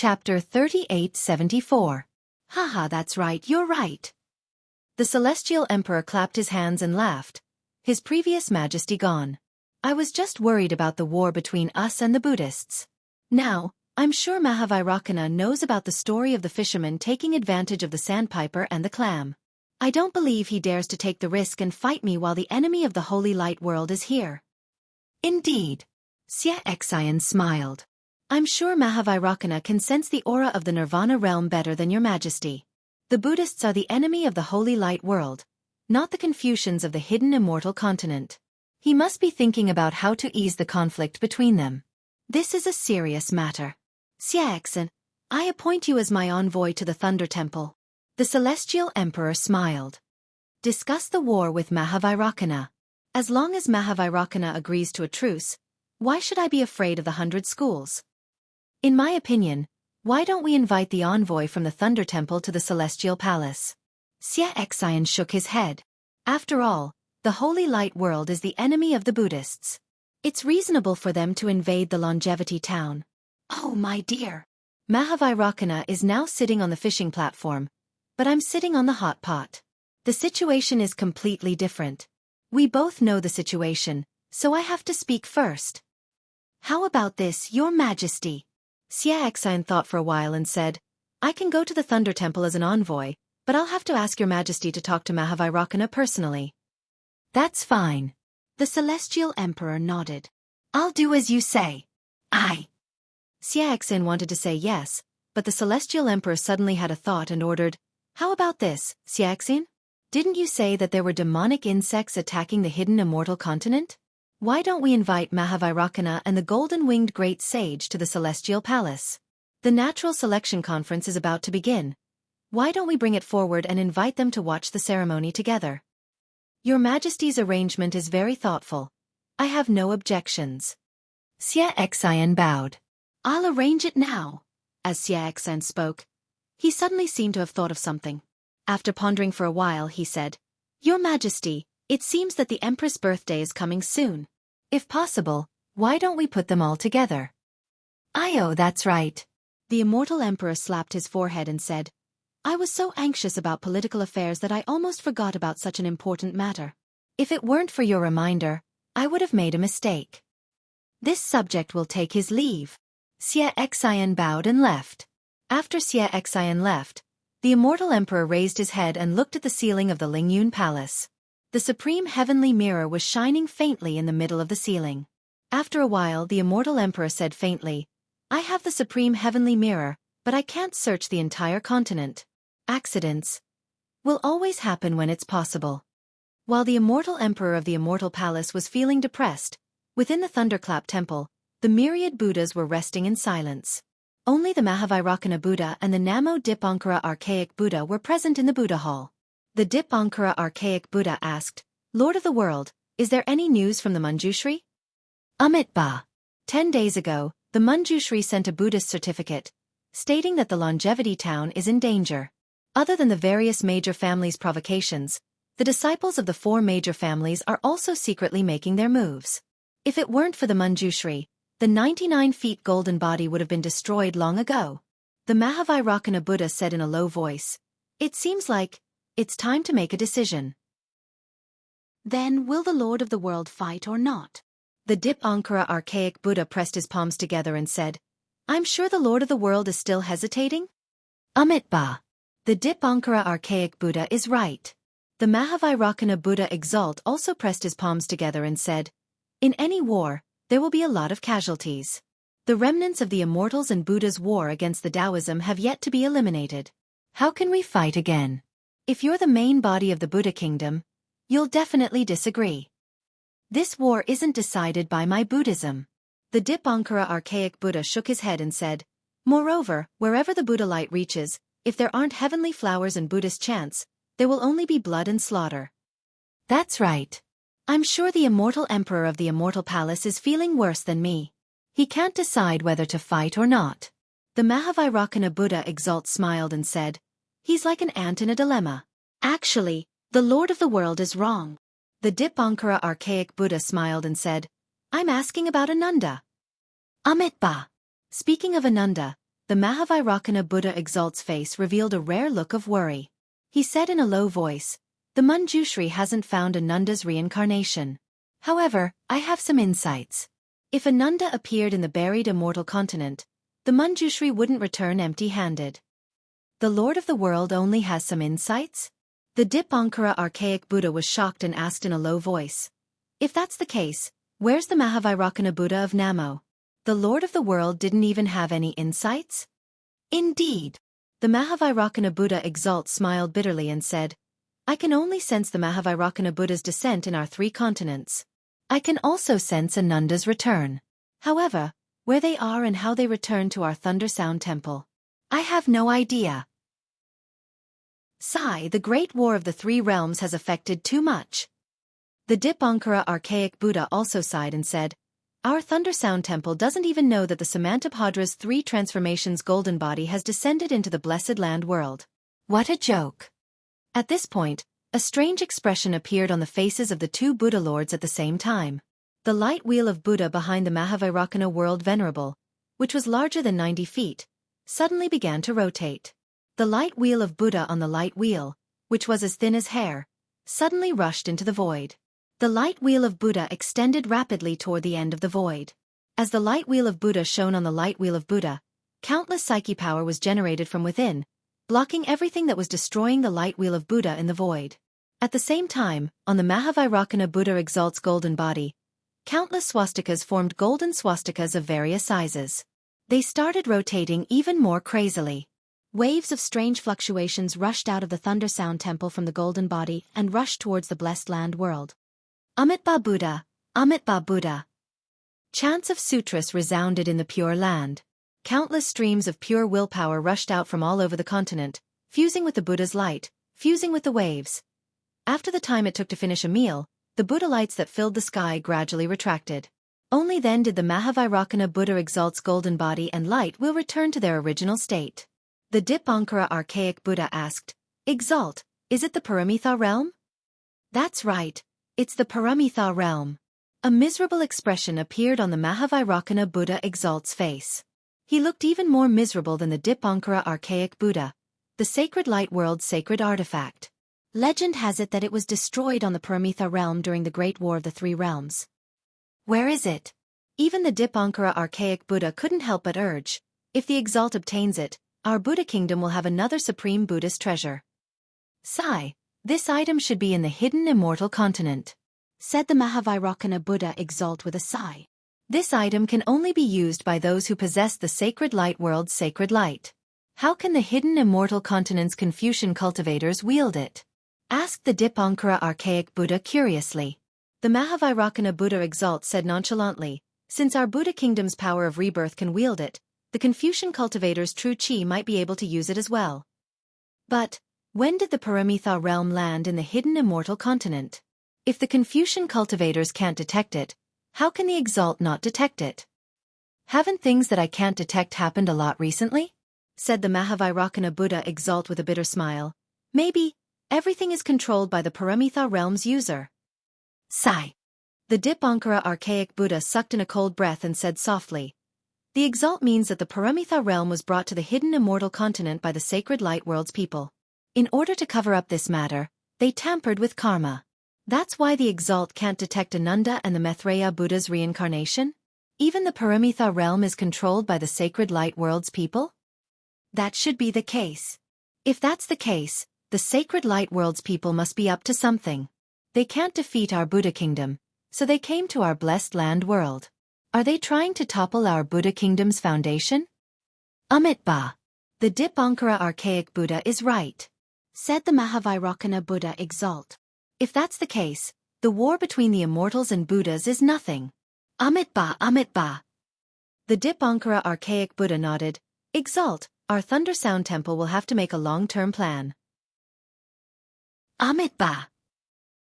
Chapter 3874. Haha, that's right, you're right. The Celestial Emperor clapped his hands and laughed. His previous majesty gone. I was just worried about the war between us and the Buddhists. Now, I'm sure Mahavairakana knows about the story of the fisherman taking advantage of the sandpiper and the clam. I don't believe he dares to take the risk and fight me while the enemy of the holy light world is here. Indeed. Xianxia smiled. I'm sure Mahavairakana can sense the aura of the Nirvana realm better than your majesty. The Buddhists are the enemy of the holy light world, not the Confucians of the hidden immortal continent. He must be thinking about how to ease the conflict between them. This is a serious matter. Xianxia, I appoint you as my envoy to the Thunder Temple. The Celestial Emperor smiled. Discuss the war with Mahavairakana. As long as Mahavairakana agrees to a truce, why should I be afraid of the 100 schools? In my opinion, why don't we invite the envoy from the Thunder Temple to the Celestial Palace? Xianxia shook his head. After all, the Holy Light world is the enemy of the Buddhists. It's reasonable for them to invade the Longevity town. Oh my dear. Mahavairakana is now sitting on the fishing platform, but I'm sitting on the hot pot. The situation is completely different. We both know the situation, so I have to speak first. How about this, Your Majesty? Xianxia thought for a while and said, I can go to the Thunder Temple as an envoy, but I'll have to ask Your Majesty to talk to Mahavairakana personally. That's fine. The Celestial Emperor nodded. I'll do as you say. Xianxia wanted to say yes, but the Celestial Emperor suddenly had a thought and ordered, How about this, Xianxia? Didn't you say that there were demonic insects attacking the hidden immortal continent? Why don't we invite Mahavairakana and the golden-winged great sage to the Celestial Palace? The Natural Selection Conference is about to begin. Why don't we bring it forward and invite them to watch the ceremony together? Your Majesty's arrangement is very thoughtful. I have no objections. Xianxia bowed. I'll arrange it now. As Xianxia spoke, he suddenly seemed to have thought of something. After pondering for a while, he said, Your Majesty, it seems that the Empress' birthday is coming soon. If possible, why don't we put them all together? Oh, that's right. The Immortal Emperor slapped his forehead and said, I was so anxious about political affairs that I almost forgot about such an important matter. If it weren't for your reminder, I would have made a mistake. This subject will take his leave. Xianxia bowed and left. After Xianxia left, the Immortal Emperor raised his head and looked at the ceiling of the Lingyun Palace. The supreme heavenly mirror was shining faintly in the middle of the ceiling. After a while, the Immortal Emperor said faintly, I have the supreme heavenly mirror, but I can't search the entire continent. Accidents will always happen when it's possible. While the Immortal Emperor of the Immortal Palace was feeling depressed, within the Thunderclap Temple, the myriad Buddhas were resting in silence. Only the Mahavairakana Buddha and the Namo Dipankara Archaic Buddha were present in the Buddha Hall. The Dipankara Archaic Buddha asked, Lord of the World, is there any news from the Manjushri? Ba. 10 days ago, the Manjushri sent a Buddhist certificate, stating that the Longevity town is in danger. Other than the various major families' provocations, the disciples of the 4 major families are also secretly making their moves. If it weren't for the Manjushri, the 99 feet golden body would have been destroyed long ago. The Mahavairakana Buddha said in a low voice, It seems like it's time to make a decision. Then will the Lord of the World fight or not? The Dipankara Archaic Buddha pressed his palms together and said, I'm sure the Lord of the World is still hesitating? Ba. The Dipankara Archaic Buddha is right. The Mahavairakana Buddha Exalt also pressed his palms together and said, In any war, there will be a lot of casualties. The remnants of the Immortals and Buddha's war against the Taoism have yet to be eliminated. How can we fight again? If you're the main body of the Buddha kingdom, you'll definitely disagree. This war isn't decided by my Buddhism. The Dipankara Archaic Buddha shook his head and said, Moreover, wherever the Buddha light reaches, if there aren't heavenly flowers and Buddhist chants, there will only be blood and slaughter. That's right. I'm sure the Immortal Emperor of the Immortal Palace is feeling worse than me. He can't decide whether to fight or not. The Mahavairakana Buddha Exalt smiled and said, He's like an ant in a dilemma. Actually, the Lord of the World is wrong. The Dipankara Archaic Buddha smiled and said, I'm asking about Ananda. Ba. Speaking of Ananda, the Mahavairocana Buddha Exalt's face revealed a rare look of worry. He said in a low voice, "The Manjushri hasn't found Ananda's reincarnation. However, I have some insights. If Ananda appeared in the buried immortal continent, the Manjushri wouldn't return empty-handed." The Lord of the World only has some insights? The Dipankara archaic Buddha was shocked and asked in a low voice. If that's the case, where's the Mahavairocana Buddha of Namo? The Lord of the World didn't even have any insights? Indeed. The Mahavairocana Buddha Exalt smiled bitterly and said, "I can only sense the Mahavairocana Buddha's descent in our 3 continents. I can also sense Ananda's return. However, where they are and how they return to our Thunder Sound Temple, I have no idea." Sigh, the Great War of the 3 Realms has affected too much. The Dipankara archaic Buddha also sighed and said, "Our Thunder Sound Temple doesn't even know that the Samantabhadra's 3 transformations golden body has descended into the blessed land world. What a joke." At this point, a strange expression appeared on the faces of the 2 Buddha lords at the same time. The light wheel of Buddha behind the Mahavairocana world venerable, which was larger than 90 feet, suddenly began to rotate. The light wheel of Buddha on the light wheel, which was as thin as hair, suddenly rushed into the void. The light wheel of Buddha extended rapidly toward the end of the void. As the light wheel of Buddha shone on the light wheel of Buddha, countless psyche power was generated from within, blocking everything that was destroying the light wheel of Buddha in the void. At the same time, on the Mahavairocana Buddha Exalt's golden body, countless swastikas formed golden swastikas of various sizes. They started rotating even more crazily. Waves of strange fluctuations rushed out of the Thunder Sound Temple from the golden body and rushed towards the blessed land world. Amitabha Buddha, Amitabha Buddha. Chants of sutras resounded in the pure land. Countless streams of pure willpower rushed out from all over the continent, fusing with the Buddha's light, fusing with the waves. After the time it took to finish a meal, the Buddha lights that filled the sky gradually retracted. Only then did the Mahavairocana Buddha Exalt's golden body and light will return to their original state. The Dipankara archaic Buddha asked, "Exalt, is it the Paramitha realm?" "That's right, it's the Paramitha realm." A miserable expression appeared on the Mahavairocana Buddha Exalt's face. He looked even more miserable than the Dipankara archaic Buddha, the sacred light world's sacred artifact. Legend has it that it was destroyed on the Paramitha realm during the Great War of the 3 Realms. Where is it? Even the Dipankara archaic Buddha couldn't help but urge, if the Exalt obtains it, our Buddha kingdom will have another supreme Buddhist treasure. Sigh, this item should be in the hidden immortal continent, said the Mahavairocana Buddha Exalt with a sigh. This item can only be used by those who possess the sacred light world's sacred light. How can the hidden immortal continent's Confucian cultivators wield it? Asked the Dipankara archaic Buddha curiously. The Mahavairocana Buddha Exalt said nonchalantly, since our Buddha kingdom's power of rebirth can wield it, the Confucian cultivator's true chi might be able to use it as well. But, when did the Paramitha realm land in the hidden immortal continent? If the Confucian cultivators can't detect it, how can the Exalt not detect it? Haven't things that I can't detect happened a lot recently? Said the Mahavairocana Buddha Exalt with a bitter smile. Maybe, everything is controlled by the Paramitha realm's user. Sigh. The Dipankara archaic Buddha sucked in a cold breath and said softly, "The Exalt means that the Paramitha realm was brought to the hidden immortal continent by the sacred light world's people. In order to cover up this matter, they tampered with karma. That's why the Exalt can't detect Ananda and the Maitreya Buddha's reincarnation? Even the Paramitha realm is controlled by the sacred light world's people? That should be the case. If that's the case, the sacred light world's people must be up to something. They can't defeat our Buddha kingdom, so they came to our blessed land world. Are they trying to topple our Buddha kingdom's foundation?" Amitabha. The Dipankara archaic Buddha is right, said the Mahavairocana Buddha Exalt. If that's the case, the war between the immortals and Buddhas is nothing. Amitabha, Amitabha. The Dipankara archaic Buddha nodded. Exalt, our Thunder Sound Temple will have to make a long-term plan. Amitabha.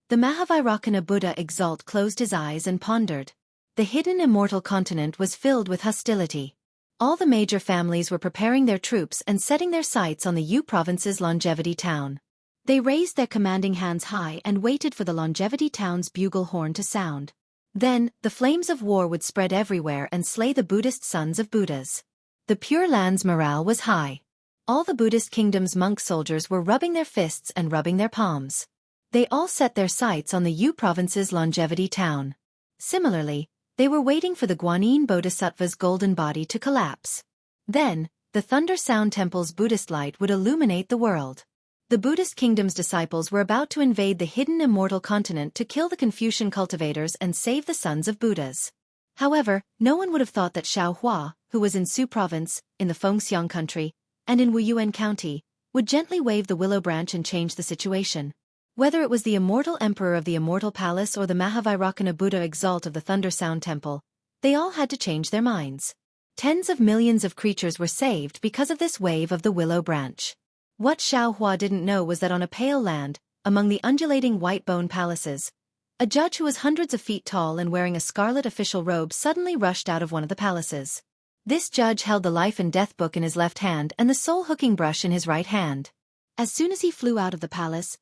The Mahavairocana Buddha Exalt closed his eyes and pondered. The hidden immortal continent was filled with hostility. All the major families were preparing their troops and setting their sights on the Yu province's Longevity Town. They raised their commanding hands high and waited for the Longevity Town's bugle horn to sound. Then, the flames of war would spread everywhere and slay the Buddhist sons of Buddhas. The Pure Land's morale was high. All the Buddhist kingdom's monk soldiers were rubbing their fists and rubbing their palms. They all set their sights on the Yu province's longevity town. Similarly, they were waiting for the Guanyin Bodhisattva's golden body to collapse. Then, the Thunder Sound Temple's Buddhist light would illuminate the world. The Buddhist kingdom's disciples were about to invade the hidden Immortal continent to kill the Confucian cultivators and save the sons of Buddhas. However, no one would have thought that Xianxia, who was in Su province, in the Fengxiang country, and in Wuyuan county, would gently wave the willow branch and change the situation. Whether it was the immortal emperor of the Immortal Palace or the Mahavairakana Buddha Exalt of the Thunder Sound Temple, they all had to change their minds. Tens of millions of creatures were saved because of this wave of the willow branch. What Xiaohua didn't know was that on a pale land, among the undulating white bone palaces, a judge who was hundreds of feet tall and wearing a scarlet official robe suddenly rushed out of one of the palaces. This judge held the life and death book in his left hand and the soul-hooking brush in his right hand. As soon as he flew out of the palace,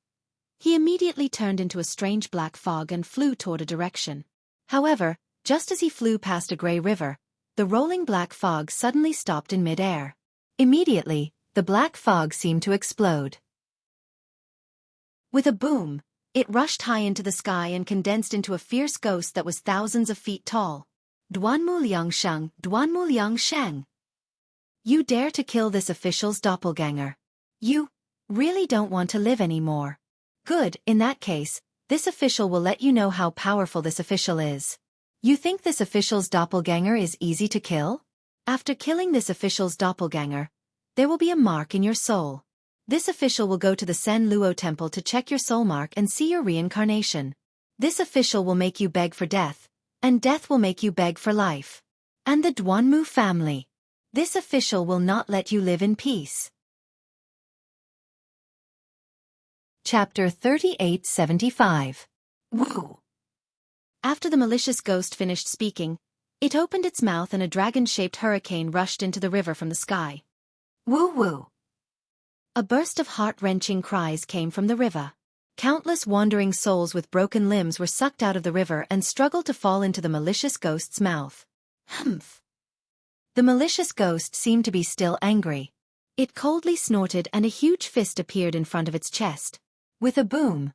he immediately turned into a strange black fog and flew toward a direction. However, just as he flew past a gray river, the rolling black fog suddenly stopped in mid-air. Immediately, the black fog seemed to explode. With a boom, it rushed high into the sky and condensed into a fierce ghost that was thousands of feet tall. Duanmu Liangsheng, Duanmu Liangsheng. You dare to kill this official's doppelganger. You really don't want to live anymore. Good, in that case, this official will let you know how powerful this official is. You think this official's doppelganger is easy to kill? After killing this official's doppelganger, there will be a mark in your soul. This official will go to the Sen Luo temple to check your soul mark and see your reincarnation. This official will make you beg for death, and death will make you beg for life. And the Duanmu family. This official will not let you live in peace. Chapter 3875. Wu. After the malicious ghost finished speaking, it opened its mouth and a dragon-shaped hurricane rushed into the river from the sky. Woo-woo. A burst of heart-wrenching cries came from the river. Countless wandering souls with broken limbs were sucked out of the river and struggled to fall into the malicious ghost's mouth. Humph. The malicious ghost seemed to be still angry. It coldly snorted and a huge fist appeared in front of its chest. With a boom,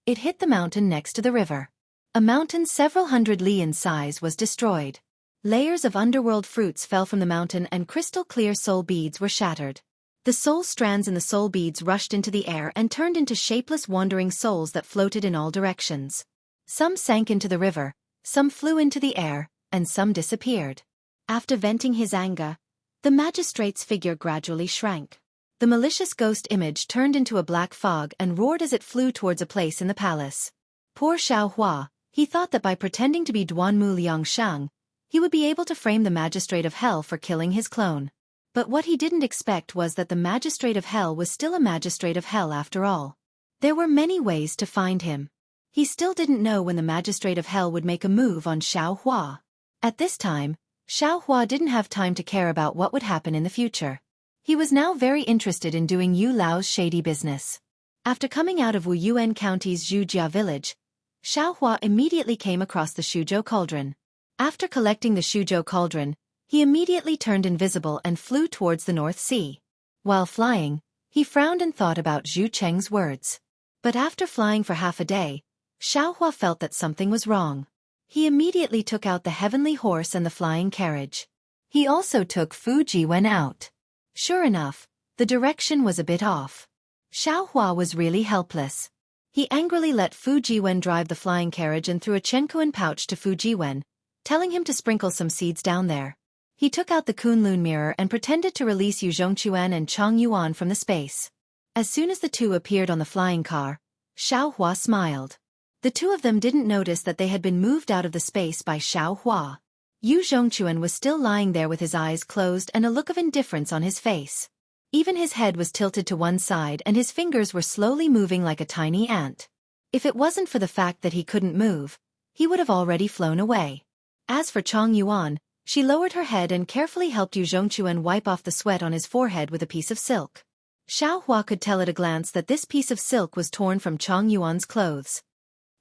it hit the mountain next to the river. A mountain several hundred li in size was destroyed. Layers of underworld fruits fell from the mountain and crystal-clear soul beads were shattered. The soul strands in the soul beads rushed into the air and turned into shapeless wandering souls that floated in all directions. Some sank into the river, some flew into the air, and some disappeared. After venting his anger, the magistrate's figure gradually shrank. The malicious ghost image turned into a black fog and roared as it flew towards a place in the palace. Poor Xiaohua, he thought that by pretending to be Duanmu Liangsheng, he would be able to frame the magistrate of hell for killing his clone. But what he didn't expect was that the magistrate of hell was still a magistrate of hell after all. There were many ways to find him. He still didn't know when the magistrate of hell would make a move on Xiaohua. At this time, Xiaohua didn't have time to care about what would happen in the future. He was now very interested in doing Yu Lao's shady business. After coming out of Wuyuan County's Zhujia village, Xiaohua immediately came across the Shuzhou cauldron. After collecting the Shuzhou cauldron, he immediately turned invisible and flew towards the North Sea. While flying, he frowned and thought about Zhu Cheng's words. But after flying for half a day, Xiaohua felt that something was wrong. He immediately took out the heavenly horse and the flying carriage. He also took Fu Jiwen out. Sure enough, the direction was a bit off. Xiaohua was really helpless. He angrily let Fu Jiwen drive the flying carriage and threw a Chenkuan pouch to Fu Jiwen, telling him to sprinkle some seeds down there. He took out the Kunlun mirror and pretended to release Yu Zhongquan and Chang Yuan from the space. As soon as the two appeared on the flying car, Xiaohua smiled. The two of them didn't notice that they had been moved out of the space by Xiaohua. Yu Zhongquan was still lying there with his eyes closed and a look of indifference on his face. Even his head was tilted to one side and his fingers were slowly moving like a tiny ant. If it wasn't for the fact that he couldn't move, he would have already flown away. As for Chang Yuan, she lowered her head and carefully helped Yu Zhongquan wipe off the sweat on his forehead with a piece of silk. Xiaohua could tell at a glance that this piece of silk was torn from Chang Yuan's clothes.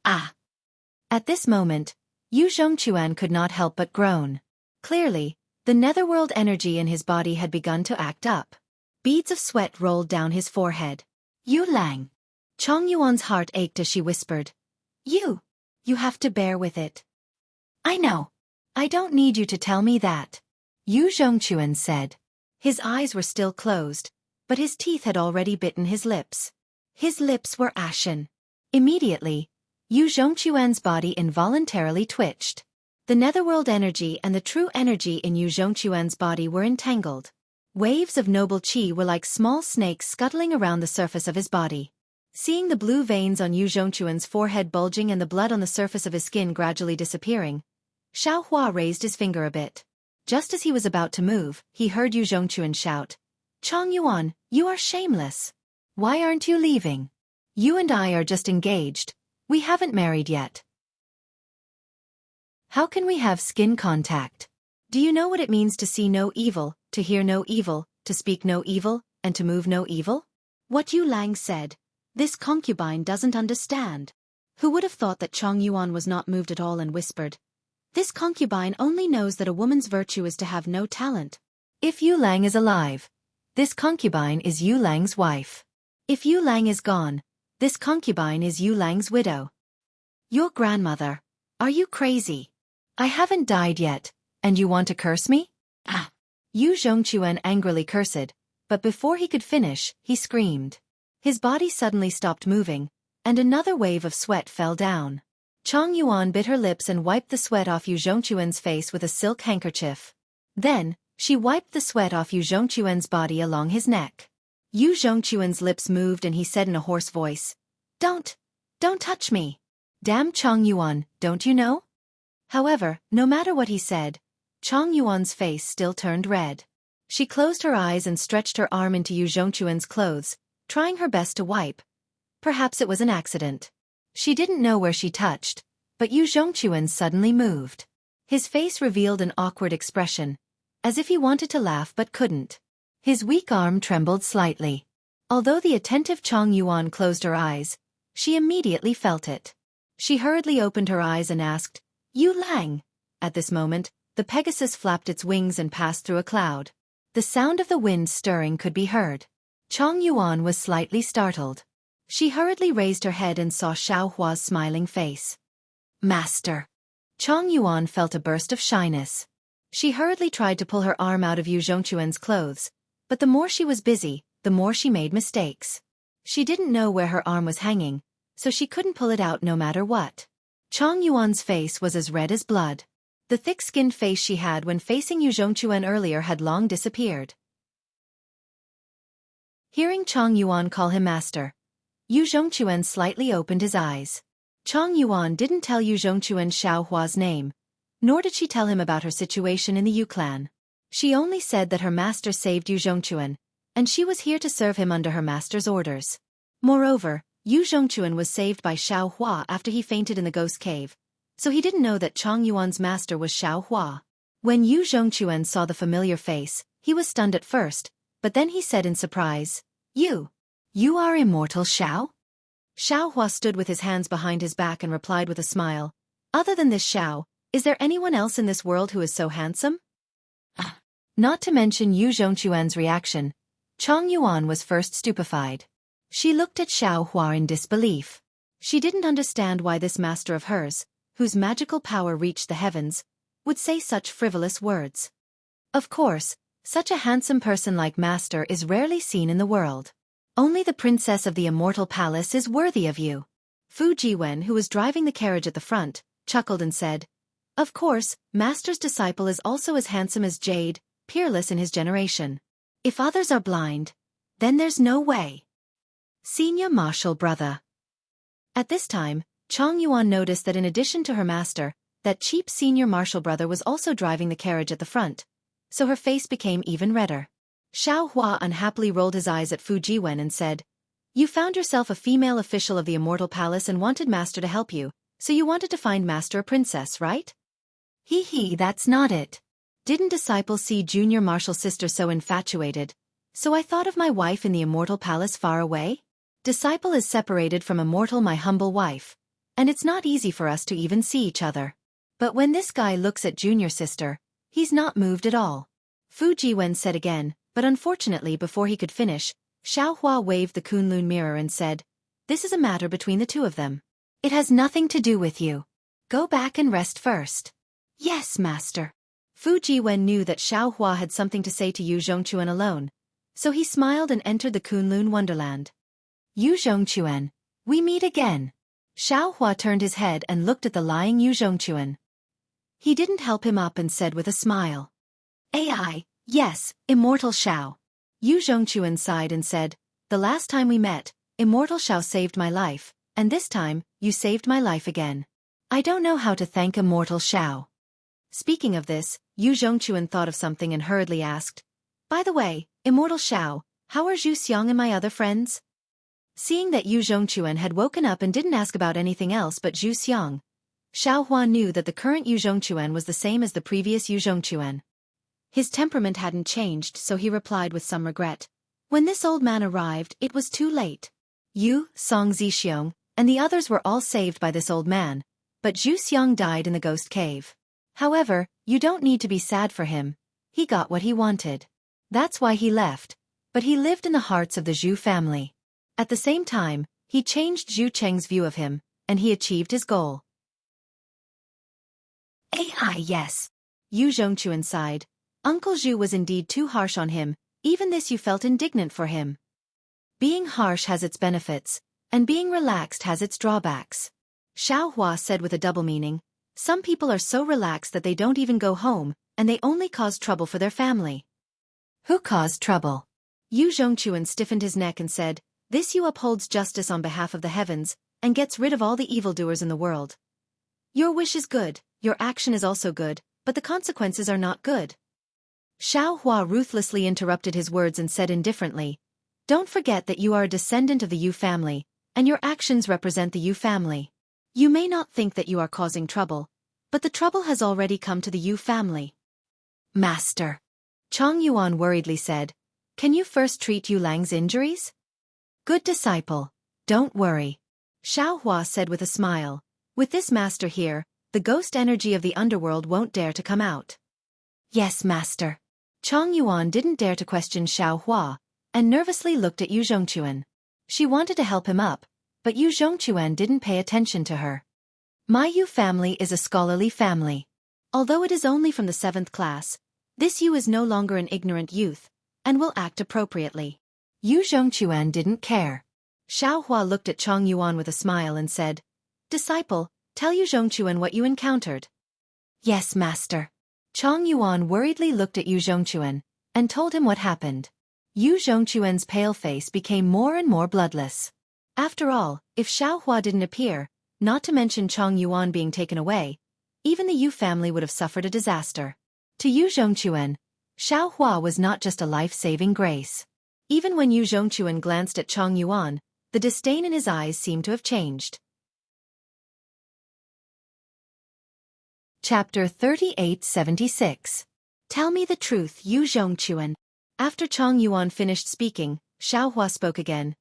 Ah! At this moment, Yu Zhongquan could not help but groan. Clearly, The netherworld energy in his body had begun to act up. Beads of sweat rolled down his forehead. "You Lang." Chong Yuan's heart ached as she whispered. You have to bear with it." "I know. I don't need you to tell me that," Yu Zhongquan said. His eyes were still closed, but his teeth had already bitten his lips. His lips were ashen. Immediately, Yu Zhongquan's body involuntarily twitched. The netherworld energy and the true energy in Yu Zhongquan's body were entangled. Waves of noble qi were like small snakes scuttling around the surface of his body. Seeing the blue veins on Yu Zhongquan's forehead bulging and the blood on the surface of his skin gradually disappearing, Xiao Hua raised his finger a bit. Just as he was about to move, he heard Yu Zhongquan shout, "Chong Yuan, you are shameless. Why aren't you leaving? You and I are just engaged. We haven't married yet. How can we have skin contact? Do you know what it means to see no evil, to hear no evil, to speak no evil, and to move no evil?" What Yu Lang said, this concubine doesn't understand. Who would have thought that Chong Yuan was not moved at all and whispered, "This concubine only knows that a woman's virtue is to have no talent. If Yu Lang is alive, this concubine is Yu Lang's wife. If Yu Lang is gone, this concubine is Yu Lang's widow." "Your grandmother. Are you crazy? I haven't died yet, and you want to curse me?" "Ah!" Yu Zhongquan angrily cursed, but before he could finish, he screamed. His body suddenly stopped moving, and another wave of sweat fell down. Chong Yuan bit her lips and wiped the sweat off Yu Zhongquan's face with a silk handkerchief. Then, she wiped the sweat off Yu Zhongquan's body along his neck. Yu Zhongquan's lips moved and he said in a hoarse voice, Don't touch me. Damn Chong Yuan, don't you know?" However, no matter what he said, Chong Yuan's face still turned red. She closed her eyes and stretched her arm into Yu Zhongquan's clothes, trying her best to wipe. Perhaps it was an accident. She didn't know where she touched, but Yu Zhongquan suddenly moved. His face revealed an awkward expression, as if he wanted to laugh but couldn't. His weak arm trembled slightly. Although the attentive Chong Yuan closed her eyes, she immediately felt it. She hurriedly opened her eyes and asked, "Yu Lang?" At this moment, the Pegasus flapped its wings and passed through a cloud. The sound of the wind stirring could be heard. Chong Yuan was slightly startled. She hurriedly raised her head and saw Xiao Hua's smiling face. "Master." Chong Yuan felt a burst of shyness. She hurriedly tried to pull her arm out of Yu Zhongquan's clothes, but the more she was busy, the more she made mistakes. She didn't know where her arm was hanging, so she couldn't pull it out no matter what. Chong Yuan's face was as red as blood. The thick-skinned face she had when facing Yu Zhongquan earlier had long disappeared. Hearing Chong Yuan call him master, Yu Zhongquan slightly opened his eyes. Chong Yuan didn't tell Yu Zhongquan Xiao Hua's name, nor did she tell him about her situation in the Yu clan. She only said that her master saved Yu Zhongquan, and she was here to serve him under her master's orders. Moreover, Yu Zhongquan was saved by Xiao Hua after he fainted in the ghost cave, so he didn't know that Chong Yuan's master was Xiao Hua. When Yu Zhongquan saw the familiar face, he was stunned at first, but then he said in surprise, You are Immortal Xiao?" Xiao Hua stood with his hands behind his back and replied with a smile, "Other than this Xiao, is there anyone else in this world who is so handsome?" Not to mention Yu Zhongquan's reaction, Chong Yuan was first stupefied. She looked at Xiao Hua in disbelief. She didn't understand why this master of hers, whose magical power reached the heavens, would say such frivolous words. Of course, such a handsome person like master is rarely seen in the world. Only the princess of the Immortal Palace is worthy of you. Fu Jiwen, who was driving the carriage at the front, chuckled and said, "Of course, master's disciple is also as handsome as Jade, peerless in his generation. If others are blind, then there's no way." Senior Martial Brother. At this time, Chong Yuan noticed that in addition to her master, that cheap senior martial brother was also driving the carriage at the front, so her face became even redder. Xiao Hua unhappily rolled his eyes at Fu Jiwen and said, "You found yourself a female official of the Immortal Palace and wanted master to help you, so you wanted to find master a princess, right?" Hee, that's not it. Didn't disciple see junior martial sister so infatuated, so I thought of my wife in the Immortal Palace far away? Disciple is separated from Immortal my humble wife, and it's not easy for us to even see each other. But when this guy looks at junior sister, He's not moved at all. Fu Jiwen said again, but unfortunately before he could finish, Xiaohua waved the Kunlun mirror and said, "This is a matter between the two of them. It has nothing to do with you. Go back and rest first." "Yes, master." Fu Jiwen knew that Xiaohua had something to say to Yu Zhongquan alone, so he smiled and entered the Kunlun wonderland. "Yu Zhongquan, we meet again." Xiaohua turned his head and looked at the lying Yu Zhongquan. He didn't help him up and said with a smile, "AI, yes, Immortal Xiao." Yu Zhongquan sighed and said, "The last time we met, Immortal Xiao saved my life, and this time, you saved my life again. I don't know how to thank Immortal Xiao." Speaking of this, Yu Zhongquan thought of something and hurriedly asked, "By the way, Immortal Xiao, how are Zhu Xiang and my other friends?" Seeing that Yu Zhongquan had woken up and didn't ask about anything else but Zhu Xiang, Xiaohua knew that the current Yu Zhongquan was the same as the previous Yu Zhongquan. His temperament hadn't changed, so he replied with some regret. When this old man arrived, it was too late. Yu, Song Zixiong, and the others were all saved by this old man, but Zhu Xiang died in the ghost cave. However, you don't need to be sad for him. He got what he wanted. That's why he left, but he lived in the hearts of the Zhu family. At the same time, he changed Zhu Cheng's view of him, and he achieved his goal. "AI, yes." Yu Zhongquan sighed. Uncle Zhu was indeed too harsh on him, even this you felt indignant for him. Being harsh has its benefits, and being relaxed has its drawbacks. Xiaohua said with a double meaning, some people are so relaxed that they don't even go home, and they only cause trouble for their family. Who caused trouble? Yu Zhongquan stiffened his neck and said, "This Yu upholds justice on behalf of the heavens, and gets rid of all the evildoers in the world. Your wish is good, your action is also good, but the consequences are not good." Xiaohua ruthlessly interrupted his words and said indifferently, "Don't forget that you are a descendant of the Yu family, and your actions represent the Yu family. You may not think that you are causing trouble, but the trouble has already come to the Yu family." "Master," Chong Yuan worriedly said, "can you first treat Yu Lang's injuries?" "Good disciple, don't worry," Xiaohua said with a smile. "With this master here, the ghost energy of the underworld won't dare to come out." "Yes, master." Chong Yuan didn't dare to question Xiaohua, and nervously looked at Yu Zhongquan. She wanted to help him up, but Yu Zhongquan didn't pay attention to her. "My Yu family is a scholarly family. Although it is only from the 7th class, this Yu is no longer an ignorant youth, and will act appropriately." Yu Zhongquan didn't care. Xiaohua looked at Chong Yuan with a smile and said, "Disciple, tell Yu Zhongquan what you encountered." "Yes, master." Chong Yuan worriedly looked at Yu Zhongquan, and told him what happened. Yu Zhongquan's pale face became more and more bloodless. After all, if Xiaohua didn't appear, not to mention Chong Yuan being taken away, even the Yu family would have suffered a disaster. To Yu Zhongquan, Xiaohua was not just a life-saving grace. Even when Yu Zhongquan glanced at Chong Yuan, the disdain in his eyes seemed to have changed. Chapter 3876. Tell me the truth, Yu Zhongquan. After Chong Yuan finished speaking, Xiaohua spoke again.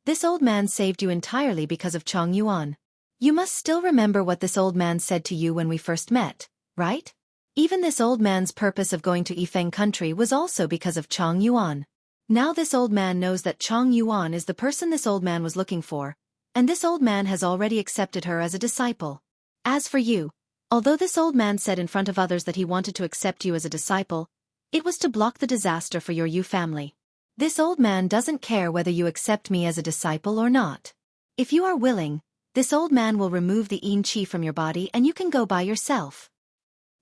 "This old man saved you entirely because of Chong Yuan. You must still remember what this old man said to you when we first met, right? Even this old man's purpose of going to Yifeng country was also because of Chong Yuan. Now this old man knows that Chong Yuan is the person this old man was looking for, and this old man has already accepted her as a disciple. As for you, although this old man said in front of others that he wanted to accept you as a disciple, it was to block the disaster for your Yu family. This old man doesn't care whether you accept me as a disciple or not. If you are willing, this old man will remove the yin qi from your body and you can go by yourself."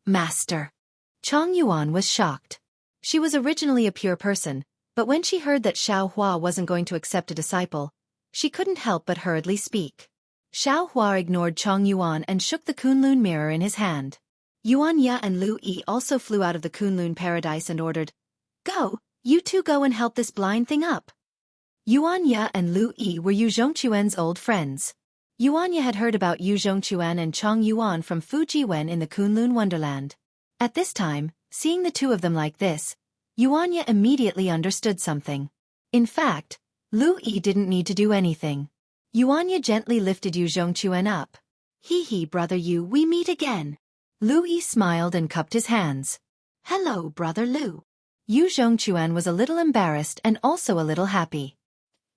"Master." Chong Yuan was shocked. She was originally a pure person, but when she heard that Xiaohua wasn't going to accept a disciple, she couldn't help but hurriedly speak. Xiaohua ignored Chong Yuan and shook the Kunlun mirror in his hand. Yuan Ya and Lu Yi also flew out of the Kunlun paradise and ordered, "Go, you two go and help this blind thing up." Yuan Ya and Lu Yi were Yu Zhongquan's old friends. Yuan Ya had heard about Yu Zhongquan and Chong Yuan from Fu Jiwen in the Kunlun Wonderland. At this time, seeing the two of them like this, Yuan Ya immediately understood something. In fact, Lu Yi didn't need to do anything. Yuan Ya gently lifted Yu Zhongquan up. "Hee hee, brother Yu, we meet again." Lu Yi smiled and cupped his hands. Hello, Brother Lu. Yu Zhongquan was a little embarrassed and also a little happy.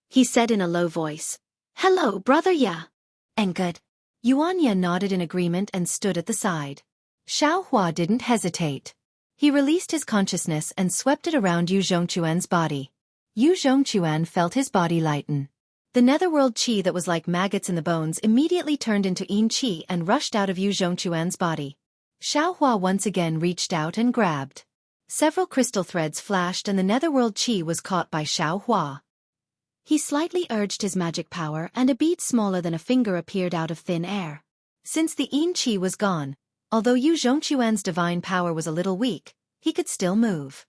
He said in a low voice, Hello, Brother Ya. And good. Yuan Ya nodded in agreement and stood at the side. Xiao Hua didn't hesitate. He released his consciousness and swept it around Yu Zhongquan's body. Yu Zhongquan felt his body lighten. The netherworld qi that was like maggots in the bones immediately turned into yin qi and rushed out of Yu Zhongquan's body. Xiao Hua once again reached out and grabbed. Several crystal threads flashed and the netherworld qi was caught by Xiao Hua. He slightly urged his magic power and a bead smaller than a finger appeared out of thin air. Since the yin qi was gone, although Yu Zhongquan's divine power was a little weak, he could still move.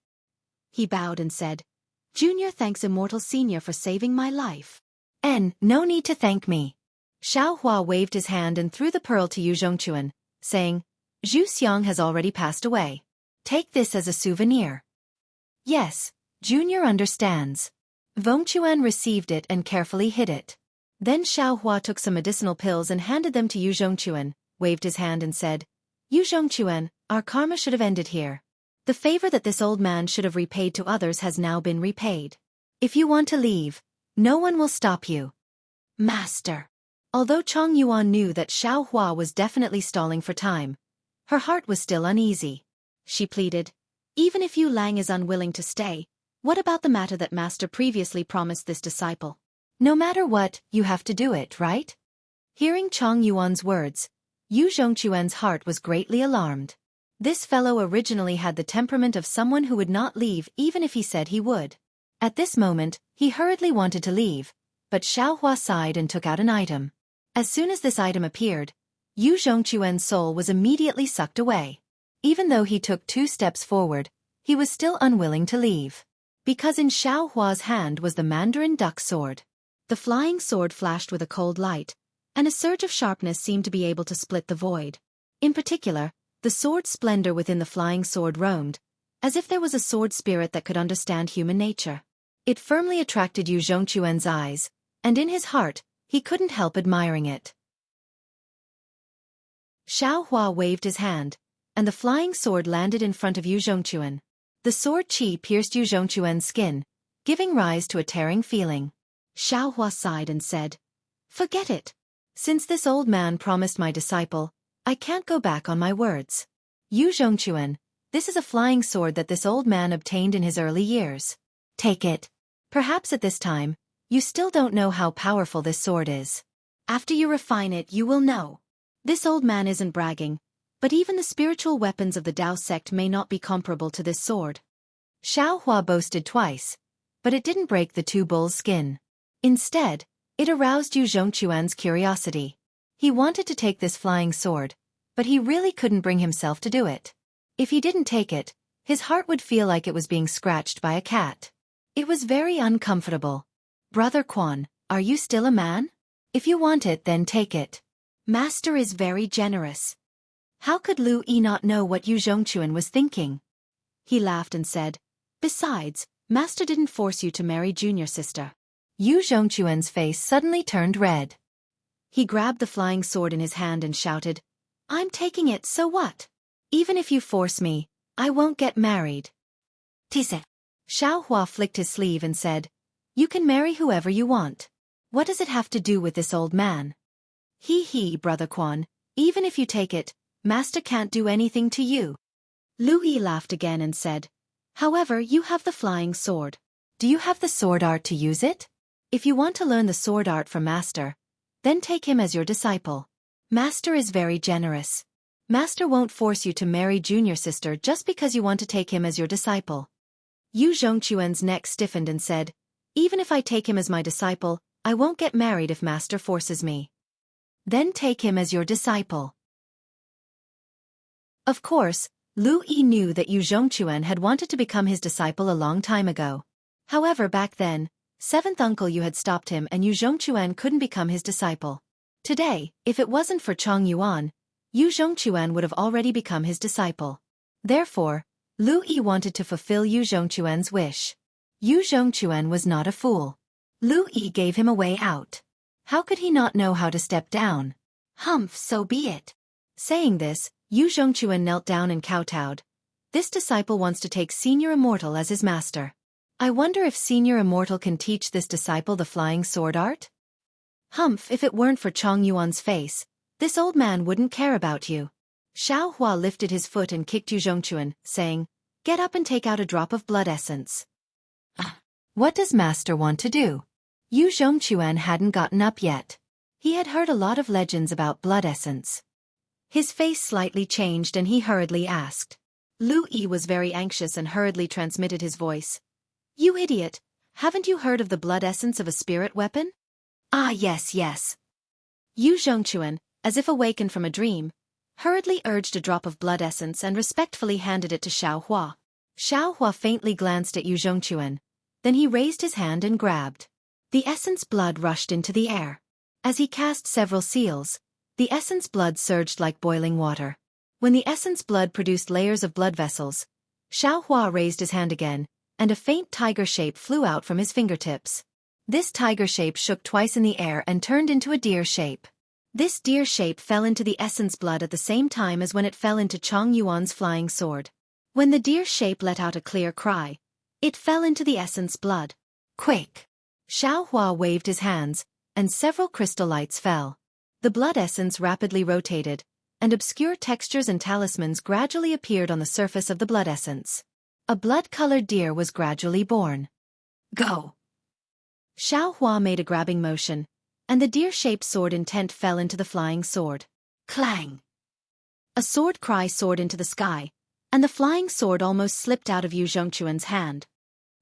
He bowed and said, Junior thanks Immortal Senior for saving my life. No need to thank me. Xiao Hua waved his hand and threw the pearl to Yu Zhongquan, saying, Zhu Xiang has already passed away. Take this as a souvenir. Yes, Junior understands. Zhongquan received it and carefully hid it. Then Xiao Hua took some medicinal pills and handed them to Yu Zhongquan, waved his hand and said, Yu Zhongquan, our karma should have ended here. The favor that this old man should have repaid to others has now been repaid. If you want to leave, no one will stop you. Master. Although Chong Yuan knew that Xiao Hua was definitely stalling for time, her heart was still uneasy. She pleaded, Even if Yu Lang is unwilling to stay, what about the matter that Master previously promised this disciple? No matter what, you have to do it, right? Hearing Chong Yuan's words, Yu Zhongquan's heart was greatly alarmed. This fellow originally had the temperament of someone who would not leave even if he said he would. At this moment, he hurriedly wanted to leave, but Xiao Hua sighed and took out an item. As soon as this item appeared, Yu Zhongquan's soul was immediately sucked away. Even though he took 2 steps forward, he was still unwilling to leave. Because in Xiao Hua's hand was the Mandarin duck sword. The flying sword flashed with a cold light, and a surge of sharpness seemed to be able to split the void. In particular, the sword splendor within the flying sword roamed, as if there was a sword spirit that could understand human nature. It firmly attracted Yu Zhongquan's eyes, and in his heart, he couldn't help admiring it. Xiao Hua waved his hand, and the flying sword landed in front of Yu Zhongquan. The sword qi pierced Yu Zhongquan's skin, giving rise to a tearing feeling. Xiao Hua sighed and said, Forget it. Since this old man promised my disciple, I can't go back on my words. Yu Zhongquan, this is a flying sword that this old man obtained in his early years. Take it. Perhaps at this time, you still don't know how powerful this sword is. After you refine it, you will know. This old man isn't bragging, but even the spiritual weapons of the Tao sect may not be comparable to this sword. Xiao Hua boasted twice, but it didn't break the 2 bulls' skin. Instead, it aroused Yu Zhongquan's curiosity. He wanted to take this flying sword, but he really couldn't bring himself to do it. If he didn't take it, his heart would feel like it was being scratched by a cat. It was very uncomfortable. Brother Quan, are you still a man? If you want it, then take it. Master is very generous. How could Lu Yi not know what Yu Zhongquan was thinking? He laughed and said, Besides, Master didn't force you to marry junior sister. Yu Zhongquan's face suddenly turned red. He grabbed the flying sword in his hand and shouted, I'm taking it, so what? Even if you force me, I won't get married. Tise. Xiao Hua flicked his sleeve and said, You can marry whoever you want. What does it have to do with this old man? He, Brother Quan, even if you take it, Master can't do anything to you. Lu Yi laughed again and said, However, you have the flying sword. Do you have the sword art to use it? If you want to learn the sword art from Master, then take him as your disciple. Master is very generous. Master won't force you to marry junior sister just because you want to take him as your disciple. Yu Zhongquan's neck stiffened and said, Even if I take him as my disciple, I won't get married if Master forces me. Then take him as your disciple. Of course, Lu Yi knew that Yu Zhongquan had wanted to become his disciple a long time ago. However, back then, 7th Uncle Yu had stopped him and Yu Zhongquan couldn't become his disciple. Today, if it wasn't for Chong Yuan, Yu Zhongquan would have already become his disciple. Therefore, Lu Yi wanted to fulfill Yu Zhongquan's wish. Yu Zhongquan was not a fool. Lu Yi gave him a way out. How could he not know how to step down? Humph, so be it. Saying this, Yu Zhongquan knelt down and kowtowed, This disciple wants to take Senior Immortal as his master. I wonder if Senior Immortal can teach this disciple the flying sword art? Humph, if it weren't for Chong Yuan's face, this old man wouldn't care about you. Xiao Hua lifted his foot and kicked Yu Zhongquan, saying, "Get up and take out a drop of blood essence." What does master want to do? Yu Zhongquan hadn't gotten up yet. He had heard a lot of legends about blood essence. His face slightly changed and he hurriedly asked. Lu Yi was very anxious and hurriedly transmitted his voice. "You idiot, haven't you heard of the blood essence of a spirit weapon?" "Ah, yes, yes." Yu Zhongquan, as if awakened from a dream, hurriedly urged a drop of blood essence and respectfully handed it to Xiao Hua. Xiao Hua faintly glanced at Yu Zhongquan. Then he raised his hand and grabbed. The essence blood rushed into the air. As he cast several seals, the essence blood surged like boiling water. When the essence blood produced layers of blood vessels, Xiao Hua raised his hand again, and a faint tiger shape flew out from his fingertips. This tiger shape shook twice in the air and turned into a deer shape. This deer shape fell into the essence blood at the same time as when it fell into Chong Yuan's flying sword. When the deer shape let out a clear cry, it fell into the essence blood. Quick! Xiao Hua waved his hands, and several crystal lights fell. The blood essence rapidly rotated, and obscure textures and talismans gradually appeared on the surface of the blood essence. A blood-colored deer was gradually born. Go! Xiao Hua made a grabbing motion, and the deer-shaped sword intent fell into the flying sword. Clang! A sword cry soared into the sky, and the flying sword almost slipped out of Yu Zhongquan's hand.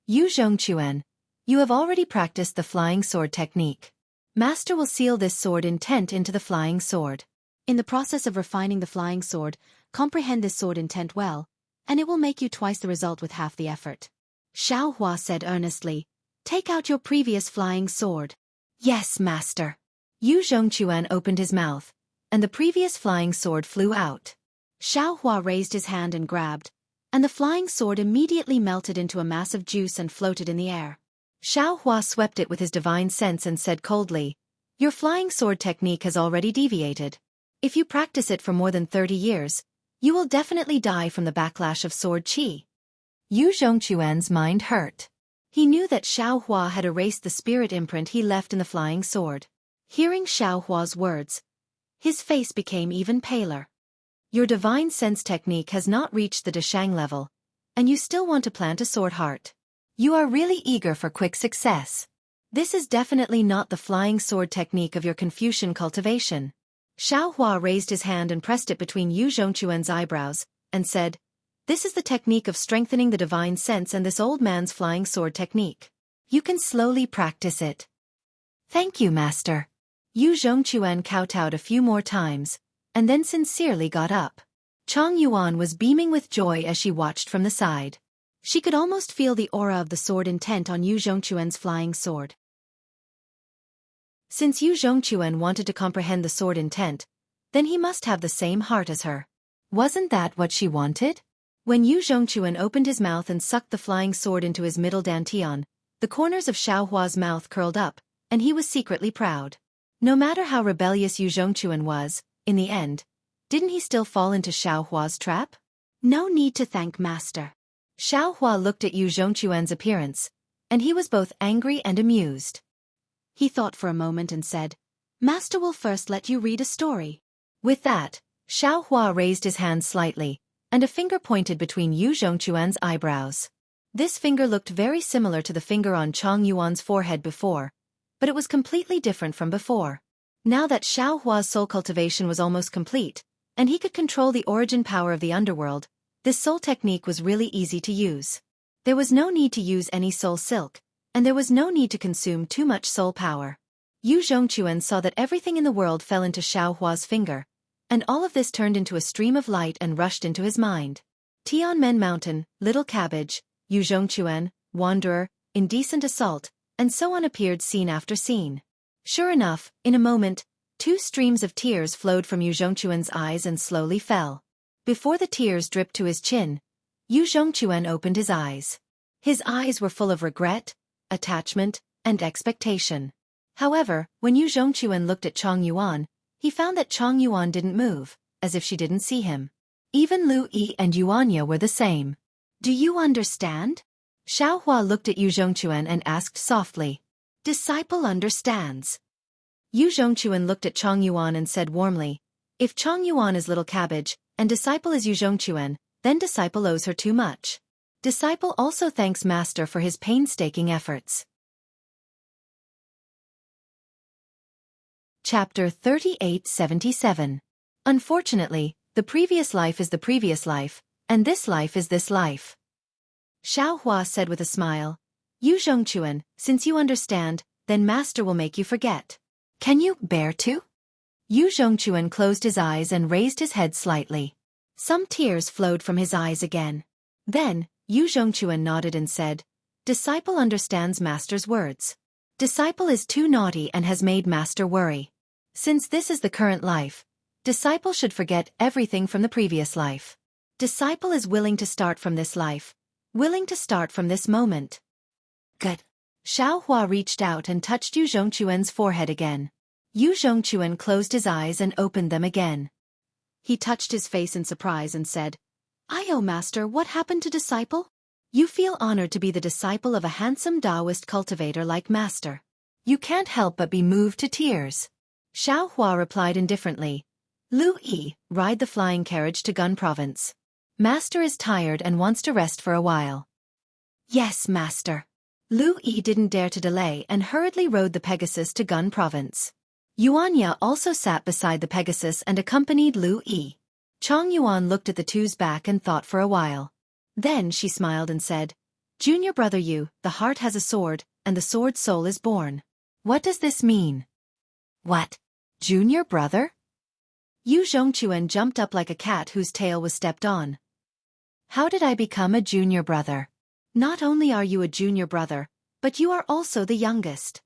Yu Zhongquan, you have already practiced the flying sword technique. Master will seal this sword intent into the flying sword. In the process of refining the flying sword, comprehend this sword intent well, and it will make you twice the result with half the effort. Xiao Hua said earnestly, "Take out your previous flying sword." "Yes, master." Yu Zhongquan opened his mouth, and the previous flying sword flew out. Xiao Hua raised his hand and grabbed, and the flying sword immediately melted into a mass of juice and floated in the air. Xiao Hua swept it with his divine sense and said coldly, "Your flying sword technique has already deviated. If you practice it for more than 30 years, you will definitely die from the backlash of sword qi." Yu Zhongquan's mind hurt. He knew that Xiao Hua had erased the spirit imprint he left in the flying sword. Hearing Xiao Hua's words, his face became even paler. "Your divine sense technique has not reached the Deshang level, and you still want to plant a sword heart. You are really eager for quick success. This is definitely not the flying sword technique of your Confucian cultivation." Xiao Hua raised his hand and pressed it between Yu Zhongquan's eyebrows, and said, "This is the technique of strengthening the divine sense and this old man's flying sword technique. You can slowly practice it." "Thank you, master." Yu Zhongquan kowtowed a few more times, and then sincerely got up. Chong Yuan was beaming with joy as she watched from the side. She could almost feel the aura of the sword intent on Yu Zhongquan's flying sword. Since Yu Zhongquan wanted to comprehend the sword intent, then he must have the same heart as her. Wasn't that what she wanted? When Yu Zhongquan opened his mouth and sucked the flying sword into his middle dantian, the corners of Xiao Hua's mouth curled up, and he was secretly proud. No matter how rebellious Yu Zhongquan was, in the end, didn't he still fall into Xiao Hua's trap? "No need to thank master." Xiao Hua looked at Yu Zhongquan's appearance, and he was both angry and amused. He thought for a moment and said, "Master will first let you read a story." With that, Xiao Hua raised his hand slightly, and a finger pointed between Yu Zhongquan's eyebrows. This finger looked very similar to the finger on Chong Yuan's forehead before, but it was completely different from before. Now that Xiao Hua's soul cultivation was almost complete, and he could control the origin power of the underworld, this soul technique was really easy to use. There was no need to use any soul silk, and there was no need to consume too much soul power. Yu Zhongquan saw that everything in the world fell into Xiao Hua's finger, and all of this turned into a stream of light and rushed into his mind. Tianmen Mountain, Little Cabbage, Yu Zhongquan, Wanderer, Indecent Assault, and so on appeared scene after scene. Sure enough, in a moment, 2 streams of tears flowed from Yu Zhongquan's eyes and slowly fell. Before the tears dripped to his chin, Yu Zhongquan opened his eyes. His eyes were full of regret, attachment, and expectation. However, when Yu Zhongquan looked at Chong Yuan, he found that Chong Yuan didn't move, as if she didn't see him. Even Lu Yi and Yuanya were the same. Do you understand? Xiaohua looked at Yu Zhongquan and asked softly. Disciple understands. Yu Zhongquan looked at Chong Yuan and said warmly, if Chong Yuan is little cabbage, and disciple is Yu Zhongquan, then disciple owes her too much. Disciple also thanks master for his painstaking efforts. Chapter 3877. Unfortunately, the previous life is the previous life, and this life is this life. Xiaohua said with a smile, Yu Zhongquan, since you understand, then master will make you forget. Can you bear to? Yu Zhongquan closed his eyes and raised his head slightly. Some tears flowed from his eyes again. Then, Yu Zhongquan nodded and said, Disciple understands master's words. Disciple is too naughty and has made master worry. Since this is the current life, disciple should forget everything from the previous life. Disciple is willing to start from this life, willing to start from this moment. Good. Xiaohua reached out and touched Yu Zhongquan's forehead again. Yu Zhongquan closed his eyes and opened them again. He touched his face in surprise and said, Ayo master, what happened to disciple? You feel honored to be the disciple of a handsome Taoist cultivator like master. You can't help but be moved to tears. Xiaohua replied indifferently, Lu Yi, ride the flying carriage to Gun Province. Master is tired and wants to rest for a while. Yes, master. Lu Yi didn't dare to delay and hurriedly rode the Pegasus to Gun Province. Yuanya also sat beside the Pegasus and accompanied Lu Yi. Chong Yuan looked at the two's back and thought for a while. Then she smiled and said, Junior brother Yu, the heart has a sword, and the sword soul is born. What does this mean? What? Junior brother? Yu Zhongquan jumped up like a cat whose tail was stepped on. How did I become a junior brother? Not only are you a junior brother, but you are also the youngest.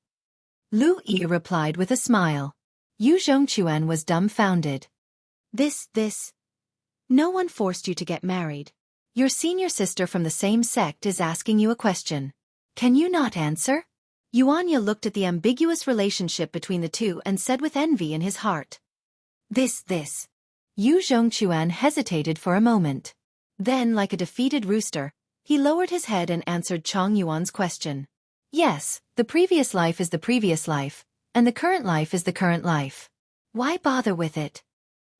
Lu Yi replied with a smile. Yu Zhongquan was dumbfounded. This. No one forced you to get married. Your senior sister from the same sect is asking you a question. Can you not answer? Yuanya looked at the ambiguous relationship between the two and said with envy in his heart. This. Yu Zhongquan hesitated for a moment. Then, like a defeated rooster, he lowered his head and answered Chong Yuan's question. Yes, the previous life is the previous life, and the current life is the current life. Why bother with it?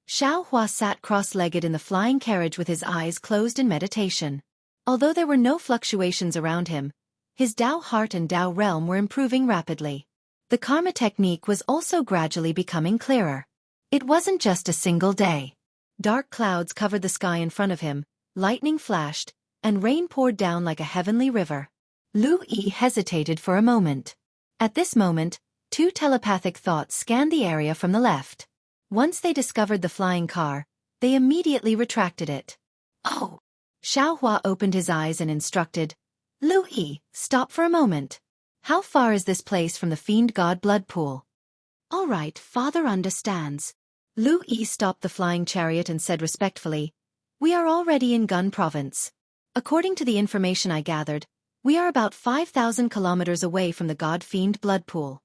Xiaohua sat cross-legged in the flying carriage with his eyes closed in meditation. Although there were no fluctuations around him, his Tao heart and Tao realm were improving rapidly. The karma technique was also gradually becoming clearer. It wasn't just a single day. Dark clouds covered the sky in front of him, lightning flashed, and rain poured down like a heavenly river. Lu Yi hesitated for a moment. At this moment, two telepathic thoughts scanned the area from the left. Once they discovered the flying car, they immediately retracted it. Oh! Xiaohua opened his eyes and instructed, Lu Yi, stop for a moment. How far is this place from the fiend god blood pool? All right, father understands. Lu Yi stopped the flying chariot and said respectfully, We are already in Gun Province. According to the information I gathered, we are about 5,000 kilometers away from the god-fiend blood pool.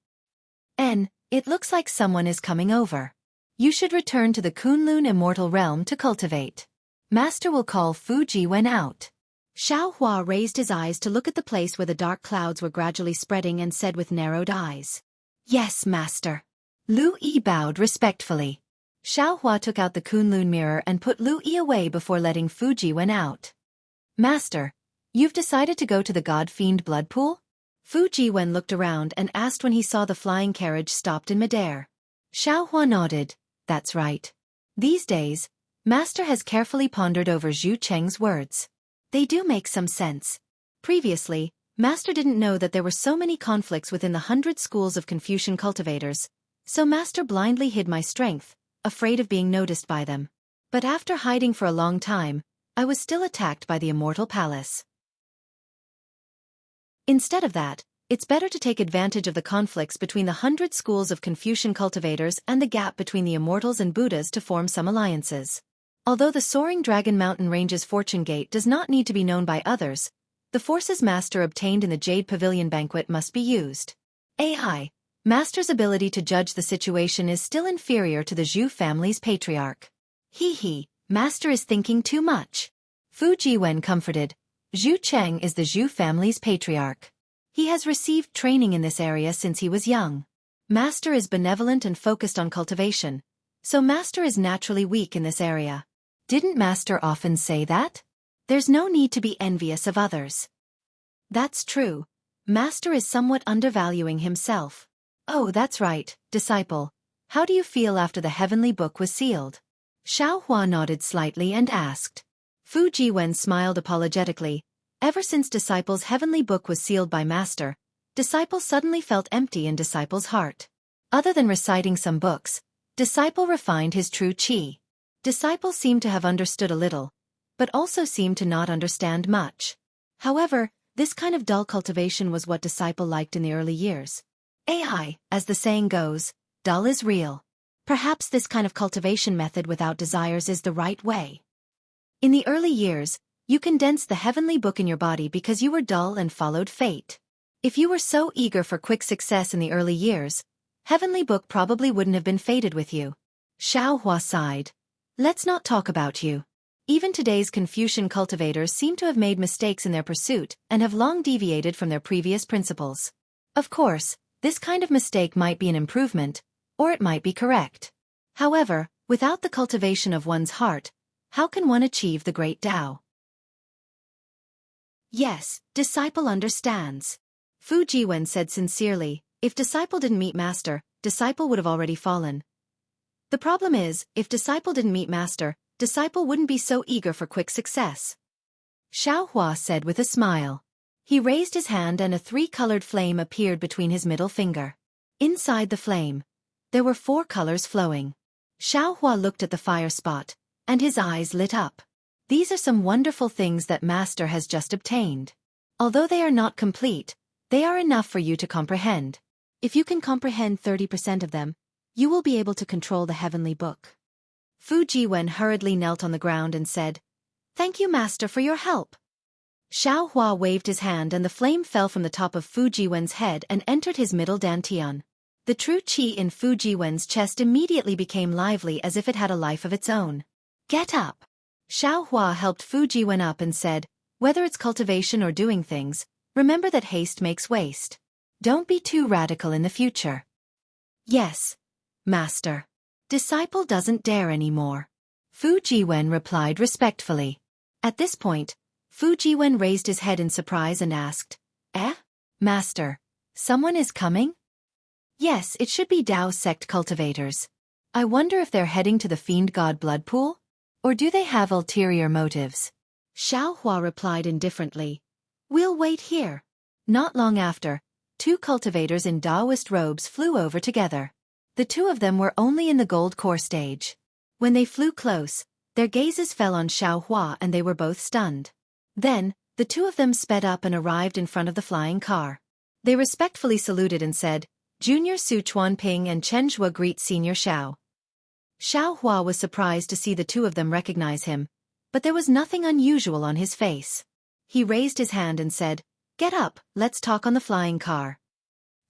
It looks like someone is coming over. You should return to the Kunlun Immortal realm to cultivate. Master will call Fuji when out. Xiaohua raised his eyes to look at the place where the dark clouds were gradually spreading and said with narrowed eyes. Yes, master. Lu Yi bowed respectfully. Xiaohua took out the Kunlun mirror and put Lu Yi away before letting Fuji when out. Master, you've decided to go to the god-fiend blood pool? Fuji Wen looked around and asked when he saw the flying carriage stopped in midair. Xiaohua nodded. That's right. These days, Master has carefully pondered over Zhu Cheng's words. They do make some sense. Previously, Master didn't know that there were so many conflicts within the 100 schools of Confucian cultivators, so Master blindly hid my strength, afraid of being noticed by them. But after hiding for a long time, I was still attacked by the Immortal Palace. Instead of that, it's better to take advantage of the conflicts between the 100 schools of Confucian cultivators and the gap between the Immortals and Buddhas to form some alliances. Although the soaring Dragon Mountain Range's fortune gate does not need to be known by others, the forces Master obtained in the Jade Pavilion banquet must be used. AI. Master's ability to judge the situation is still inferior to the Zhu family's patriarch. Master is thinking too much. Fu Jiwen comforted. Zhu Cheng is the Zhu family's patriarch. He has received training in this area since he was young. Master is benevolent and focused on cultivation, so Master is naturally weak in this area. Didn't Master often say that? There's no need to be envious of others. That's true. Master is somewhat undervaluing himself. Oh, that's right, disciple. How do you feel after the heavenly book was sealed? Xiao Hua nodded slightly and asked. Fu Jiwen smiled apologetically. Ever since Disciple's heavenly book was sealed by Master, Disciple suddenly felt empty in Disciple's heart. Other than reciting some books, Disciple refined his true qi. Disciple seemed to have understood a little, but also seemed to not understand much. However, this kind of dull cultivation was what Disciple liked in the early years. AI, as the saying goes, dull is real. Perhaps this kind of cultivation method without desires is the right way. In the early years, you condensed the heavenly book in your body because you were dull and followed fate. If you were so eager for quick success in the early years, heavenly book probably wouldn't have been fated with you. Xiao Hua sighed. Let's not talk about you. Even today's Confucian cultivators seem to have made mistakes in their pursuit and have long deviated from their previous principles. Of course, this kind of mistake might be an improvement, or it might be correct. However, without the cultivation of one's heart, how can one achieve the great Tao? Yes, Disciple understands. Fu Jiwen said sincerely, if Disciple didn't meet Master, Disciple would have already fallen. The problem is, if Disciple didn't meet Master, Disciple wouldn't be so eager for quick success. Xiao Hua said with a smile. He raised his hand and a three-colored flame appeared between his middle finger. Inside the flame, there were 4 colors flowing. Xiao Hua looked at the fire spot, and his eyes lit up. These are some wonderful things that Master has just obtained. Although they are not complete, they are enough for you to comprehend. If you can comprehend 30% of them, you will be able to control the heavenly book. Fu Jiwen hurriedly knelt on the ground and said, Thank you, Master, for your help. Xiao Hua waved his hand and the flame fell from the top of Fu Jiwen's head and entered his middle dantian. The true qi in Fu Jiwen's chest immediately became lively as if it had a life of its own. Get up. Xiao Hua helped Fu Jiwen up and said, whether it's cultivation or doing things, remember that haste makes waste. Don't be too radical in the future. Yes, Master. Disciple doesn't dare anymore. Fu Jiwen replied respectfully. At this point, Fu Jiwen raised his head in surprise and asked, Master, someone is coming? Yes, it should be Dao sect cultivators. I wonder if they're heading to the Fiend God blood pool? Or do they have ulterior motives? Xiao Hua replied indifferently. We'll wait here. Not long after, 2 cultivators in Daoist robes flew over together. The 2 of them were only in the gold core stage. When they flew close, their gazes fell on Xiao Hua and they were both stunned. Then, the 2 of them sped up and arrived in front of the flying car. They respectfully saluted and said, Junior Su Chuanping and Chen Zhua greet Senior Xiao. Xiao Hua was surprised to see the 2 of them recognize him, but there was nothing unusual on his face. He raised his hand and said, Get up, let's talk on the flying car.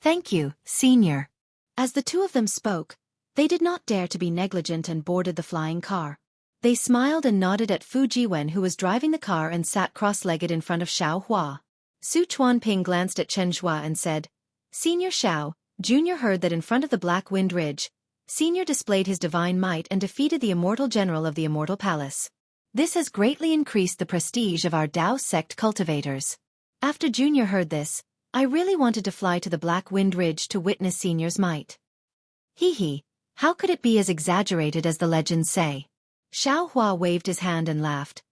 Thank you, Senior. As the 2 of them spoke, they did not dare to be negligent and boarded the flying car. They smiled and nodded at Fu Jiwen, who was driving the car and sat cross-legged in front of Xiao Hua. Su Chuanping glanced at Chen Zhua and said, Senior Xiao, Junior heard that in front of the Black Wind Ridge, Senior displayed his divine might and defeated the Immortal General of the Immortal Palace. This has greatly increased the prestige of our Dao sect cultivators. After Junior heard this, I really wanted to fly to the Black Wind Ridge to witness Senior's might. Hee, how could it be as exaggerated as the legends say? Xiao Hua waved his hand and laughed.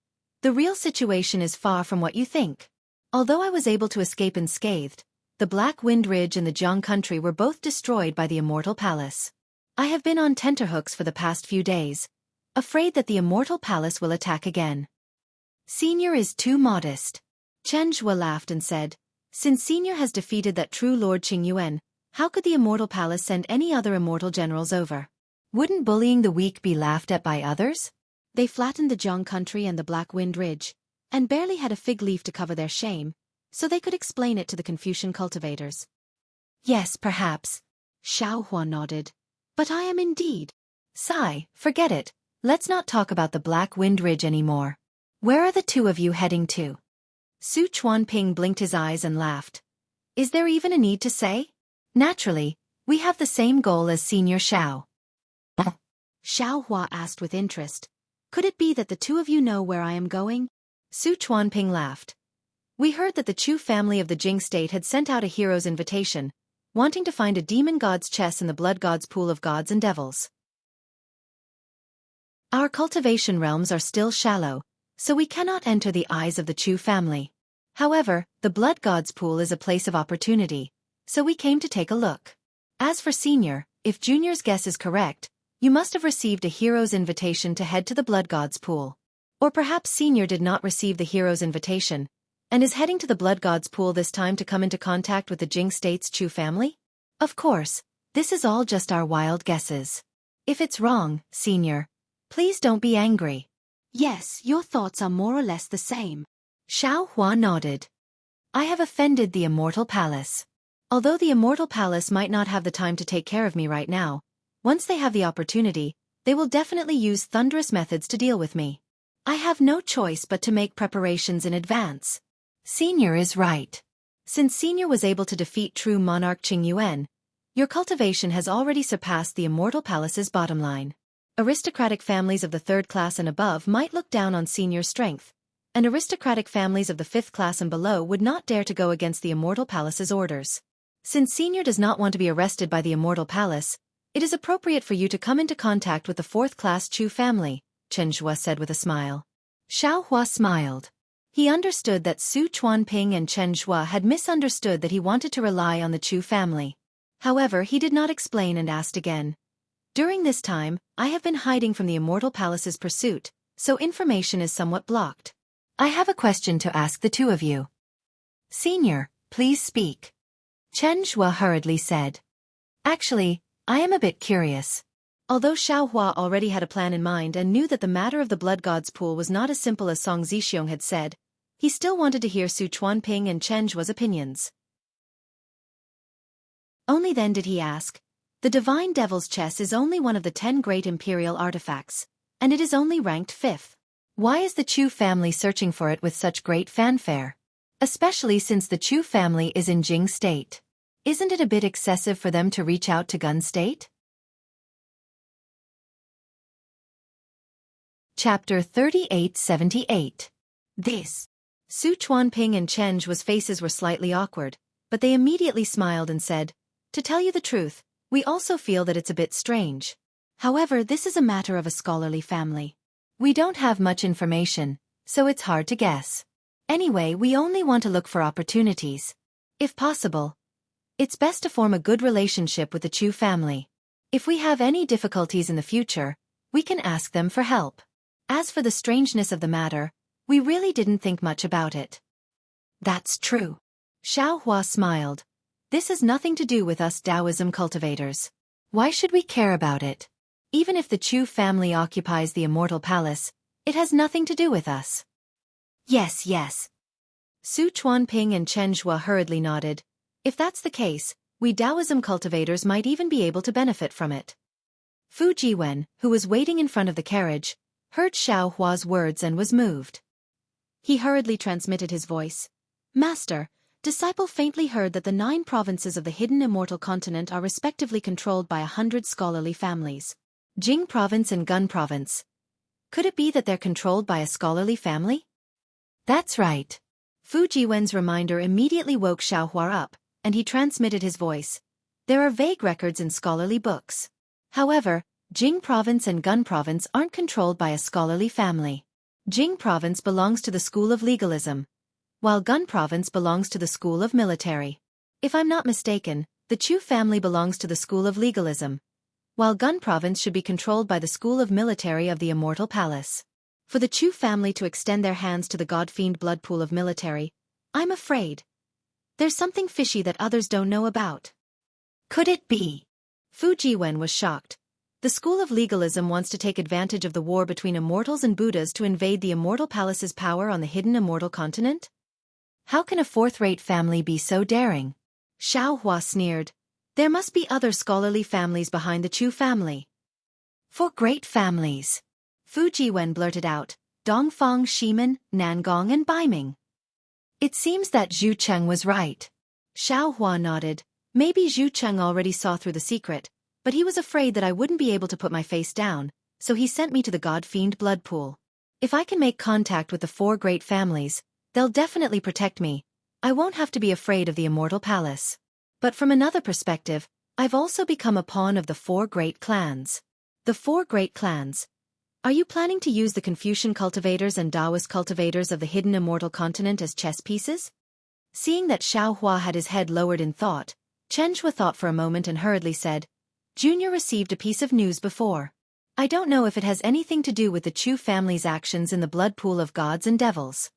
The real situation is far from what you think. Although I was able to escape unscathed, the Black Wind Ridge and the Jianghu country were both destroyed by the Immortal Palace. I have been on tenterhooks for the past few days, afraid that the Immortal Palace will attack again. Senior is too modest. Chen Zhua laughed and said, Since Senior has defeated that true Lord Qingyuan, how could the Immortal Palace send any other immortal generals over? Wouldn't bullying the weak be laughed at by others? They flattened the Jianghu country and the Black Wind Ridge, and barely had a fig leaf to cover their shame, so they could explain it to the Confucian cultivators. Yes, perhaps. Xiao Hua nodded. But I am indeed. Sigh, forget it. Let's not talk about the Black Wind Ridge anymore. Where are the two of you heading to? Su Chuanping blinked his eyes and laughed. Is there even a need to say? Naturally, we have the same goal as Senior Xiao. Xiao Hua asked with interest. Could it be that the two of you know where I am going? Su Chuanping laughed. We heard that the Chu family of the Jing state had sent out a hero's invitation, wanting to find a demon god's chest in the blood god's pool of gods and devils. Our cultivation realms are still shallow, so we cannot enter the eyes of the Chu family. However, the blood god's pool is a place of opportunity, so we came to take a look. As for Senior, if Junior's guess is correct, you must have received a hero's invitation to head to the blood god's pool. Or perhaps Senior did not receive the hero's invitation, and is heading to the blood god's pool this time to come into contact with the Jing state's Chu family? Of course, this is all just our wild guesses. If it's wrong, Senior, please don't be angry. Yes, your thoughts are more or less the same. Xiao Hua nodded. I have offended the Immortal Palace. Although the Immortal Palace might not have the time to take care of me right now, once they have the opportunity, they will definitely use thunderous methods to deal with me. I have no choice but to make preparations in advance. Senior is right. Since Senior was able to defeat true monarch Qing Yuan, your cultivation has already surpassed the Immortal Palace's bottom line. Aristocratic families of the 3rd class and above might look down on Senior's strength, and aristocratic families of the 5th class and below would not dare to go against the Immortal Palace's orders. Since Senior does not want to be arrested by the Immortal Palace, it is appropriate for you to come into contact with the 4th class Chu family, Chen Zhua said with a smile. Xiao Hua smiled. He understood that Su Chuanping and Chen Zhua had misunderstood that he wanted to rely on the Chu family. However, he did not explain and asked again. During this time, I have been hiding from the Immortal Palace's pursuit, so information is somewhat blocked. I have a question to ask the two of you. Senior, please speak. Chen Zhua hurriedly said. Actually, I am a bit curious. Although Xiao Hua already had a plan in mind and knew that the matter of the blood god's pool was not as simple as Song Zixiong had said, he still wanted to hear Su Chuanping and Chen Zhua's opinions. Only then did he ask, the Divine Devil's Chess is only one of the 10 great imperial artifacts, and it is only ranked 5th. Why is the Chu family searching for it with such great fanfare? Especially since the Chu family is in Jing state. Isn't it a bit excessive for them to reach out to Gun state? Chapter 3878. This. Su Chuanping and Chen Zhua's faces were slightly awkward, but they immediately smiled and said, to tell you the truth, we also feel that it's a bit strange. However, this is a matter of a scholarly family. We don't have much information, so it's hard to guess. Anyway, we only want to look for opportunities. If possible, it's best to form a good relationship with the Chu family. If we have any difficulties in the future, we can ask them for help. As for the strangeness of the matter, we really didn't think much about it. That's true. Xiao Hua smiled. This has nothing to do with us Taoism cultivators. Why should we care about it? Even if the Chu family occupies the Immortal Palace, it has nothing to do with us. Yes, yes. Su Chuanping and Chen Zhua hurriedly nodded. If that's the case, we Taoism cultivators might even be able to benefit from it. Fu Jiwen, who was waiting in front of the carriage, heard Xiao Hua's words and was moved. He hurriedly transmitted his voice. Master, Disciple faintly heard that the 9 provinces of the hidden immortal continent are respectively controlled by 100 scholarly families. Jing Province and Gun Province. Could it be that they're controlled by a scholarly family? That's right. Fu Jiwen's reminder immediately woke Xiao Hua up, and he transmitted his voice. There are vague records in scholarly books. However, Jing Province and Gun Province aren't controlled by a scholarly family. Jing Province belongs to the school of legalism, while Gun Province belongs to the school of military. If I'm not mistaken, the Chu family belongs to the school of legalism, while Gun Province should be controlled by the school of military of the Immortal Palace. For the Chu family to extend their hands to the god-fiend blood pool of military, I'm afraid there's something fishy that others don't know about. Could it be? Fu Jiwen was shocked. The school of legalism wants to take advantage of the war between immortals and Buddhas to invade the Immortal Palace's power on the hidden immortal continent? How can a 4th-rate family be so daring? Xiao Hua sneered. There must be other scholarly families behind the Chu family. 4 great families. Fu Jiwen blurted out, Dongfang, Shimen, Nangong and Baiming. It seems that Zhu Cheng was right. Xiao Hua nodded. Maybe Zhu Cheng already saw through the secret, but he was afraid that I wouldn't be able to put my face down, so he sent me to the God-fiend blood pool. If I can make contact with the 4 great families, they'll definitely protect me. I won't have to be afraid of the Immortal Palace. But from another perspective, I've also become a pawn of the 4 great clans. The 4 great clans. Are you planning to use the Confucian cultivators and Taoist cultivators of the hidden immortal continent as chess pieces? Seeing that Xiao Hua had his head lowered in thought, Chen Shui thought for a moment and hurriedly said, Junior received a piece of news before. I don't know if it has anything to do with the Chu family's actions in the blood pool of gods and devils.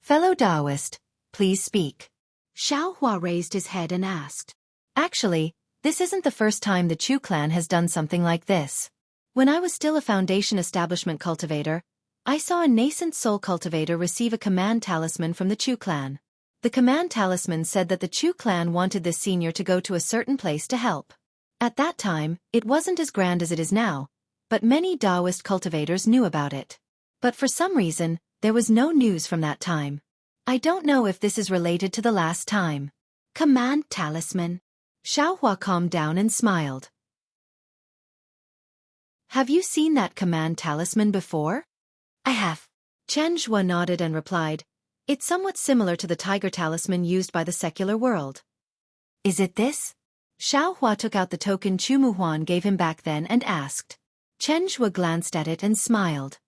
Fellow Taoist, please speak. Xiao Hua raised his head and asked. Actually, this isn't the first time the Chu clan has done something like this. When I was still a Foundation Establishment cultivator, I saw a nascent soul cultivator receive a command talisman from the Chu clan. The command talisman said that the Chu clan wanted this senior to go to a certain place to help. At that time, it wasn't as grand as it is now, but many Taoist cultivators knew about it. But for some reason, there was no news from that time. I don't know if this is related to the last time. Command talisman. Xiao Hua calmed down and smiled. Have you seen that command talisman before? I have. Chen Shui nodded and replied, it's somewhat similar to the tiger talisman used by the secular world. Is it this? Xiao Hua took out the token Chu Muhuan gave him back then and asked. Chen Shui glanced at it and smiled.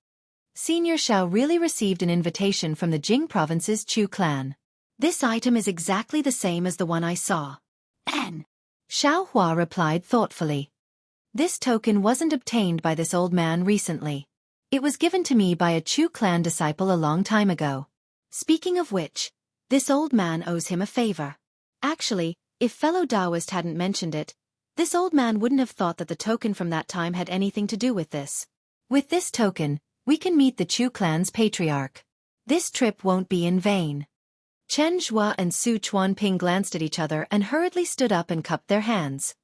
Senior Xiao really received an invitation from the Jing province's Chu clan. This item is exactly the same as the one I saw. Xiao Hua replied thoughtfully. This token wasn't obtained by this old man recently. It was given to me by a Chu clan disciple a long time ago. Speaking of which, this old man owes him a favor. Actually, if fellow Taoist hadn't mentioned it, this old man wouldn't have thought that the token from that time had anything to do with this. With this token, we can meet the Chu clan's patriarch. This trip won't be in vain. Chen Shui and Su Chuanping glanced at each other and hurriedly stood up and cupped their hands.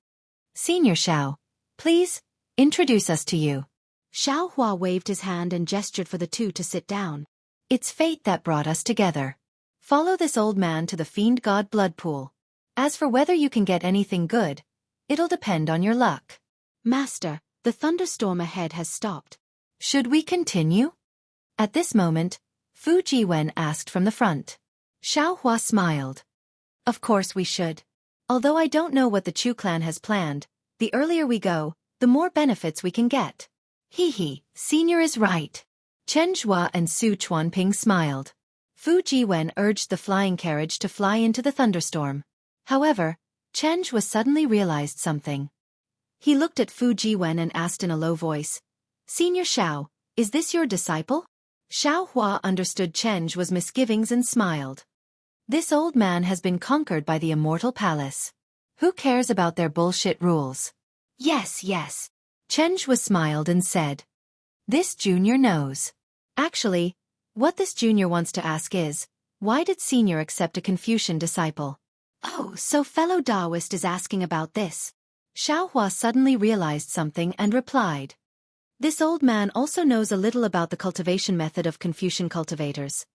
Senior Xiao, please, introduce us to you. Xiao Hua waved his hand and gestured for the two to sit down. It's fate that brought us together. Follow this old man to the fiend god blood pool. As for whether you can get anything good, it'll depend on your luck. Master, the thunderstorm ahead has stopped. Should we continue? At this moment, Fu Jiwen asked from the front. Xiao Hua smiled. Of course we should. Although I don't know what the Chu clan has planned, the earlier we go, the more benefits we can get. Hee, senior is right. Chen Shui and Su Chuanping smiled. Fu Jiwen urged the flying carriage to fly into the thunderstorm. However, Chen Shui suddenly realized something. He looked at Fu Jiwen and asked in a low voice, Senior Xiao, is this your disciple? Xiao Hua understood Chen Shui's misgivings and smiled. This old man has been conquered by the Immortal Palace. Who cares about their bullshit rules? Yes. Chen Shui smiled and said. This junior knows. Actually, what this junior wants to ask is, why did senior accept a Confucian disciple? Oh, so fellow Taoist is asking about this. Xiao Hua suddenly realized something and replied. This old man also knows a little about the cultivation method of Confucian cultivators.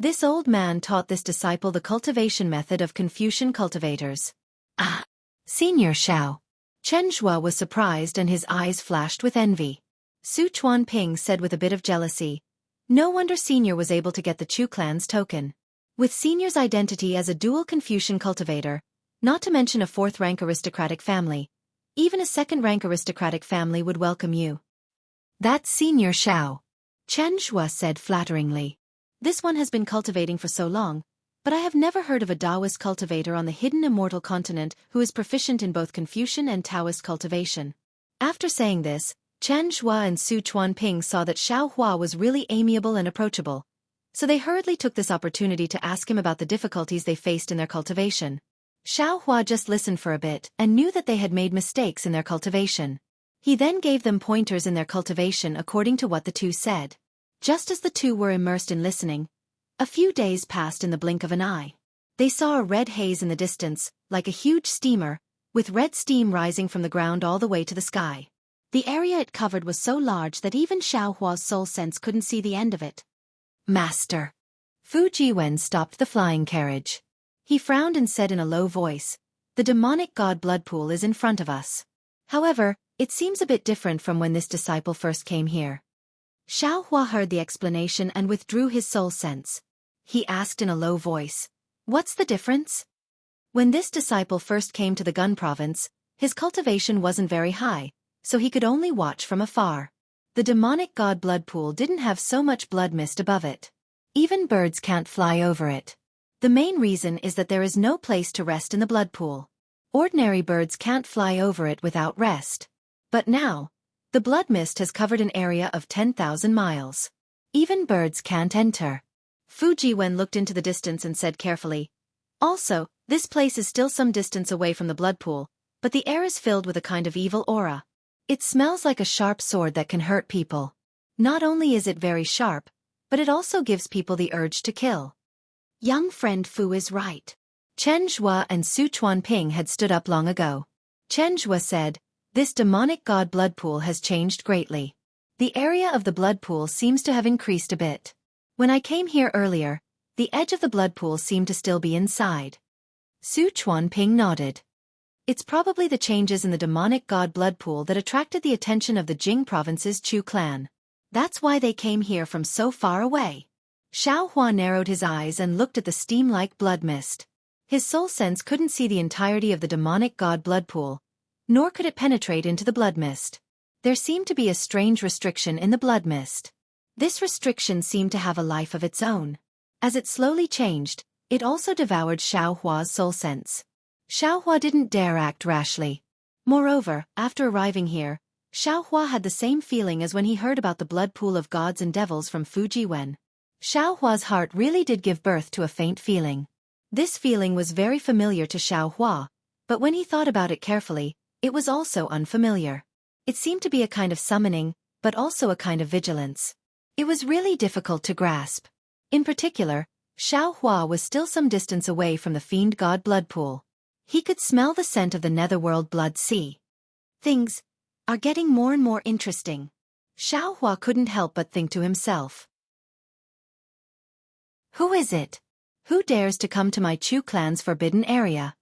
This old man taught this disciple the cultivation method of Confucian cultivators. Ah, Senior Xiao. Chen Shui was surprised and his eyes flashed with envy. Su Chuanping said with a bit of jealousy, no wonder Senior was able to get the Chu clan's token. With Senior's identity as a dual Confucian cultivator, not to mention a 4th-rank aristocratic family, even a 2nd-rank aristocratic family would welcome you. That's Senior Xiao. Chen Shui said flatteringly. This one has been cultivating for so long, but I have never heard of a Taoist cultivator on the hidden immortal continent who is proficient in both Confucian and Taoist cultivation. After saying this, Chen Shui and Su Chuanping saw that Xiao Hua was really amiable and approachable, so they hurriedly took this opportunity to ask him about the difficulties they faced in their cultivation. Xiao Hua just listened for a bit and knew that they had made mistakes in their cultivation. He then gave them pointers in their cultivation according to what the two said. Just as the two were immersed in listening, a few days passed in the blink of an eye. They saw a red haze in the distance, like a huge steamer, with red steam rising from the ground all the way to the sky. The area it covered was so large that even Xiao Hua's soul sense couldn't see the end of it. Master. Fu Jiwen stopped the flying carriage. He frowned and said in a low voice, "The demonic god blood pool is in front of us. However, it seems a bit different from when this disciple first came here." Xiao Hua heard the explanation and withdrew his soul sense. He asked in a low voice, "What's the difference?" When this disciple first came to the Gun province, his cultivation wasn't very high, so he could only watch from afar. The demonic god blood pool didn't have so much blood mist above it. Even birds can't fly over it. The main reason is that there is no place to rest in the blood pool. Ordinary birds can't fly over it without rest. But now, the blood mist has covered an area of 10,000 miles. Even birds can't enter. Fu Jiwen looked into the distance and said carefully, "Also, this place is still some distance away from the blood pool, but the air is filled with a kind of evil aura. It smells like a sharp sword that can hurt people. Not only is it very sharp, but it also gives people the urge to kill." Young friend Fu is right. Chen Zhua and Su Chuanping had stood up long ago. Chen Zhua said, "This demonic god blood pool has changed greatly. The area of the blood pool seems to have increased a bit. When I came here earlier, the edge of the blood pool seemed to still be inside." Su Chuanping nodded. "It's probably the changes in the demonic god blood pool that attracted the attention of the Jing province's Chu clan. That's why they came here from so far away." Xiao Hua narrowed his eyes and looked at the steam-like blood mist. His soul sense couldn't see the entirety of the demonic god blood pool, nor could it penetrate into the blood mist. There seemed to be a strange restriction in the blood mist. This restriction seemed to have a life of its own. As it slowly changed, it also devoured Xiao Hua's soul sense. Xiao Hua didn't dare act rashly. Moreover, after arriving here, Xiao Hua had the same feeling as when he heard about the blood pool of gods and devils from Fu Jiwen. Xiao Hua's heart really did give birth to a faint feeling. This feeling was very familiar to Xiao Hua, but when he thought about it carefully, it was also unfamiliar. It seemed to be a kind of summoning, but also a kind of vigilance. It was really difficult to grasp. In particular, Xiao Hua was still some distance away from the fiend god blood pool. He could smell the scent of the netherworld blood sea. Things are getting more and more interesting. Xiao Hua couldn't help but think to himself. Who is it? Who dares to come to my Chu clan's forbidden area?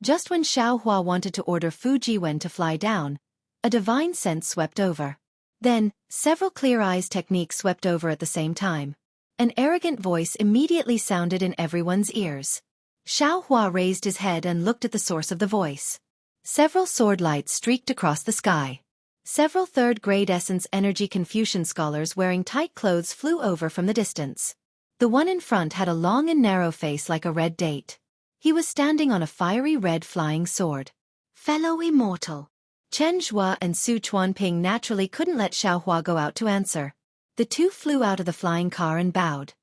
Just when Xiao Hua wanted to order Fu Jiwen to fly down, a divine sense swept over. Then, several clear eyes techniques swept over at the same time. An arrogant voice immediately sounded in everyone's ears. Xiao Hua raised his head and looked at the source of the voice. Several sword lights streaked across the sky. Several third-grade essence energy Confucian scholars wearing tight clothes flew over from the distance. The one in front had a long and narrow face like a red date. He was standing on a fiery red flying sword. Fellow Immortal. Chen Zhua and Su Chuanping naturally couldn't let Xiao Hua go out to answer. The two flew out of the flying car and bowed.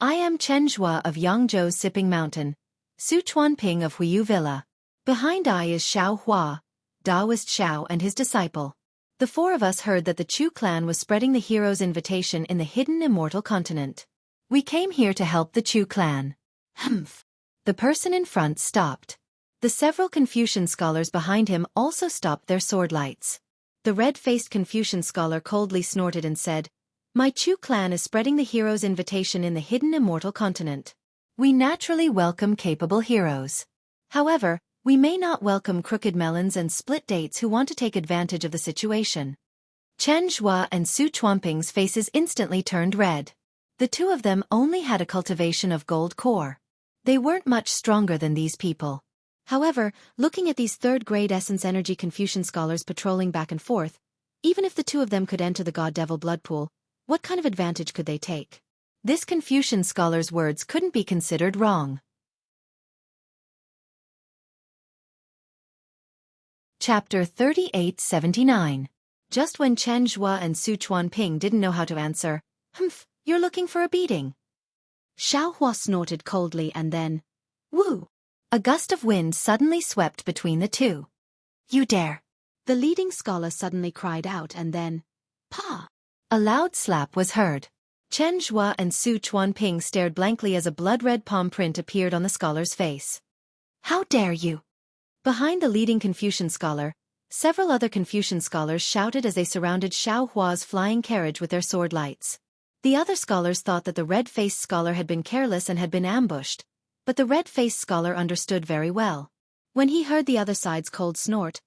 "I am Chen Zhua of Yangzhou's Sipping Mountain, Su Chuanping of Huiyu Villa. Behind I is Xiao Hua, Taoist Xiao and his disciple. The four of us heard that the Chu clan was spreading the hero's invitation in the hidden Immortal continent. We came here to help the Chu clan." Humph. The person in front stopped. The several Confucian scholars behind him also stopped their sword lights. The red-faced Confucian scholar coldly snorted and said, "My Chu clan is spreading the hero's invitation in the hidden Immortal continent. We naturally welcome capable heroes. However, we may not welcome crooked melons and split dates who want to take advantage of the situation." Chen Zhua and Su Chuanping's faces instantly turned red. The two of them only had a cultivation of gold core. They weren't much stronger than these people. However, looking at these third-grade essence energy Confucian scholars patrolling back and forth, even if the two of them could enter the god-devil blood pool, what kind of advantage could they take? This Confucian scholar's words couldn't be considered wrong. Chapter 3879. Just when Chen Zhua and Su Chuanping didn't know how to answer, "Humph, you're looking for a beating." Xiao Hua snorted coldly and then, "Woo!" A gust of wind suddenly swept between the two. "You dare!" The leading scholar suddenly cried out and then, "Pa!" A loud slap was heard. Chen Zhua and Su Chuanping stared blankly as a blood-red palm print appeared on the scholar's face. "How dare you!" Behind the leading Confucian scholar, Several other Confucian scholars shouted as they surrounded Xiao Hua's flying carriage with their sword lights. The other scholars thought that the red-faced scholar had been careless and had been ambushed, but the red-faced scholar understood very well. When he heard the other side's cold snort,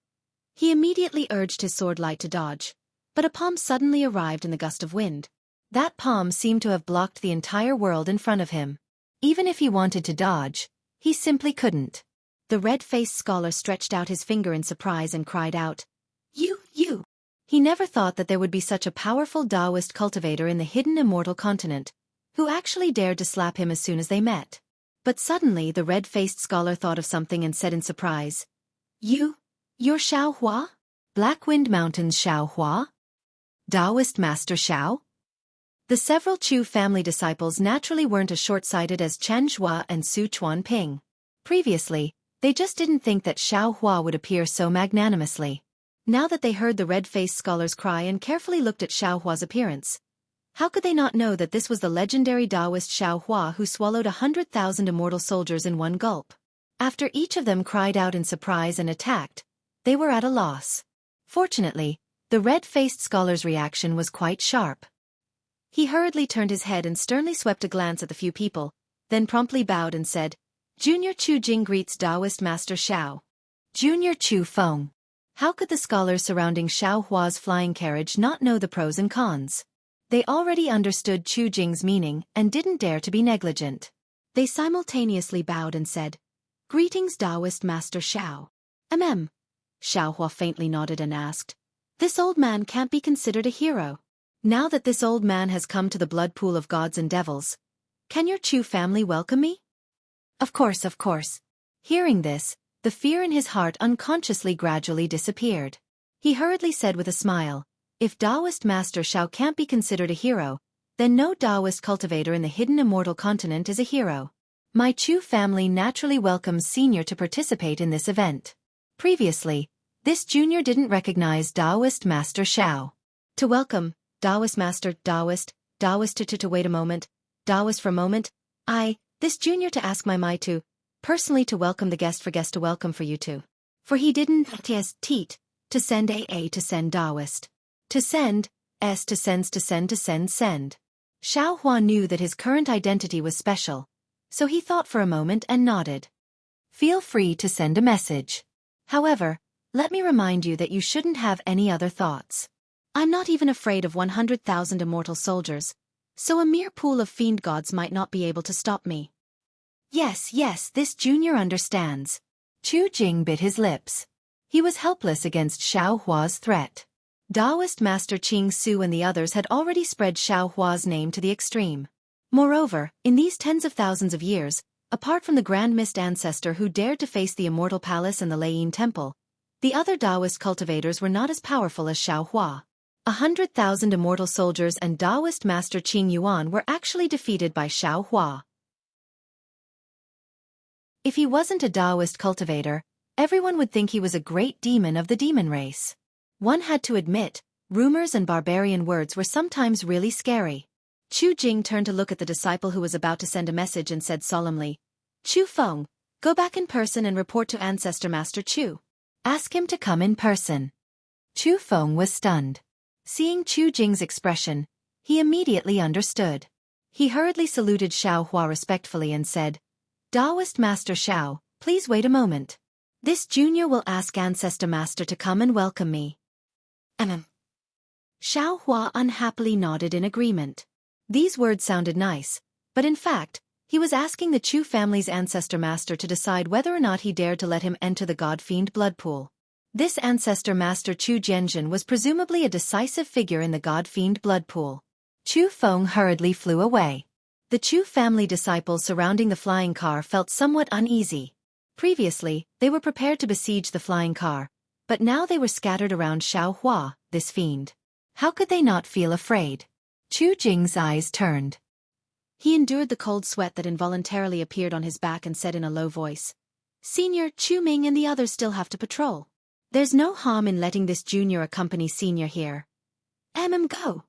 he immediately urged his sword light to dodge, but a palm suddenly arrived in the gust of wind. That palm seemed to have blocked the entire world in front of him. Even if he wanted to dodge, he simply couldn't. The red-faced scholar stretched out his finger in surprise and cried out, You! He never thought that there would be such a powerful Taoist cultivator in the hidden immortal continent, who actually dared to slap him as soon as they met. But suddenly the red-faced scholar thought of something and said in surprise, You're Xiao Hua? Black Wind Mountain's Xiao Hua? Taoist Master Xiao? The several Chu family disciples naturally weren't as short-sighted as Chen Zhua and Su Chuanping. Previously, they just didn't think that Xiao Hua would appear so magnanimously. Now that they heard the red-faced scholar's cry and carefully looked at Xiao Hua's appearance, how could they not know that this was the legendary Taoist Xiao Hua who swallowed 100,000 immortal soldiers in one gulp? After each of them cried out in surprise and attacked, they were at a loss. Fortunately, the red-faced scholar's reaction was quite sharp. He hurriedly turned his head and sternly swept a glance at the few people, then promptly bowed and said, Junior Chu Jing greets Taoist Master Xiao. Junior Chu Feng. How could the scholars surrounding Xiao Hua's flying carriage not know the pros and cons? They already understood Chu Jing's meaning and didn't dare to be negligent. They simultaneously bowed and said, Greetings Taoist Master Xiao. Xiao Hua faintly nodded and asked, This old man can't be considered a hero. Now that this old man has come to the blood pool of gods and devils, can your Chu family welcome me? Of course. Hearing this, the fear in his heart unconsciously gradually disappeared. He hurriedly said with a smile, If Taoist Master Xiao can't be considered a hero, then no Taoist cultivator in the hidden immortal continent is a hero. My Chu family naturally welcomes Senior to participate in this event. Previously, this junior didn't recognize Taoist Master Xiao. To welcome, Taoist Master, Taoist to wait a moment, Taoist for a moment, this junior to ask my to, personally to welcome the guest to welcome for you to. For he didn't teat, to send to send Taoist. To send, to sends to send. Xiao Hua knew that his current identity was special, so he thought for a moment and nodded. Feel free to send a message. However, let me remind you that you shouldn't have any other thoughts. I'm not even afraid of 100,000 immortal soldiers, so a mere pool of fiend gods might not be able to stop me. Yes, this junior understands. Chu Jing bit his lips. He was helpless against Xiao Hua's threat. Taoist Master Qing Su and the others had already spread Xiao Hua's name to the extreme. Moreover, in these tens of thousands of years, apart from the Grand Mist ancestor who dared to face the Immortal Palace and the Leiyin Temple, the other Taoist cultivators were not as powerful as Xiao Hua. 100,000 immortal soldiers and Taoist Master Qing Yuan were actually defeated by Xiao Hua. If he wasn't a Taoist cultivator, everyone would think he was a great demon of the demon race. One had to admit, rumors and barbarian words were sometimes really scary. Chu Jing turned to look at the disciple who was about to send a message and said solemnly, Chu Feng, go back in person and report to Ancestor Master Chu. Ask him to come in person. Chu Feng was stunned. Seeing Chu Jing's expression, he immediately understood. He hurriedly saluted Xiao Hua respectfully and said, Taoist Master Xiao, please wait a moment. This junior will ask Ancestor Master to come and welcome me. Xiao Hua unhappily nodded in agreement. These words sounded nice, but in fact, he was asking the Chu family's Ancestor Master to decide whether or not he dared to let him enter the God-fiend blood pool. This Ancestor Master Chu Jianzhen was presumably a decisive figure in the God-fiend blood pool. Chu Feng hurriedly flew away. The Chu family disciples surrounding the flying car felt somewhat uneasy. Previously, they were prepared to besiege the flying car, but now they were scattered around Xiao Hua, this fiend. How could they not feel afraid? Chu Jing's eyes turned. He endured the cold sweat that involuntarily appeared on his back and said in a low voice, Senior, Chu Ming and the others still have to patrol. There's no harm in letting this junior accompany Senior here. Go.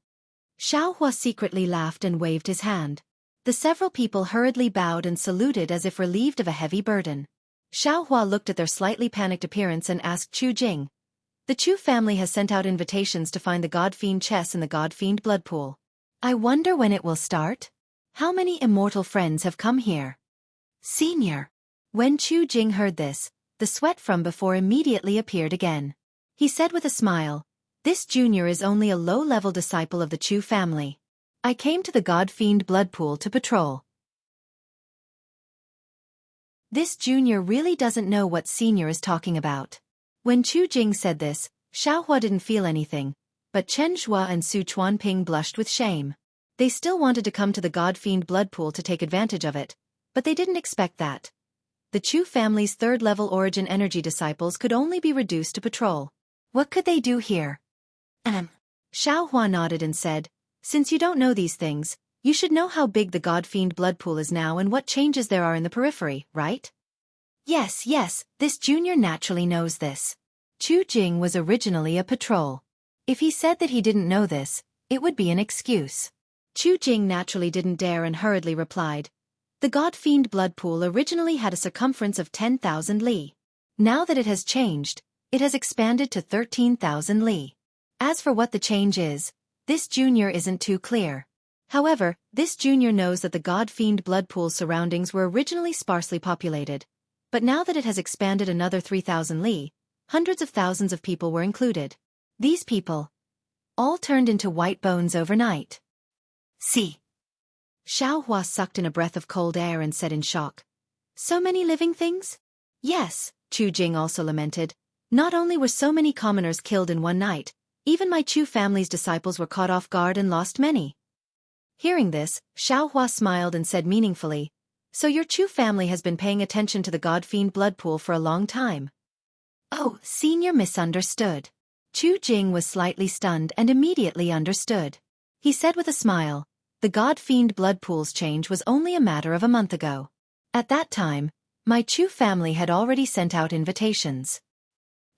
Xiao Hua secretly laughed and waved his hand. The several people hurriedly bowed and saluted as if relieved of a heavy burden. Xiao Hua looked at their slightly panicked appearance and asked Chu Jing, The Chu family has sent out invitations to find the God Fiend chess in the God Fiend blood pool. I wonder when it will start? How many immortal friends have come here? Senior. When Chu Jing heard this, the sweat from before immediately appeared again. He said with a smile, "This junior is only a low-level disciple of the Chu family. I came to the God Fiend blood pool to patrol." This junior really doesn't know what senior is talking about. When Chu Jing said this, Xiaohua didn't feel anything, but Chen Zhua and Su Chuanping blushed with shame. They still wanted to come to the God Fiend blood pool to take advantage of it, but they didn't expect that. The Chu family's third-level origin energy disciples could only be reduced to patrol. What could they do here? Xiaohua nodded and said, "Since you don't know these things, you should know how big the God Fiend blood pool is now and what changes there are in the periphery, right?" Yes, this junior naturally knows this. Chu Jing was originally a patrol. If he said that he didn't know this, it would be an excuse. Chu Jing naturally didn't dare and hurriedly replied, "The God Fiend blood pool originally had a circumference of 10,000 li. Now that it has changed, it has expanded to 13,000 li. As for what the change is, this junior isn't too clear. However, this junior knows that the God Fiend blood pool's surroundings were originally sparsely populated, but now that it has expanded another 3,000 li, hundreds of thousands of people were included. These people all turned into white bones overnight." See. Xiaohua sucked in a breath of cold air and said in shock, "So many living things?" "Yes," Chu Jing also lamented. "Not only were so many commoners killed in one night, even my Chu family's disciples were caught off guard and lost many." Hearing this, Xiaohua smiled and said meaningfully, "So your Chu family has been paying attention to the God Fiend blood pool for a long time." Oh, senior misunderstood. Chu Jing was slightly stunned and immediately understood. He said with a smile, "The God Fiend blood pool's change was only a matter of a month ago. At that time, my Chu family had already sent out invitations."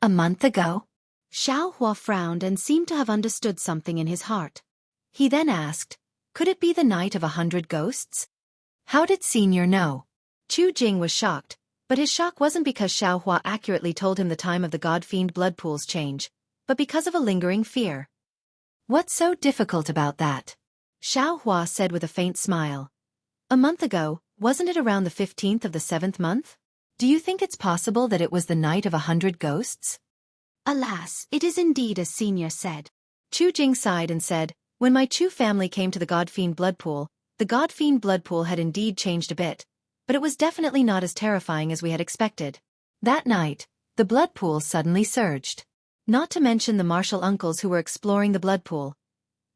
A month ago? Xiaohua frowned and seemed to have understood something in his heart. He then asked, "Could it be the night of 100 ghosts? How did senior know?" Chu Jing was shocked, but his shock wasn't because Xiaohua accurately told him the time of the God Fiend blood pool's change, but because of a lingering fear. "What's so difficult about that?" Xiaohua said with a faint smile. "A month ago, wasn't it around the 15th of the 7th month? Do you think it's possible that it was the night of 100 ghosts? Alas, it is indeed as senior said. Chu Jing sighed and said, "When my Chu family came to the God Fiend blood pool, the God Fiend blood pool had indeed changed a bit, but it was definitely not as terrifying as we had expected. That night, the blood pool suddenly surged. Not to mention the martial uncles who were exploring the blood pool.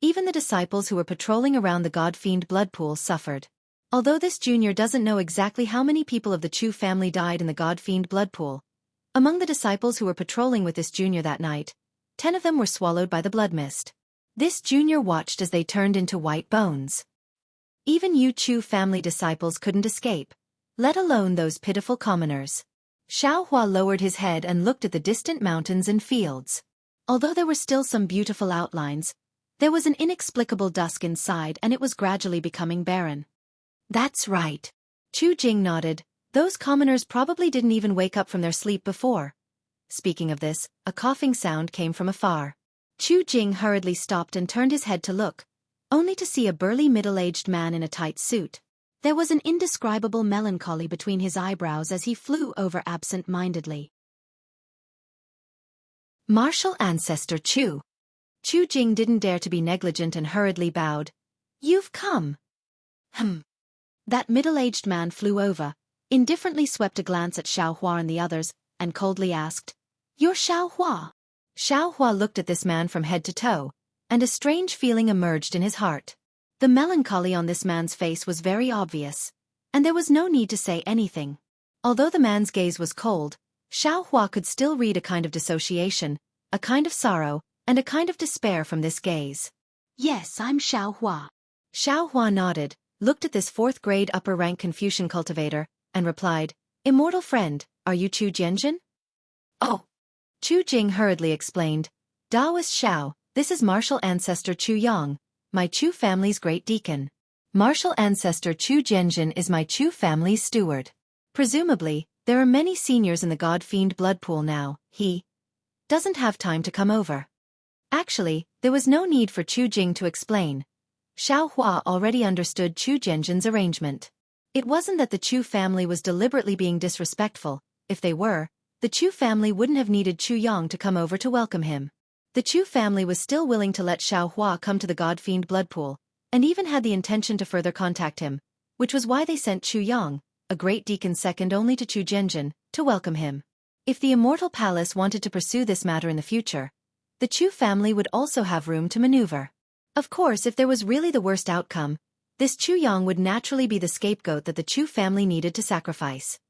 Even the disciples who were patrolling around the God Fiend blood pool suffered. Although this junior doesn't know exactly how many people of the Chu family died in the God Fiend blood pool, among the disciples who were patrolling with this junior that night, 10 of them were swallowed by the blood mist. This junior watched as they turned into white bones. Even you Chu family disciples couldn't escape, let alone those pitiful commoners." Xiaohua lowered his head and looked at the distant mountains and fields. Although there were still some beautiful outlines, there was an inexplicable dusk inside and it was gradually becoming barren. "That's right." Chu Jing nodded. "Those commoners probably didn't even wake up from their sleep before." Speaking of this, a coughing sound came from afar. Chu Jing hurriedly stopped and turned his head to look, only to see a burly middle-aged man in a tight suit. There was an indescribable melancholy between his eyebrows as he flew over absent-mindedly. "Martial ancestor Chu." Chu Jing didn't dare to be negligent and hurriedly bowed. "You've come." That middle-aged man flew over, indifferently swept a glance at Xiaohua and the others, and coldly asked, "You're Xiaohua?" Xiaohua looked at this man from head to toe, and a strange feeling emerged in his heart. The melancholy on this man's face was very obvious, and there was no need to say anything. Although the man's gaze was cold, Xiaohua could still read a kind of dissociation, a kind of sorrow, and a kind of despair from this gaze. "Yes, I'm Xiaohua." Xiaohua nodded, looked at this 4th-grade upper-rank Confucian cultivator, and replied, "Immortal friend, are you Chu Jianjin?" "Oh." Chu Jing hurriedly explained, "Daoist Xiao, this is martial ancestor Chu Yang, my Chu family's great deacon. Martial ancestor Chu Jianjin is my Chu family's steward. Presumably, there are many seniors in the God Fiend blood pool now," he doesn't have time to come over. Actually, there was no need for Chu Jing to explain. Xiao Hua already understood Chu Zhenjin's arrangement. It wasn't that the Chu family was deliberately being disrespectful. If they were, the Chu family wouldn't have needed Chu Yang to come over to welcome him. The Chu family was still willing to let Xiao Hua come to the God-fiend blood pool, and even had the intention to further contact him, which was why they sent Chu Yang, a great deacon second only to Chu Zhenjin, to welcome him. If the Immortal Palace wanted to pursue this matter in the future, the Chu family would also have room to maneuver. Of course, if there was really the worst outcome, this Chu Yang would naturally be the scapegoat that the Chu family needed to sacrifice.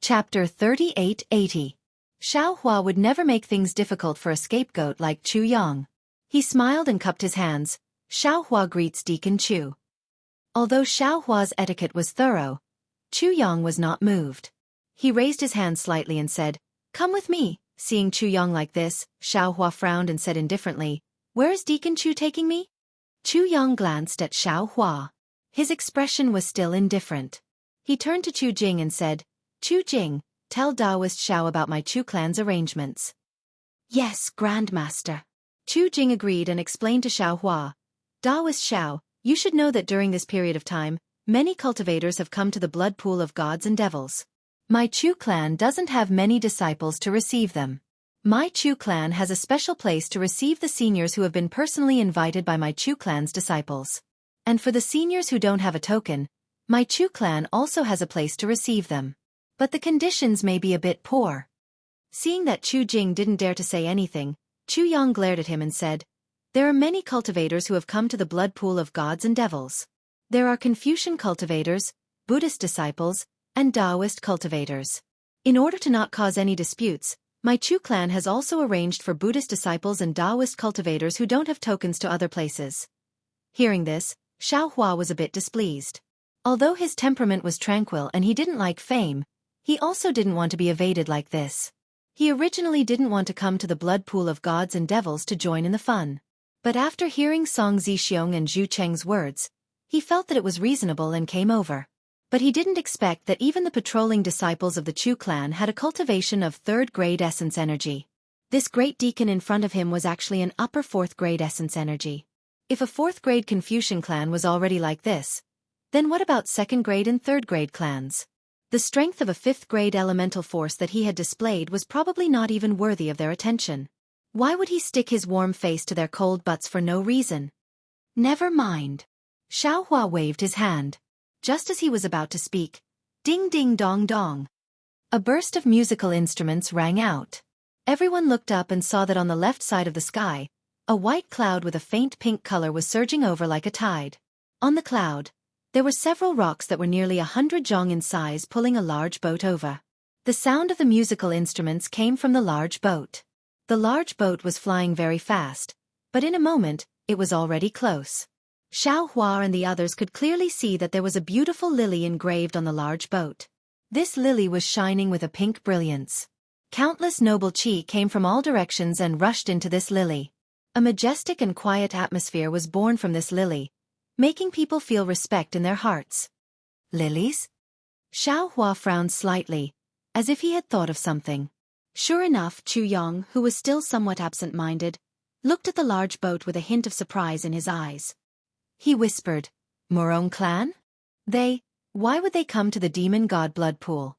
Chapter 3880. Xiao Hua would never make things difficult for a scapegoat like Chu Yang. He smiled and cupped his hands. Xiao Hua greets Deacon Chu. Although Xiao Hua's etiquette was thorough, Chu Yang was not moved. He raised his hand slightly and said, "Come with me." Seeing Chu Yang like this, Xiao Hua frowned and said indifferently, "Where is Deacon Chu taking me?" Chu Yang glanced at Xiao Hua. His expression was still indifferent. He turned to Chu Jing and said, "Chu Jing, tell Taoist Xiao about my Chu clan's arrangements." Yes, Grandmaster. Chu Jing agreed and explained to Xiao Hua, "Taoist Xiao, you should know that during this period of time, many cultivators have come to the blood pool of gods and devils. My Chu clan doesn't have many disciples to receive them. My Chu clan has a special place to receive the seniors who have been personally invited by my Chu clan's disciples. And for the seniors who don't have a token, my Chu clan also has a place to receive them. But the conditions may be a bit poor." Seeing that Chu Jing didn't dare to say anything, Chu Yang glared at him and said, "There are many cultivators who have come to the blood pool of gods and devils. There are Confucian cultivators, Buddhist disciples, and Taoist cultivators. In order to not cause any disputes, my Chu clan has also arranged for Buddhist disciples and Taoist cultivators who don't have tokens to other places." Hearing this, Xiao Hua was a bit displeased. Although his temperament was tranquil and he didn't like fame, he also didn't want to be evaded like this. He originally didn't want to come to the blood pool of gods and devils to join in the fun. But after hearing Song Zixiong and Zhu Cheng's words, he felt that it was reasonable and came over. But he didn't expect that even the patrolling disciples of the Chu clan had a cultivation of third-grade essence energy. This great deacon in front of him was actually an upper fourth-grade essence energy. If a fourth-grade Confucian clan was already like this, then what about second-grade and third-grade clans? The strength of a fifth-grade elemental force that he had displayed was probably not even worthy of their attention. Why would he stick his warm face to their cold butts for no reason? Never mind. Xiao Hua waved his hand. Just as he was about to speak, ding ding dong dong. A burst of musical instruments rang out. Everyone looked up and saw that on the left side of the sky, a white cloud with a faint pink color was surging over like a tide. On the cloud, there were several rocks that were nearly 100 zhong in size pulling a large boat over. The sound of the musical instruments came from the large boat. The large boat was flying very fast, but in a moment, it was already close. Xiao Hua and the others could clearly see that there was a beautiful lily engraved on the large boat. This lily was shining with a pink brilliance. Countless noble qi came from all directions and rushed into this lily. A majestic and quiet atmosphere was born from this lily, making people feel respect in their hearts. Lilies? Xiao Hua frowned slightly, as if he had thought of something. Sure enough, Chu Yang, who was still somewhat absent-minded, looked at the large boat with a hint of surprise in his eyes. He whispered, "Murong clan? Why would they come to the demon god blood pool?"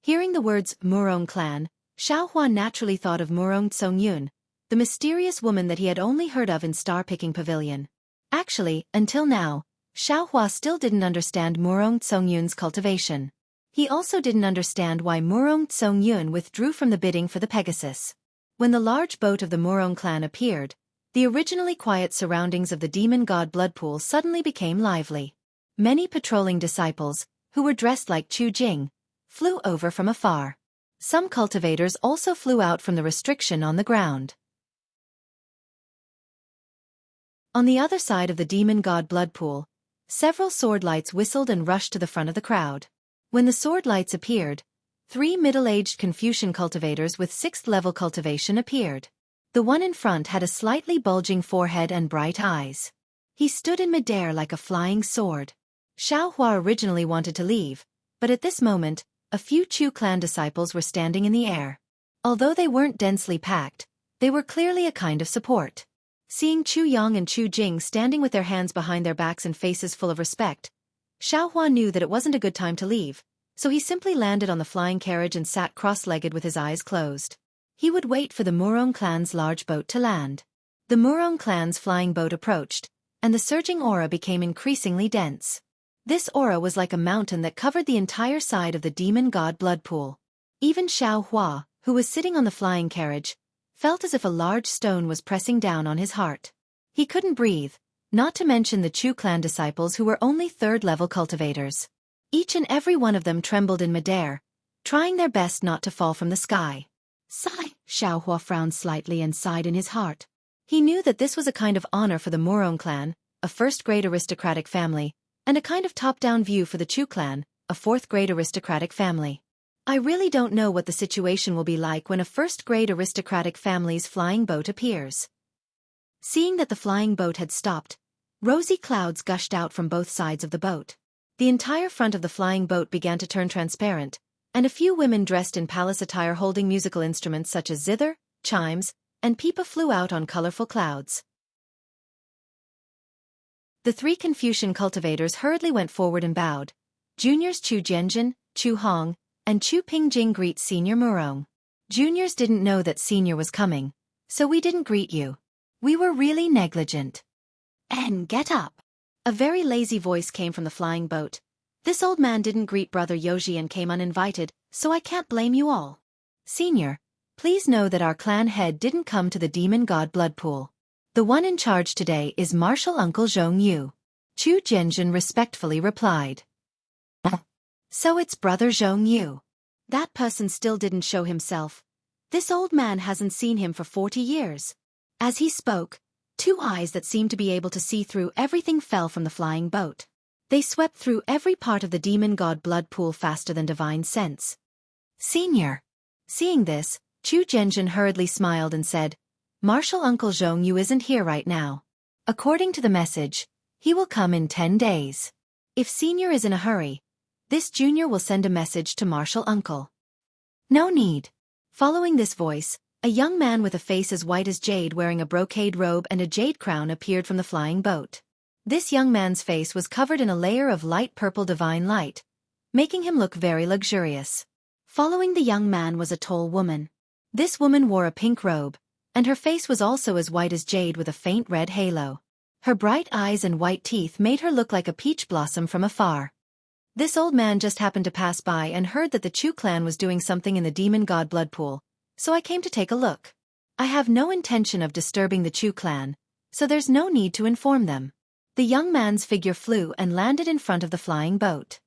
Hearing the words Murong clan, Xiao Hua naturally thought of Murong Tsongyun, the mysterious woman that he had only heard of in Star-Picking Pavilion. Actually, until now, Xiao Hua still didn't understand Murong Tsongyun's cultivation. He also didn't understand why Murong Tsongyun withdrew from the bidding for the Pegasus. When the large boat of the Murong clan appeared, the originally quiet surroundings of the demon god blood pool suddenly became lively. Many patrolling disciples, who were dressed like Chu Jing, flew over from afar. Some cultivators also flew out from the restriction on the ground. On the other side of the demon god blood pool, several sword lights whistled and rushed to the front of the crowd. When the sword lights appeared, 3 middle-aged Confucian cultivators with 6th-level cultivation appeared. The one in front had a slightly bulging forehead and bright eyes. He stood in midair like a flying sword. Xiao Hua originally wanted to leave, but at this moment, a few Chu clan disciples were standing in the air. Although they weren't densely packed, they were clearly a kind of support. Seeing Chu Yang and Chu Jing standing with their hands behind their backs and faces full of respect, Xiaohua knew that it wasn't a good time to leave, so he simply landed on the flying carriage and sat cross-legged with his eyes closed. He would wait for the Murong clan's large boat to land. The Murong clan's flying boat approached, and the surging aura became increasingly dense. This aura was like a mountain that covered the entire side of the demon god blood pool. Even Xiaohua, who was sitting on the flying carriage, felt as if a large stone was pressing down on his heart. He couldn't breathe, not to mention the Chu clan disciples who were only third-level cultivators. Each and every one of them trembled in midair, trying their best not to fall from the sky. Sigh. Xiaohua frowned slightly and sighed in his heart. He knew that this was a kind of honor for the Murong clan, a first-grade aristocratic family, and a kind of top-down view for the Chu clan, a fourth-grade aristocratic family. I really don't know what the situation will be like when a first-grade aristocratic family's flying boat appears. Seeing that the flying boat had stopped, rosy clouds gushed out from both sides of the boat. The entire front of the flying boat began to turn transparent, and a few women dressed in palace attire holding musical instruments such as zither, chimes, and pipa flew out on colorful clouds. The three Confucian cultivators hurriedly went forward and bowed. Juniors Chu Zhenjin, Chu Hong, and Chu Pingjing greet Senior Murong. Juniors didn't know that Senior was coming, so we didn't greet you. We were really negligent. And get up. A very lazy voice came from the flying boat. This old man didn't greet Brother Yoji and came uninvited, so I can't blame you all. Senior, please know that our clan head didn't come to the demon god blood pool. The one in charge today is Martial Uncle Zhong Yu. Chu Zhenjin respectfully replied. So it's Brother Zhong Yu. That person still didn't show himself. This old man hasn't seen him for 40 years. As he spoke, two eyes that seemed to be able to see through everything fell from the flying boat. They swept through every part of the demon god blood pool faster than divine sense. Senior. Seeing this, Chu Zhenjin hurriedly smiled and said, Martial Uncle Zhong Yu isn't here right now. According to the message, he will come in 10 days. If Senior is in a hurry, this junior will send a message to Martial Uncle. No need. Following this voice, a young man with a face as white as jade wearing a brocade robe and a jade crown appeared from the flying boat. This young man's face was covered in a layer of light purple divine light, making him look very luxurious. Following the young man was a tall woman. This woman wore a pink robe, and her face was also as white as jade with a faint red halo. Her bright eyes and white teeth made her look like a peach blossom from afar. This old man just happened to pass by and heard that the Chu clan was doing something in the demon god blood pool, so I came to take a look. I have no intention of disturbing the Chu clan, so there's no need to inform them. The young man's figure flew and landed in front of the flying boat.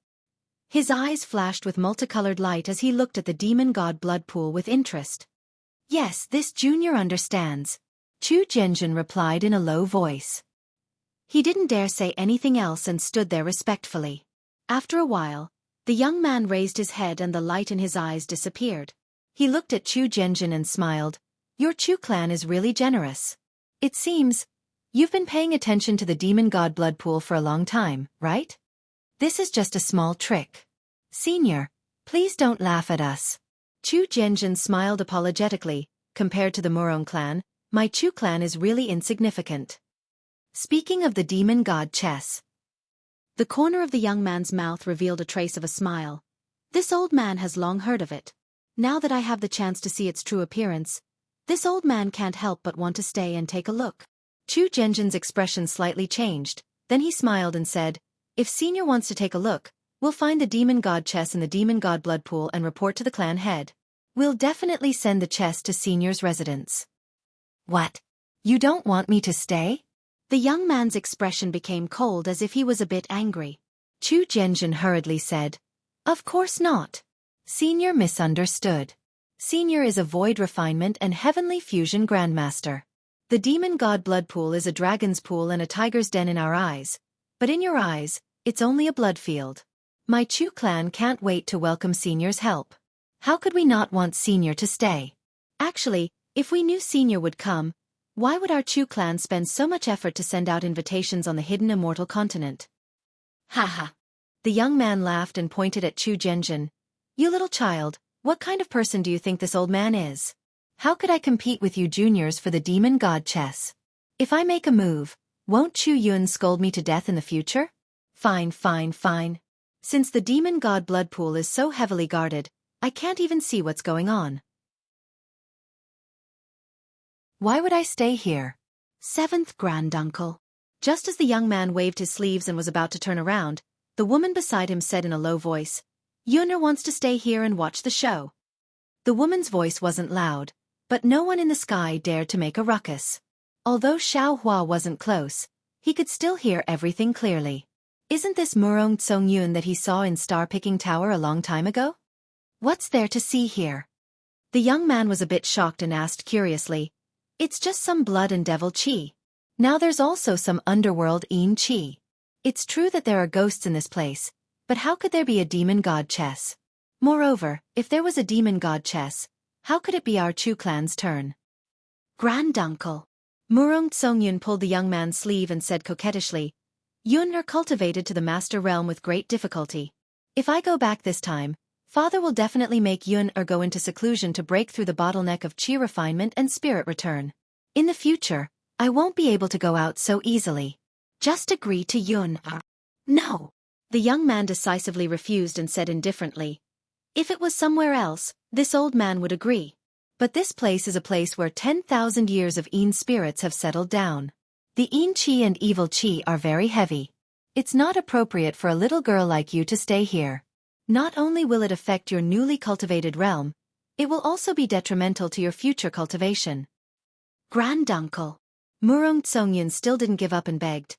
His eyes flashed with multicolored light as he looked at the demon god blood pool with interest. Yes, this junior understands, Chu Zhenjin replied in a low voice. He didn't dare say anything else and stood there respectfully. After a while, the young man raised his head and the light in his eyes disappeared. He looked at Chu Zhenjin and smiled. Your Chu clan is really generous. It seems, you've been paying attention to the demon god blood pool for a long time, right? This is just a small trick. Senior, please don't laugh at us. Chu Zhenjin smiled apologetically. Compared to the Murong clan, my Chu clan is really insignificant. Speaking of the demon god chess. The corner of the young man's mouth revealed a trace of a smile. This old man has long heard of it. Now that I have the chance to see its true appearance, this old man can't help but want to stay and take a look. Chu Zhenjin's expression slightly changed, then he smiled and said, if Senior wants to take a look, we'll find the demon god chess in the demon god blood pool and report to the clan head. We'll definitely send the chess to Senior's residence. What? You don't want me to stay? The young man's expression became cold as if he was a bit angry. Chu Zhenjin hurriedly said, of course not. Senior misunderstood. Senior is a void refinement and heavenly fusion grandmaster. The demon god blood pool is a dragon's pool and a tiger's den in our eyes, but in your eyes, it's only a blood field. My Chu clan can't wait to welcome Senior's help. How could we not want Senior to stay? Actually, if we knew Senior would come, why would our Chu clan spend so much effort to send out invitations on the hidden immortal continent? Ha ha. The young man laughed and pointed at Chu Zhenjin. You little child, what kind of person do you think this old man is? How could I compete with you juniors for the demon god chess? If I make a move, won't Chu Yun scold me to death in the future? Fine, fine, fine. Since the demon god blood pool is so heavily guarded, I can't even see what's going on. Why would I stay here? Seventh granduncle. Just as the young man waved his sleeves and was about to turn around, the woman beside him said in a low voice, Yun'er wants to stay here and watch the show. The woman's voice wasn't loud, but no one in the sky dared to make a ruckus. Although Xiao Hua wasn't close, he could still hear everything clearly. Isn't this Murong Tsong Yun that he saw in Star-Picking Tower a long time ago? What's there to see here? The young man was a bit shocked and asked curiously, It's just some blood and devil chi. Now there's also some underworld Yin chi. It's true that there are ghosts in this place, but how could there be a demon god chess? Moreover, if there was a demon god chess, how could it be our Chu clan's turn? Granduncle. Murong Tsongyun pulled the young man's sleeve and said coquettishly, Yun are cultivated to the master realm with great difficulty. If I go back this time, father will definitely make Yun go into seclusion to break through the bottleneck of chi refinement and spirit return. In the future, I won't be able to go out so easily. Just agree to Yun. No. The young man decisively refused and said indifferently, If it was somewhere else, this old man would agree. But this place is a place where 10,000 years of Yin spirits have settled down. The Yin chi and evil chi are very heavy. It's not appropriate for a little girl like you to stay here. Not only will it affect your newly cultivated realm, it will also be detrimental to your future cultivation. Granduncle. Murong Tsongyun still didn't give up and begged,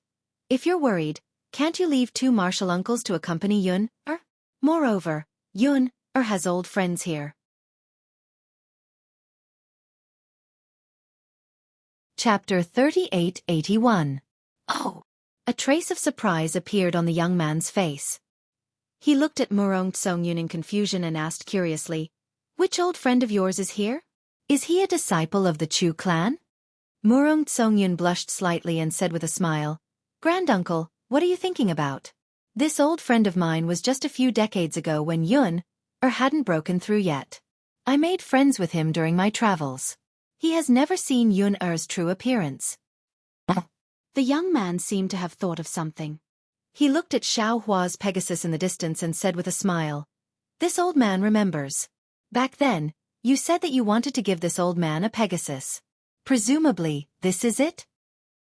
If you're worried, can't you leave 2 martial uncles to accompany Yun? Moreover, Yun has old friends here. Chapter 3881. Oh! A trace of surprise appeared on the young man's face. He looked at Murong Tsongyun in confusion and asked curiously, Which old friend of yours is here? Is he a disciple of the Chu clan? Murong Tsongyun blushed slightly and said with a smile, Granduncle, what are you thinking about? This old friend of mine was just a few decades ago when Yun hadn't broken through yet. I made friends with him during my travels. He has never seen Yun-er's true appearance. The young man seemed to have thought of something. He looked at Xiao Hua's Pegasus in the distance and said with a smile, This old man remembers. Back then, you said that you wanted to give this old man a Pegasus. Presumably, this is it?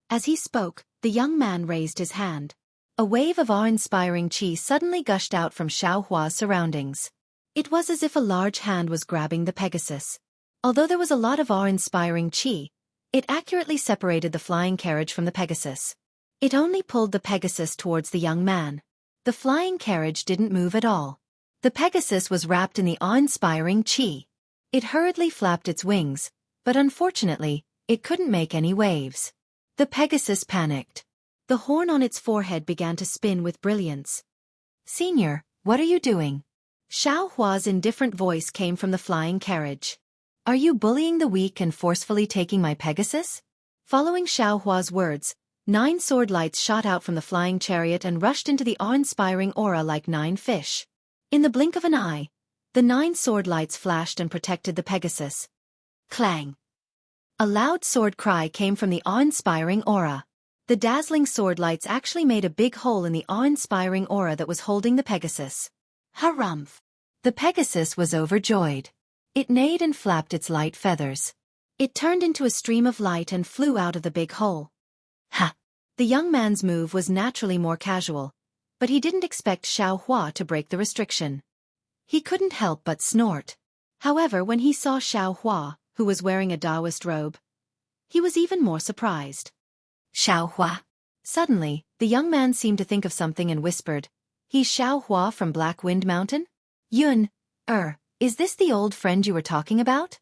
As he spoke, the young man raised his hand. A wave of awe-inspiring chi suddenly gushed out from Xiao Hua's surroundings. It was as if a large hand was grabbing the Pegasus. Although there was a lot of awe-inspiring chi, it accurately separated the flying carriage from the Pegasus. It only pulled the Pegasus towards the young man. The flying carriage didn't move at all. The Pegasus was wrapped in the awe-inspiring chi. It hurriedly flapped its wings, but unfortunately, it couldn't make any waves. The Pegasus panicked. The horn on its forehead began to spin with brilliance. Senior, what are you doing? Xiao Hua's indifferent voice came from the flying carriage. Are you bullying the weak and forcefully taking my Pegasus? Following Xiao Hua's words, 9 sword lights shot out from the flying chariot and rushed into the awe-inspiring aura like 9 fish. In the blink of an eye, the 9 sword lights flashed and protected the Pegasus. Clang! A loud sword cry came from the awe-inspiring aura. The dazzling sword lights actually made a big hole in the awe-inspiring aura that was holding the Pegasus. Harumph! The Pegasus was overjoyed. It neighed and flapped its light feathers. It turned into a stream of light and flew out of the big hole. Ha! The young man's move was naturally more casual, but he didn't expect Xiao Hua to break the restriction. He couldn't help but snort. However, when he saw Xiao Hua, who was wearing a Taoist robe, he was even more surprised. Xiao Hua. Suddenly, the young man seemed to think of something and whispered, He's Xiao Hua from Black Wind Mountain? Yun, is this the old friend you were talking about?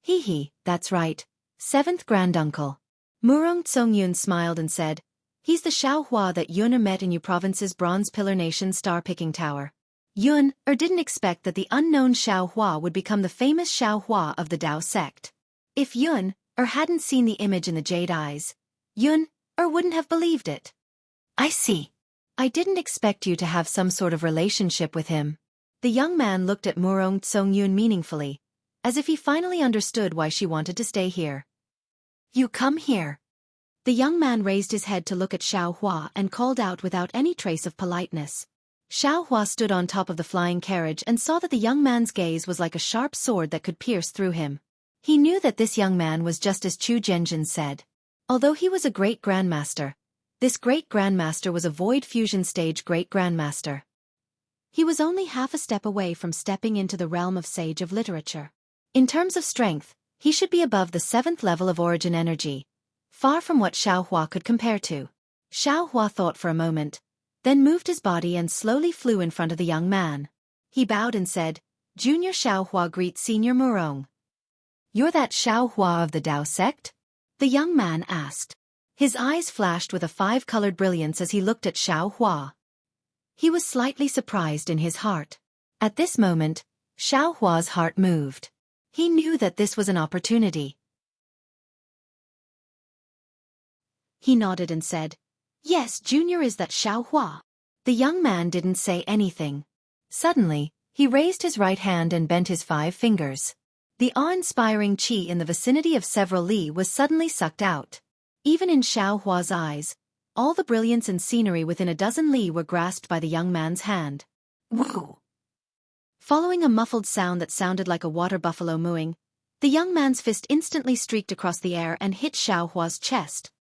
Hee, that's right. 7th granduncle. Murong Tsongyun smiled and said, He's the Xiao Hua that Yun met in Yu Province's Bronze Pillar Nation Star-Picking Tower. Yun didn't expect that the unknown Xiao Hua would become the famous Xiao Hua of the Dao sect. If Yun hadn't seen the image in the jade eyes, Yun wouldn't have believed it. I see. I didn't expect you to have some sort of relationship with him. The young man looked at Murong Tsongyun meaningfully, as if he finally understood why she wanted to stay here. You come here. The young man raised his head to look at Xiaohua and called out without any trace of politeness. Xiaohua stood on top of the flying carriage and saw that the young man's gaze was like a sharp sword that could pierce through him. He knew that this young man was just as Chu Zhenjin said. Although he was a great grandmaster, this great grandmaster was a void fusion stage great grandmaster. He was only half a step away from stepping into the realm of sage of literature. In terms of strength, he should be above the 7th level of origin energy, far from what Xiaohua could compare to. Xiaohua thought for a moment, then moved his body and slowly flew in front of the young man. He bowed and said, Junior Xiaohua greets Senior Murong. You're that Xiaohua of the Dao sect? The young man asked. His eyes flashed with a 5-colored brilliance as he looked at Xiaohua. He was slightly surprised in his heart. At this moment, Xiaohua's heart moved. He knew that this was an opportunity. He nodded and said, Yes, Junior is that Xiaohua. The young man didn't say anything. Suddenly, he raised his right hand and bent his 5 fingers. The awe-inspiring qi in the vicinity of several li was suddenly sucked out. Even in Xiaohua's eyes, all the brilliance and scenery within a dozen li were grasped by the young man's hand. Woo! Following a muffled sound that sounded like a water buffalo mooing, the young man's fist instantly streaked across the air and hit Xiaohua's chest.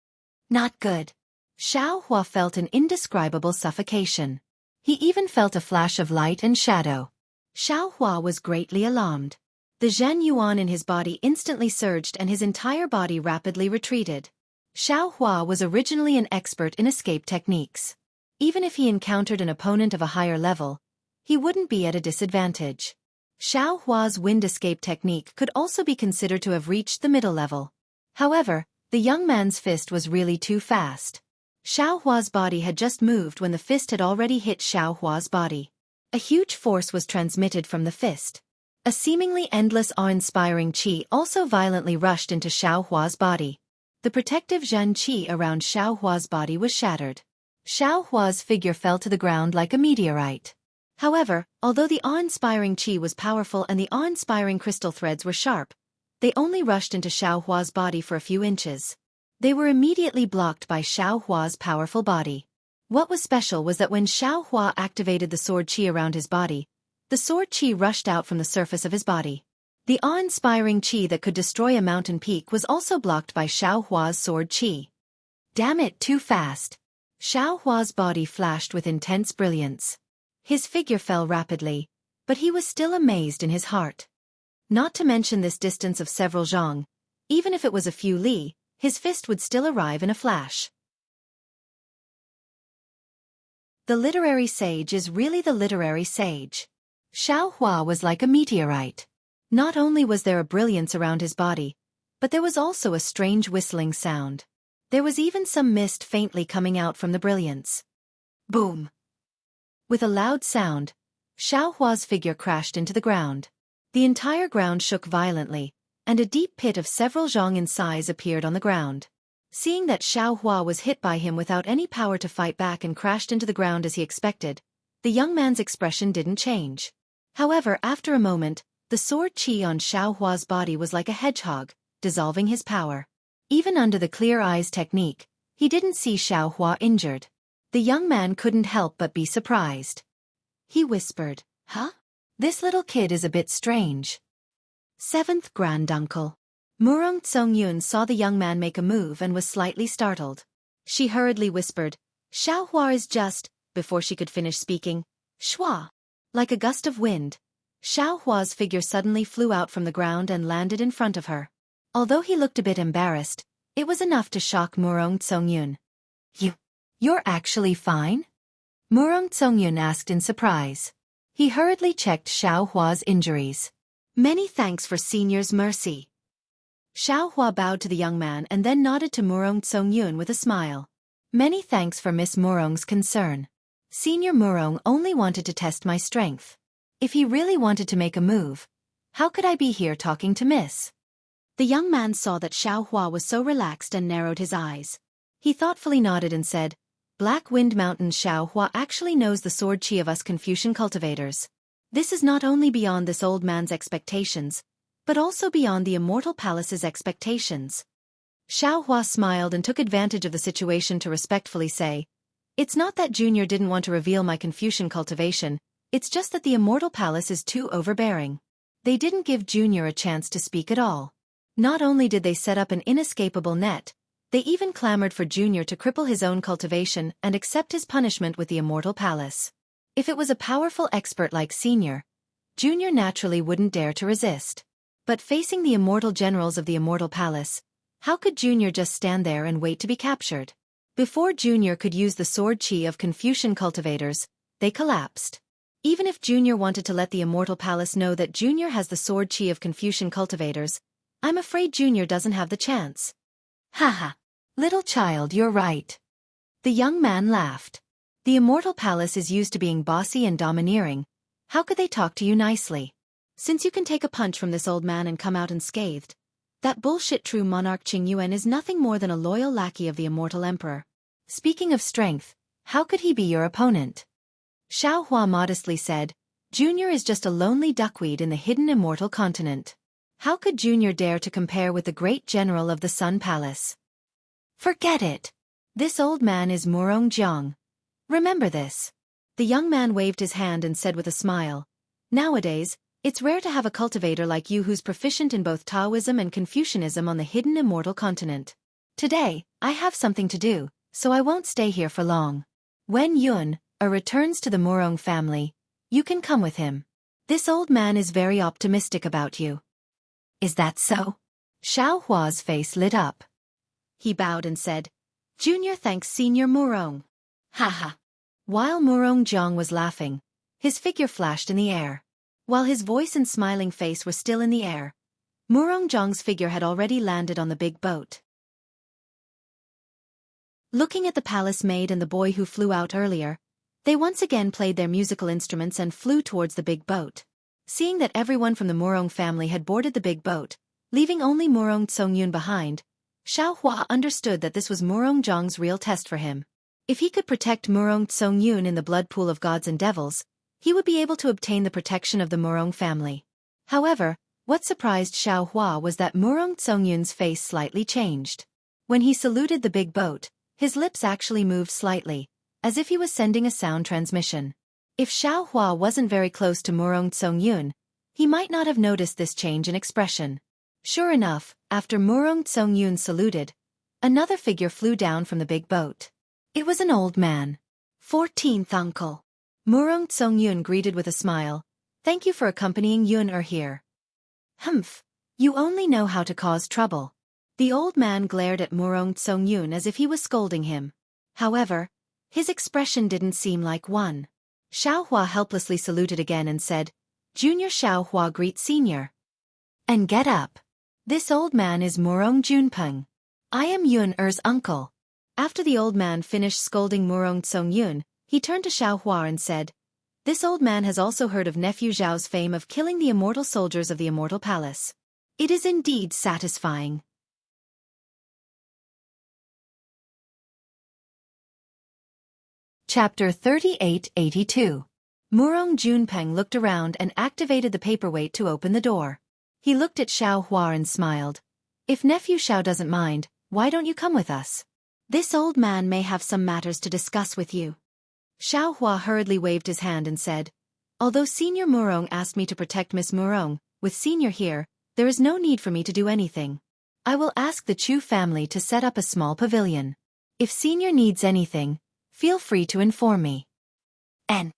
Not good. Xiaohua felt an indescribable suffocation. He even felt a flash of light and shadow. Xiaohua was greatly alarmed. The Zhen Yuan in his body instantly surged and his entire body rapidly retreated. Xiaohua was originally an expert in escape techniques. Even if he encountered an opponent of a higher level, he wouldn't be at a disadvantage. Xiaohua's wind escape technique could also be considered to have reached the middle level. However, the young man's fist was really too fast. Xiaohua's body had just moved when the fist had already hit Xiaohua's body. A huge force was transmitted from the fist. A seemingly endless awe-inspiring qi also violently rushed into Xiaohua's body. The protective Zhen qi around Xiaohua's body was shattered. Xiaohua's figure fell to the ground like a meteorite. However, although the awe-inspiring qi was powerful and the awe-inspiring crystal threads were sharp, they only rushed into Xiaohua's body for a few inches. They were immediately blocked by Xiaohua's powerful body. What was special was that when Xiaohua activated the sword qi around his body, the sword qi rushed out from the surface of his body. The awe-inspiring qi that could destroy a mountain peak was also blocked by Xiaohua's sword qi. Damn it, too fast. Xiaohua's body flashed with intense brilliance. His figure fell rapidly, but he was still amazed in his heart. Not to mention this distance of several zhang, even if it was a few li, his fist would still arrive in a flash. The literary sage is really the literary sage. Xiaohua was like a meteorite. Not only was there a brilliance around his body, but there was also a strange whistling sound. There was even some mist faintly coming out from the brilliance. Boom! With a loud sound, Xiaohua's figure crashed into the ground. The entire ground shook violently, and a deep pit of several zhang in size appeared on the ground. Seeing that Xiaohua was hit by him without any power to fight back and crashed into the ground as he expected, the young man's expression didn't change. However, after a moment, the sword qi on Xiaohua's body was like a hedgehog, dissolving his power. Even under the clear eyes technique, he didn't see Xiaohua injured. The young man couldn't help but be surprised. He whispered, Huh? This little kid is a bit strange. 7th Granduncle. Murong Tsongyun saw the young man make a move and was slightly startled. She hurriedly whispered, Xiaohua is just, before she could finish speaking, Shua. Like a gust of wind, Xiaohua's figure suddenly flew out from the ground and landed in front of her. Although he looked a bit embarrassed, it was enough to shock Murong Tsongyun. You're actually fine? Murong Tsongyun asked in surprise. He hurriedly checked Xiaohua's injuries. Many thanks for Senior's mercy. Xiaohua bowed to the young man and then nodded to Murong Tsongyun with a smile. Many thanks for Miss Murong's concern. Senior Murong only wanted to test my strength. If he really wanted to make a move, how could I be here talking to Miss? The young man saw that Xiaohua was so relaxed and narrowed his eyes. He thoughtfully nodded and said, Black Wind Mountain Xiaohua actually knows the sword qi of us Confucian cultivators. This is not only beyond this old man's expectations, but also beyond the Immortal Palace's expectations. Xiaohua smiled and took advantage of the situation to respectfully say, "It's not that Junior didn't want to reveal my Confucian cultivation, it's just that the Immortal Palace is too overbearing." They didn't give Junior a chance to speak at all. Not only did they set up an inescapable net, they even clamored for Junior to cripple his own cultivation and accept his punishment with the Immortal Palace. If it was a powerful expert like Senior, Junior naturally wouldn't dare to resist. But facing the immortal generals of the Immortal Palace, how could Junior just stand there and wait to be captured? Before Junior could use the sword chi of Confucian cultivators, they collapsed. Even if Junior wanted to let the Immortal Palace know that Junior has the sword chi of Confucian cultivators, I'm afraid Junior doesn't have the chance. Haha. Little child, you're right. The young man laughed. The Immortal Palace is used to being bossy and domineering. How could they talk to you nicely? Since you can take a punch from this old man and come out unscathed, that bullshit true monarch Qing Yuan is nothing more than a loyal lackey of the Immortal Emperor. Speaking of strength, how could he be your opponent? Xiaohua modestly said, Junior is just a lonely duckweed in the hidden Immortal continent. How could Junior dare to compare with the great general of the Sun Palace? Forget it. This old man is Murong Jiang. Remember this. The young man waved his hand and said with a smile, Nowadays, it's rare to have a cultivator like you who's proficient in both Taoism and Confucianism on the hidden Immortal continent. Today, I have something to do, so I won't stay here for long. When Yun returns to the Murong family, you can come with him. This old man is very optimistic about you. Is that so? Xiao Hua's face lit up. He bowed and said, Junior thanks Senior Murong. Haha. While Murong Jiang was laughing, his figure flashed in the air. While his voice and smiling face were still in the air, Murong Jiang's figure had already landed on the big boat. Looking at the palace maid and the boy who flew out earlier, they once again played their musical instruments and flew towards the big boat. Seeing that everyone from the Murong family had boarded the big boat, leaving only Murong Tsongyun behind, Xiao Hua understood that this was Murong Jiang's real test for him. If he could protect Murong Tsongyun in the blood pool of gods and devils, he would be able to obtain the protection of the Murong family. However, what surprised Xiao Hua was that Murong Tsongyun's face slightly changed. When he saluted the big boat, his lips actually moved slightly, as if he was sending a sound transmission. If Xiao Hua wasn't very close to Murong Tsongyun, he might not have noticed this change in expression. Sure enough, after Murong Tsongyun saluted, another figure flew down from the big boat. It was an old man. 14th uncle. Murong Tsongyun greeted with a smile. Thank you for accompanying Yun here. Humph. You only know how to cause trouble. The old man glared at Murong Tsongyun as if he was scolding him. However, his expression didn't seem like one. Xiao Hua helplessly saluted again and said, Junior Xiao Hua greet Senior. And get up. This old man is Murong Junpeng. I am Yun uncle. After the old man finished scolding Murong Tsongyun, he turned to Xiao Hua and said, This old man has also heard of nephew Zhao's fame of killing the immortal soldiers of the Immortal Palace. It is indeed satisfying. Chapter 3882. Murong Junpeng looked around and activated the paperweight to open the door. He looked at Xiao Hua and smiled. If nephew Xiao doesn't mind, why don't you come with us? This old man may have some matters to discuss with you. Xiao Hua hurriedly waved his hand and said, Although Senior Murong asked me to protect Miss Murong, with Senior here, there is no need for me to do anything. I will ask the Chu family to set up a small pavilion. If Senior needs anything, feel free to inform me. And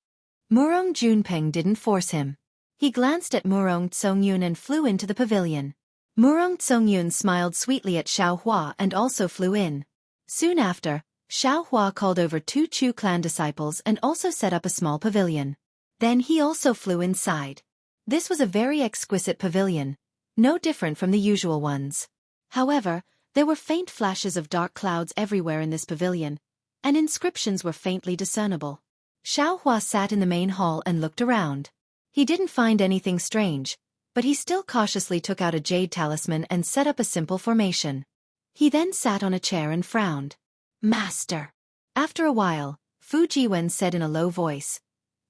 Murong Junpeng didn't force him. He glanced at Murong Tsongyun and flew into the pavilion. Murong Tsongyun smiled sweetly at Xiao Hua and also flew in. Soon after, Xiao Hua called over 2 Chu clan disciples and also set up a small pavilion. Then he also flew inside. This was a very exquisite pavilion, no different from the usual ones. However, there were faint flashes of dark clouds everywhere in this pavilion, and inscriptions were faintly discernible. Xiao Hua sat in the main hall and looked around. He didn't find anything strange, but he still cautiously took out a jade talisman and set up a simple formation. He then sat on a chair and frowned. Master. After a while, Fu Jiwen said in a low voice,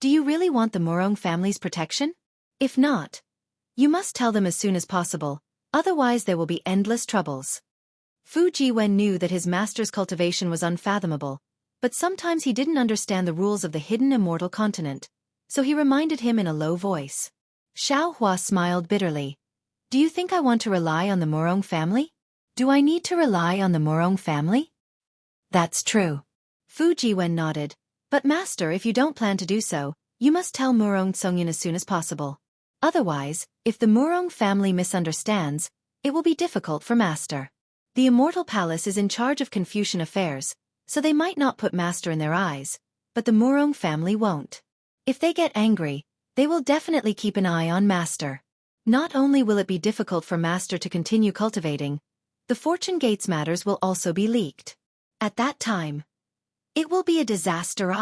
Do you really want the Morong family's protection? If not, you must tell them as soon as possible, otherwise there will be endless troubles. Fu Jiwen knew that his master's cultivation was unfathomable, but sometimes he didn't understand the rules of the hidden immortal continent, so he reminded him in a low voice. Xiao Hua smiled bitterly. Do you think I want to rely on the Morong family? Do I need to rely on the Morong family? That's true. Fu Jiwen nodded. But master, if you don't plan to do so, you must tell Morong Tsongyun as soon as possible. Otherwise, if the Morong family misunderstands, it will be difficult for master. The Immortal Palace is in charge of Confucian affairs, so they might not put master in their eyes, but the Morong family won't. If they get angry, they will definitely keep an eye on master. Not only will it be difficult for master to continue cultivating, the Fortune Gates matters will also be leaked. At that time, it will be a disaster.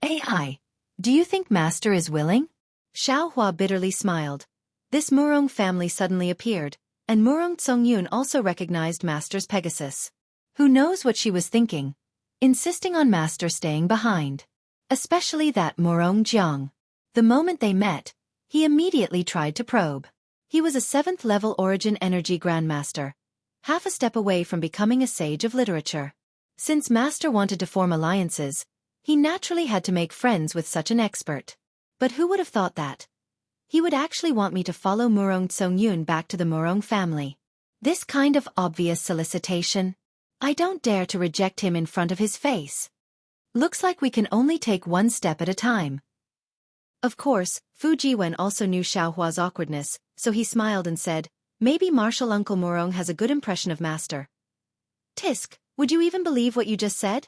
AI, do you think master is willing? Xiao Hua bitterly smiled. This Morong family suddenly appeared, and Morong Tsongyun also recognized master's Pegasus. Who knows what she was thinking? Insisting on master staying behind. Especially that Morong Jiang. The moment they met, he immediately tried to probe. He was a 7th level Origin Energy Grandmaster, half a step away from becoming a sage of literature. Since master wanted to form alliances, he naturally had to make friends with such an expert. But who would have thought that? He would actually want me to follow Morong Tsongyun back to the Morong family. This kind of obvious solicitation. I don't dare to reject him in front of his face. Looks like we can only take one step at a time. Of course, Fu Jiwen also knew Xiao Hua's awkwardness, so he smiled and said, maybe Marshal Uncle Morong has a good impression of master. Tisk, would you even believe what you just said?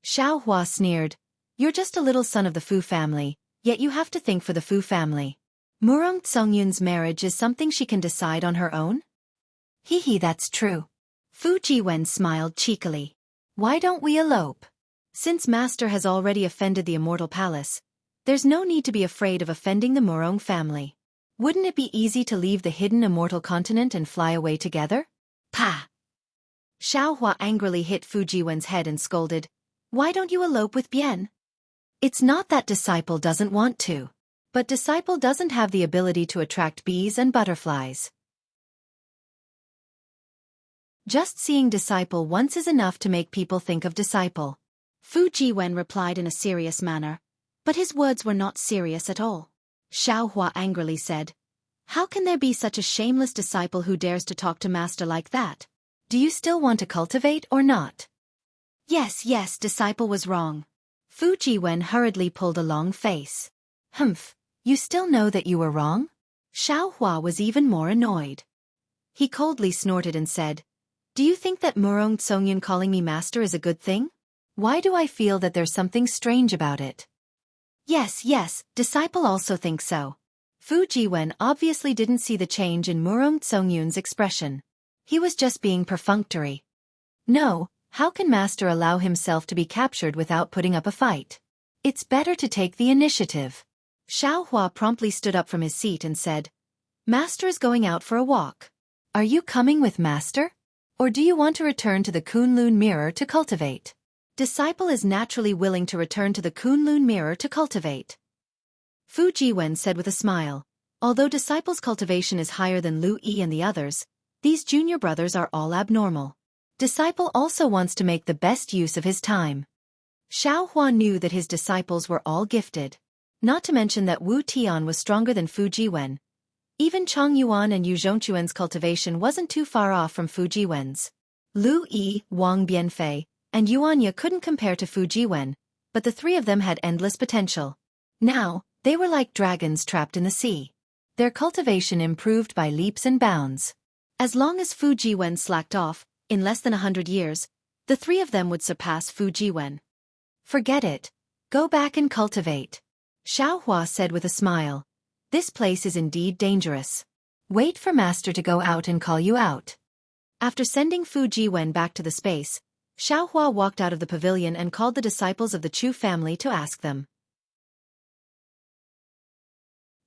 Xiao Hua sneered. You're just a little son of the Fu family, yet you have to think for the Fu family. Morong Tsongyun's marriage is something she can decide on her own? Hee, that's true. Fu Jiwen smiled cheekily. Why don't we elope? Since master has already offended the Immortal Palace, there's no need to be afraid of offending the Morong family. Wouldn't it be easy to leave the hidden immortal continent and fly away together? Pah! Xiao Hua angrily hit Fu Jiwen's head and scolded, why don't you elope with Bien? It's not that Disciple doesn't want to. But Disciple doesn't have the ability to attract bees and butterflies. Just seeing Disciple once is enough to make people think of Disciple. Fu Jiwen replied in a serious manner, but his words were not serious at all. Xiao Hua angrily said, how can there be such a shameless disciple who dares to talk to master like that? Do you still want to cultivate or not? Yes, disciple was wrong. Fu Jiwen hurriedly pulled a long face. Humph, you still know that you were wrong? Xiao Hua was even more annoyed. He coldly snorted and said, do you think that Morong Tsongyun calling me master is a good thing? Why do I feel that there's something strange about it? Yes, disciple also thinks so. Fu Jiwen obviously didn't see the change in Morong Tsongyun's expression. He was just being perfunctory. No, how can master allow himself to be captured without putting up a fight? It's better to take the initiative. Xiao Hua promptly stood up from his seat and said, master is going out for a walk. Are you coming with master? Or do you want to return to the Kunlun Mirror to cultivate? Disciple is naturally willing to return to the Kunlun Mirror to cultivate. Fu Jiwen said with a smile, although Disciple's cultivation is higher than Lu Yi and the others, these junior brothers are all abnormal. Disciple also wants to make the best use of his time. Xiao Hua knew that his disciples were all gifted. Not to mention that Wu Tian was stronger than Fu Jiwen. Even Chong Yuan and Yu Zhongquan's cultivation wasn't too far off from Fu Jiwen's. Lu Yi, Wang Bianfei, and Yuanya couldn't compare to Fu Jiwen, but the three of them had endless potential. Now, they were like dragons trapped in the sea. Their cultivation improved by leaps and bounds. As long as Fu Jiwen slacked off, in less than 100 years, the three of them would surpass Fu Jiwen. Forget it. Go back and cultivate. Xiao Hua said with a smile. This place is indeed dangerous. Wait for master to go out and call you out. After sending Fu Jiwen back to the space, Xiao Hua walked out of the pavilion and called the disciples of the Chu family to ask them.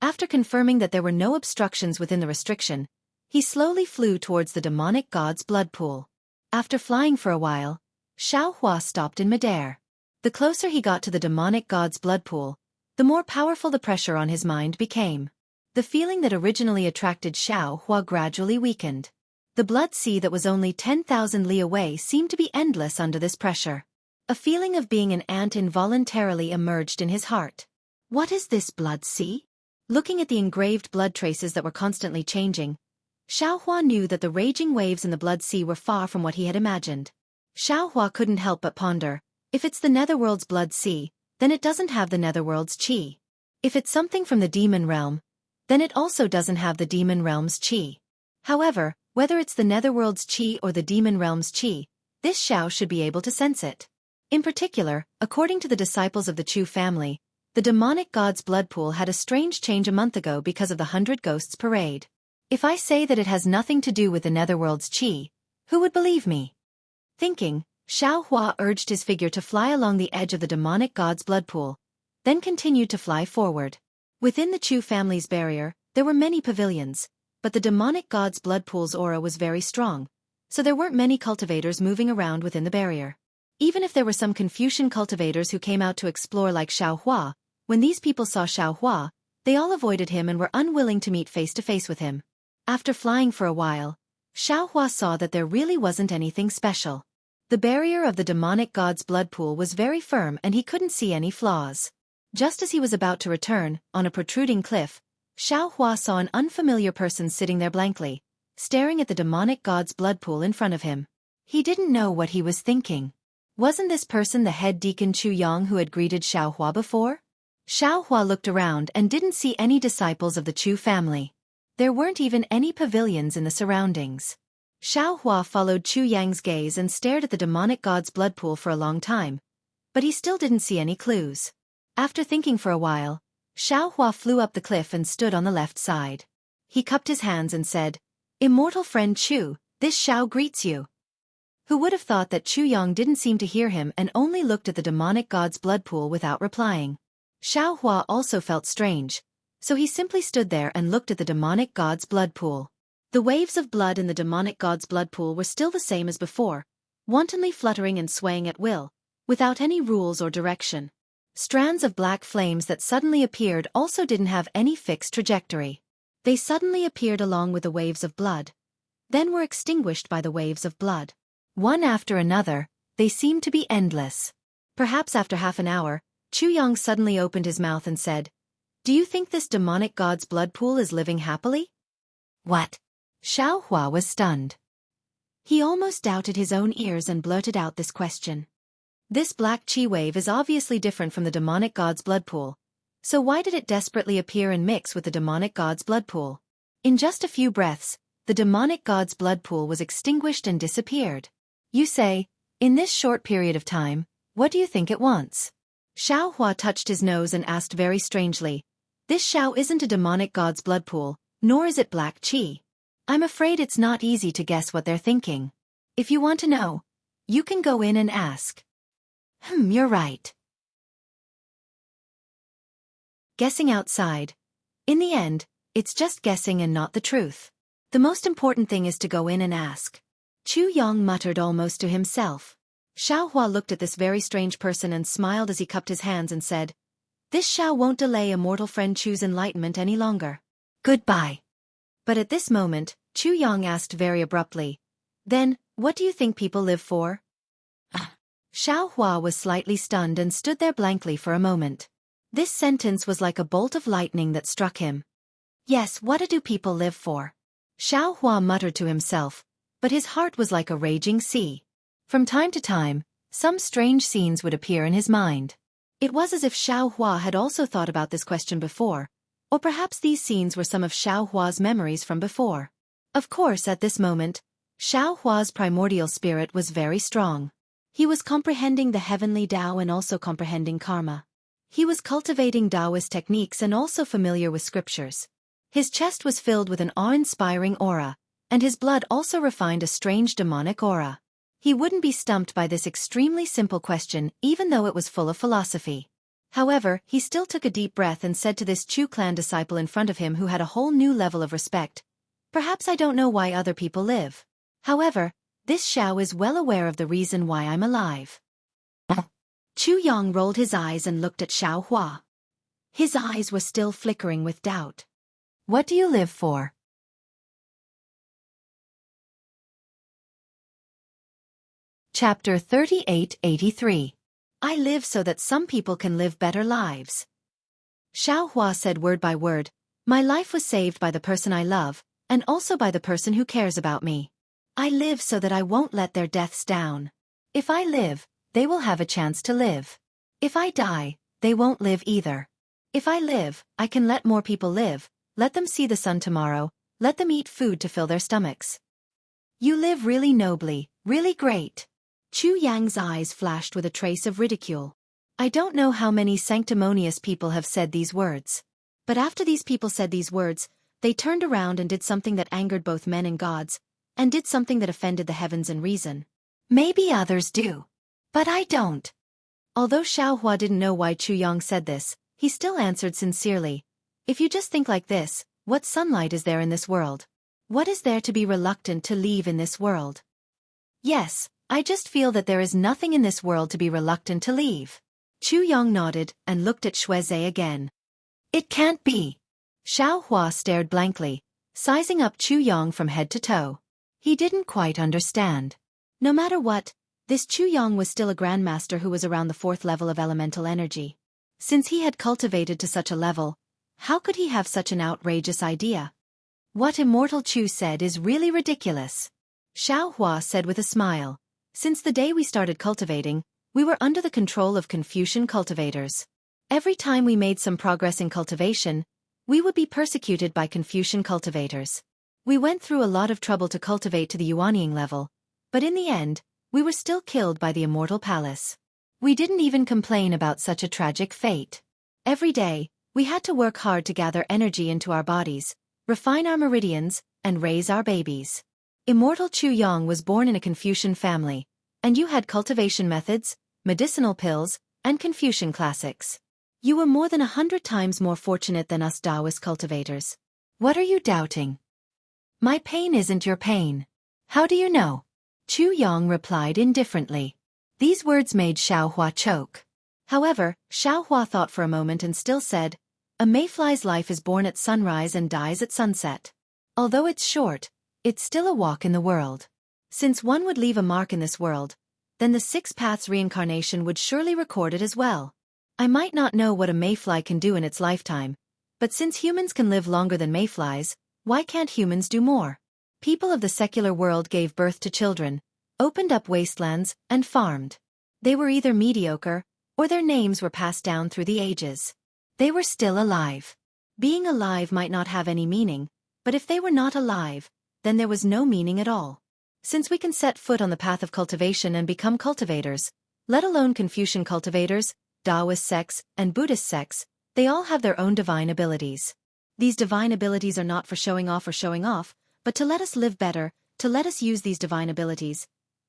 After confirming that there were no obstructions within the restriction, he slowly flew towards the demonic god's blood pool. After flying for a while, Xiao Hua stopped in midair. The closer he got to the demonic god's blood pool, the more powerful the pressure on his mind became. The feeling that originally attracted Xianxia gradually weakened. The blood sea that was only 10,000 li away seemed to be endless under this pressure. A feeling of being an ant involuntarily emerged in his heart. What is this blood sea? Looking at the engraved blood traces that were constantly changing, Xiaohua knew that the raging waves in the blood sea were far from what he had imagined. Xiaohua couldn't help but ponder, if it's the Netherworld's blood sea, then it doesn't have the Netherworld's qi. If it's something from the demon realm, then it also doesn't have the demon realm's qi. However, whether it's the Netherworld's qi or the demon realm's qi, this Xiao should be able to sense it. In particular, according to the disciples of the Chu family, the demonic god's blood pool had a strange change a month ago because of the 100 Ghosts parade. If I say that it has nothing to do with the Netherworld's qi, who would believe me? Thinking, Xiaohua urged his figure to fly along the edge of the demonic god's blood pool, then continued to fly forward. Within the Chu family's barrier, there were many pavilions, but the demonic god's blood pool's aura was very strong, so there weren't many cultivators moving around within the barrier. Even if there were some Confucian cultivators who came out to explore like Xiaohua, when these people saw Xiaohua, they all avoided him and were unwilling to meet face to face with him. After flying for a while, Xiaohua saw that there really wasn't anything special. The barrier of the demonic god's blood pool was very firm and he couldn't see any flaws. Just as he was about to return, on a protruding cliff, Xiaohua saw an unfamiliar person sitting there blankly, staring at the demonic god's blood pool in front of him. He didn't know what he was thinking. Wasn't this person the head deacon Chu Yang who had greeted Xiaohua before? Xiaohua looked around and didn't see any disciples of the Chu family. There weren't even any pavilions in the surroundings. Xiaohua followed Chu Yang's gaze and stared at the demonic god's blood pool for a long time, but he still didn't see any clues. After thinking for a while, Xiaohua flew up the cliff and stood on the left side. He cupped his hands and said, "Immortal friend Chu, this Xiao greets you." Who would have thought that Chu Yang didn't seem to hear him and only looked at the demonic god's blood pool without replying. Xiaohua also felt strange, so he simply stood there and looked at the demonic god's blood pool. The waves of blood in the demonic god's blood pool were still the same as before, wantonly fluttering and swaying at will, without any rules or direction. Strands of black flames that suddenly appeared also didn't have any fixed trajectory. They suddenly appeared along with the waves of blood, then were extinguished by the waves of blood. One after another, they seemed to be endless. Perhaps after half an hour, Chu Yang suddenly opened his mouth and said, "Do you think this demonic god's blood pool is living happily?" "What?" Xiaohua was stunned. He almost doubted his own ears and blurted out this question. This black chi wave is obviously different from the demonic god's blood pool, so why did it desperately appear and mix with the demonic god's blood pool? In just a few breaths, the demonic god's blood pool was extinguished and disappeared. You say, in this short period of time, what do you think it wants? Xiaohua touched his nose and asked very strangely, "This Xiao isn't a demonic god's blood pool, nor is it black chi. I'm afraid it's not easy to guess what they're thinking. If you want to know, you can go in and ask." You're right. Guessing outside. In the end, it's just guessing and not the truth. The most important thing is to go in and ask. Chu Yang muttered almost to himself. Xiaohua looked at this very strange person and smiled as he cupped his hands and said, "This Xiao won't delay immortal friend Chu's enlightenment any longer. Goodbye." But at this moment, Chu Yang asked very abruptly, "Then, what do you think people live for?" Xiaohua was slightly stunned and stood there blankly for a moment. This sentence was like a bolt of lightning that struck him. Yes, what do people live for? Xiaohua muttered to himself, but his heart was like a raging sea. From time to time, some strange scenes would appear in his mind. It was as if Xiaohua had also thought about this question before, or perhaps these scenes were some of Xiaohua's memories from before. Of course, at this moment, Xiaohua's primordial spirit was very strong. He was comprehending the heavenly Tao and also comprehending karma. He was cultivating Taoist techniques and also familiar with scriptures. His chest was filled with an awe-inspiring aura, and his blood also refined a strange demonic aura. He wouldn't be stumped by this extremely simple question even though it was full of philosophy. However, he still took a deep breath and said to this Chu clan disciple in front of him who had a whole new level of respect, "Perhaps I don't know why other people live. However, this Xiao is well aware of the reason why I'm alive." Chu Yang rolled his eyes and looked at Xiaohua. His eyes were still flickering with doubt. What do you live for? Chapter 3883. I live so that some people can live better lives. Xianxia said word by word, my life was saved by the person I love, and also by the person who cares about me. I live so that I won't let their deaths down. If I live, they will have a chance to live. If I die, they won't live either. If I live, I can let more people live, let them see the sun tomorrow, let them eat food to fill their stomachs. You live really nobly, really great. Chu Yang's eyes flashed with a trace of ridicule. I don't know how many sanctimonious people have said these words. But after these people said these words, they turned around and did something that angered both men and gods, and did something that offended the heavens and reason. Maybe others do. But I don't. Although Xianxia didn't know why Chu Yang said this, he still answered sincerely. If you just think like this, what sunlight is there in this world? What is there to be reluctant to leave in this world? Yes, I just feel that there is nothing in this world to be reluctant to leave. Chu Yang nodded and looked at Shuizhe again. It can't be. Xianxia stared blankly, sizing up Chu Yang from head to toe. He didn't quite understand. No matter what, this Chu Yang was still a grandmaster who was around the 4th level of elemental energy. Since he had cultivated to such a level, how could he have such an outrageous idea? What Immortal Chu said is really ridiculous. Xianxia said with a smile. Since the day we started cultivating, we were under the control of Confucian cultivators. Every time we made some progress in cultivation, we would be persecuted by Confucian cultivators. We went through a lot of trouble to cultivate to the Yuanying level, but in the end, we were still killed by the Immortal Palace. We didn't even complain about such a tragic fate. Every day, we had to work hard to gather energy into our bodies, refine our meridians, and raise our babies. Immortal Chu Yang was born in a Confucian family, and you had cultivation methods, medicinal pills, and Confucian classics. You were more than 100 times more fortunate than us Taoist cultivators. What are you doubting? My pain isn't your pain. How do you know? Chu Yang replied indifferently. These words made Xianxia choke. However, Xianxia thought for a moment and still said, a mayfly's life is born at sunrise and dies at sunset. Although it's short, it's still a walk in the world. Since one would leave a mark in this world, then the 6 paths reincarnation would surely record it as well. I might not know what a mayfly can do in its lifetime, but since humans can live longer than mayflies, why can't humans do more? People of the secular world gave birth to children, opened up wastelands, and farmed. They were either mediocre, or their names were passed down through the ages. They were still alive. Being alive might not have any meaning, but if they were not alive, then there was no meaning at all. Since we can set foot on the path of cultivation and become cultivators, let alone Confucian cultivators, Taoist sects, and Buddhist sects, they all have their own divine abilities. These divine abilities are not for showing off, but to let us live better, to let us use these divine abilities,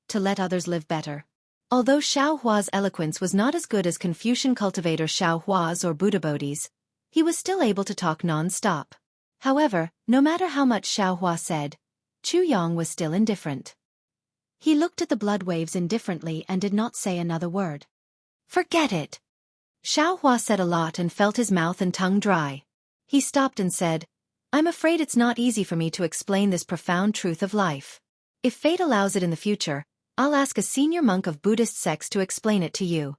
to let others live better. Although Xiaohua's eloquence was not as good as Confucian cultivator Xiaohua's or Buddha Bodhi's, he was still able to talk non-stop. However, no matter how much Xiaohua said, Chu Yang was still indifferent. He looked at the blood waves indifferently and did not say another word. Forget it. Xiaohua said a lot and felt his mouth and tongue dry. He stopped and said, I'm afraid it's not easy for me to explain this profound truth of life. If fate allows it in the future, I'll ask a senior monk of Buddhist sects to explain it to you.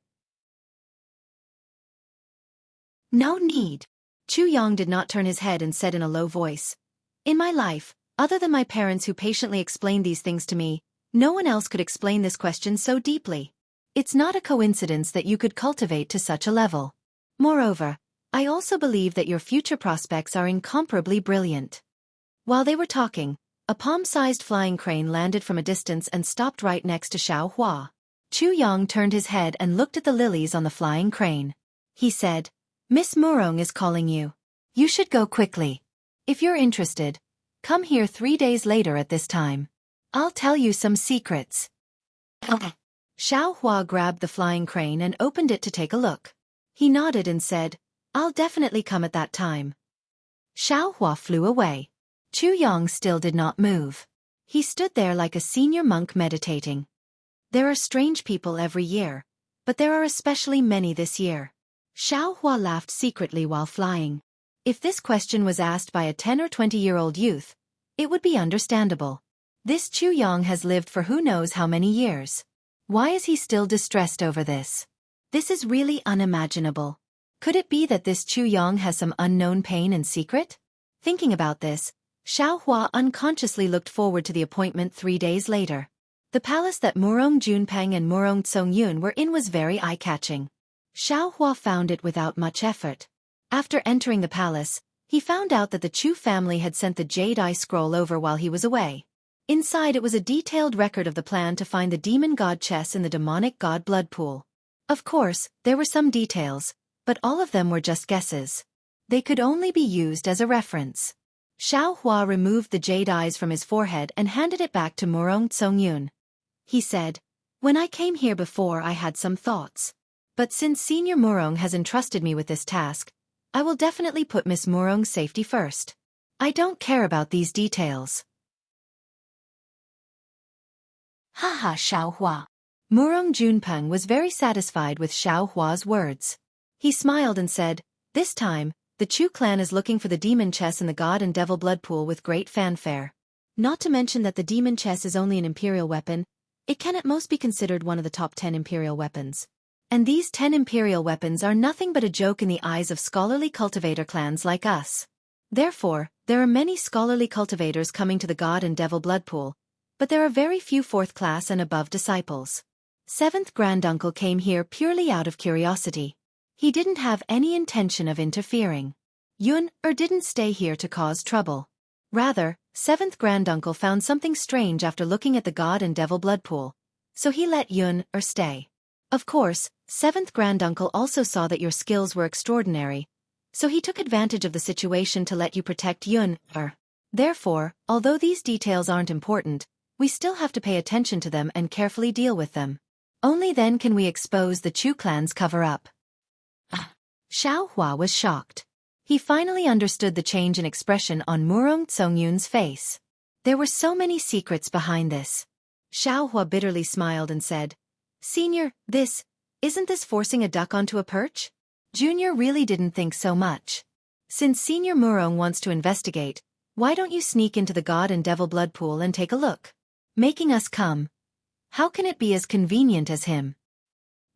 No need. Chu Yang did not turn his head and said in a low voice, in my life, other than my parents who patiently explained these things to me, no one else could explain this question so deeply. It's not a coincidence that you could cultivate to such a level. Moreover, I also believe that your future prospects are incomparably brilliant. While they were talking, a palm-sized flying crane landed from a distance and stopped right next to Xiaohua. Chu Yang turned his head and looked at the lilies on the flying crane. He said, Miss Murong is calling you. You should go quickly. If you're interested, come here 3 days later at this time. I'll tell you some secrets. Xiaohua grabbed the flying crane and opened it to take a look. He nodded and said, I'll definitely come at that time. Xiaohua flew away. Chu Yang still did not move. He stood there like a senior monk meditating. There are strange people every year, but there are especially many this year. Xiao Hua laughed secretly while flying. If this question was asked by a 10 or 20-year-old youth, it would be understandable. This Chu Yang has lived for who knows how many years. Why is he still distressed over this? This is really unimaginable. Could it be that this Chu Yang has some unknown pain in secret? Thinking about this, Xiao Hua unconsciously looked forward to the appointment 3 days later. The palace that Murong Junpeng and Murong Tsongyun were in was very eye-catching. Xiao Hua found it without much effort. After entering the palace, he found out that the Chu family had sent the Jade Eye Scroll over while he was away. Inside it was a detailed record of the plan to find the demon god chess in the demonic god blood pool. Of course, there were some details, but all of them were just guesses. They could only be used as a reference. Xiao Hua removed the jade eyes from his forehead and handed it back to Murong Tsongyun. He said, "When I came here before I had some thoughts. But since Senior Murong has entrusted me with this task, I will definitely put Miss Murong's safety first. I don't care about these details." Haha, Xiao Hua. Murong Junpeng was very satisfied with Xiao Hua's words. He smiled and said, "This time, the Chu clan is looking for the demon chess in the god and devil blood pool with great fanfare. Not to mention that the demon chess is only an imperial weapon, it can at most be considered one of the top 10 imperial weapons. And these 10 imperial weapons are nothing but a joke in the eyes of scholarly cultivator clans like us. Therefore, there are many scholarly cultivators coming to the god and devil blood pool, but there are very few 4th class and above disciples. 7th granduncle came here purely out of curiosity. He didn't have any intention of interfering. Yun didn't stay here to cause trouble. Rather, 7th granduncle found something strange after looking at the god and devil blood pool, so he let Yun stay. Of course, 7th granduncle also saw that your skills were extraordinary, so he took advantage of the situation to let you protect Yun. Therefore, although these details aren't important, we still have to pay attention to them and carefully deal with them. Only then can we expose the Chu clan's cover-up. Xiao Hua was shocked. He finally understood the change in expression on Murong Tsongyun's face. There were so many secrets behind this. Xiao Hua bitterly smiled and said, "Senior, isn't this forcing a duck onto a perch? Junior really didn't think so much. Since Senior Murong wants to investigate, why don't you sneak into the god and devil blood pool and take a look? Making us come. How can it be as convenient as him?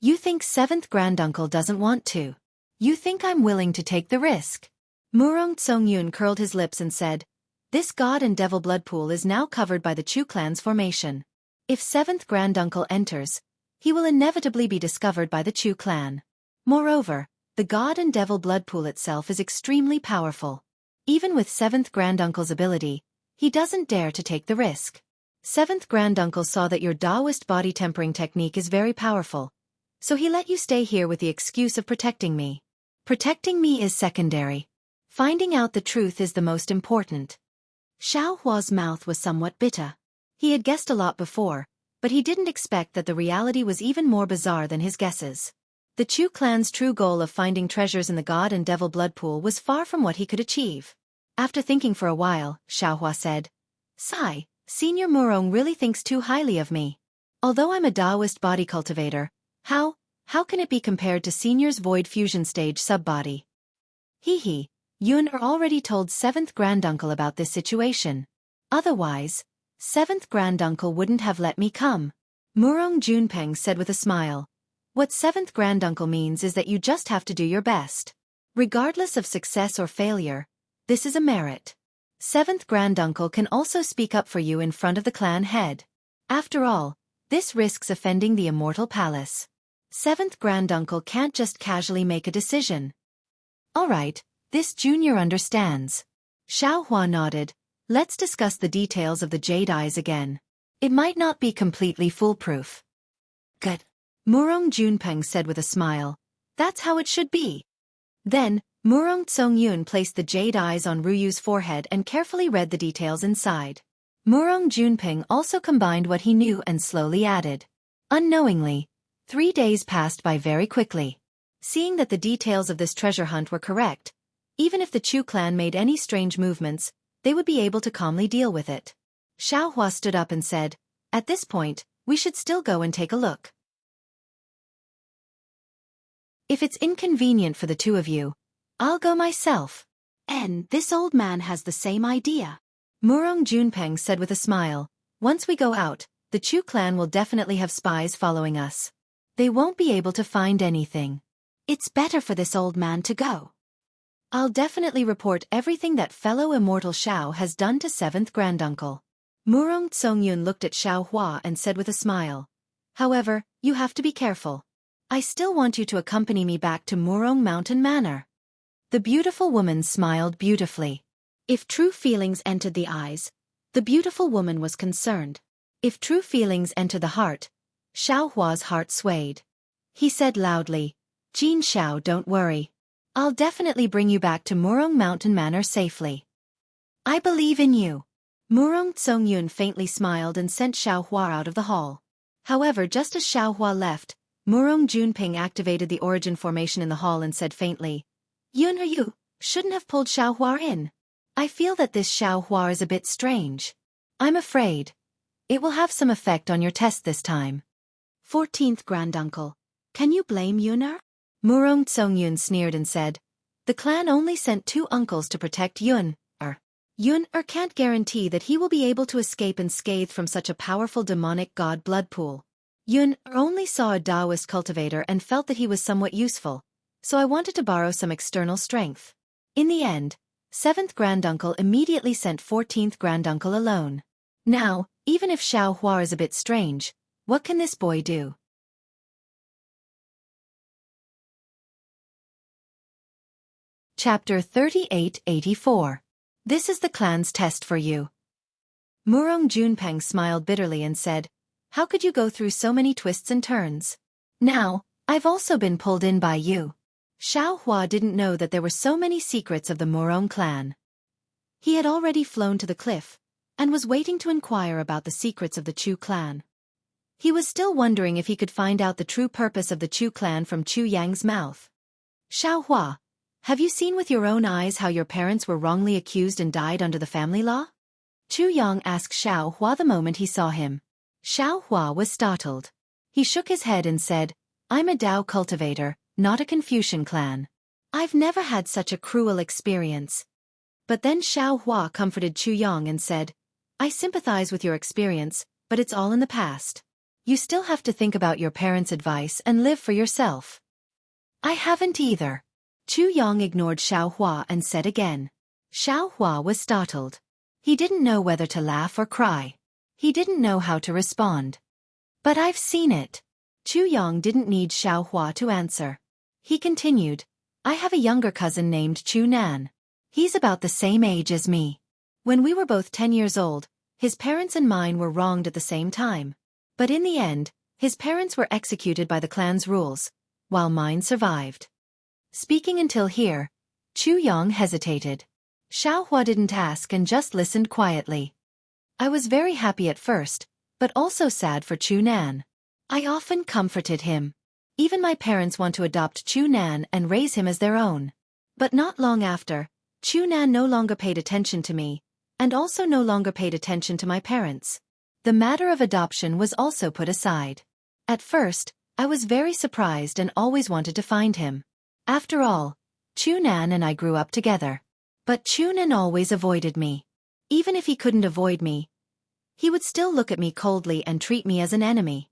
You think 7th granduncle doesn't want to? You think I'm willing to take the risk?" Murong Tsongyun curled his lips and said, "This god and devil blood pool is now covered by the Chu clan's formation. If 7th granduncle enters, he will inevitably be discovered by the Chu clan. Moreover, the god and devil blood pool itself is extremely powerful. Even with 7th granduncle's ability, he doesn't dare to take the risk. 7th granduncle saw that your Taoist body tempering technique is very powerful, so he let you stay here with the excuse of protecting me. Protecting me is secondary. Finding out the truth is the most important." Xiao Hua's mouth was somewhat bitter. He had guessed a lot before, but he didn't expect that the reality was even more bizarre than his guesses. The Chu clan's true goal of finding treasures in the god and devil blood pool was far from what he could achieve. After thinking for a while, Xiao Hua said, "Sigh, Senior Murong really thinks too highly of me. Although I'm a Taoist body cultivator, how can it be compared to Senior's void fusion stage subbody?" Hee, Yun already told 7th granduncle about this situation. Otherwise, 7th granduncle wouldn't have let me come. Murong Junpeng said with a smile, "What 7th granduncle means is that you just have to do your best. Regardless of success or failure, this is a merit. 7th granduncle can also speak up for you in front of the clan head. After all, this risks offending the Immortal Palace. 7th granduncle can't just casually make a decision." "Alright, this junior understands." Xiao Hua nodded. "Let's discuss the details of the jade eyes again. It might not be completely foolproof." "Good." Murong Junpeng said with a smile. "That's how it should be." Then, Murong Tsongyun placed the jade eyes on Ruyu's forehead and carefully read the details inside. Murong Junpeng also combined what he knew and slowly added. Unknowingly, 3 days passed by very quickly. Seeing that the details of this treasure hunt were correct, even if the Chu clan made any strange movements, they would be able to calmly deal with it. Xiao Hua stood up and said, "At this point, we should still go and take a look." If it's inconvenient for the two of you, I'll go myself. And this old man has the same idea. Murong Junpeng said with a smile. Once we go out, the Chu clan will definitely have spies following us. They won't be able to find anything. It's better for this old man to go. I'll definitely report everything that fellow Immortal Xiao has done to 7th Granduncle. Murong Tsongyun looked at Xiao Hua and said with a smile. However, you have to be careful. I still want you to accompany me back to Murong Mountain Manor. The beautiful woman smiled beautifully. If true feelings entered the eyes, the beautiful woman was concerned. If true feelings entered the heart, Xiao Hua's heart swayed. He said loudly, Jin Xiao, don't worry. I'll definitely bring you back to Murong Mountain Manor safely. I believe in you. Murong Tsongyun faintly smiled and sent Xiao Hua out of the hall. However, just as Xiao Hua left, Murong Junping activated the origin formation in the hall and said faintly, Yun or you shouldn't have pulled Xiao Hua in. I feel that this Xiao Hua is a bit strange. I'm afraid it will have some effect on your test this time. 14th Granduncle. Can you blame Yuner? Murong Tsongyun sneered and said, the clan only sent 2 uncles to protect Yun. Yun can't guarantee that he will be able to escape unscathed from such a powerful demonic god blood pool. Yun only saw a Taoist cultivator and felt that he was somewhat useful, so I wanted to borrow some external strength. In the end, 7th Granduncle immediately sent 14th Granduncle alone. Now, even if Xiao Hua is a bit strange, what can this boy do? Chapter 3884. This is the clan's test for you. Murong Junpeng smiled bitterly and said, how could you go through so many twists and turns? Now, I've also been pulled in by you. Xiao Hua didn't know that there were so many secrets of the Murong clan. He had already flown to the cliff, and was waiting to inquire about the secrets of the Chu clan. He was still wondering if he could find out the true purpose of the Chu clan from Chu Yang's mouth. Xiao Hua, have you seen with your own eyes how your parents were wrongly accused and died under the family law? Chu Yang asked Xiao Hua the moment he saw him. Xiao Hua was startled. He shook his head and said, I'm a Dao cultivator, not a Confucian clan. I've never had such a cruel experience. But then Xiao Hua comforted Chu Yang and said, I sympathize with your experience, but it's all in the past. You still have to think about your parents' advice and live for yourself. I haven't either. Chu Yang ignored Xiao Hua and said again. Xiao Hua was startled. He didn't know whether to laugh or cry. He didn't know how to respond. But I've seen it. Chu Yang didn't need Xiao Hua to answer. He continued, I have a younger cousin named Chu Nan. He's about the same age as me. When we were both 10 years old, his parents and mine were wronged at the same time. But in the end, his parents were executed by the clan's rules, while mine survived. Speaking until here, Chu Yang hesitated. Xiao Hua didn't ask and just listened quietly. I was very happy at first, but also sad for Chu Nan. I often comforted him. Even my parents want to adopt Chu Nan and raise him as their own. But not long after, Chu Nan no longer paid attention to me, and also no longer paid attention to my parents. The matter of adoption was also put aside. At first, I was very surprised and always wanted to find him. After all, Chu Nan and I grew up together. But Chu Nan always avoided me. Even if he couldn't avoid me, he would still look at me coldly and treat me as an enemy.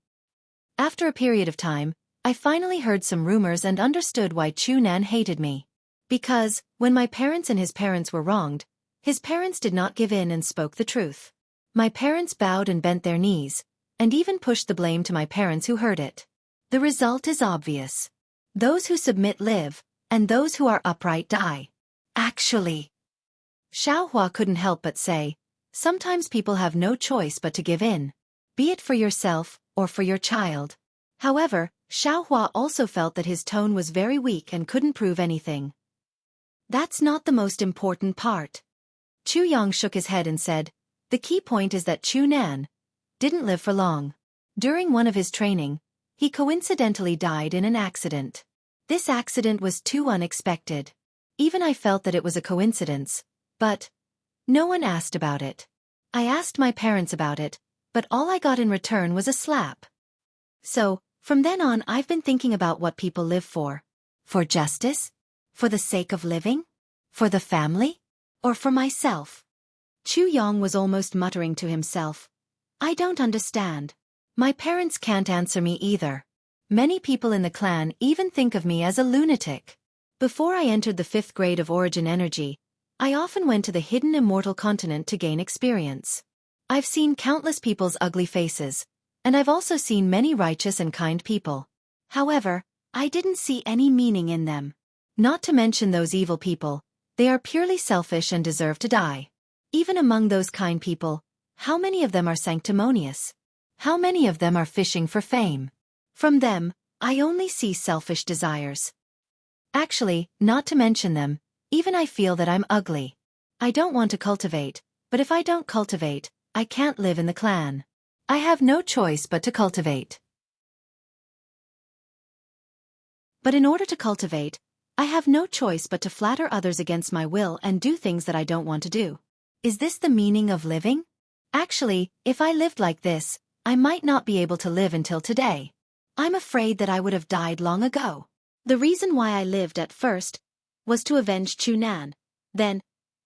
After a period of time, I finally heard some rumors and understood why Chu Nan hated me. Because, when my parents and his parents were wronged, his parents did not give in and spoke the truth. My parents bowed and bent their knees, and even pushed the blame to my parents who heard it. The result is obvious. Those who submit live, and those who are upright die. Actually, Xiao Hua couldn't help but say, sometimes people have no choice but to give in. Be it for yourself, or for your child. However, Xiao Hua also felt that his tone was very weak and couldn't prove anything. That's not the most important part. Chu Yang shook his head and said, the key point is that Chu Nan didn't live for long. During one of his training, he coincidentally died in an accident. This accident was too unexpected. Even I felt that it was a coincidence, but no one asked about it. I asked my parents about it, but all I got in return was a slap. So, from then on I've been thinking about what people live for. For justice? For the sake of living? For the family? Or for myself? Chu Yong was almost muttering to himself. I don't understand. My parents can't answer me either. Many people in the clan even think of me as a lunatic. Before I entered the 5th grade of Origin Energy, I often went to the hidden Immortal continent to gain experience. I've seen countless people's ugly faces, and I've also seen many righteous and kind people. However, I didn't see any meaning in them. Not to mention those evil people, they are purely selfish and deserve to die. Even among those kind people, how many of them are sanctimonious? How many of them are fishing for fame? From them, I only see selfish desires. Actually, not to mention them, even I feel that I'm ugly. I don't want to cultivate, but if I don't cultivate, I can't live in the clan. I have no choice but to cultivate. But in order to cultivate, I have no choice but to flatter others against my will and do things that I don't want to do. Is this the meaning of living? Actually, if I lived like this, I might not be able to live until today. I'm afraid that I would have died long ago. The reason why I lived at first was to avenge Chu Nan, then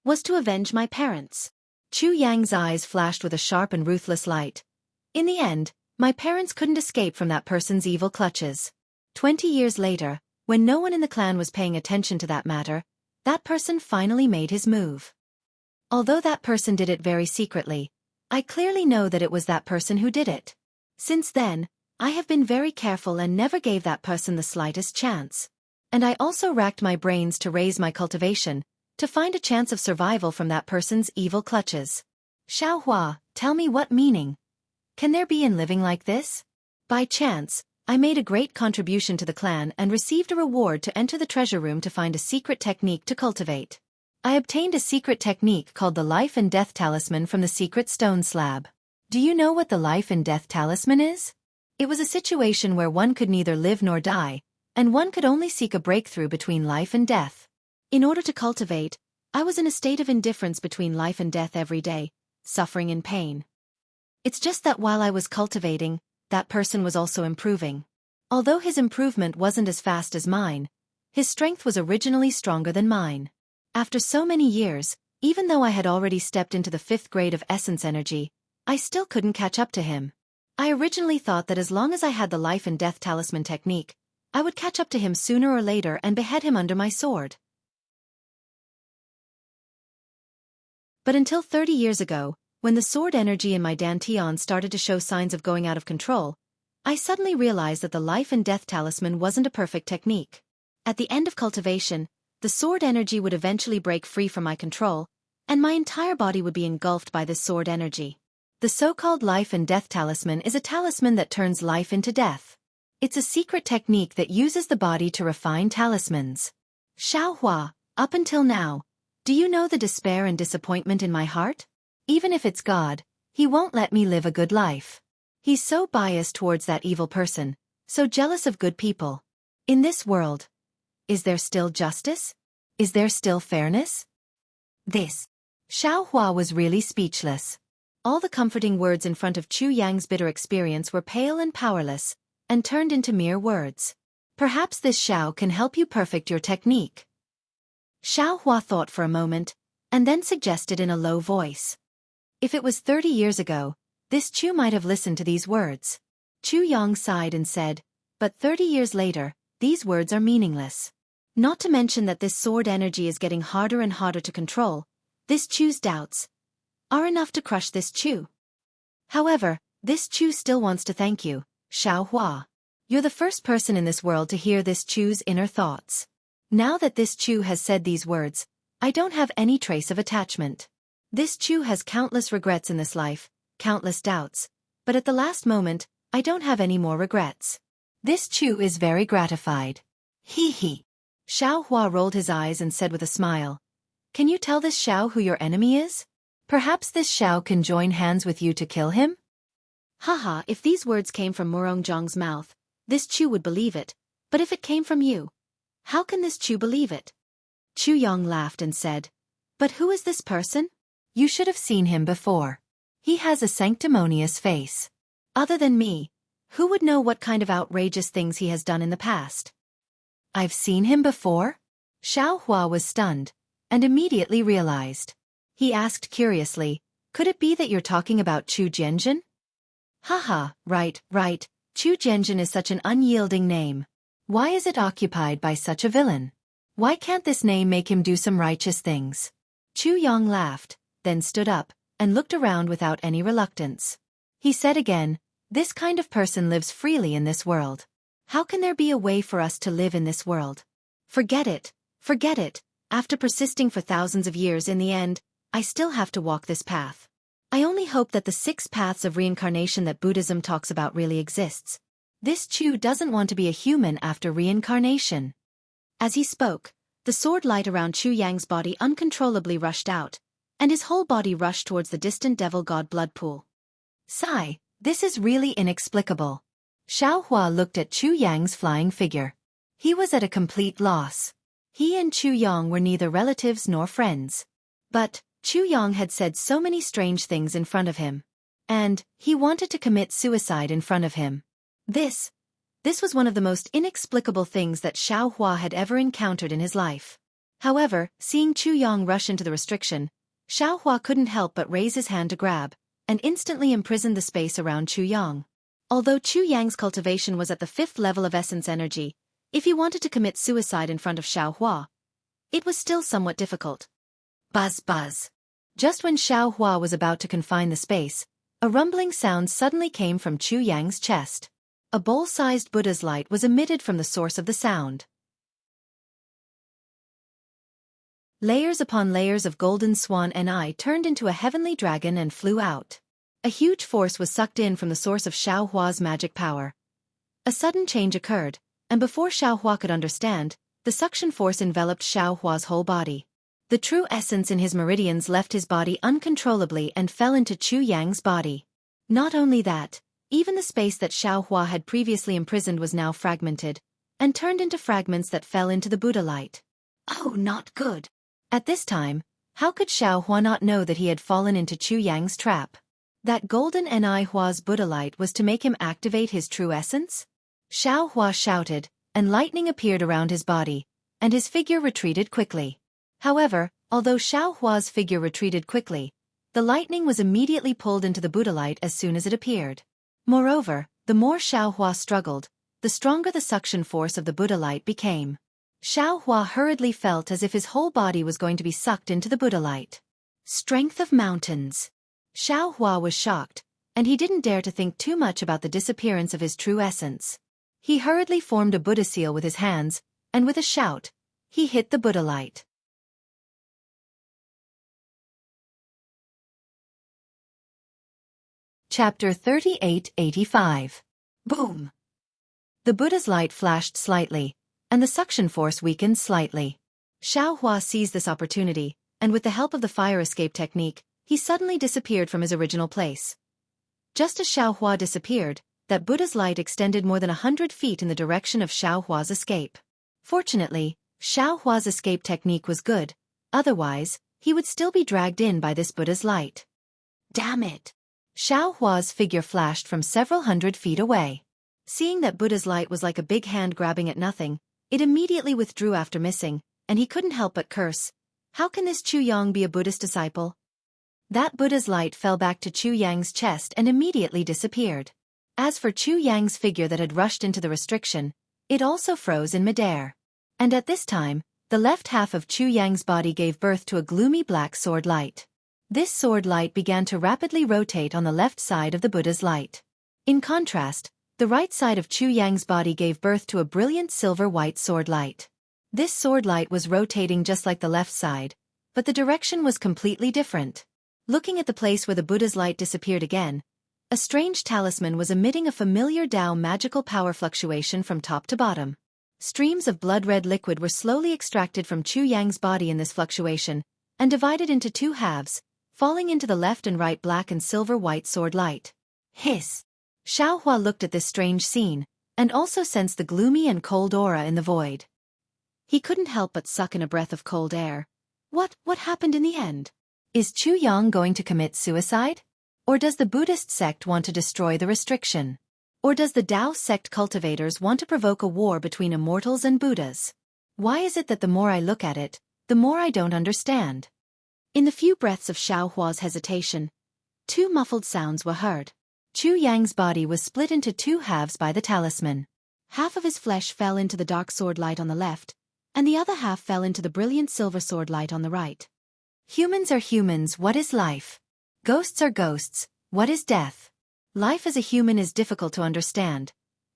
was to avenge my parents. Chu Yang's eyes flashed with a sharp and ruthless light. In the end, my parents couldn't escape from that person's evil clutches. 20 years later, when no one in the clan was paying attention to that matter, that person finally made his move. Although that person did it very secretly, I clearly know that it was that person who did it. Since then, I have been very careful and never gave that person the slightest chance. And I also racked my brains to raise my cultivation, to find a chance of survival from that person's evil clutches. Xiaohua, tell me what meaning can there be in living like this? By chance, I made a great contribution to the clan and received a reward to enter the treasure room to find a secret technique to cultivate. I obtained a secret technique called the Life and Death Talisman from the secret stone slab. Do you know what the Life and Death Talisman is? It was a situation where one could neither live nor die, and one could only seek a breakthrough between life and death. In order to cultivate, I was in a state of indifference between life and death every day, suffering in pain. It's just that while I was cultivating, that person was also improving. Although his improvement wasn't as fast as mine, his strength was originally stronger than mine. After so many years, even though I had already stepped into the 5th grade of Essence Energy, I still couldn't catch up to him. I originally thought that as long as I had the Life and Death Talisman technique, I would catch up to him sooner or later and behead him under my sword. But until 30 years ago, when the sword energy in my dantian started to show signs of going out of control, I suddenly realized that the Life and Death Talisman wasn't a perfect technique. At the end of cultivation, the sword energy would eventually break free from my control, and my entire body would be engulfed by this sword energy. The so-called Life and Death Talisman is a talisman that turns life into death. It's a secret technique that uses the body to refine talismans. Xiaohua, up until now, do you know the despair and disappointment in my heart? Even if it's God, he won't let me live a good life. He's so biased towards that evil person, so jealous of good people. In this world, is there still justice? Is there still fairness? This. Xiaohua was really speechless. All the comforting words in front of Chu Yang's bitter experience were pale and powerless, and turned into mere words. Perhaps this Xiao can help you perfect your technique. Xiaohua thought for a moment, and then suggested in a low voice. If it was 30 years ago, this Chu might have listened to these words. Chu Yang sighed and said, but 30 years later, these words are meaningless. Not to mention that this sword energy is getting harder and harder to control. This Chu's doubts are enough to crush this Chu. However, this Chu still wants to thank you, Xiaohua. You're the first person in this world to hear this Chu's inner thoughts. Now that this Chu has said these words, I don't have any trace of attachment. This Chu has countless regrets in this life, countless doubts, but at the last moment, I don't have any more regrets. This Chu is very gratified. Hee hee. Xiaohua rolled his eyes and said with a smile, can you tell this Xiao who your enemy is? Perhaps this Xiao can join hands with you to kill him? Haha, if these words came from Murongzhang's mouth, this Chu would believe it, but if it came from you, how can this Chu believe it? Chu Yong laughed and said, but who is this person? You should have seen him before. He has a sanctimonious face. Other than me, who would know what kind of outrageous things he has done in the past? I've seen him before? Xiao Hua was stunned, and immediately realized. He asked curiously, could it be that you're talking about Chu Jianjun? Haha, right. Chu Jianjun is such an unyielding name. Why is it occupied by such a villain? Why can't this name make him do some righteous things? Chu Yang laughed, then stood up, and looked around without any reluctance. He said again, this kind of person lives freely in this world. How can there be a way for us to live in this world? Forget it. After persisting for thousands of years, in the end, I still have to walk this path. I only hope that the 6 paths of reincarnation that Buddhism talks about really exists. This Chu doesn't want to be a human after reincarnation. As he spoke, the sword light around Chu Yang's body uncontrollably rushed out, and his whole body rushed towards the distant devil god blood pool. Sigh, this is really inexplicable. Xiao Hua looked at Chu Yang's flying figure. He was at a complete loss. He and Chu Yang were neither relatives nor friends. But Chu Yang had said so many strange things in front of him. And he wanted to commit suicide in front of him. This was one of the most inexplicable things that Xiao Hua had ever encountered in his life. However, seeing Chu Yang rush into the restriction, Xiao Hua couldn't help but raise his hand to grab, and instantly imprisoned the space around Chu Yang. Although Chu Yang's cultivation was at the 5th level of essence energy, if he wanted to commit suicide in front of Xiao Hua, it was still somewhat difficult. Buzz. Just when Xiao Hua was about to confine the space, a rumbling sound suddenly came from Chu Yang's chest. A bowl-sized Buddha's light was emitted from the source of the sound. Layers upon layers of golden swan and turned into a heavenly dragon and flew out. A huge force was sucked in from the source of Xiao Hua's magic power. A sudden change occurred, and before Xiao Hua could understand, the suction force enveloped Xiao Hua's whole body. The true essence in his meridians left his body uncontrollably and fell into Chu Yang's body. Not only that, even the space that Xiao Hua had previously imprisoned was now fragmented, and turned into fragments that fell into the Buddha light. Oh, not good. At this time, how could Xiao Hua not know that he had fallen into Chu Yang's trap? That golden Ni Hua's Buddha light was to make him activate his true essence? Xiao Hua shouted, and lightning appeared around his body, and his figure retreated quickly. However, although Xiao Hua's figure retreated quickly, the lightning was immediately pulled into the Buddha light as soon as it appeared. Moreover, the more Xiao Hua struggled, the stronger the suction force of the Buddha light became. Xiao Hua hurriedly felt as if his whole body was going to be sucked into the Buddha light. Strength of mountains. Xiao Hua was shocked, and he didn't dare to think too much about the disappearance of his true essence. He hurriedly formed a Buddha seal with his hands, and with a shout, he hit the Buddha light. Chapter 3885. Boom! The Buddha's light flashed slightly, and the suction force weakened slightly. Xiao Hua seized this opportunity, and with the help of the fire escape technique, he suddenly disappeared from his original place. Just as Xiao Hua disappeared, that Buddha's light extended more than 100 feet in the direction of Xiao Hua's escape. Fortunately, Xiao Hua's escape technique was good, otherwise, he would still be dragged in by this Buddha's light. Damn it! Xiao Hua's figure flashed from several hundred feet away. Seeing that Buddha's light was like a big hand grabbing at nothing, it immediately withdrew after missing, and he couldn't help but curse. How can this Chu Yang be a Buddhist disciple? That Buddha's light fell back to Chu Yang's chest and immediately disappeared. As for Chu Yang's figure that had rushed into the restriction, it also froze in midair. And at this time, the left half of Chu Yang's body gave birth to a gloomy black sword light. This sword light began to rapidly rotate on the left side of the Buddha's light. In contrast, the right side of Chu Yang's body gave birth to a brilliant silver-white sword light. This sword light was rotating just like the left side, but the direction was completely different. Looking at the place where the Buddha's light disappeared again, a strange talisman was emitting a familiar Tao magical power fluctuation from top to bottom. Streams of blood-red liquid were slowly extracted from Chu Yang's body in this fluctuation, and divided into 2 halves, falling into the left and right black and silver-white sword light. Hiss! Xiao Hua looked at this strange scene, and also sensed the gloomy and cold aura in the void. He couldn't help but suck in a breath of cold air. What happened in the end? Is Chu Yang going to commit suicide? Or does the Buddhist sect want to destroy the restriction? Or does the Tao sect cultivators want to provoke a war between immortals and Buddhas? Why is it that the more I look at it, the more I don't understand? In the few breaths of Xiao Hua's hesitation, two muffled sounds were heard. Chu Yang's body was split into two halves by the talisman. Half of his flesh fell into the dark sword light on the left, and the other half fell into the brilliant silver sword light on the right. Humans are humans, what is life? Ghosts are ghosts, what is death? Life as a human is difficult to understand.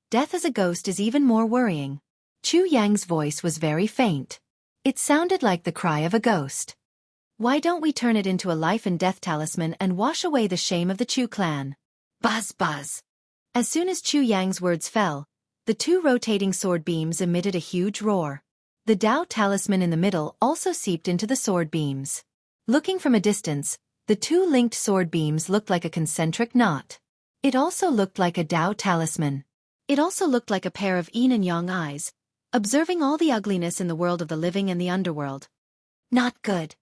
Death as a ghost is even more worrying. Chu Yang's voice was very faint. It sounded like the cry of a ghost. Why don't we turn it into a life and death talisman and wash away the shame of the Chu clan? Buzz buzz. As soon as Chu Yang's words fell, the two rotating sword beams emitted a huge roar. The Tao talisman in the middle also seeped into the sword beams. Looking from a distance, the two linked sword beams looked like a concentric knot. It also looked like a Tao talisman. It also looked like a pair of yin and yang eyes, observing all the ugliness in the world of the living and the underworld. Not good.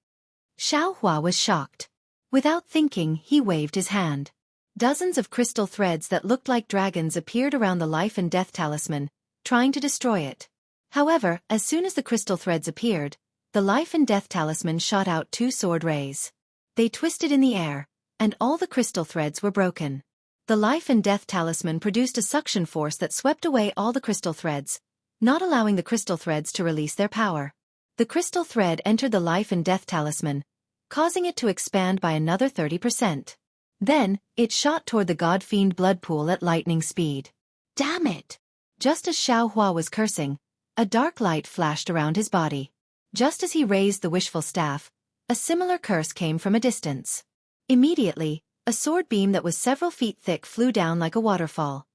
Xiao Hua was shocked. Without thinking, he waved his hand. Dozens of crystal threads that looked like dragons appeared around the life and death talisman, trying to destroy it. However, as soon as the crystal threads appeared, the life and death talisman shot out two sword rays. They twisted in the air, and all the crystal threads were broken. The life and death talisman produced a suction force that swept away all the crystal threads, not allowing the crystal threads to release their power. The crystal thread entered the life and death talisman, causing it to expand by another 30%. Then, it shot toward the god-fiend blood pool at lightning speed. Damn it! Just as Xiao Hua was cursing, a dark light flashed around his body. Just as he raised the wishful staff, a similar curse came from a distance. Immediately, a sword beam that was several feet thick flew down like a waterfall.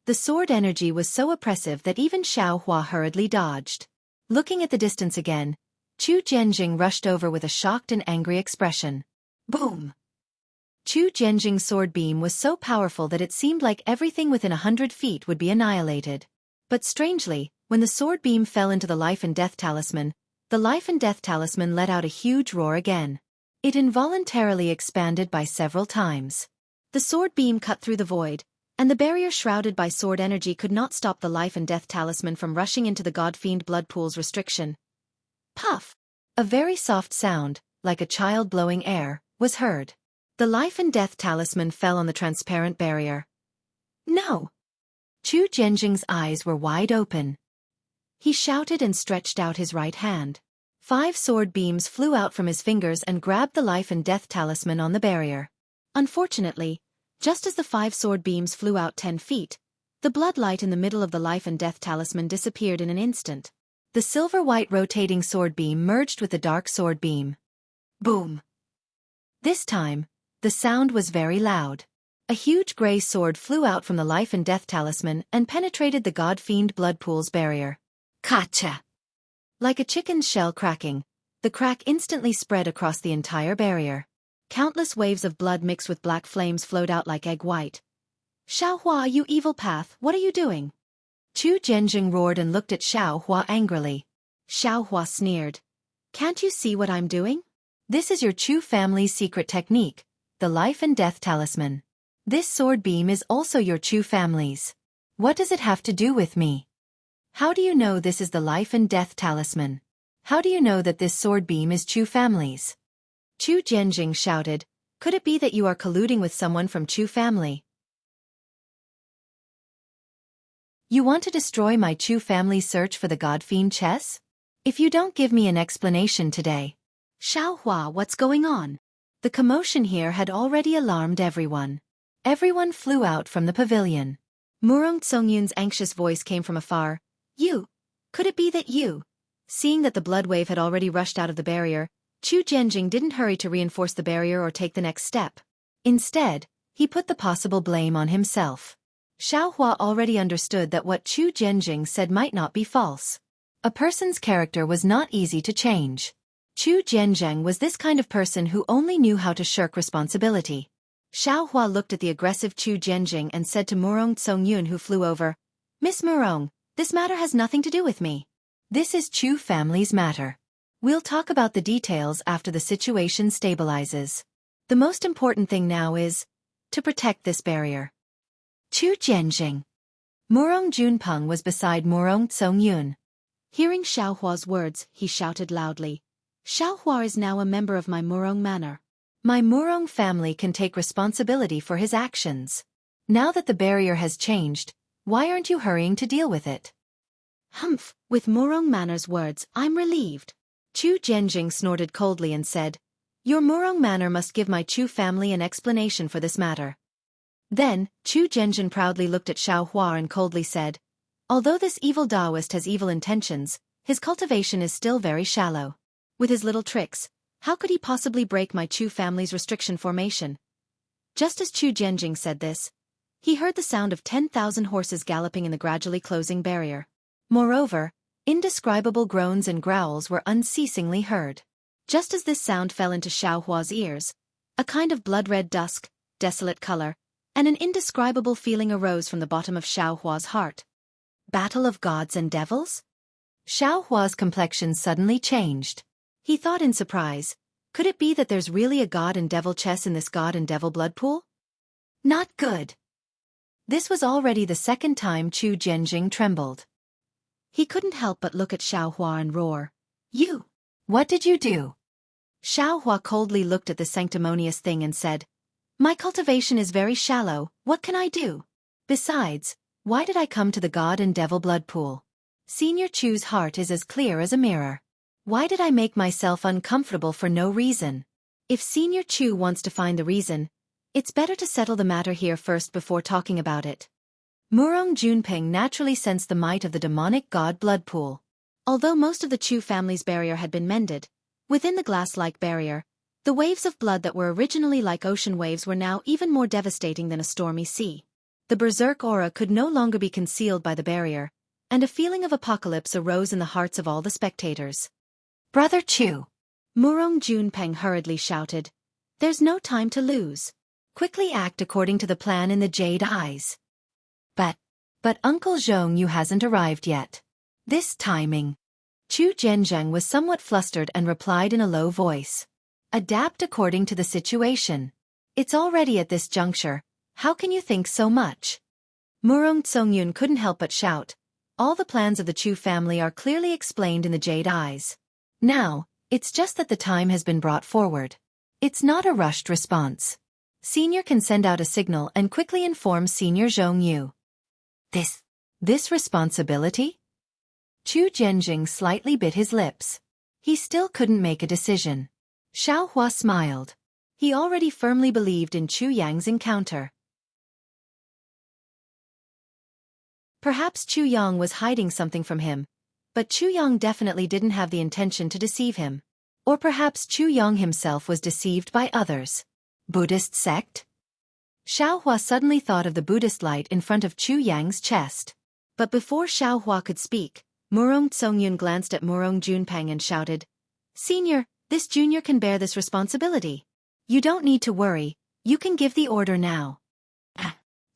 The sword energy was so oppressive that even Xiao Hua hurriedly dodged. Looking at the distance again, Chu Zhenjing rushed over with a shocked and angry expression. Boom! Chu Zhenjing's sword beam was so powerful that it seemed like everything within 100 feet would be annihilated. But strangely, when the sword beam fell into the life and death talisman, the life and death talisman let out a huge roar again. It involuntarily expanded by several times. The sword beam cut through the void, and the barrier shrouded by sword energy could not stop the life and death talisman from rushing into the god-fiend blood pool's restriction. Puff! A very soft sound, like a child blowing air, was heard. The life and death talisman fell on the transparent barrier. No! Chu Zhenjing's eyes were wide open. He shouted and stretched out his right hand. 5 sword beams flew out from his fingers and grabbed the life and death talisman on the barrier. Unfortunately, just as the 5 sword beams flew out 10 feet, the blood light in the middle of the life and death talisman disappeared in an instant. The silver-white rotating sword beam merged with the dark sword beam. Boom! This time, the sound was very loud. A huge gray sword flew out from the life and death talisman and penetrated the god-fiend blood pool's barrier. Kacha! Like a chicken's shell cracking, the crack instantly spread across the entire barrier. Countless waves of blood mixed with black flames flowed out like egg white. Xiao Hua, you evil path, what are you doing? Chu Zhenjing roared and looked at Xiao Hua angrily. Xiao Hua sneered. Can't you see what I'm doing? This is your Chu family's secret technique, the life and death talisman. This sword beam is also your Chu family's. What does it have to do with me? How do you know this is the life and death talisman? How do you know that this sword beam is Chu family's? Chu Zhenjing shouted, could it be that you are colluding with someone from Chu family? You want to destroy my Chu family's search for the god-fiend chess? If you don't give me an explanation today. Xiao Hua, what's going on? The commotion here had already alarmed everyone. Everyone flew out from the pavilion. Murong Tsongyun's anxious voice came from afar. You? Could it be that you? Seeing that the blood wave had already rushed out of the barrier, Chu Zhenjing didn't hurry to reinforce the barrier or take the next step. Instead, he put the possible blame on himself. Xiao Hua already understood that what Chu Zhenjing said might not be false. A person's character was not easy to change. Chu Zhenjing was this kind of person who only knew how to shirk responsibility. Xiao Hua looked at the aggressive Chu Zhenjing and said to Murong Tsongyun, who flew over, Miss Murong, this matter has nothing to do with me. This is Chu family's matter. We'll talk about the details after the situation stabilizes. The most important thing now is to protect this barrier. Chu Jianjing. Murong Junpeng was beside Murong Tsongyun. Hearing Xiaohua's words, he shouted loudly. Xiaohua is now a member of my Murong manor. My Murong family can take responsibility for his actions. Now that the barrier has changed, why aren't you hurrying to deal with it? Humph, with Murong manor's words, I'm relieved. Chu Jianjing snorted coldly and said, Your Murong manor must give my Chu family an explanation for this matter. Then, Chu Jianjing proudly looked at Xiaohua and coldly said, Although this evil Taoist has evil intentions, his cultivation is still very shallow. With his little tricks, how could he possibly break my Chu family's restriction formation? Just as Chu Jianjing said this, he heard the sound of 10,000 horses galloping in the gradually closing barrier. Moreover, indescribable groans and growls were unceasingly heard. Just as this sound fell into Xiaohua's ears, a kind of blood-red dusk, desolate color, and an indescribable feeling arose from the bottom of Xiaohua's heart. Battle of gods and devils? Xiaohua's complexion suddenly changed. He thought in surprise, could it be that there's really a god and devil chess in this god and devil blood pool? Not good. This was already the second time Chu Jianjing trembled. He couldn't help but look at Xiaohua and roar. You! What did you do? Xiaohua coldly looked at the sanctimonious thing and said, My cultivation is very shallow, what can I do? Besides, why did I come to the god and devil blood pool? Senior Chu's heart is as clear as a mirror. Why did I make myself uncomfortable for no reason? If Senior Chu wants to find the reason, it's better to settle the matter here first before talking about it. Murong Junpeng naturally sensed the might of the demonic god blood pool. Although most of the Chu family's barrier had been mended, within the glass-like barrier, the waves of blood that were originally like ocean waves were now even more devastating than a stormy sea. The berserk aura could no longer be concealed by the barrier, and a feeling of apocalypse arose in the hearts of all the spectators. Brother Chu! Murong Junpeng hurriedly shouted. There's no time to lose. Quickly act according to the plan in the jade eyes. But Uncle Xianxia hasn't arrived yet. This timing. Chu Jianjing was somewhat flustered and replied in a low voice. Adapt according to the situation. It's already at this juncture. How can you think so much? Murong Tsongyun couldn't help but shout. All the plans of the Chu family are clearly explained in the jade eyes. Now, it's just that the time has been brought forward. It's not a rushed response. Senior can send out a signal and quickly inform Senior Xianxia. This responsibility? Chu Jianjing slightly bit his lips. He still couldn't make a decision. Xiaohua smiled. He already firmly believed in Chu Yang's encounter. Perhaps Chu Yang was hiding something from him, but Chu Yang definitely didn't have the intention to deceive him. Or perhaps Chu Yang himself was deceived by others. Buddhist sect? Xiaohua suddenly thought of the Buddhist light in front of Chu Yang's chest. But before Xiaohua could speak, Murong Tsongyun glanced at Murong Junpeng and shouted, Senior, this junior can bear this responsibility. You don't need to worry, you can give the order now.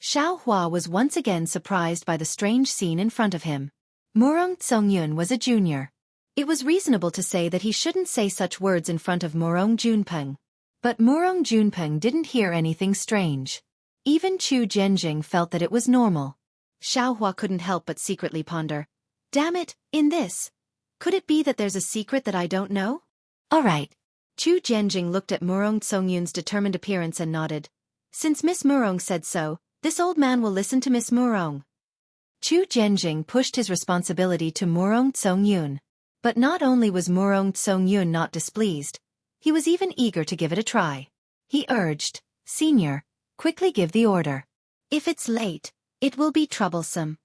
Xiaohua was once again surprised by the strange scene in front of him. Murong Tsongyun was a junior. It was reasonable to say that he shouldn't say such words in front of Murong Junpeng. But Murong Junpeng didn't hear anything strange. Even Chu Jianjing felt that it was normal. Xiaohua couldn't help but secretly ponder. Damn it, in this. Could it be that there's a secret that I don't know? All right. Chu Jianjing looked at Murong Tsongyun's determined appearance and nodded. Since Miss Murong said so, this old man will listen to Miss Murong. Chu Jianjing pushed his responsibility to Murong Tsongyun. But not only was Murong Tsongyun not displeased, he was even eager to give it a try. He urged, Senior, quickly give the order. If it's late, it will be troublesome.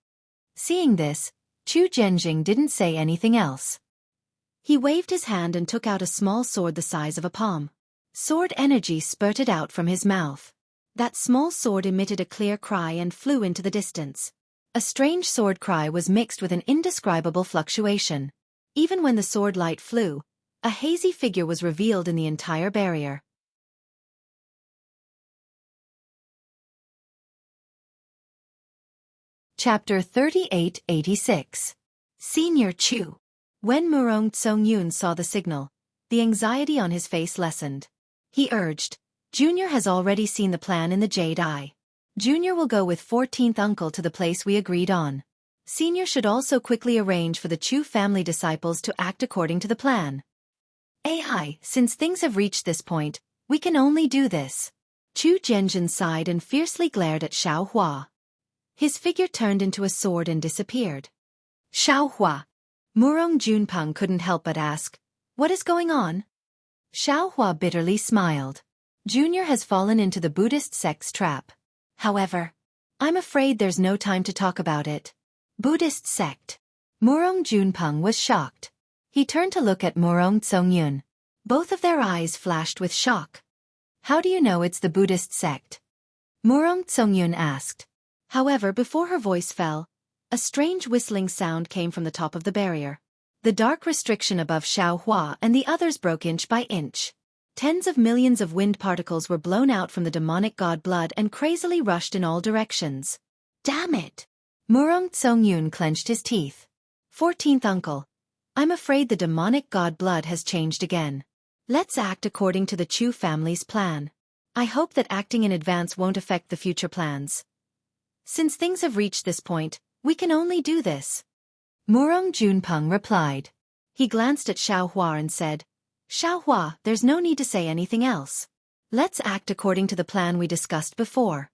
Seeing this, Chu Jianjing didn't say anything else. He waved his hand and took out a small sword the size of a palm. Sword energy spurted out from his mouth. That small sword emitted a clear cry and flew into the distance. A strange sword cry was mixed with an indescribable fluctuation. Even when the sword light flew, a hazy figure was revealed in the entire barrier. Chapter 3886. Senior Chu. When Murong Tsongyun saw the signal, the anxiety on his face lessened. He urged, Junior has already seen the plan in the Jade Eye. Junior will go with 14th uncle to the place we agreed on. Senior should also quickly arrange for the Chu family disciples to act according to the plan. AI, since things have reached this point, we can only do this. Chu Zhenjin sighed and fiercely glared at Xiao Hua. His figure turned into a sword and disappeared. Xiao Hua. Murong Junpeng couldn't help but ask, "What is going on?" Xiao Hua bitterly smiled. Junior has fallen into the Buddhist sect's trap. However, I'm afraid there's no time to talk about it. Buddhist sect. Murong Junpeng was shocked. He turned to look at Murong Tsongyun. Both of their eyes flashed with shock. How do you know it's the Buddhist sect? Murong Tsongyun asked. However, before her voice fell, a strange whistling sound came from the top of the barrier. The dark restriction above Xiao Hua and the others broke inch by inch. Tens of millions of wind particles were blown out from the demonic god blood and crazily rushed in all directions. Damn it! Murong Tsongyun clenched his teeth. 14th uncle. I'm afraid the demonic god blood has changed again. Let's act according to the Chu family's plan. I hope that acting in advance won't affect the future plans. Since things have reached this point, we can only do this. Murong Junpeng replied. He glanced at Xiao Hua and said, Xiao Hua, there's no need to say anything else. Let's act according to the plan we discussed before.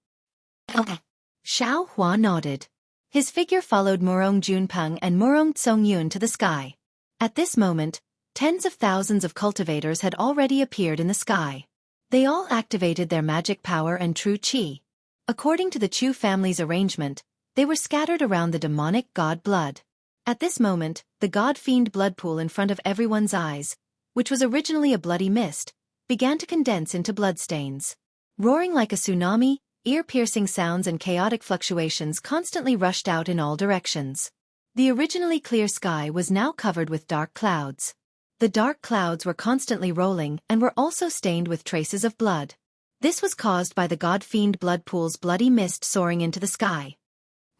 Okay. Xiao Hua nodded. His figure followed Murong Junpeng and Murong Tsongyun to the sky. At this moment, tens of thousands of cultivators had already appeared in the sky. They all activated their magic power and true qi. According to the Chu family's arrangement, they were scattered around the demonic god blood. At this moment, the god-fiend blood pool in front of everyone's eyes, which was originally a bloody mist, began to condense into bloodstains. Roaring like a tsunami, ear-piercing sounds and chaotic fluctuations constantly rushed out in all directions. The originally clear sky was now covered with dark clouds. The dark clouds were constantly rolling and were also stained with traces of blood. This was caused by the god-fiend blood pool's bloody mist soaring into the sky.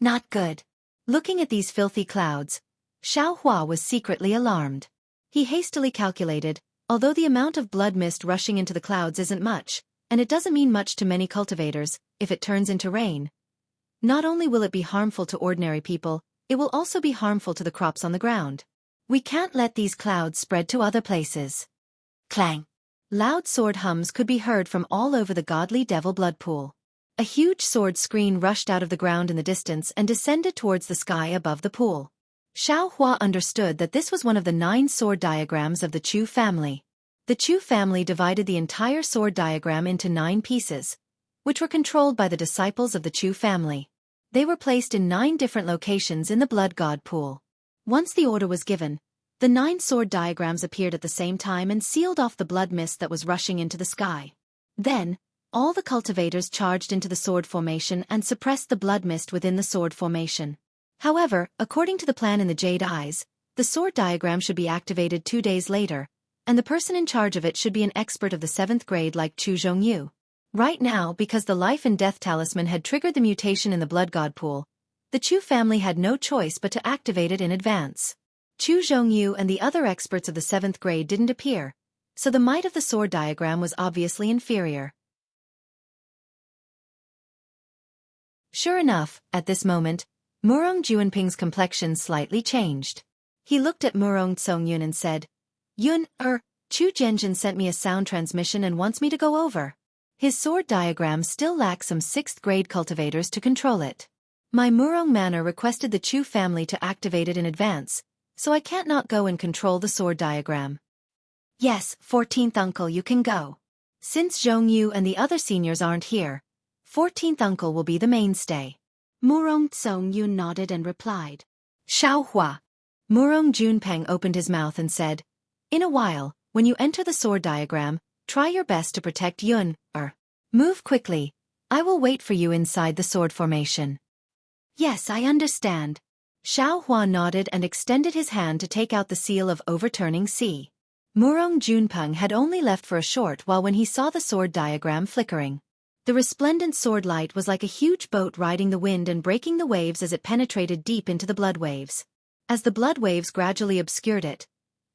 Not good. Looking at these filthy clouds, Xiao Hua was secretly alarmed. He hastily calculated, although the amount of blood mist rushing into the clouds isn't much, and it doesn't mean much to many cultivators, if it turns into rain. Not only will it be harmful to ordinary people, it will also be harmful to the crops on the ground. We can't let these clouds spread to other places. Clang! Loud sword hums could be heard from all over the godly devil blood pool. A huge sword screen rushed out of the ground in the distance and descended towards the sky above the pool. Xiao Hua understood that this was one of the 9 sword diagrams of the Chu family. The Chu family divided the entire sword diagram into 9 pieces, which were controlled by the disciples of the Chu family. They were placed in 9 different locations in the blood god pool. Once the order was given, the 9 sword diagrams appeared at the same time and sealed off the blood mist that was rushing into the sky. Then, all the cultivators charged into the sword formation and suppressed the blood mist within the sword formation. However, according to the plan in the Jade Eyes, the sword diagram should be activated 2 days later, and the person in charge of it should be an expert of the 7th grade like Chu Zhongyu. Right now, because the life and death talisman had triggered the mutation in the blood god pool, the Chu family had no choice but to activate it in advance. Chu Zhongyu and the other experts of the 7th grade didn't appear, so the might of the sword diagram was obviously inferior. Sure enough, at this moment, Murong Junpeng's complexion slightly changed. He looked at Murong Tsongyun and said, Chu Zhenjin sent me a sound transmission and wants me to go over. His sword diagram still lacks some 6th grade cultivators to control it. My Murong manor requested the Chu family to activate it in advance, so I can't not go and control the sword diagram. Yes, 14th uncle, you can go. Since Zhongyu and the other seniors aren't here, 14th uncle will be the mainstay. Murong Tsongyun nodded and replied. Xiao Hua. Murong Junpeng opened his mouth and said, In a while, when you enter the sword diagram, try your best to protect Yun, move quickly. I will wait for you inside the sword formation. Yes, I understand. Xiao Hua nodded and extended his hand to take out the seal of overturning sea. Murong Junpeng had only left for a short while when he saw the sword diagram flickering. The resplendent sword light was like a huge boat riding the wind and breaking the waves as it penetrated deep into the blood waves. As the blood waves gradually obscured it,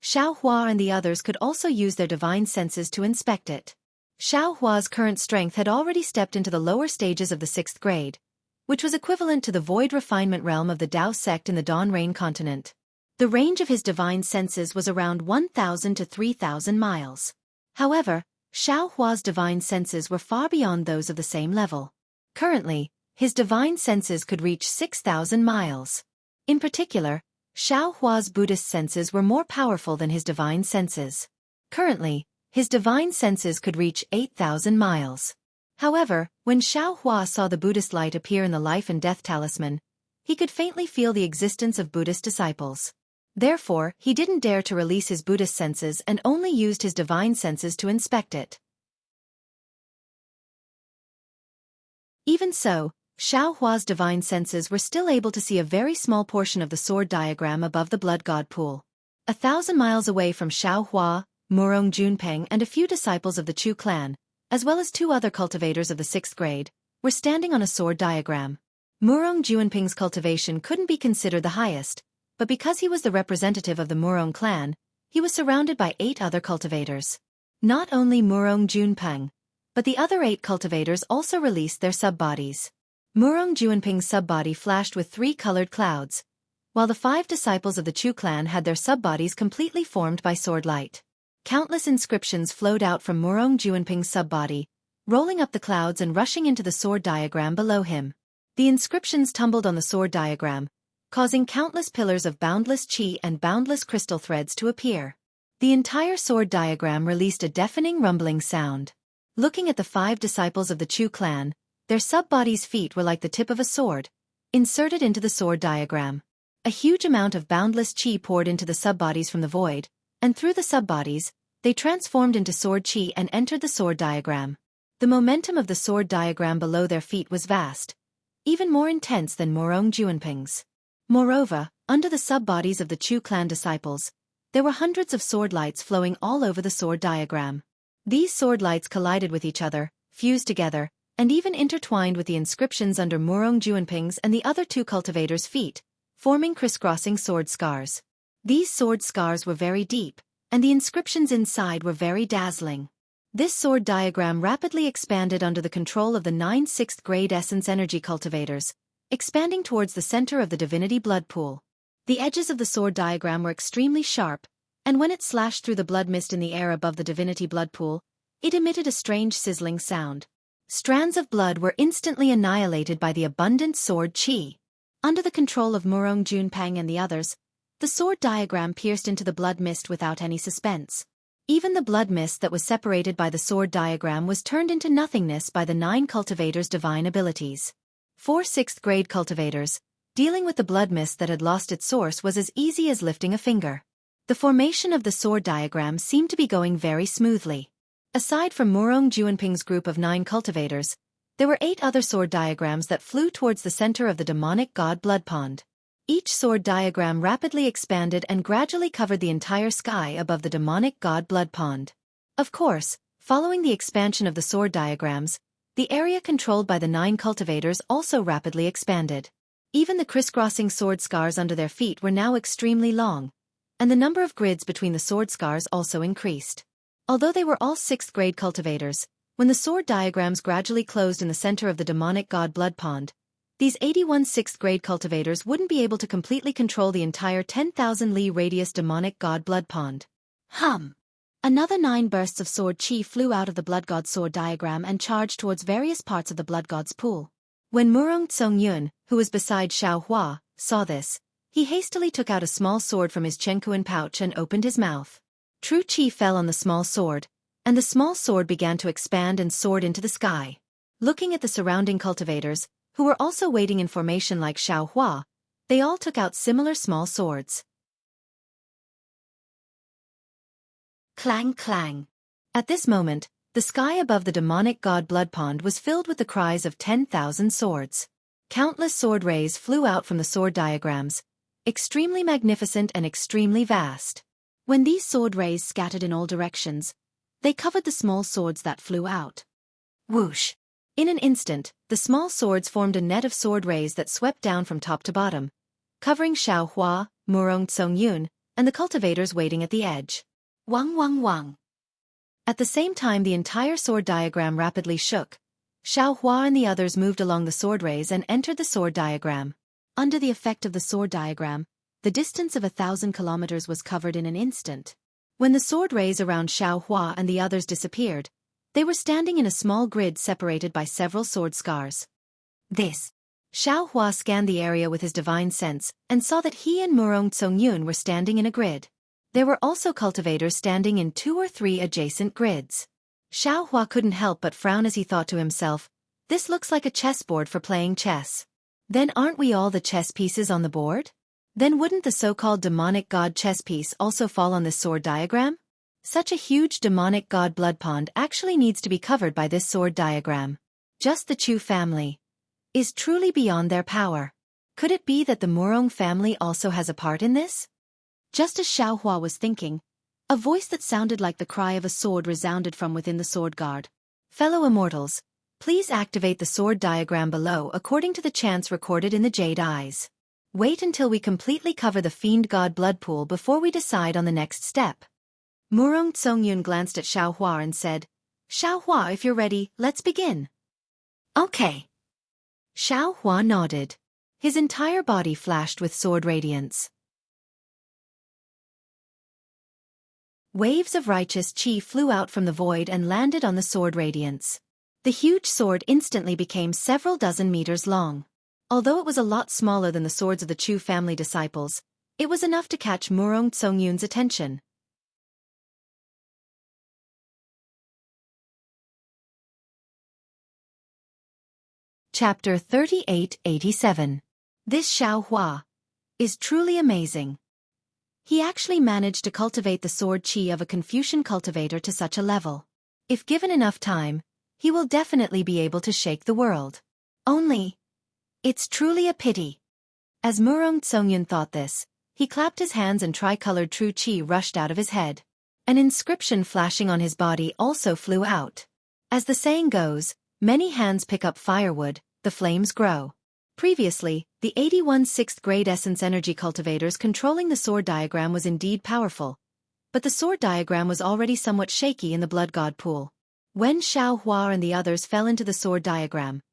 Xiao Hua and the others could also use their divine senses to inspect it. Xiao Hua's current strength had already stepped into the lower stages of the 6th grade, which was equivalent to the void refinement realm of the Dao sect in the Dawn Rain continent. The range of his divine senses was around 1,000 to 3,000 miles. However, Xiao Hua's divine senses were far beyond those of the same level. Currently, his divine senses could reach 6,000 miles. In particular, Xiao Hua's Buddhist senses were more powerful than his divine senses. Currently, his divine senses could reach 8,000 miles. However, when Xiao Hua saw the Buddhist light appear in the life and death talisman, he could faintly feel the existence of Buddhist disciples. Therefore, he didn't dare to release his Buddhist senses and only used his divine senses to inspect it. Even so, Xiao Hua's divine senses were still able to see a very small portion of the sword diagram above the blood god pool. 1,000 miles away from Xiao Hua, Murong Junpeng and a few disciples of the Chu clan, as well as 2 other cultivators of the 6th grade, were standing on a sword diagram. Murong Junpeng's cultivation couldn't be considered the highest, but because he was the representative of the Murong clan, he was surrounded by 8 other cultivators. Not only Murong Junpeng, but the other 8 cultivators also released their subbodies. Murong Junpeng's subbody flashed with 3 colored clouds, while the 5 disciples of the Chu clan had their subbodies completely formed by sword light. Countless inscriptions flowed out from Murong Junpeng's subbody, rolling up the clouds and rushing into the sword diagram below him. The inscriptions tumbled on the sword diagram, causing countless pillars of boundless qi and boundless crystal threads to appear. The entire sword diagram released a deafening rumbling sound. Looking at the 5 disciples of the Chu clan, their subbodies' feet were like the tip of a sword, inserted into the sword diagram. A huge amount of boundless qi poured into the subbodies from the void, and through the subbodies, they transformed into sword qi and entered the sword diagram. The momentum of the sword diagram below their feet was vast, even more intense than Murong Junpeng's. Moreover, under the subbodies of the Chu clan disciples, there were hundreds of sword lights flowing all over the sword diagram. These sword lights collided with each other, fused together, and even intertwined with the inscriptions under Murong Junpeng's and the other 2 cultivators' feet, forming crisscrossing sword scars. These sword scars were very deep, and the inscriptions inside were very dazzling. This sword diagram rapidly expanded under the control of the 9 6th grade essence energy cultivators, expanding towards the center of the divinity blood pool. The edges of the sword diagram were extremely sharp, and when it slashed through the blood mist in the air above the divinity blood pool, it emitted a strange sizzling sound. Strands of blood were instantly annihilated by the abundant sword qi. Under the control of Murong Junpeng and the others, the sword diagram pierced into the blood mist without any suspense. Even the blood mist that was separated by the sword diagram was turned into nothingness by the 9 cultivators' divine abilities. 4 6th grade cultivators, dealing with the blood mist that had lost its source was as easy as lifting a finger. The formation of the sword diagram seemed to be going very smoothly. Aside from Murong Junpeng's group of 9 cultivators, there were 8 other sword diagrams that flew towards the center of the demonic god blood pond. Each sword diagram rapidly expanded and gradually covered the entire sky above the demonic god blood pond. Of course, following the expansion of the sword diagrams, the area controlled by the 9 cultivators also rapidly expanded. Even the crisscrossing sword scars under their feet were now extremely long, and the number of grids between the sword scars also increased. Although they were all 6th grade cultivators, when the sword diagrams gradually closed in the center of the demonic god blood pond, these 81 6th grade cultivators wouldn't be able to completely control the entire 10,000 li radius demonic god blood pond. Another 9 bursts of sword qi flew out of the blood god's sword diagram and charged towards various parts of the blood god's pool. When Murong Tsongyun, who was beside Xiao Hua, saw this, he hastily took out a small sword from his chenkuan pouch and opened his mouth. True qi fell on the small sword, and the small sword began to expand and soared into the sky. Looking at the surrounding cultivators, who were also waiting in formation like Xiao Hua, they all took out similar small swords. Clang clang. At this moment, the sky above the demonic god blood pond was filled with the cries of 10,000 swords. Countless sword rays flew out from the sword diagrams, extremely magnificent and extremely vast. When these sword rays scattered in all directions, they covered the small swords that flew out. Whoosh! In an instant, the small swords formed a net of sword rays that swept down from top to bottom, covering Xiao Hua, Murong Tsongyun, and the cultivators waiting at the edge. Wang wang wang. At the same time the entire sword diagram rapidly shook. Xiao Hua and the others moved along the sword rays and entered the sword diagram. Under the effect of the sword diagram, the distance of 1,000 kilometers was covered in an instant. When the sword rays around Xiao Hua and the others disappeared, they were standing in a small grid separated by several sword scars. This. Xiao Hua scanned the area with his divine sense and saw that he and Murong Tsongyun were standing in a grid. There were also cultivators standing in 2 or 3 adjacent grids. Xiao Hua couldn't help but frown as he thought to himself, this looks like a chessboard for playing chess. Then aren't we all the chess pieces on the board? Then wouldn't the so-called demonic god chess piece also fall on this sword diagram? Such a huge demonic god blood pond actually needs to be covered by this sword diagram. Just the Chu family is truly beyond their power. Could it be that the Murong family also has a part in this? Just as Xiao Hua was thinking, a voice that sounded like the cry of a sword resounded from within the sword guard. Fellow immortals, please activate the sword diagram below according to the chants recorded in the Jade Eyes. Wait until we completely cover the Fiend God blood pool before we decide on the next step. Murong Tsongyun glanced at Xiao Hua and said, Xiao Hua, if you're ready, let's begin. Okay. Xiao Hua nodded. His entire body flashed with sword radiance. Waves of righteous chi flew out from the void and landed on the sword radiance. The huge sword instantly became several dozen meters long. Although it was a lot smaller than the swords of the Chu family disciples, it was enough to catch Murong Tsongyun's attention. Chapter 3887. This Xiao Hua is truly amazing. He actually managed to cultivate the sword chi of a Confucian cultivator to such a level. If given enough time, he will definitely be able to shake the world. Only, it's truly a pity. As Murong Tsongyun thought this, he clapped his hands and tricolored true chi rushed out of his head. An inscription flashing on his body also flew out. As the saying goes, many hands pick up firewood, the flames grow. Previously, the 81 6th grade essence energy cultivators controlling the sword diagram was indeed powerful. But the sword diagram was already somewhat shaky in the blood god pool. When Xiao Hua and the others fell into the sword diagram,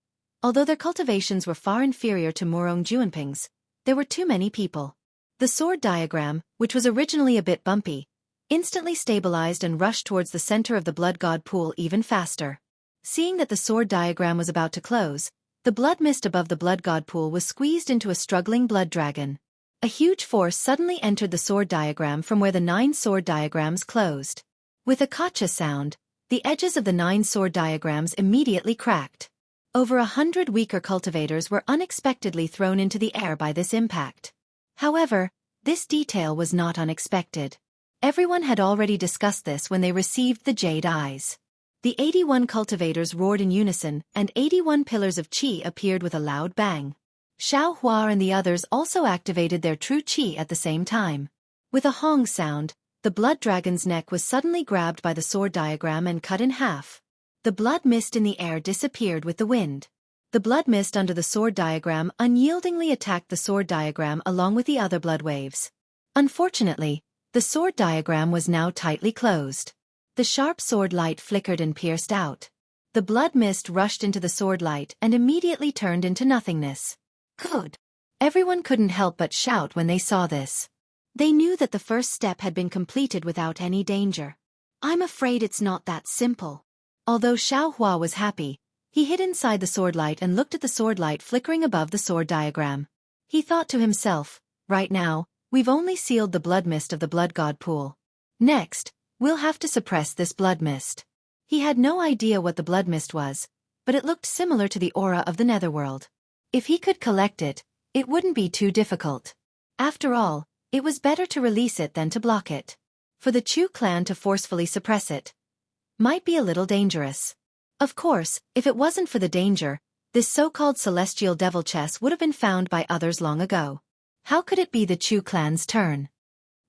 although their cultivations were far inferior to Murong Juanping's, there were too many people. The sword diagram, which was originally a bit bumpy, instantly stabilized and rushed towards the center of the blood god pool even faster. Seeing that the sword diagram was about to close, the blood mist above the blood god pool was squeezed into a struggling blood dragon. A huge force suddenly entered the sword diagram from where the 9 sword diagrams closed. With a kacha sound, the edges of the 9 sword diagrams immediately cracked. Over 100 weaker cultivators were unexpectedly thrown into the air by this impact. However, this detail was not unexpected. Everyone had already discussed this when they received the Jade Eyes. The 81 cultivators roared in unison, and 81 pillars of chi appeared with a loud bang. Xiao Hua and the others also activated their true chi at the same time. With a hong sound, the blood dragon's neck was suddenly grabbed by the sword diagram and cut in half. The blood mist in the air disappeared with the wind. The blood mist under the sword diagram unyieldingly attacked the sword diagram along with the other blood waves. Unfortunately, the sword diagram was now tightly closed. The sharp sword light flickered and pierced out. The blood mist rushed into the sword light and immediately turned into nothingness. Good. Everyone couldn't help but shout when they saw this. They knew that the first step had been completed without any danger. I'm afraid it's not that simple. Although Xiao Hua was happy, he hid inside the sword light and looked at the sword light flickering above the sword diagram. He thought to himself, right now, we've only sealed the blood mist of the blood god pool. Next, we'll have to suppress this blood mist. He had no idea what the blood mist was, but it looked similar to the aura of the netherworld. If he could collect it, it wouldn't be too difficult. After all, it was better to release it than to block it. For the Chu clan to forcefully suppress it might be a little dangerous. Of course, if it wasn't for the danger, this so-called celestial devil chess would have been found by others long ago. How could it be the Chu clan's turn?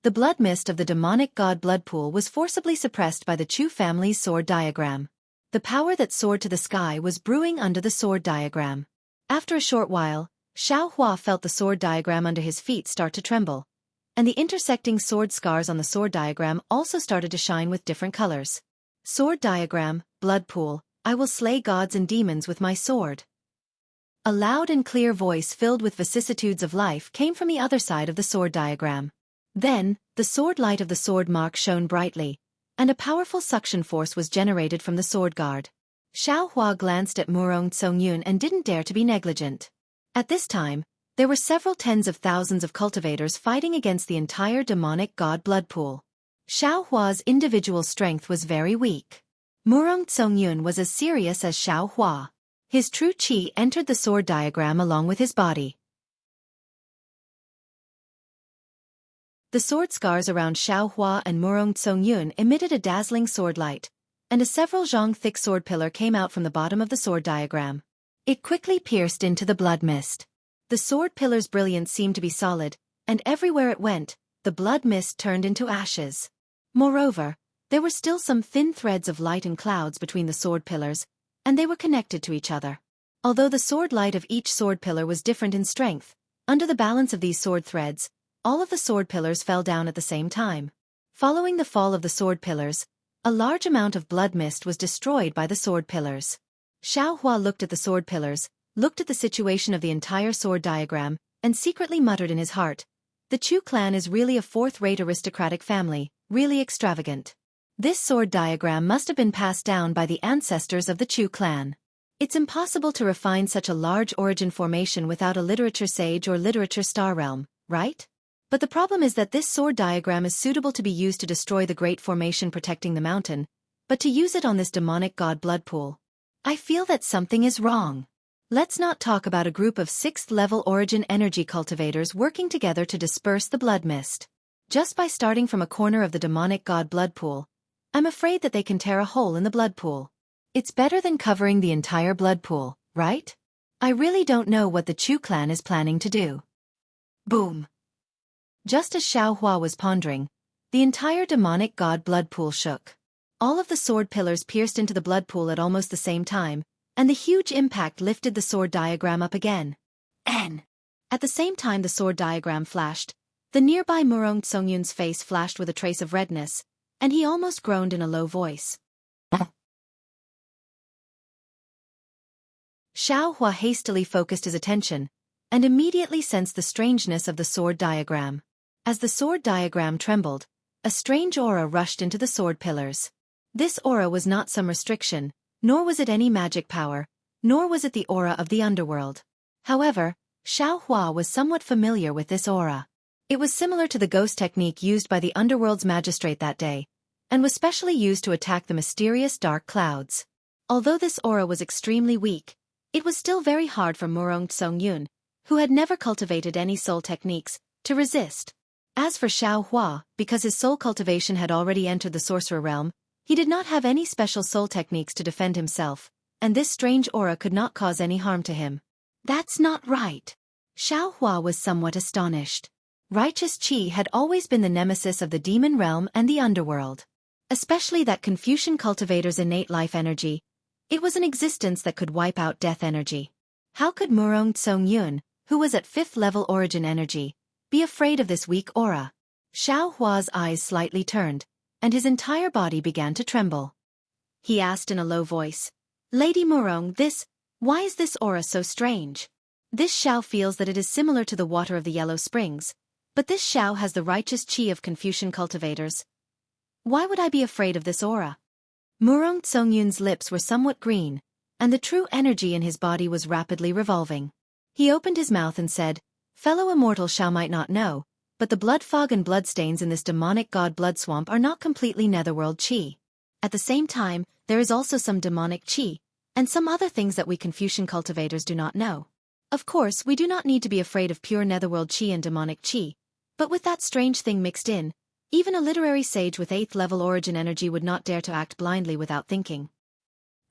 The blood mist of the demonic god blood pool was forcibly suppressed by the Chu family's sword diagram. The power that soared to the sky was brewing under the sword diagram. After a short while, Xiao Hua felt the sword diagram under his feet start to tremble, and the intersecting sword scars on the sword diagram also started to shine with different colors. Sword diagram, blood pool, I will slay gods and demons with my sword. A loud and clear voice filled with vicissitudes of life came from the other side of the sword diagram. Then, the sword light of the sword mark shone brightly, and a powerful suction force was generated from the sword guard. Xiaohua glanced at Murong Tsongyun and didn't dare to be negligent. At this time, there were several tens of thousands of cultivators fighting against the entire demonic god blood pool. Xiaohua's individual strength was very weak. Murong Tsongyun was as serious as Xiaohua. His true qi entered the sword diagram along with his body. The sword scars around Xiaohua and Murong Tsongyun emitted a dazzling sword light, and a several zhang thick sword pillar came out from the bottom of the sword diagram. It quickly pierced into the blood mist. The sword pillar's brilliance seemed to be solid, and everywhere it went, the blood mist turned into ashes. Moreover, there were still some thin threads of light and clouds between the sword pillars, and they were connected to each other. Although the sword light of each sword pillar was different in strength, under the balance of these sword threads, all of the sword pillars fell down at the same time. Following the fall of the sword pillars, a large amount of blood mist was destroyed by the sword pillars. Xiaohua looked at the sword pillars, looked at the situation of the entire sword diagram, and secretly muttered in his heart, "The Chu clan is really a fourth-rate aristocratic family, really extravagant. This sword diagram must have been passed down by the ancestors of the Chu clan. It's impossible to refine such a large origin formation without a literature sage or literature star realm, right? But the problem is that this sword diagram is suitable to be used to destroy the great formation protecting the mountain, but to use it on this demonic god blood pool. I feel that something is wrong. Let's not talk about a group of 6th-level origin energy cultivators working together to disperse the blood mist. Just by starting from a corner of the demonic god blood pool, I'm afraid that they can tear a hole in the blood pool. It's better than covering the entire blood pool, right? I really don't know what the Chu clan is planning to do." Boom! Just as Xiaohua was pondering, the entire demonic god blood pool shook. All of the sword pillars pierced into the blood pool at almost the same time, and the huge impact lifted the sword diagram up again. N. At the same time the sword diagram flashed, the nearby Murong Tsongyun's face flashed with a trace of redness, and he almost groaned in a low voice. Xiaohua hastily focused his attention, and immediately sensed the strangeness of the sword diagram. As the sword diagram trembled, a strange aura rushed into the sword pillars. This aura was not some restriction, nor was it any magic power, nor was it the aura of the underworld. However, Xiaohua was somewhat familiar with this aura. It was similar to the ghost technique used by the underworld's magistrate that day, and was specially used to attack the mysterious dark clouds. Although this aura was extremely weak, it was still very hard for Murong Tsongyun, who had never cultivated any soul techniques, to resist. As for Xiaohua, because his soul cultivation had already entered the sorcerer realm, he did not have any special soul techniques to defend himself, and this strange aura could not cause any harm to him. That's not right. Xiaohua was somewhat astonished. Righteous Qi had always been the nemesis of the demon realm and the underworld. Especially that Confucian cultivator's innate life energy. It was an existence that could wipe out death energy. How could Murong Tsongyun, who was at 5th-level origin energy, be afraid of this weak aura? Xiaohua's eyes slightly turned, and his entire body began to tremble. He asked in a low voice, "Lady Murong, why is this aura so strange? This Xiao feels that it is similar to the water of the Yellow Springs, but this Xiao has the righteous qi of Confucian cultivators. Why would I be afraid of this aura?" Murong Tsongyun's lips were somewhat green, and the true energy in his body was rapidly revolving. He opened his mouth and said, "Fellow Immortal Xiao might not know, but the blood fog and bloodstains in this demonic god blood swamp are not completely netherworld qi. At the same time, there is also some demonic qi, and some other things that we Confucian cultivators do not know. Of course, we do not need to be afraid of pure netherworld qi and demonic qi, but with that strange thing mixed in, even a literary sage with 8th-level origin energy would not dare to act blindly without thinking."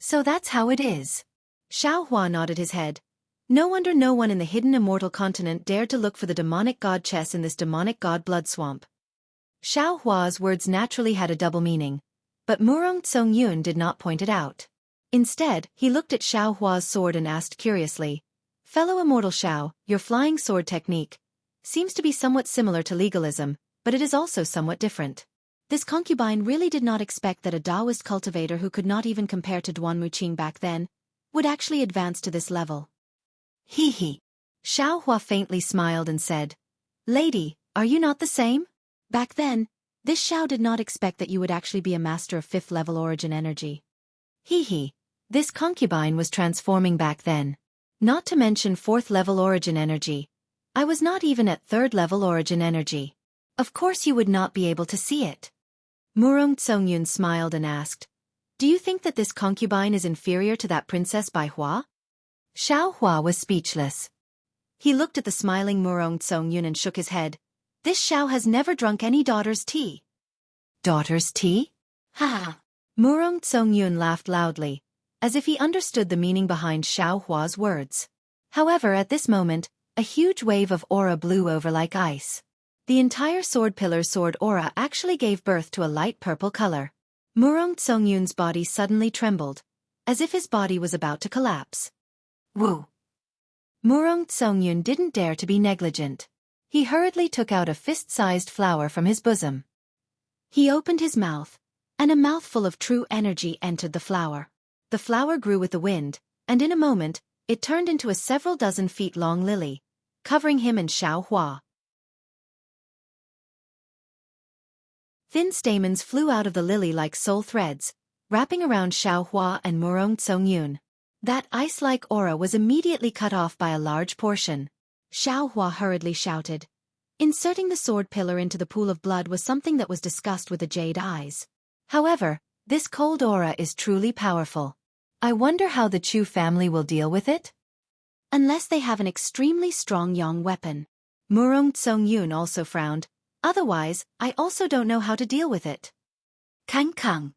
"So that's how it is." Xiaohua nodded his head. No wonder no one in the hidden immortal continent dared to look for the demonic god chess in this demonic god blood swamp. Xiaohua's words naturally had a double meaning, but Murong Tsongyun did not point it out. Instead, he looked at Xiaohua's sword and asked curiously, "Fellow Immortal Xiao, your flying sword technique seems to be somewhat similar to legalism, but it is also somewhat different. This concubine really did not expect that a Taoist cultivator who could not even compare to Duan Muqing back then would actually advance to this level. Hee hee. Xiao Hua faintly smiled and said, "Lady, are you not the same?" Back then, this Xiao did not expect that you would actually be a master of 5th level origin energy. Hee hee. This concubine was transforming back then. Not to mention 4th level origin energy. I was not even at 3rd level origin energy. Of course you would not be able to see it. Murong Tsongyun smiled and asked, "Do you think that this concubine is inferior to that princess Bai Hua?" Xiao Hua was speechless. He looked at the smiling Murong Tsongyun and shook his head. This Xiao has never drunk any daughter's tea. Daughter's tea? Ha ha. Murong Tsongyun laughed loudly, as if he understood the meaning behind Xiao Hua's words. However, at this moment, a huge wave of aura blew over like ice. The entire sword pillar's sword aura actually gave birth to a light purple color. Murong Tsongyun's body suddenly trembled, as if his body was about to collapse. Woo! Murong Tsongyun didn't dare to be negligent. He hurriedly took out a fist-sized flower from his bosom. He opened his mouth, and a mouthful of true energy entered the flower. The flower grew with the wind, and in a moment, it turned into a several dozen feet long lily, covering him and Xiao Hua. Thin stamens flew out of the lily like soul threads, wrapping around Xiao Hua and Murong Tsongyun. That ice-like aura was immediately cut off by a large portion. Xiao Hua hurriedly shouted. Inserting the sword pillar into the pool of blood was something that was discussed with the jade eyes. However, this cold aura is truly powerful. I wonder how the Chu family will deal with it? Unless they have an extremely strong yang weapon. Murong Tsongyun also frowned. Otherwise, I also don't know how to deal with it. Kang Kang.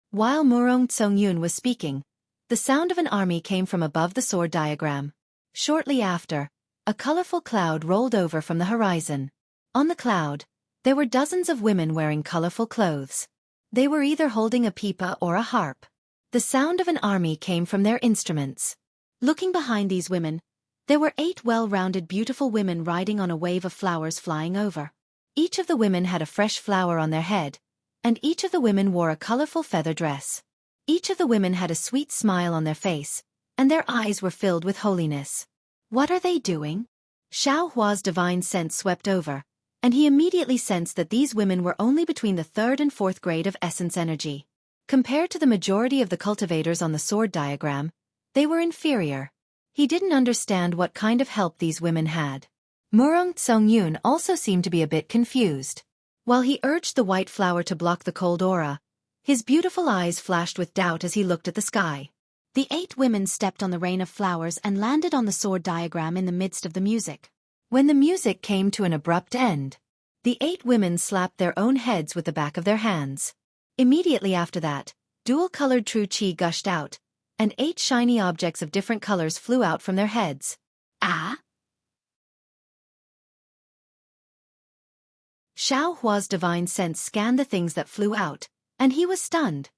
While Murong Tsongyun was speaking, the sound of an army came from above the sword diagram. Shortly after, a colorful cloud rolled over from the horizon. On the cloud, there were dozens of women wearing colorful clothes. They were either holding a pipa or a harp. The sound of an army came from their instruments. Looking behind these women, there were 8 well-rounded beautiful women riding on a wave of flowers flying over. Each of the women had a fresh flower on their head, and each of the women wore a colorful feather dress. Each of the women had a sweet smile on their face, and their eyes were filled with holiness. What are they doing? Xiao Hua's divine sense swept over, and he immediately sensed that these women were only between the 3rd and 4th grade of essence energy. Compared to the majority of the cultivators on the sword diagram, they were inferior. He didn't understand what kind of help these women had. Murong Tsongyun also seemed to be a bit confused. While he urged the white flower to block the cold aura, his beautiful eyes flashed with doubt as he looked at the sky. The 8 women stepped on the rain of flowers and landed on the sword diagram in the midst of the music. When the music came to an abrupt end, the 8 women slapped their own heads with the back of their hands. Immediately after that, dual-colored true qi gushed out, and 8 shiny objects of different colors flew out from their heads. Ah! Xiao Hua's divine sense scanned the things that flew out, and he was stunned.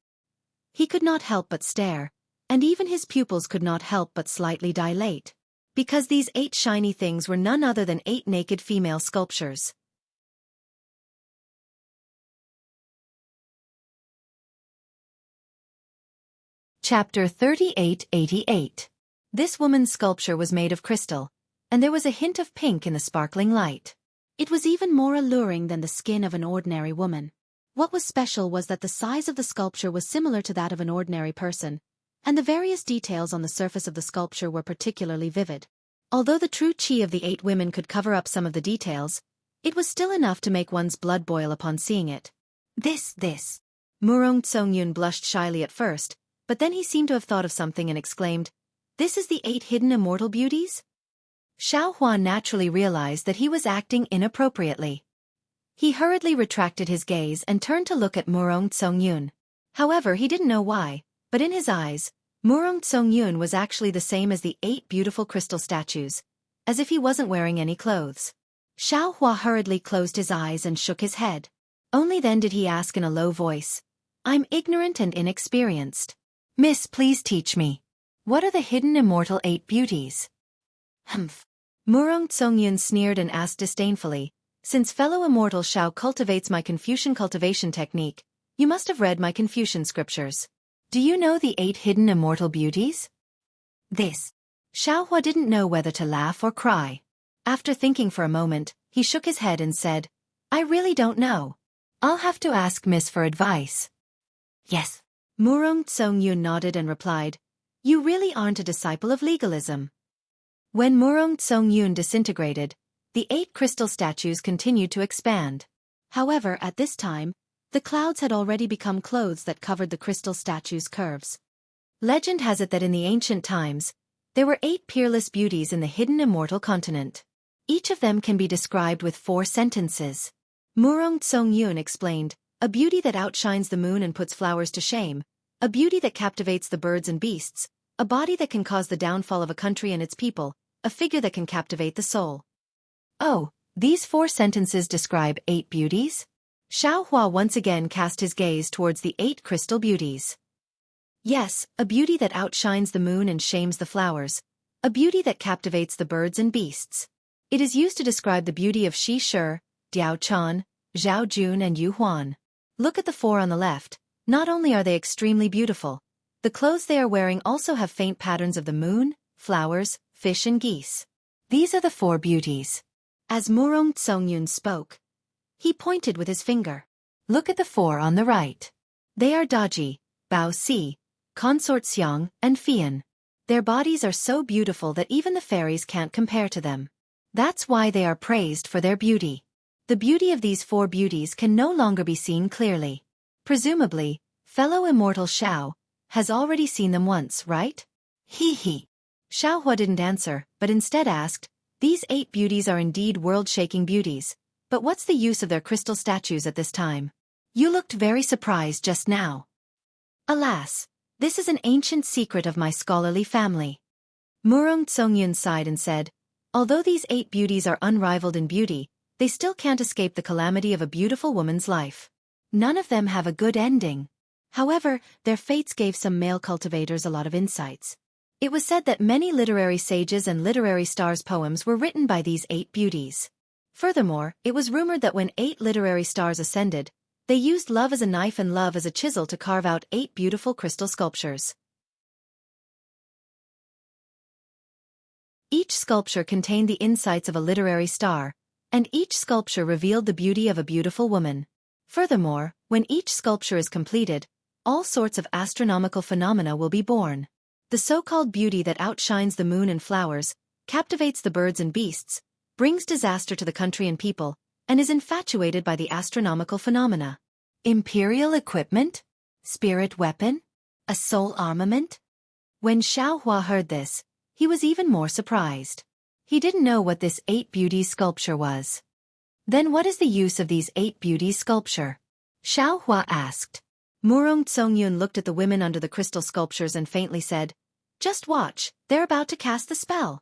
He could not help but stare, and even his pupils could not help but slightly dilate, because these 8 shiny things were none other than 8 naked female sculptures. Chapter 3888. This woman's sculpture was made of crystal, and there was a hint of pink in the sparkling light. It was even more alluring than the skin of an ordinary woman. What was special was that the size of the sculpture was similar to that of an ordinary person, and the various details on the surface of the sculpture were particularly vivid. Although the true qi of the 8 women could cover up some of the details, it was still enough to make one's blood boil upon seeing it. This. Murong Tsongyun blushed shyly at first, but then he seemed to have thought of something and exclaimed, "This is the 8 hidden immortal beauties?" Xiao Hua naturally realized that he was acting inappropriately. He hurriedly retracted his gaze and turned to look at Murong Tsongyun. However, he didn't know why, but in his eyes, Murong Tsongyun was actually the same as the 8 beautiful crystal statues, as if he wasn't wearing any clothes. Xiao Hua hurriedly closed his eyes and shook his head. Only then did he ask in a low voice, "I'm ignorant and inexperienced. Miss, please teach me. What are the hidden immortal 8 beauties?" Humph. Murong Tsongyun sneered and asked disdainfully, Since fellow immortal Xiao cultivates my Confucian cultivation technique, you must have read my Confucian scriptures. Do you know the 8 hidden immortal beauties? This. Xiaohua didn't know whether to laugh or cry. After thinking for a moment, he shook his head and said, I really don't know. I'll have to ask Miss for advice. Yes. Murong Tsongyun nodded and replied, You really aren't a disciple of legalism. When Murong Tsongyun disintegrated, the 8 crystal statues continued to expand. However, at this time, the clouds had already become clothes that covered the crystal statues' curves. Legend has it that in the ancient times, there were 8 peerless beauties in the hidden immortal continent. Each of them can be described with 4 sentences. Murong Tsongyun explained, a beauty that outshines the moon and puts flowers to shame, a beauty that captivates the birds and beasts, a body that can cause the downfall of a country and its people, a figure that can captivate the soul. Oh, these 4 sentences describe 8 beauties? Xiao Hua once again cast his gaze towards the 8 crystal beauties. Yes, a beauty that outshines the moon and shames the flowers, a beauty that captivates the birds and beasts. It is used to describe the beauty of Shi Shi, Diao Chan, Zhao Jun and Yu Huan. Look at the 4 on the left. Not only are they extremely beautiful, the clothes they are wearing also have faint patterns of the moon, flowers, fish and geese. These are the 4 beauties. As Murong Tsongyun spoke, he pointed with his finger. Look at the 4 on the right. They are Daji, Bao Si, Consort Xiang, and Fian. Their bodies are so beautiful that even the fairies can't compare to them. That's why they are praised for their beauty. The beauty of these 4 beauties can no longer be seen clearly. Presumably, fellow immortal Xiao has already seen them once, right? He. Xiao Hua didn't answer, but instead asked, These 8 beauties are indeed world-shaking beauties, but what's the use of their crystal statues at this time? You looked very surprised just now. Alas, this is an ancient secret of my scholarly family. Murong Tsongyun sighed and said, Although these 8 beauties are unrivaled in beauty, they still can't escape the calamity of a beautiful woman's life. None of them have a good ending. However, their fates gave some male cultivators a lot of insights. It was said that many literary sages and literary stars' poems were written by these 8 beauties. Furthermore, it was rumored that when 8 literary stars ascended, they used love as a knife and love as a chisel to carve out 8 beautiful crystal sculptures. Each sculpture contained the insights of a literary star, and each sculpture revealed the beauty of a beautiful woman. Furthermore, when each sculpture is completed, all sorts of astronomical phenomena will be born. The so-called beauty that outshines the moon and flowers, captivates the birds and beasts, brings disaster to the country and people, and is infatuated by the astronomical phenomena. Imperial equipment? Spirit weapon? A soul armament? When Xiao Hua heard this, he was even more surprised. He didn't know what this 8 beauties sculpture was. Then what is the use of these 8 beauties sculpture? Xiao Hua asked. Murong Tsongyun looked at the women under the crystal sculptures and faintly said, Just watch, they're about to cast the spell.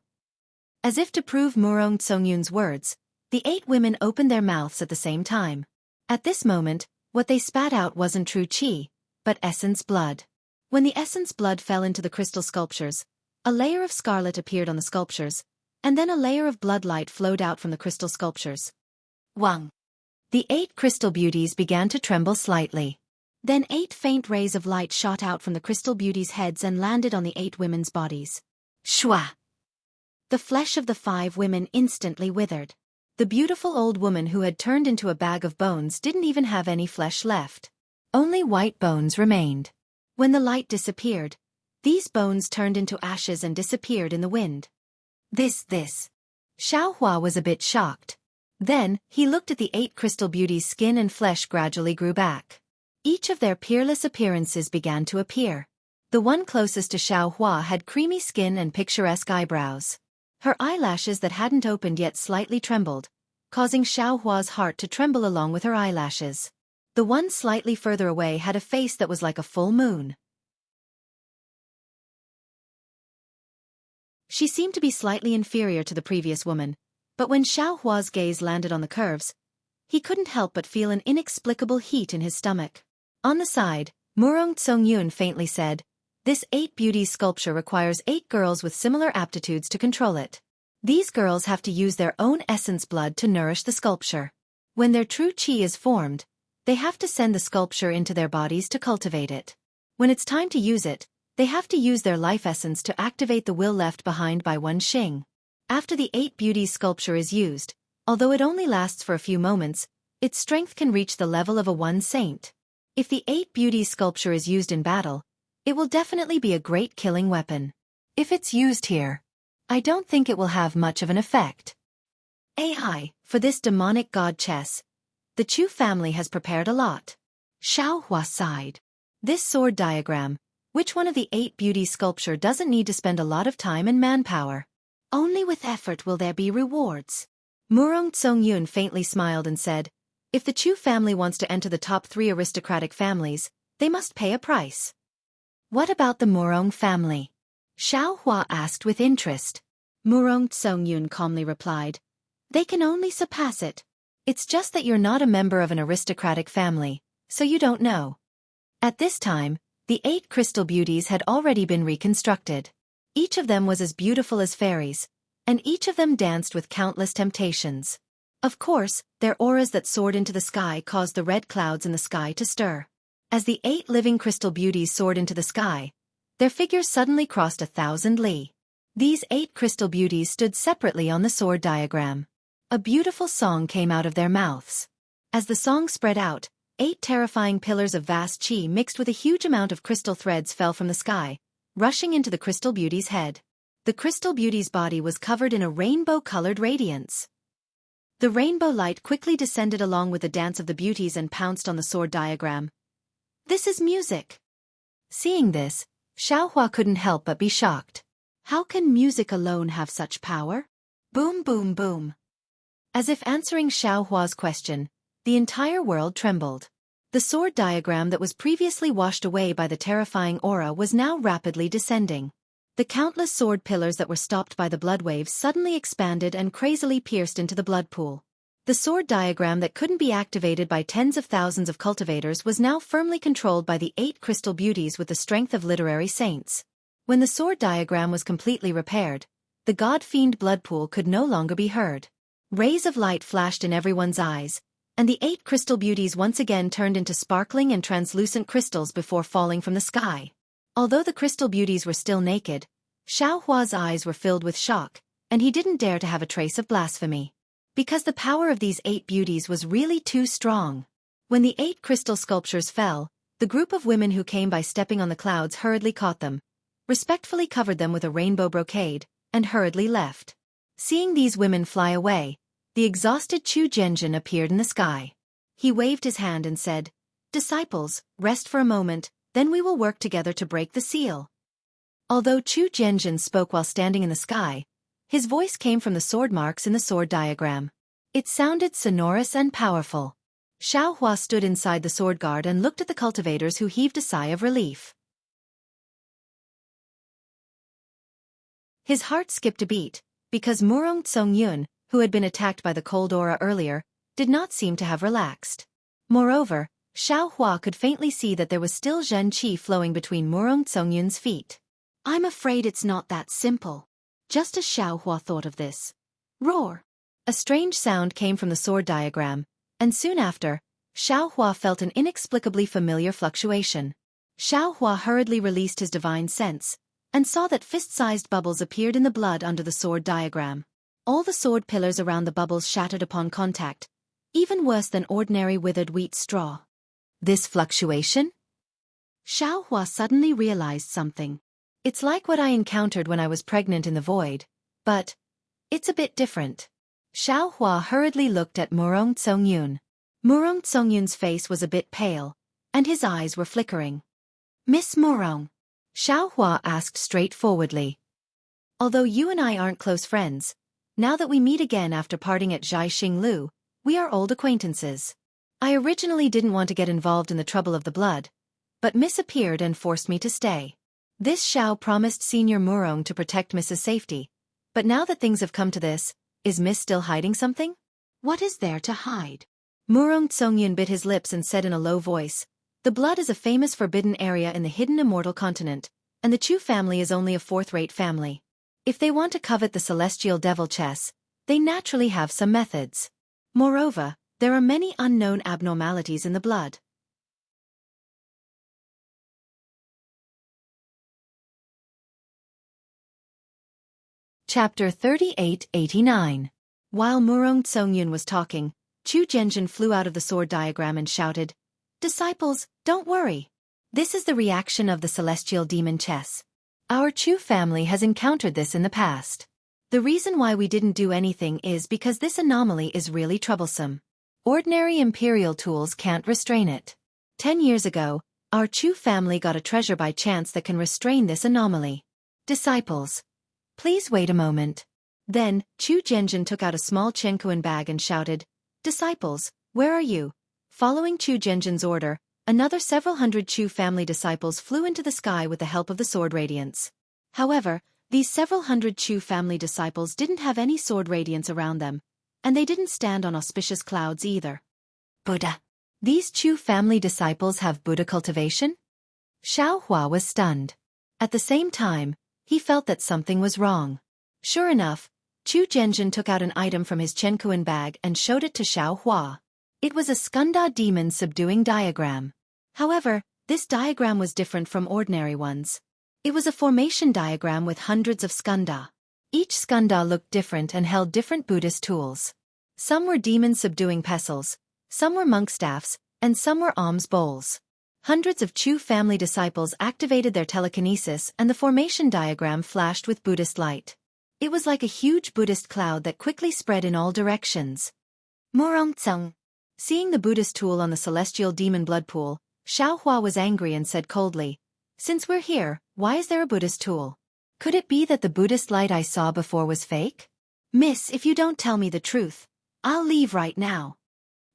As if to prove Murong Tsongyun's words, the 8 women opened their mouths at the same time. At this moment, what they spat out wasn't true qi, but essence blood. When the essence blood fell into the crystal sculptures, a layer of scarlet appeared on the sculptures, and then a layer of blood light flowed out from the crystal sculptures. Wang. The 8 crystal beauties began to tremble slightly. Then 8 faint rays of light shot out from the crystal beauties' heads and landed on the 8 women's bodies. Shua! The flesh of the 5 women instantly withered. The beautiful old woman who had turned into a bag of bones didn't even have any flesh left. Only white bones remained. When the light disappeared, these bones turned into ashes and disappeared in the wind. This. Xiao Hua was a bit shocked. Then, he looked at the 8 crystal beauties' skin and flesh gradually grew back. Each of their peerless appearances began to appear. The one closest to Xiao Hua had creamy skin and picturesque eyebrows. Her eyelashes that hadn't opened yet slightly trembled, causing Xiao Hua's heart to tremble along with her eyelashes. The one slightly further away had a face that was like a full moon. She seemed to be slightly inferior to the previous woman, but when Xiao Hua's gaze landed on the curves, he couldn't help but feel an inexplicable heat in his stomach. On the side, Murong Tsongyun faintly said, This 8 beauties sculpture requires 8 girls with similar aptitudes to control it. These girls have to use their own essence blood to nourish the sculpture. When their true qi is formed, they have to send the sculpture into their bodies to cultivate it. When it's time to use it, they have to use their life essence to activate the will left behind by one Xing. After the 8 beauties sculpture is used, although it only lasts for a few moments, its strength can reach the level of a one saint. If the 8 beauties sculpture is used in battle, it will definitely be a great killing weapon. If it's used here, I don't think it will have much of an effect. AI, for this demonic god chess, the Chu family has prepared a lot. Xiaohua sighed. This sword diagram, which one of the 8 beauties sculpture doesn't need to spend a lot of time and manpower? Only with effort will there be rewards. Murong Tsongyun faintly smiled and said, if the Chu family wants to enter the top 3 aristocratic families, they must pay a price. What about the Murong family? Xiaohua asked with interest. Murong Tsongyun calmly replied, they can only surpass it. It's just that you're not a member of an aristocratic family, so you don't know. At this time, the 8 crystal beauties had already been reconstructed. Each of them was as beautiful as fairies, and each of them danced with countless temptations. Of course, their auras that soared into the sky caused the red clouds in the sky to stir. As the 8 living crystal beauties soared into the sky, their figures suddenly crossed 1,000 li. These 8 crystal beauties stood separately on the sword diagram. A beautiful song came out of their mouths. As the song spread out, 8 terrifying pillars of vast qi mixed with a huge amount of crystal threads fell from the sky, rushing into the crystal beauty's head. The crystal beauty's body was covered in a rainbow-colored radiance. The rainbow light quickly descended along with the dance of the beauties and pounced on the sword diagram. This is music. Seeing this, Xiaohua couldn't help but be shocked. How can music alone have such power? Boom, boom, boom. As if answering Xiaohua's question, the entire world trembled. The sword diagram that was previously washed away by the terrifying aura was now rapidly descending. The countless sword pillars that were stopped by the blood waves suddenly expanded and crazily pierced into the blood pool. The sword diagram that couldn't be activated by tens of thousands of cultivators was now firmly controlled by the 8 crystal beauties with the strength of literary saints. When the sword diagram was completely repaired, the god-fiend blood pool could no longer be heard. Rays of light flashed in everyone's eyes, and the 8 crystal beauties once again turned into sparkling and translucent crystals before falling from the sky. Although the crystal beauties were still naked, Xiaohua's eyes were filled with shock, and he didn't dare to have a trace of blasphemy. Because the power of these 8 beauties was really too strong. When the 8 crystal sculptures fell, the group of women who came by stepping on the clouds hurriedly caught them, respectfully covered them with a rainbow brocade, and hurriedly left. Seeing these women fly away, the exhausted Chu Zhenjin appeared in the sky. He waved his hand and said, disciples, rest for a moment, then we will work together to break the seal. Although Chu Zhenjin spoke while standing in the sky, his voice came from the sword marks in the sword diagram. It sounded sonorous and powerful. Xiaohua stood inside the sword guard and looked at the cultivators who heaved a sigh of relief. His heart skipped a beat, because Murong Tsongyun, who had been attacked by the cold aura earlier, did not seem to have relaxed. Moreover, Xiaohua could faintly see that there was still Zhen Qi flowing between Murong Tsongyun's feet. I'm afraid it's not that simple. Just as Xiaohua thought of this. Roar! A strange sound came from the sword diagram, and soon after, Xiaohua felt an inexplicably familiar fluctuation. Xiaohua hurriedly released his divine sense, and saw that fist-sized bubbles appeared in the blood under the sword diagram. All the sword pillars around the bubbles shattered upon contact, even worse than ordinary withered wheat straw. This fluctuation? Xiaohua suddenly realized something. It's like what I encountered when I was pregnant in the void, but it's a bit different. Xiaohua hurriedly looked at Murong Tsongyun. Murong Tsongyun's face was a bit pale, and his eyes were flickering. Miss Murong? Xiaohua asked straightforwardly. Although you and I aren't close friends, now that we meet again after parting at Jianghu, we are old acquaintances. I originally didn't want to get involved in the trouble of the blood, but Miss appeared and forced me to stay. This Xiao promised Senior Murong to protect Miss's safety, but now that things have come to this, is Miss still hiding something? What is there to hide? Murong Tsongyun bit his lips and said in a low voice, the blood is a famous forbidden area in the hidden immortal continent, and the Chu family is only a fourth-rate family. If they want to covet the celestial devil chess, they naturally have some methods. Moreover, There are many unknown abnormalities in the blood. Chapter 3889. While Murong Tsongyun was talking, Chu Zhenjin flew out of the sword diagram and shouted, "Disciples, don't worry. This is the reaction of the celestial demon chess. Our Chu family has encountered this in the past. The reason why we didn't do anything is because this anomaly is really troublesome. Ordinary imperial tools can't restrain it. 10 years ago, our Chu family got a treasure by chance that can restrain this anomaly. Disciples, please wait a moment." Then, Chu Zhenjin took out a small Chenkuan bag and shouted, "Disciples, where are you?" Following Chu Zhenjin's order, another several hundred Chu family disciples flew into the sky with the help of the sword radiance. However, these several hundred Chu family disciples didn't have any sword radiance around them, and they didn't stand on auspicious clouds either. Buddha. These Chu family disciples have Buddha cultivation? Xiaohua was stunned. At the same time, he felt that something was wrong. Sure enough, Chu Zhenjin took out an item from his Chenkuan bag and showed it to Xiaohua. It was a Skanda demon subduing diagram. However, this diagram was different from ordinary ones. It was a formation diagram with hundreds of Skanda. Each Skanda looked different and held different Buddhist tools. Some were demon-subduing pestles, some were monk staffs, and some were alms bowls. Hundreds of Chu family disciples activated their telekinesis and the formation diagram flashed with Buddhist light. It was like a huge Buddhist cloud that quickly spread in all directions. Murong Tsung. Seeing the Buddhist tool on the celestial demon blood pool, Xiaohua was angry and said coldly, "Since we're here, why is there a Buddhist tool? Could it be that the Buddhist light I saw before was fake?" "Miss, if you don't tell me the truth, I'll leave right now."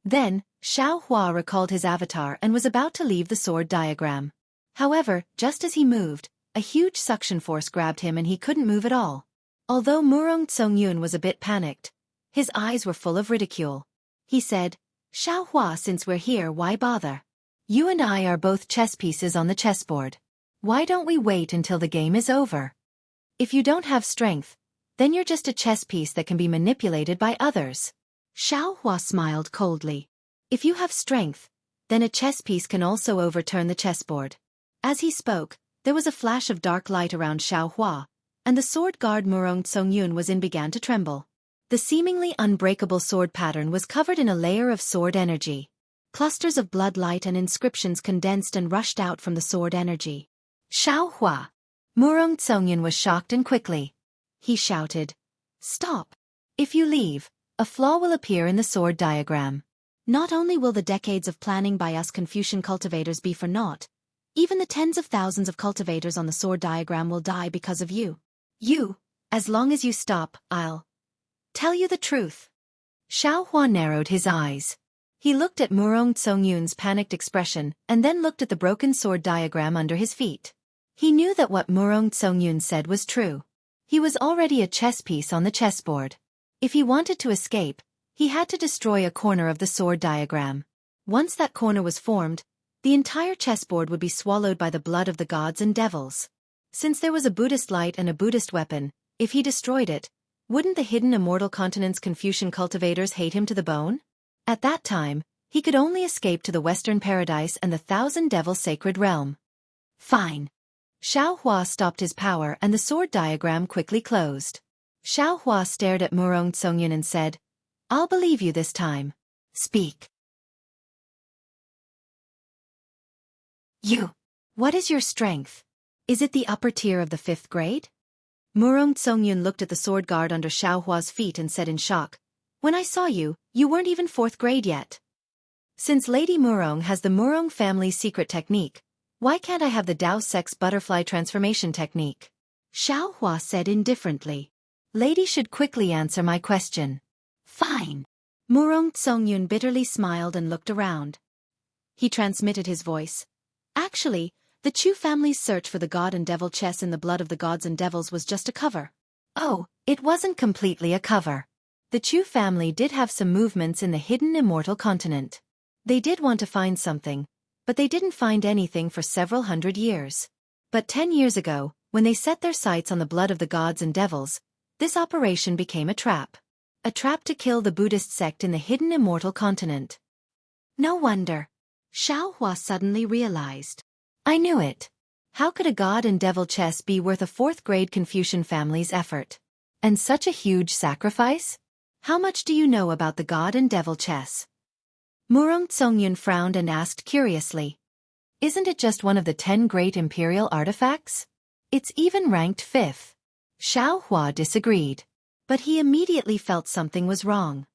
Then, Xiaohua recalled his avatar and was about to leave the sword diagram. However, just as he moved, a huge suction force grabbed him and he couldn't move at all. Although Murong Tsongyun was a bit panicked, his eyes were full of ridicule. He said, "Xiaohua, since we're here, why bother? You and I are both chess pieces on the chessboard. Why don't we wait until the game is over? If you don't have strength, then you're just a chess piece that can be manipulated by others." Xiaohua smiled coldly. "If you have strength, then a chess piece can also overturn the chessboard." As he spoke, there was a flash of dark light around Xiaohua, and the sword guard Murong Tsongyun was in began to tremble. The seemingly unbreakable sword pattern was covered in a layer of sword energy. Clusters of blood light and inscriptions condensed and rushed out from the sword energy. "Xiaohua!" Murong Tsongyun was shocked and quickly. He shouted, "Stop! If you leave, a flaw will appear in the sword diagram. Not only will the decades of planning by us Confucian cultivators be for naught, even the tens of thousands of cultivators on the sword diagram will die because of you. As long as you stop, I'll tell you the truth." Xiaohua narrowed his eyes. He looked at Murong Tsongyun's panicked expression and then looked at the broken sword diagram under his feet. He knew that what Murong Tsongyun said was true. He was already a chess piece on the chessboard. If he wanted to escape, he had to destroy a corner of the sword diagram. Once that corner was formed, the entire chessboard would be swallowed by the blood of the gods and devils. Since there was a Buddhist light and a Buddhist weapon, if he destroyed it, wouldn't the hidden immortal continent's Confucian cultivators hate him to the bone? At that time, he could only escape to the Western Paradise and the Thousand Devil Sacred Realm. Fine. Xiaohua stopped his power and the sword diagram quickly closed. Xiaohua stared at Murong Tsongyun and said, "I'll believe you this time. Speak." What is your strength? Is it the upper tier of the 5th grade? Murong Tsongyun looked at the sword guard under Xiaohua's feet and said in shock, "When I saw you, you weren't even 4th grade yet. Since Lady Murong has the Murong family's secret technique, why can't I have the Dao Sex butterfly transformation technique?" Xiaohua said indifferently. "Lady should quickly answer my question." Fine. Murong Tsongyun bitterly smiled and looked around. He transmitted his voice. Actually, the Chu family's search for the god and devil chess in the blood of the gods and devils was just a cover. Oh, it wasn't completely a cover. The Chu family did have some movements in the hidden immortal continent. They did want to find something, but they didn't find anything for several hundred years. But 10 years ago, when they set their sights on the blood of the gods and devils, this operation became a trap. A trap to kill the Buddhist sect in the hidden Immortal continent. No wonder. Xianxia suddenly realized. I knew it. How could a god and devil chess be worth a fourth-grade Confucian family's effort? And such a huge sacrifice? How much do you know about the god and devil chess? Murong Tsongyun frowned and asked curiously. Isn't it just one of the 10 great imperial artifacts? It's even ranked 5th. Xianxia disagreed. But he immediately felt something was wrong.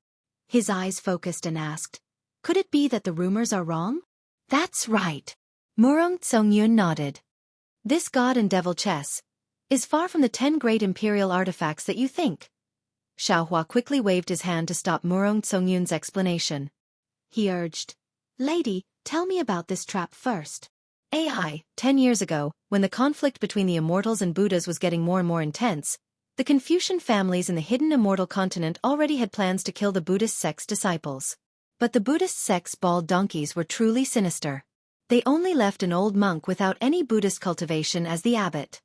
His eyes focused and asked, could it be that the rumors are wrong? That's right. Murong Tsongyun nodded. This god and devil chess is far from the 10 great imperial artifacts that you think. Xianxia quickly waved his hand to stop Murong Tsongyun's explanation. He urged, Lady, tell me about this trap first. 10 years ago, when the conflict between the Immortals and Buddhas was getting more and more intense, the Confucian families in the hidden Immortal continent already had plans to kill the Buddhist sect's disciples. But the Buddhist sect's bald donkeys were truly sinister. They only left an old monk without any Buddhist cultivation as the abbot.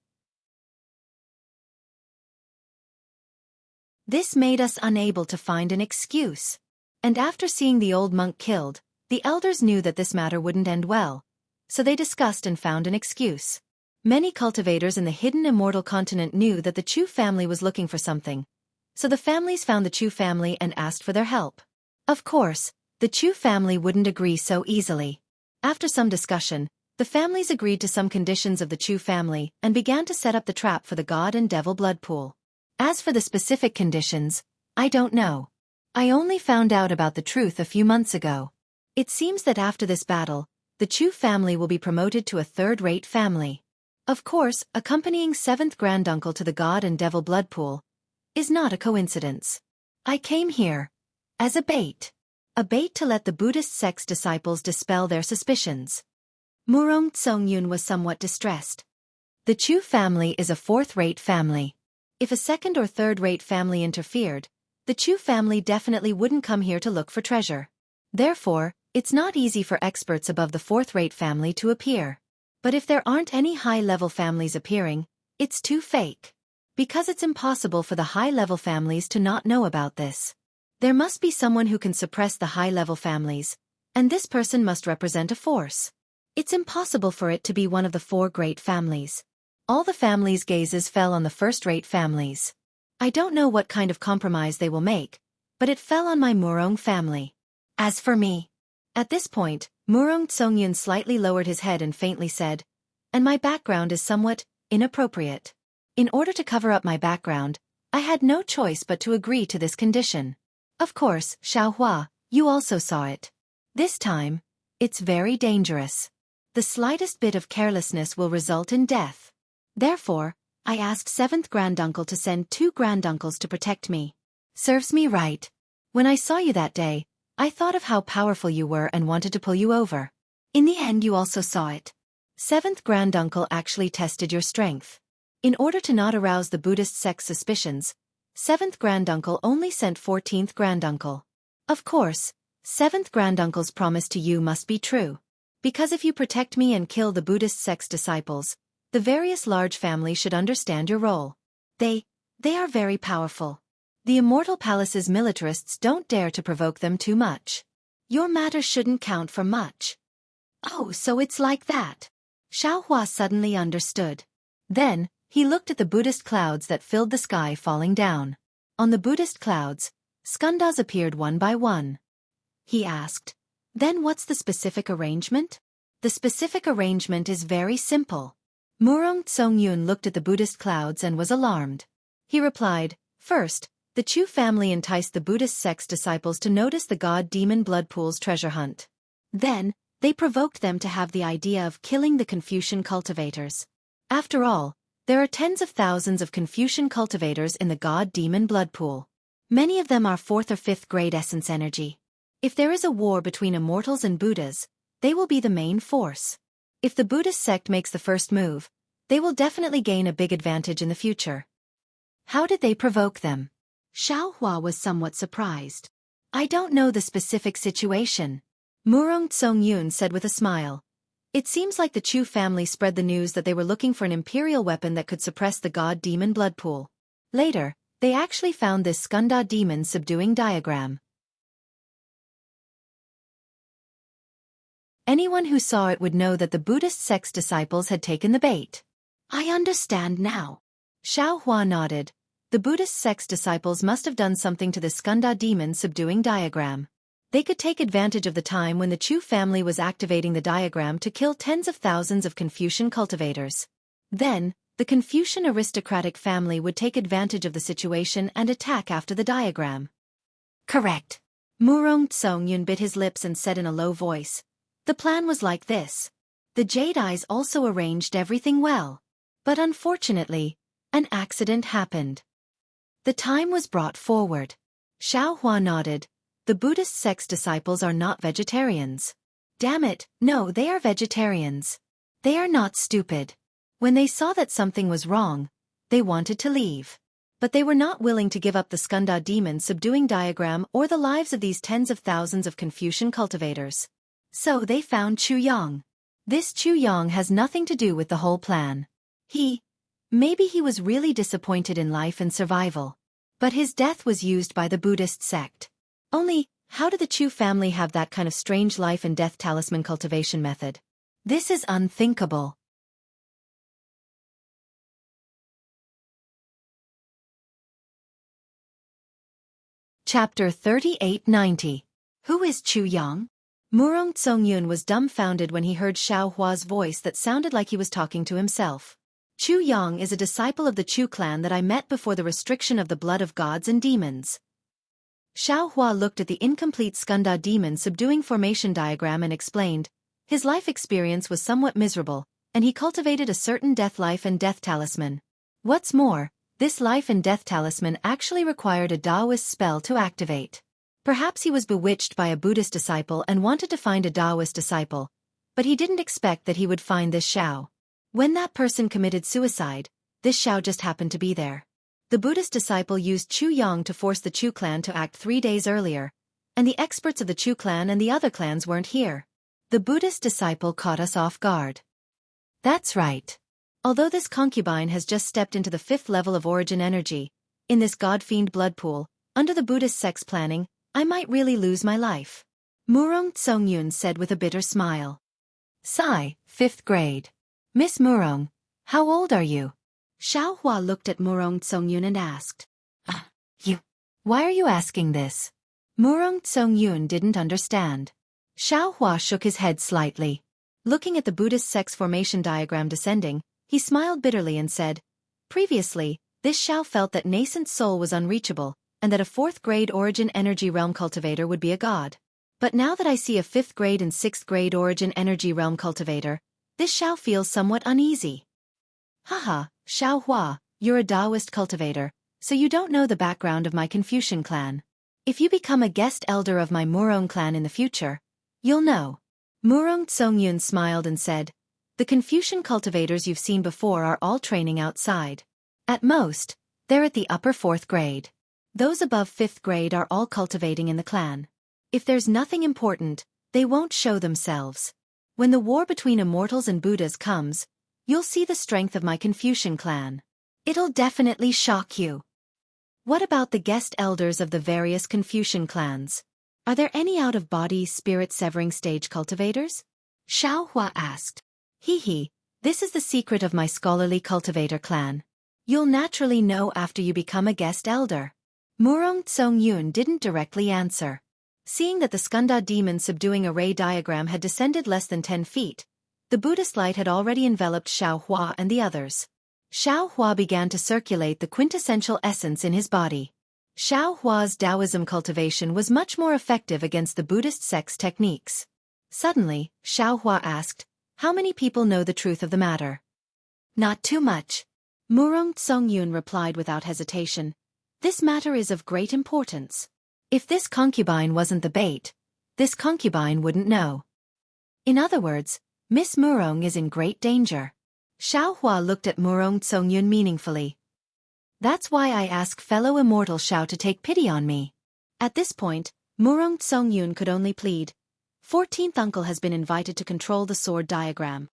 This made us unable to find an excuse. And after seeing the old monk killed, the elders knew that this matter wouldn't end well. So they discussed and found an excuse. Many cultivators in the hidden Immortal continent knew that the Chu family was looking for something. So the families found the Chu family and asked for their help. Of course, the Chu family wouldn't agree so easily. After some discussion, the families agreed to some conditions of the Chu family and began to set up the trap for the god and devil blood pool. As for the specific conditions, I don't know. I only found out about the truth a few months ago. It seems that after this battle, the Chu family will be promoted to a third-rate family. Of course, accompanying 7th granduncle to the god and devil blood pool is not a coincidence. I came here as a bait. A bait to let the Buddhist sect's disciples dispel their suspicions. Murong Tsongyun was somewhat distressed. The Chu family is a fourth-rate family. If a second or third-rate family interfered, the Chu family definitely wouldn't come here to look for treasure. Therefore, it's not easy for experts above the fourth-rate family to appear. But if there aren't any high-level families appearing, it's too fake. Because it's impossible for the high-level families to not know about this. There must be someone who can suppress the high-level families, and this person must represent a force. It's impossible for it to be one of the 4 great families. All the families' gazes fell on the first-rate families. I don't know what kind of compromise they will make, but it fell on my Murong family. As for me, at this point, Murong Tsongyun slightly lowered his head and faintly said, and my background is somewhat inappropriate. In order to cover up my background, I had no choice but to agree to this condition. Of course, Xianxia, you also saw it. This time, it's very dangerous. The slightest bit of carelessness will result in death. Therefore, I asked 7th granduncle to send 2 granduncles to protect me. Serves me right. When I saw you that day, I thought of how powerful you were and wanted to pull you over. In the end you also saw it. 7th granduncle actually tested your strength. In order to not arouse the Buddhist sect's suspicions, 7th granduncle only sent 14th granduncle. Of course, 7th granduncle's promise to you must be true. Because if you protect me and kill the Buddhist sect's disciples, the various large families should understand your role. They are very powerful. The Immortal Palace's militarists don't dare to provoke them too much. Your matter shouldn't count for much. Oh, so it's like that. Xianxia suddenly understood. Then, he looked at the Buddhist clouds that filled the sky falling down. On the Buddhist clouds, skandhas appeared one by one. He asked, then what's the specific arrangement? The specific arrangement is very simple. Murong Tsongyun looked at the Buddhist clouds and was alarmed. He replied, first, the Chu family enticed the Buddhist sect's disciples to notice the god-demon blood pool's treasure hunt. Then, they provoked them to have the idea of killing the Confucian cultivators. After all, there are tens of thousands of Confucian cultivators in the god-demon blood pool. Many of them are 4th or 5th grade essence energy. If there is a war between Immortals and Buddhas, they will be the main force. If the Buddhist sect makes the first move, they will definitely gain a big advantage in the future. How did they provoke them? Xianxia was somewhat surprised. I don't know the specific situation. Murong Tsongyun said with a smile. It seems like the Chu family spread the news that they were looking for an imperial weapon that could suppress the god-demon blood pool. Later, They actually found this Skanda demon subduing diagram. Anyone who saw it would know that the Buddhist sect's disciples had taken the bait. I understand now. Xiao Hua nodded. The Buddhist sect's disciples must have done something to the Skanda demon subduing diagram. They could take advantage of the time when the Chu family was activating the diagram to kill tens of thousands of Confucian cultivators. Then, the Confucian aristocratic family would take advantage of the situation and attack after the diagram. Correct. Murong Tsongyun bit his lips and said in a low voice. The plan was like this. The Jade Eyes also arranged everything well. But unfortunately, an accident happened. The time was brought forward. Xiao Hua nodded. The Buddhist sect's disciples are not vegetarians. Damn it, no, they are vegetarians. They are not stupid. When they saw that something was wrong, they wanted to leave. But they were not willing to give up the Skanda demon subduing diagram or the lives of these tens of thousands of Confucian cultivators. So they found Chu Yang. This Chu Yang has nothing to do with the whole plan. Maybe he was really disappointed in life and survival. But his death was used by the Buddhist sect. Only, how did the Chu family have that kind of strange life and death talisman cultivation method? This is unthinkable. Chapter 3890. Who is Chu Yang? Murong Tsongyun was dumbfounded when he heard Xiao Hua's voice that sounded like he was talking to himself. Chu Yang is a disciple of the Chu clan that I met before the restriction of the blood of gods and demons. Xiao Hua looked at the incomplete Skanda demon subduing formation diagram and explained. His life experience was somewhat miserable, and he cultivated a certain death life and death talisman. What's more, this life and death talisman actually required a Taoist spell to activate. Perhaps he was bewitched by a Buddhist disciple and wanted to find a Taoist disciple, but he didn't expect that he would find this Xiao. When that person committed suicide, this Xiao just happened to be there. The Buddhist disciple used Chu Yang to force the Chu clan to act 3 days earlier, and the experts of the Chu clan and the other clans weren't here. The Buddhist disciple caught us off guard. That's right. Although this concubine has just stepped into the 5th level of origin energy, in this god-fiend blood pool, under the Buddhist sect's planning, I might really lose my life. Murong Tsongyun said with a bitter smile. Sigh, 5th grade. Miss Murong, how old are you? Xiao Hua looked at Murong Tsongyun and asked. Why are you asking this? Murong Tsongyun didn't understand. Xiao Hua shook his head slightly. Looking at the Buddhist sect's formation diagram descending, he smiled bitterly and said, previously, this Xiao felt that nascent soul was unreachable, and that a 4th grade origin energy realm cultivator would be a god. But now that I see a 5th grade and 6th grade origin energy realm cultivator, this Xiao feels somewhat uneasy. Haha, Xiao Hua, you're a Taoist cultivator, so you don't know the background of my Confucian clan. If you become a guest elder of my Murong clan in the future, you'll know. Murong Tsongyun smiled and said, the Confucian cultivators you've seen before are all training outside. At most, they're at the upper 4th grade. Those above 5th grade are all cultivating in the clan. If there's nothing important, they won't show themselves. When the war between immortals and Buddhas comes, you'll see the strength of my Confucian clan. It'll definitely shock you. What about the guest elders of the various Confucian clans? Are there any out-of-body spirit-severing stage cultivators? Xiao Hua asked. This is the secret of my scholarly cultivator clan. You'll naturally know after you become a guest elder. Murong Tsongyun didn't directly answer. Seeing that the Skanda demon subduing array diagram had descended less than 10 feet, the Buddhist light had already enveloped Xiao Hua and the others. Xiao Hua began to circulate the quintessential essence in his body. Xiao Hua's Taoism cultivation was much more effective against the Buddhist sect's techniques. Suddenly, Xiao Hua asked, how many people know the truth of the matter? Not too much. Murong Tsongyun replied without hesitation. This matter is of great importance. If this concubine wasn't the bait, this concubine wouldn't know. In other words, Miss Murong is in great danger. Xiao Hua looked at Murong Tsongyun meaningfully. That's why I ask fellow Immortal Xiao to take pity on me. At this point, Murong Tsongyun could only plead. 14th uncle has been invited to control the sword diagram.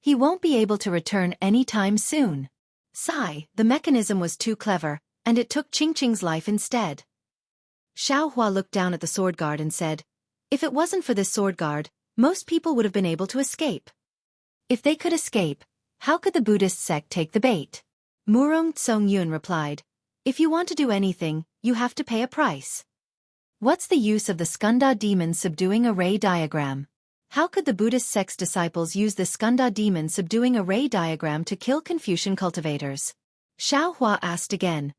He won't be able to return anytime soon. Sigh, the mechanism was too clever, and it took Qingqing's life instead. Xiaohua looked down at the sword guard and said, if it wasn't for this sword guard, most people would have been able to escape. If they could escape, how could the Buddhist sect take the bait? Murong Tsongyun replied, if you want to do anything, you have to pay a price. What's the use of the Skanda demon subduing array diagram? How could the Buddhist sect's disciples use the Skanda demon subduing array diagram to kill Confucian cultivators? Xiaohua asked again.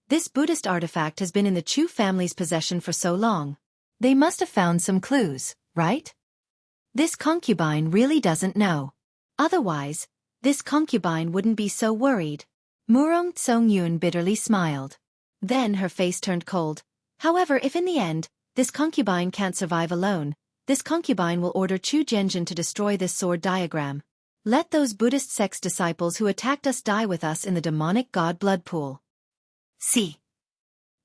This Buddhist artifact has been in the Chu family's possession for so long. They must have found some clues, right? This concubine really doesn't know. Otherwise, this concubine wouldn't be so worried. Murong Tsongyun bitterly smiled. Then her face turned cold. However, if in the end, this concubine can't survive alone, this concubine will order Chu Zhenjin to destroy this sword diagram. Let those Buddhist sect's disciples who attacked us die with us in the demonic god blood pool. See.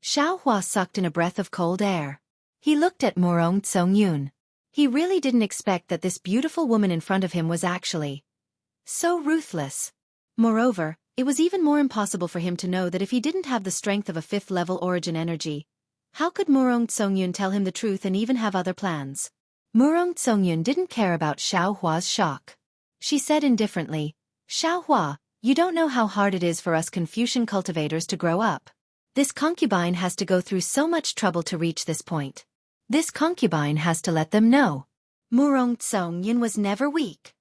Xiaohua sucked in a breath of cold air. He looked at Murong Tsongyun. He really didn't expect that this beautiful woman in front of him was actually so ruthless. Moreover, it was even more impossible for him to know that if he didn't have the strength of a fifth-level origin energy, how could Murong Tsongyun tell him the truth and even have other plans? Murong Tsongyun didn't care about Xiaohua's shock. She said indifferently, Xiaohua, you don't know how hard it is for us Confucian cultivators to grow up. This concubine has to go through so much trouble to reach this point. This concubine has to let them know. Murong Tsongyun was never weak.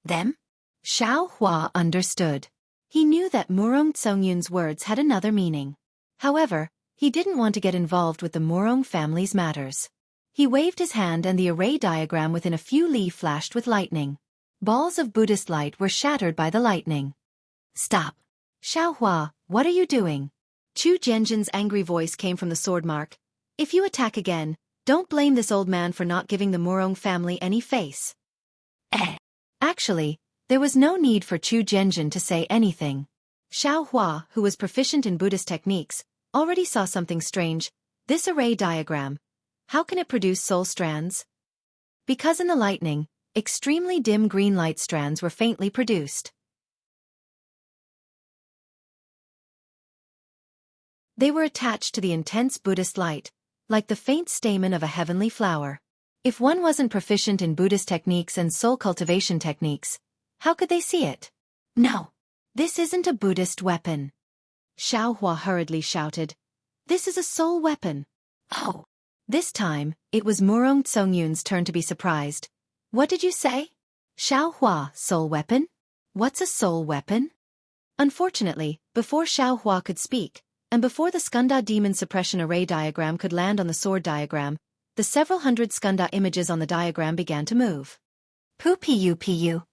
Them? Xiaohua understood. He knew that Murong Tsongyun's words had another meaning. However, he didn't want to get involved with the Murong family's matters. He waved his hand and the array diagram within a few li flashed with lightning. Balls of Buddhist light were shattered by the lightning. Stop. Xiaohua, what are you doing? Chu Zhenjin's angry voice came from the sword mark. If you attack again, don't blame this old man for not giving the Murong family any face. Actually, there was no need for Chu Zhenjin to say anything. Xiaohua, who was proficient in Buddhist techniques, already saw something strange. This array diagram. How can it produce soul strands? Because in the lightning, extremely dim green light strands were faintly produced. They were attached to the intense Buddhist light, like the faint stamen of a heavenly flower. If one wasn't proficient in Buddhist techniques and soul cultivation techniques, how could they see it? No. This isn't a Buddhist weapon. Xiaohua hurriedly shouted. This is a soul weapon. Oh. This time, it was Murong Tsongyun's turn to be surprised. What did you say? Xiaohua, soul weapon? What's a soul weapon? Unfortunately, before Xiaohua could speak, and before the Skanda demon suppression array diagram could land on the sword diagram, the several hundred Skanda images on the diagram began to move. Pu.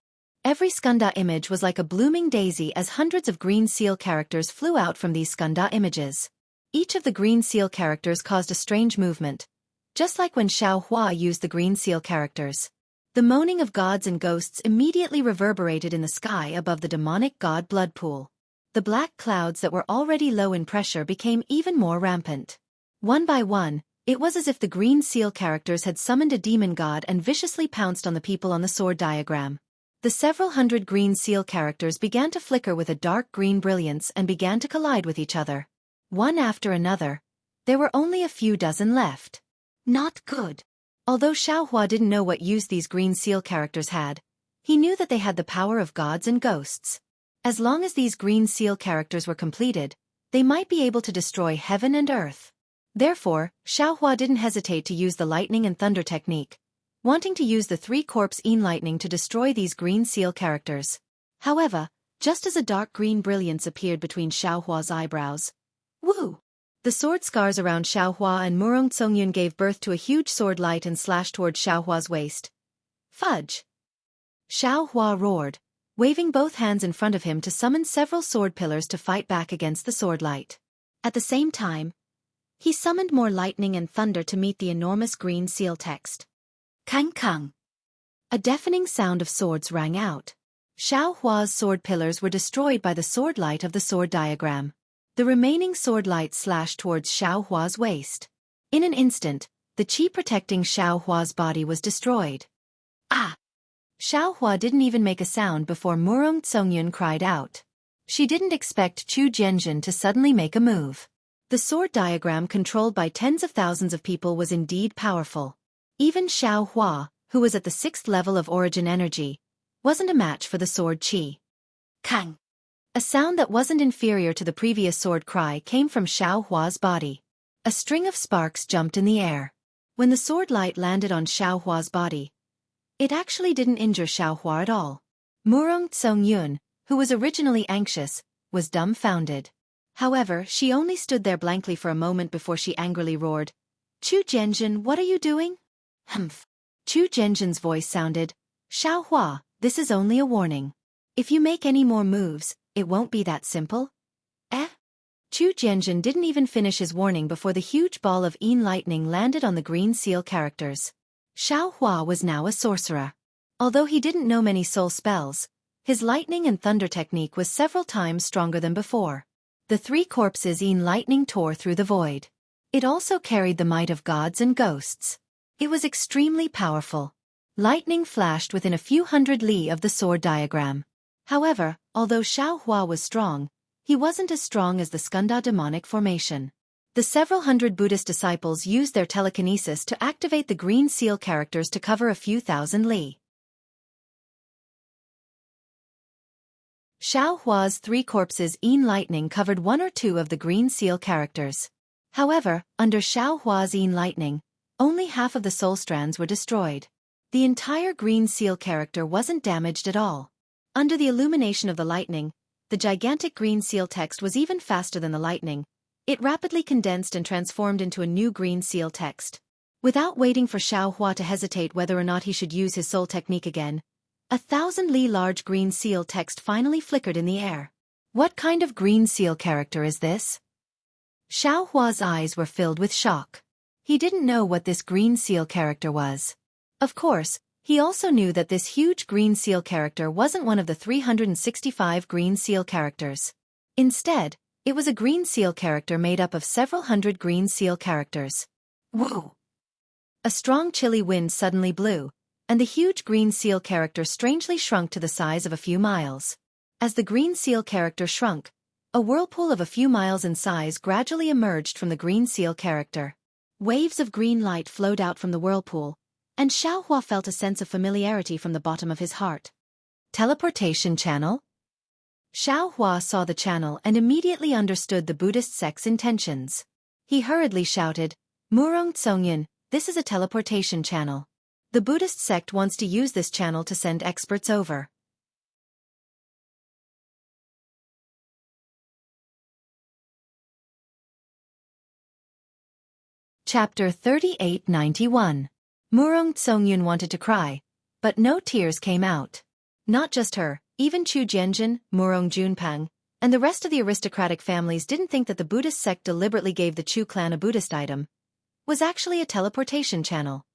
Every Skanda image was like a blooming daisy as hundreds of green seal characters flew out from these Skanda images. Each of the green seal characters caused a strange movement, just like when Xiaohua used the green seal characters. The moaning of gods and ghosts immediately reverberated in the sky above the demonic god blood pool. The black clouds that were already low in pressure became even more rampant. One by one, it was as if the green seal characters had summoned a demon god and viciously pounced on the people on the sword diagram. The several hundred green seal characters began to flicker with a dark green brilliance and began to collide with each other. One after another. There were only a few dozen left. Not good. Although Xiaohua didn't know what use these green seal characters had, he knew that they had the power of gods and ghosts. As long as these green seal characters were completed, they might be able to destroy heaven and earth. Therefore, Xiaohua didn't hesitate to use the lightning and thunder technique, wanting to use the 3-corpse-in lightning to destroy these green seal characters. However, just as a dark green brilliance appeared between Xiaohua's eyebrows, woo! The sword scars around Xiaohua and Murong Tsongyun gave birth to a huge sword light and slashed toward Xiaohua's waist. Fudge! Xiaohua roared, waving both hands in front of him to summon several sword pillars to fight back against the sword light. At the same time, he summoned more lightning and thunder to meet the enormous green seal text. Kang Kang. A deafening sound of swords rang out. Xiaohua's sword pillars were destroyed by the sword light of the sword diagram. The remaining sword light slashed towards Xiaohua's waist. In an instant, the chi protecting Xiaohua's body was destroyed. Ah! Xiaohua didn't even make a sound before Murong Tsongyun cried out. She didn't expect Chu Jianjun to suddenly make a move. The sword diagram controlled by tens of thousands of people was indeed powerful. Even Xiaohua, who was at the 6th level of origin energy, wasn't a match for the sword qi. Kang! A sound that wasn't inferior to the previous sword cry came from Xiaohua's body. A string of sparks jumped in the air. When the sword light landed on Xiaohua's body, it actually didn't injure Xiaohua at all. Murong Tsongyun, who was originally anxious, was dumbfounded. However, she only stood there blankly for a moment before she angrily roared, "Chu Jianjun, what are you doing?" Humph. Chu Jianjun's voice sounded, "Xiaohua, this is only a warning. If you make any more moves, it won't be that simple." Eh? Chu Jianjun didn't even finish his warning before the huge ball of Yin lightning landed on the green seal characters. Xiaohua was now a sorcerer. Although he didn't know many soul spells, his lightning and thunder technique was several times stronger than before. The 3 corpses Yin lightning tore through the void. It also carried the might of gods and ghosts. It was extremely powerful. Lightning flashed within a few hundred li of the sword diagram. However, although Xiaohua was strong, he wasn't as strong as the Skanda demonic formation. The several hundred Buddhist disciples used their telekinesis to activate the green seal characters to cover a few thousand li. Xiaohua's 3 corpses Yin lightning covered 1 or 2 of the green seal characters. However, under Xiaohua's Yin lightning, only half of the soul strands were destroyed. The entire green seal character wasn't damaged at all. Under the illumination of the lightning, the gigantic green seal text was even faster than the lightning. It rapidly condensed and transformed into a new green seal text. Without waiting for Xiaohua to hesitate whether or not he should use his soul technique again, 1,000 li large green seal text finally flickered in the air. What kind of green seal character is this? Xiaohua's eyes were filled with shock. He didn't know what this green seal character was. Of course, he also knew that this huge green seal character wasn't one of the 365 green seal characters. Instead, it was a green seal character made up of several hundred green seal characters. Whoa! A strong chilly wind suddenly blew, and the huge green seal character strangely shrunk to the size of a few miles. As the green seal character shrunk, a whirlpool of a few miles in size gradually emerged from the green seal character. Waves of green light flowed out from the whirlpool, and Xiaohua felt a sense of familiarity from the bottom of his heart. Teleportation channel? Xiaohua saw the channel and immediately understood the Buddhist sect's intentions. He hurriedly shouted, "Murong Tsongyun, this is a teleportation channel. The Buddhist sect wants to use this channel to send experts over." Chapter 3891. Murong Tsongyun wanted to cry, but no tears came out. Not just her, even Chu Jianjun, Murong Junpang, and the rest of the aristocratic families didn't think that the Buddhist sect deliberately gave the Chu clan a Buddhist item. Was actually a teleportation channel.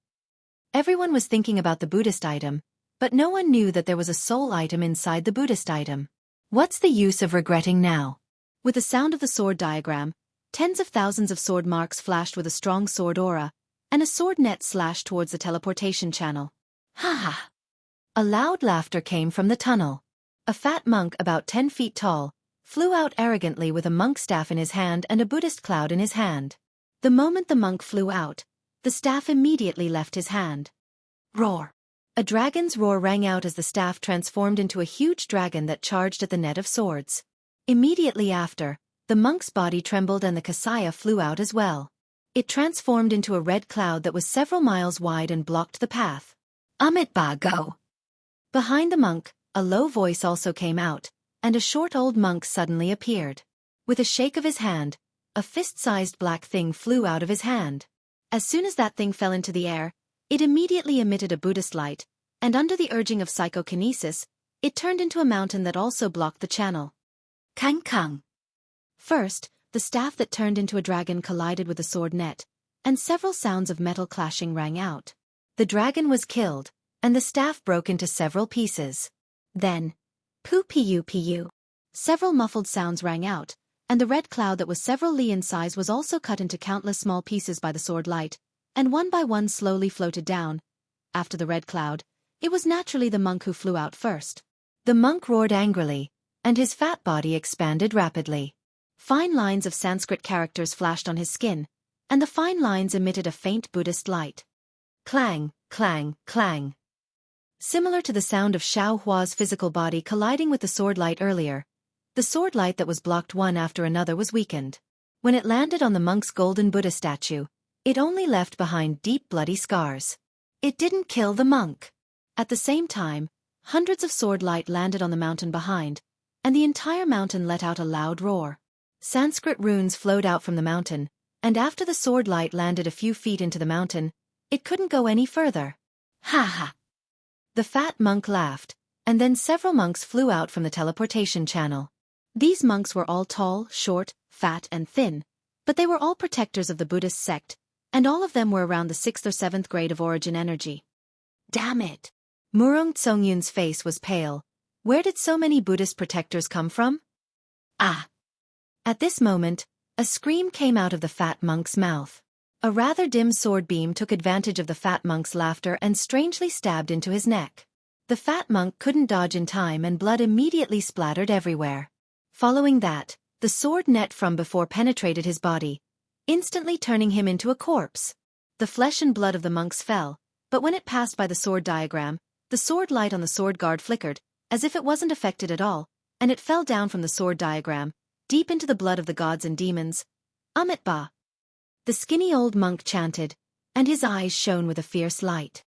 Everyone was thinking about the Buddhist item, but no one knew that there was a soul item inside the Buddhist item. What's the use of regretting now? With the sound of the sword diagram, tens of thousands of sword marks flashed with a strong sword aura, and a sword net slashed towards the teleportation channel. Ha ha! A loud laughter came from the tunnel. A fat monk about 10 feet tall flew out arrogantly with a monk staff in his hand and a Buddhist cloud in his hand. The moment the monk flew out, the staff immediately left his hand. Roar! A dragon's roar rang out as the staff transformed into a huge dragon that charged at the net of swords. Immediately after, the monk's body trembled and the kasaya flew out as well. It transformed into a red cloud that was several miles wide and blocked the path. Amitba, go! Behind the monk, a low voice also came out, and a short old monk suddenly appeared. With a shake of his hand, a fist-sized black thing flew out of his hand. As soon as that thing fell into the air, it immediately emitted a Buddhist light, and under the urging of psychokinesis, it turned into a mountain that also blocked the channel. Kang Kang! First, the staff that turned into a dragon collided with the sword net, and several sounds of metal clashing rang out. The dragon was killed, and the staff broke into several pieces. Then, pu-pu-pu. Several muffled sounds rang out, and the red cloud that was several li in size was also cut into countless small pieces by the sword light, and one by one slowly floated down. After the red cloud, It was naturally the monk who flew out first. The monk roared angrily, and his fat body expanded rapidly. Fine lines of Sanskrit characters flashed on his skin, and the fine lines emitted a faint Buddhist light. Clang, clang, clang. Similar to the sound of Xiaohua's physical body colliding with the sword light earlier, the sword light that was blocked one after another was weakened. When it landed on the monk's golden Buddha statue, it only left behind deep bloody scars. It didn't kill the monk. At the same time, hundreds of sword light landed on the mountain behind, and the entire mountain let out a loud roar. Sanskrit runes flowed out from the mountain, and after the sword light landed a few feet into the mountain, it couldn't go any further. Ha ha! The fat monk laughed, and then several monks flew out from the teleportation channel. These monks were all tall, short, fat and thin, but they were all protectors of the Buddhist sect, and all of them were around the 6th or 7th grade of origin energy. Damn it! Murong Tsongyun's face was pale. Where did so many Buddhist protectors come from? Ah! At this moment, a scream came out of the fat monk's mouth. A rather dim sword beam took advantage of the fat monk's laughter and strangely stabbed into his neck. The fat monk couldn't dodge in time and blood immediately splattered everywhere. Following that, the sword net from before penetrated his body, instantly turning him into a corpse. The flesh and blood of the monks fell, but when it passed by the sword diagram, the sword light on the sword guard flickered, as if it wasn't affected at all, and it fell down from the sword diagram, deep into the blood of the gods and demons. Amitabha! The skinny old monk chanted, and his eyes shone with a fierce light.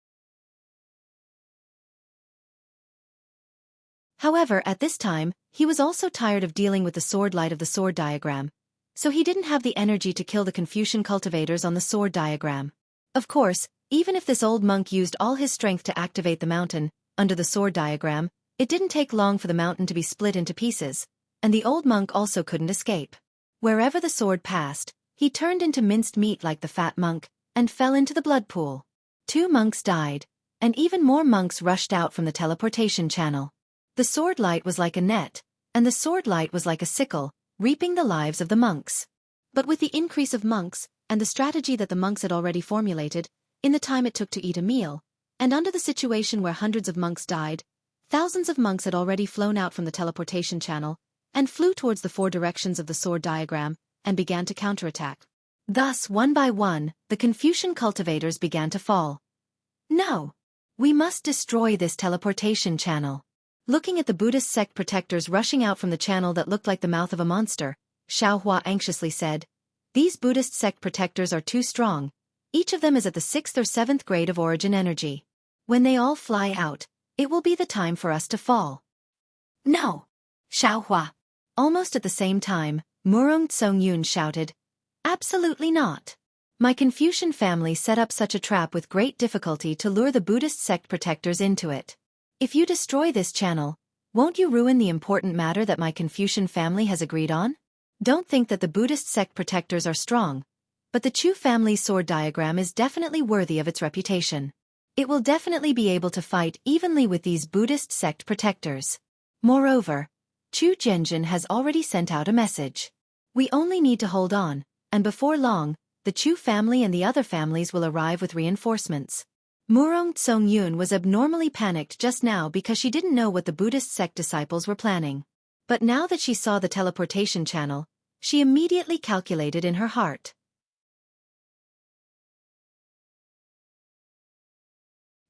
However, at this time, he was also tired of dealing with the sword light of the sword diagram, so he didn't have the energy to kill the Confucian cultivators on the sword diagram. Of course, even if this old monk used all his strength to activate the mountain, under the sword diagram, it didn't take long for the mountain to be split into pieces, and the old monk also couldn't escape. Wherever the sword passed, he turned into minced meat like the fat monk, and fell into the blood pool. 2 monks died, and even more monks rushed out from the teleportation channel. The sword light was like a net, and the sword light was like a sickle, reaping the lives of the monks. But with the increase of monks, and the strategy that the monks had already formulated, in the time it took to eat a meal, and under the situation where hundreds of monks died, thousands of monks had already flown out from the teleportation channel, and flew towards the 4 directions of the sword diagram, and began to counterattack. Thus, one by one, the Confucian cultivators began to fall. No! We must destroy this teleportation channel. Looking at the Buddhist sect protectors rushing out from the channel that looked like the mouth of a monster, Xiaohua anxiously said, "These Buddhist sect protectors are too strong. Each of them is at the 6th or 7th grade of origin energy. When they all fly out, it will be the time for us to fall." No! Xiaohua. Almost at the same time, Murong Tsongyun shouted, "Absolutely not. My Confucian family set up such a trap with great difficulty to lure the Buddhist sect protectors into it. If you destroy this channel, won't you ruin the important matter that my Confucian family has agreed on? Don't think that the Buddhist sect protectors are strong, but the Chu family's sword diagram is definitely worthy of its reputation. It will definitely be able to fight evenly with these Buddhist sect protectors. Moreover, Chu Zhenjin has already sent out a message. We only need to hold on, and before long, the Chu family and the other families will arrive with reinforcements." Murong Tsongyun was abnormally panicked just now because she didn't know what the Buddhist sect disciples were planning. But now that she saw the teleportation channel, she immediately calculated in her heart.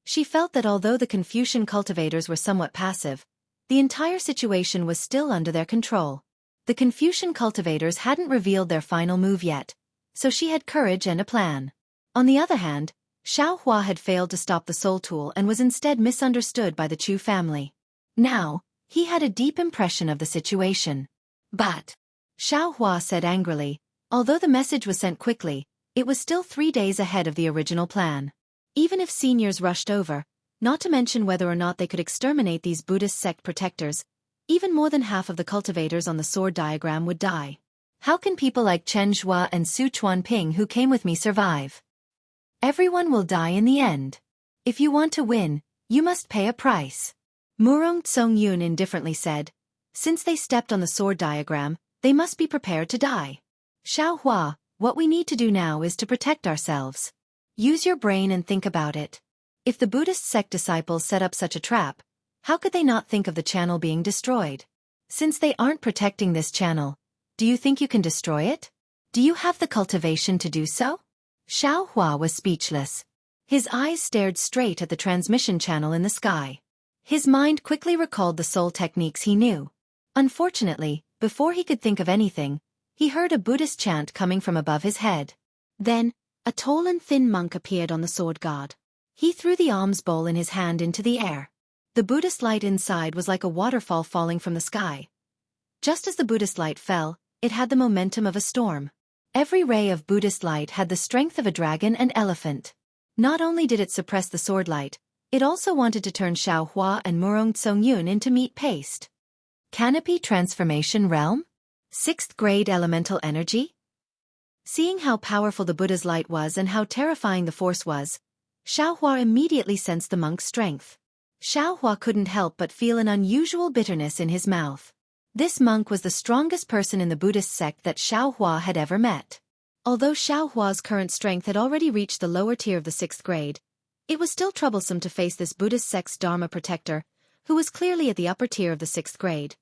She felt that although the Confucian cultivators were somewhat passive, the entire situation was still under their control. The Confucian cultivators hadn't revealed their final move yet, so she had courage and a plan. On the other hand, Xiaohua had failed to stop the soul tool and was instead misunderstood by the Chu family. Now, he had a deep impression of the situation. But, Xiaohua said angrily, although the message was sent quickly, it was still 3 days ahead of the original plan. Even if seniors rushed over, not to mention whether or not they could exterminate these Buddhist sect protectors, even more than half of the cultivators on the sword diagram would die. How can people like Chen Zhua and Su Chuanping who came with me survive? Everyone will die in the end. If you want to win, you must pay a price. Murong Tsongyun indifferently said, since they stepped on the sword diagram, they must be prepared to die. Xiaohua, what we need to do now is to protect ourselves. Use your brain and think about it. If the Buddhist sect disciples set up such a trap, how could they not think of the channel being destroyed? Since they aren't protecting this channel, do you think you can destroy it? Do you have the cultivation to do so? Xiao Hua was speechless. His eyes stared straight at the transmission channel in the sky. His mind quickly recalled the soul techniques he knew. Unfortunately, before he could think of anything, he heard a Buddhist chant coming from above his head. Then, a tall and thin monk appeared on the sword guard. He threw the alms bowl in his hand into the air. The Buddhist light inside was like a waterfall falling from the sky. Just as the Buddhist light fell, it had the momentum of a storm. Every ray of Buddhist light had the strength of a dragon and elephant. Not only did it suppress the sword light, it also wanted to turn Xiao Hua and Murong Tsongyun into meat paste. Canopy Transformation Realm? 6th grade elemental energy? Seeing how powerful the Buddha's light was and how terrifying the force was, Xiao Hua immediately sensed the monk's strength. Xiao Hua couldn't help but feel an unusual bitterness in his mouth. This monk was the strongest person in the Buddhist sect that Xiao Hua had ever met. Although Xiao Hua's current strength had already reached the lower tier of the 6th grade, it was still troublesome to face this Buddhist sect's Dharma protector, who was clearly at the upper tier of the 6th grade.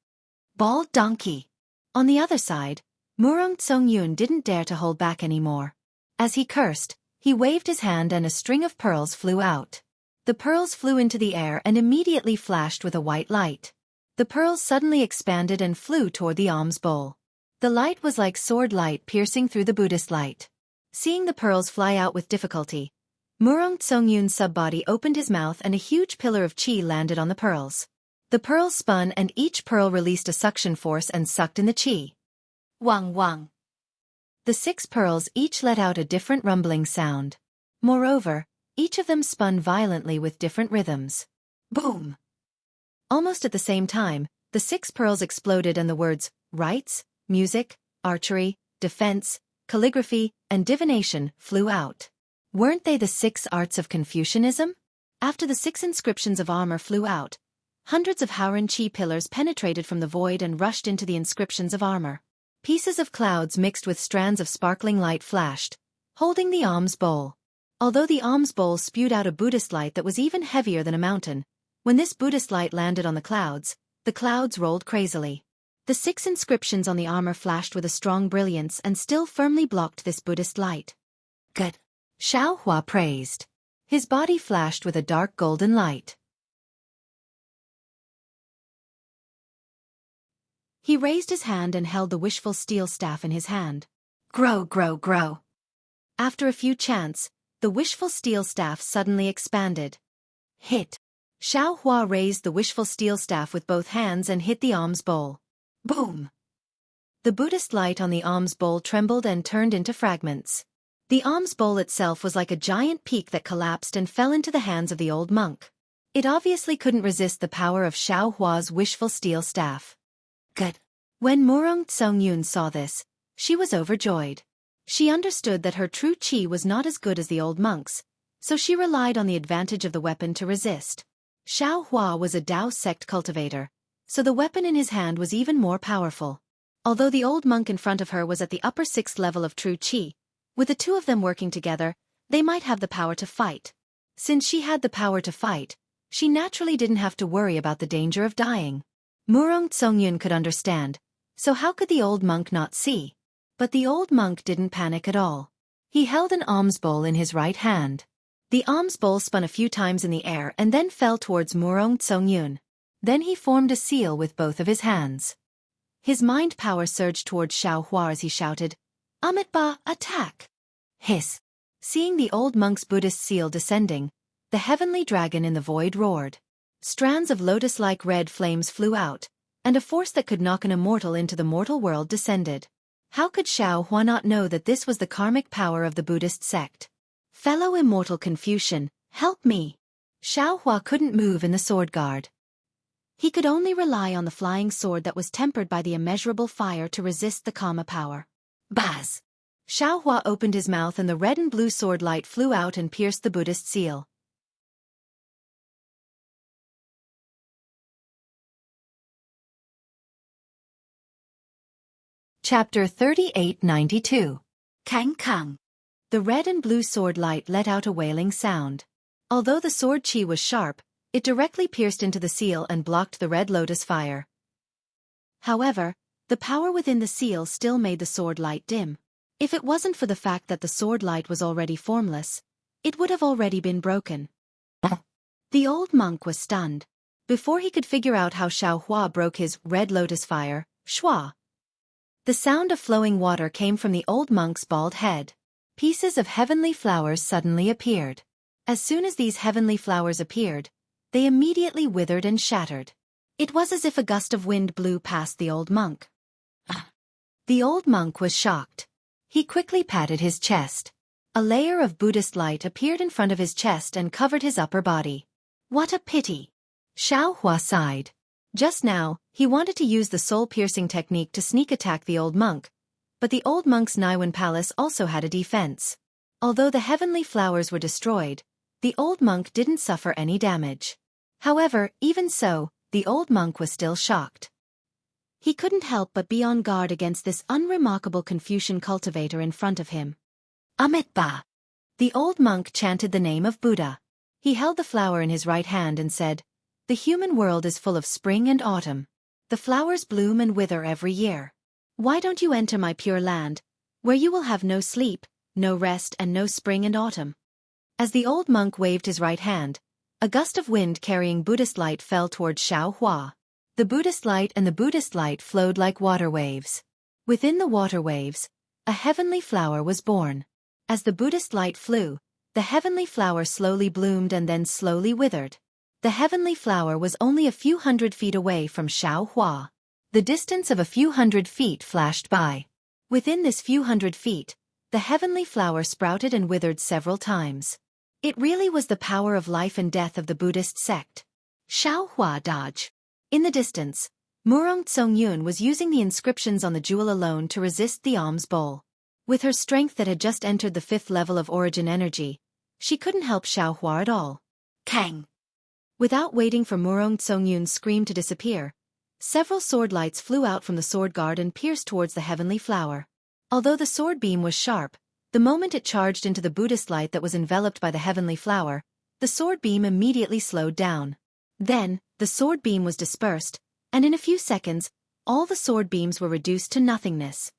Bald donkey! On the other side, Murong Tsongyun didn't dare to hold back anymore. As he cursed, he waved his hand and a string of pearls flew out. The pearls flew into the air and immediately flashed with a white light. The pearls suddenly expanded and flew toward the alms bowl. The light was like sword light piercing through the Buddhist light. Seeing the pearls fly out with difficulty, Murong Tsongyun's subbody opened his mouth and a huge pillar of qi landed on the pearls. The pearls spun and each pearl released a suction force and sucked in the qi. Wang wang. The 6 pearls each let out a different rumbling sound. Moreover, each of them spun violently with different rhythms. Boom! Almost at the same time, the 6 pearls exploded and the words, rites, music, archery, defense, calligraphy, and divination flew out. Weren't they the 6 arts of Confucianism? After the 6 inscriptions of armor flew out, hundreds of Howren Qi pillars penetrated from the void and rushed into the inscriptions of armor. Pieces of clouds mixed with strands of sparkling light flashed, holding the alms bowl. Although the alms bowl spewed out a Buddhist light that was even heavier than a mountain, when this Buddhist light landed on the clouds rolled crazily. The 6 inscriptions on the armor flashed with a strong brilliance and still firmly blocked this Buddhist light. Good. Xiao Hua praised. His body flashed with a dark golden light. He raised his hand and held the wishful steel staff in his hand. Grow, grow, grow. After a few chants, the wishful steel staff suddenly expanded. Hit. Xiao Hua raised the wishful steel staff with both hands and hit the alms bowl. Boom! The Buddhist light on the alms bowl trembled and turned into fragments. The alms bowl itself was like a giant peak that collapsed and fell into the hands of the old monk. It obviously couldn't resist the power of Xiao Hua's wishful steel staff. Good. When Murong Tsongyun saw this, she was overjoyed. She understood that her true qi was not as good as the old monk's, so she relied on the advantage of the weapon to resist. Xiao Hua was a Dao sect cultivator, so the weapon in his hand was even more powerful. Although the old monk in front of her was at the upper 6th level of true qi, with the two of them working together, they might have the power to fight. Since she had the power to fight, she naturally didn't have to worry about the danger of dying. Murong Tsongyun could understand, so how could the old monk not see? But the old monk didn't panic at all. He held an alms bowl in his right hand. The alms bowl spun a few times in the air and then fell towards Murong Tsongyun. Then he formed a seal with both of his hands. His mind power surged towards Xiao Hua as he shouted, Amitabha, attack! Hiss! Seeing the old monk's Buddhist seal descending, the heavenly dragon in the void roared. Strands of lotus-like red flames flew out, and a force that could knock an immortal into the mortal world descended. How could Xiao Hua not know that this was the karmic power of the Buddhist sect? Fellow immortal Confucian, help me! Xiao Hua couldn't move in the sword guard. He could only rely on the flying sword that was tempered by the immeasurable fire to resist the karma power. Baz! Xiao Hua opened his mouth and the red and blue sword light flew out and pierced the Buddhist seal. Chapter 3892. Kang Kang. The red and blue sword light let out a wailing sound. Although the sword chi was sharp, it directly pierced into the seal and blocked the red lotus fire. However, the power within the seal still made the sword light dim. If it wasn't for the fact that the sword light was already formless, it would have already been broken. The old monk was stunned. Before he could figure out how Xiaohua broke his red lotus fire, shua. The sound of flowing water came from the old monk's bald head. Pieces of heavenly flowers suddenly appeared. As soon as these heavenly flowers appeared, they immediately withered and shattered. It was as if a gust of wind blew past the old monk. The old monk was shocked. He quickly patted his chest. A layer of Buddhist light appeared in front of his chest and covered his upper body. What a pity! Xiaohua sighed. Just now, he wanted to use the soul-piercing technique to sneak attack the old monk, but the old monk's Niwen palace also had a defense. Although the heavenly flowers were destroyed, the old monk didn't suffer any damage. However, even so, the old monk was still shocked. He couldn't help but be on guard against this unremarkable Confucian cultivator in front of him. Amitabha! The old monk chanted the name of Buddha. He held the flower in his right hand and said, "The human world is full of spring and autumn. The flowers bloom and wither every year. Why don't you enter my pure land, where you will have no sleep, no rest and no spring and autumn?" As the old monk waved his right hand, a gust of wind carrying Buddhist light fell towards Xiaohua. The Buddhist light and the Buddhist light flowed like water waves. Within the water waves, a heavenly flower was born. As the Buddhist light flew, the heavenly flower slowly bloomed and then slowly withered. The heavenly flower was only a few hundred feet away from Xiaohua. The distance of a few hundred feet flashed by. Within this few hundred feet, the heavenly flower sprouted and withered several times. It really was the power of life and death of the Buddhist sect. Xiaohua dodge. In the distance, Murong Tsongyun was using the inscriptions on the jewel alone to resist the alms bowl. With her strength that had just entered the 5th level of origin energy, she couldn't help Xiaohua at all. Kang! Without waiting for Murong Tsongyun's scream to disappear, several sword lights flew out from the sword guard and pierced towards the heavenly flower. Although the sword beam was sharp, the moment it charged into the Buddhist light that was enveloped by the heavenly flower, the sword beam immediately slowed down. Then, the sword beam was dispersed, and in a few seconds, all the sword beams were reduced to nothingness.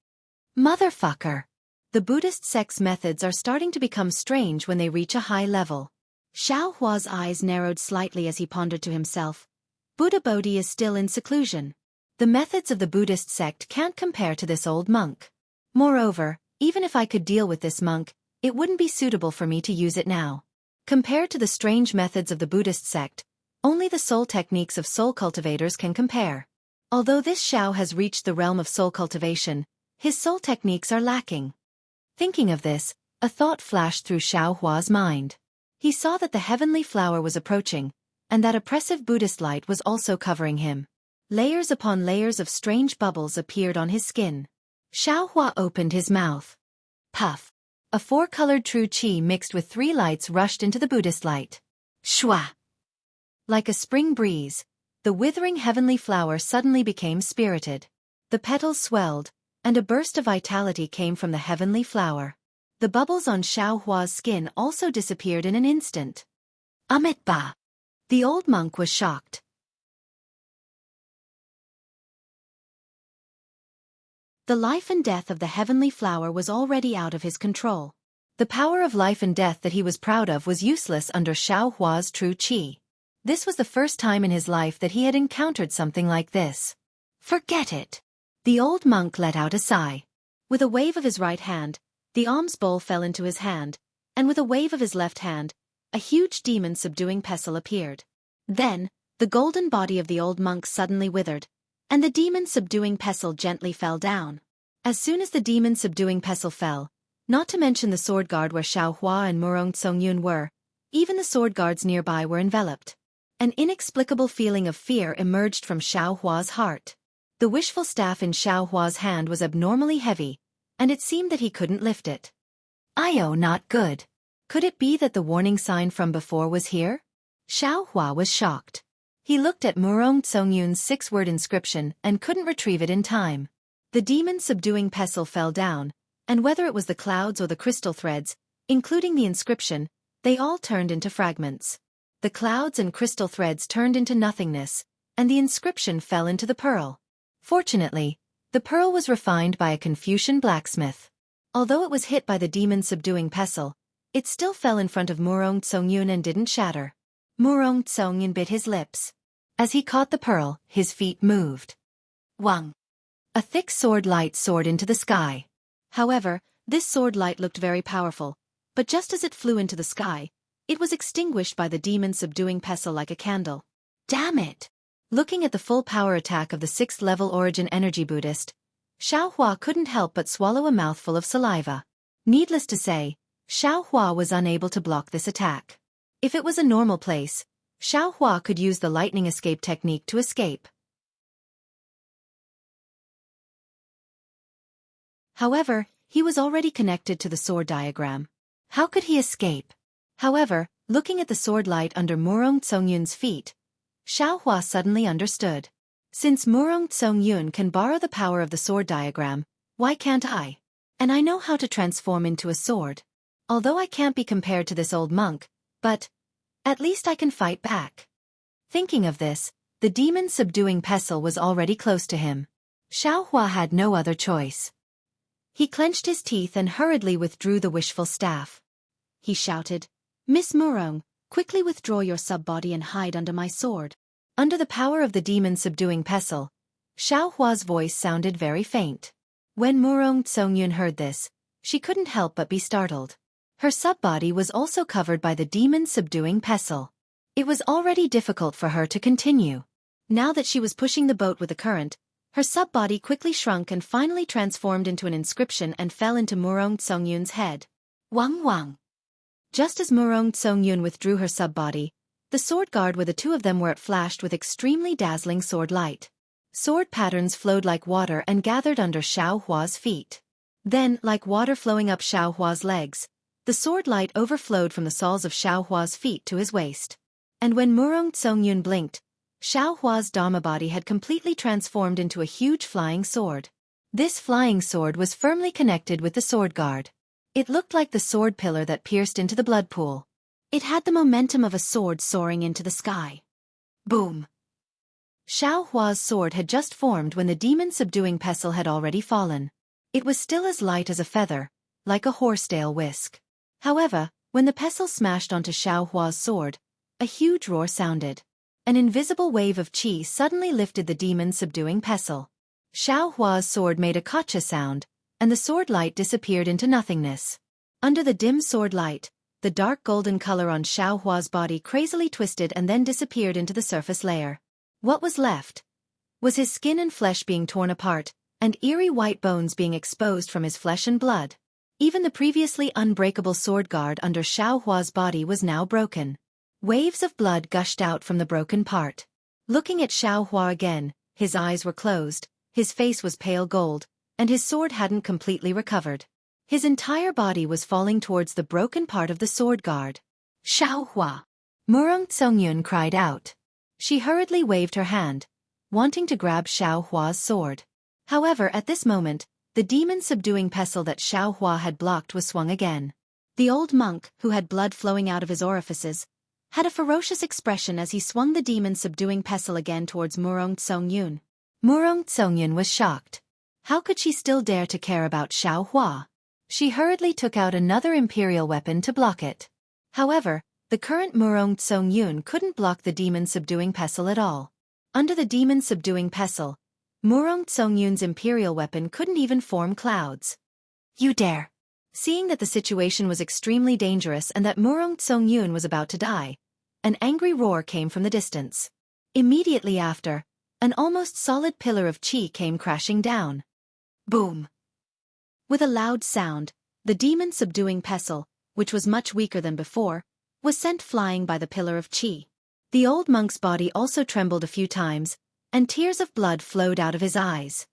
Motherfucker! The Buddhist sect's methods are starting to become strange when they reach a high level. Xiaohua's eyes narrowed slightly as he pondered to himself. Buddha Bodhi is still in seclusion. The methods of the Buddhist sect can't compare to this old monk. Moreover, even if I could deal with this monk, it wouldn't be suitable for me to use it now. Compared to the strange methods of the Buddhist sect, only the soul techniques of soul cultivators can compare. Although this Xiao has reached the realm of soul cultivation, his soul techniques are lacking. Thinking of this, a thought flashed through Xiaohua's mind. He saw that the heavenly flower was approaching, and that oppressive Buddhist light was also covering him. Layers upon layers of strange bubbles appeared on his skin. Xiaohua opened his mouth. Puff! A 4-colored true qi mixed with 3 lights rushed into the Buddhist light. Shua! Like a spring breeze, the withering heavenly flower suddenly became spirited. The petals swelled, and a burst of vitality came from the heavenly flower. The bubbles on Xiaohua's skin also disappeared in an instant. Amitabha! The old monk was shocked. The life and death of the heavenly flower was already out of his control. The power of life and death that he was proud of was useless under Xiaohua's true qi. This was the first time in his life that he had encountered something like this. Forget it! The old monk let out a sigh. With a wave of his right hand, the alms bowl fell into his hand, and with a wave of his left hand, a huge demon-subduing pestle appeared. Then, the golden body of the old monk suddenly withered, and the demon-subduing pestle gently fell down. As soon as the demon-subduing pestle fell, not to mention the sword guard where Xiaohua and Murong Tsongyun were, even the sword guards nearby were enveloped. An inexplicable feeling of fear emerged from Xiaohua's heart. The wishful staff in Xiaohua's hand was abnormally heavy, and it seemed that he couldn't lift it. Not good. Could it be that the warning sign from before was here? Xiaohua was shocked. He looked at Murong Tsongyun's 6-word inscription and couldn't retrieve it in time. The demon-subduing pestle fell down, and whether it was the clouds or the crystal threads, including the inscription, They all turned into fragments. The clouds and crystal threads turned into nothingness, and the inscription fell into the pearl. Fortunately, the pearl was refined by a Confucian blacksmith. Although it was hit by the demon-subduing pestle, it still fell in front of Murong Tsongyun and didn't shatter. Murong Tsongyun bit his lips. As he caught the pearl, his feet moved. Wang! A thick sword light soared into the sky. However, this sword light looked very powerful, but just as it flew into the sky, it was extinguished by the demon-subduing pestle like a candle. Damn it! Looking at the full power attack of the 6th level origin energy Buddhist, Xiaohua couldn't help but swallow a mouthful of saliva. Needless to say, Xiaohua was unable to block this attack. If it was a normal place, Xiaohua could use the lightning escape technique to escape. However, he was already connected to the sword diagram. How could he escape? However, looking at the sword light under Murong Tsongyun's feet, Xiaohua suddenly understood. Since Murong Tsongyun can borrow the power of the sword diagram, why can't I? And I know how to transform into a sword. Although I can't be compared to this old monk, but at least I can fight back. Thinking of this, the demon-subduing pestle was already close to him. Xiaohua had no other choice. He clenched his teeth and hurriedly withdrew the wishful staff. He shouted, "Miss Murong, quickly withdraw your sub-body and hide under my sword." Under the power of the demon-subduing pestle, Xiaohua's voice sounded very faint. When Murong Tsongyun heard this, she couldn't help but be startled. Her sub-body was also covered by the demon-subduing pestle. It was already difficult for her to continue. Now that she was pushing the boat with the current, her sub-body quickly shrunk and finally transformed into an inscription and fell into Murong Tsongyun's head. Wang Wang. Just as Murong Tsongyun withdrew her sub-body, the sword guard where the two of them were at flashed with extremely dazzling sword light. Sword patterns flowed like water and gathered under Xiaohua's feet. Then, like water flowing up Xiaohua's legs, the sword light overflowed from the soles of Xiaohua's feet to his waist. And when Murong Tsongyun blinked, Xiaohua's Dharma body had completely transformed into a huge flying sword. This flying sword was firmly connected with the sword guard. It looked like the sword pillar that pierced into the blood pool. It had the momentum of a sword soaring into the sky. Boom! Xiaohua's sword had just formed when the demon-subduing pestle had already fallen. It was still as light as a feather, like a horsetail whisk. However, when the pestle smashed onto Xiaohua's sword, a huge roar sounded. An invisible wave of qi suddenly lifted the demon-subduing pestle. Xiaohua's sword made a gotcha sound, and the sword light disappeared into nothingness. Under the dim sword light, the dark golden color on Xiaohua's body crazily twisted and then disappeared into the surface layer. What was left was his skin and flesh being torn apart, and eerie white bones being exposed from his flesh and blood. Even the previously unbreakable sword guard under Xiaohua's body was now broken. Waves of blood gushed out from the broken part. Looking at Xiaohua again, his eyes were closed, his face was pale gold, and his sword hadn't completely recovered. His entire body was falling towards the broken part of the sword guard. Xiaohua! Murong Tsongyun cried out. She hurriedly waved her hand, wanting to grab Xiaohua's sword. However, at this moment, the demon-subduing pestle that Xiaohua had blocked was swung again. The old monk, who had blood flowing out of his orifices, had a ferocious expression as he swung the demon-subduing pestle again towards Murong Tsongyun. Murong Tsongyun was shocked. How could she still dare to care about Xiaohua? She hurriedly took out another imperial weapon to block it. However, the current Murong Tsongyun couldn't block the demon-subduing pestle at all. Under the demon-subduing pestle, Murong Tsongyun's imperial weapon couldn't even form clouds. You dare! Seeing that the situation was extremely dangerous and that Murong Tsongyun was about to die, an angry roar came from the distance. Immediately after, an almost solid pillar of qi came crashing down. Boom! With a loud sound, the demon-subduing pestle, which was much weaker than before, was sent flying by the pillar of qi. The old monk's body also trembled a few times, and tears of blood flowed out of his eyes.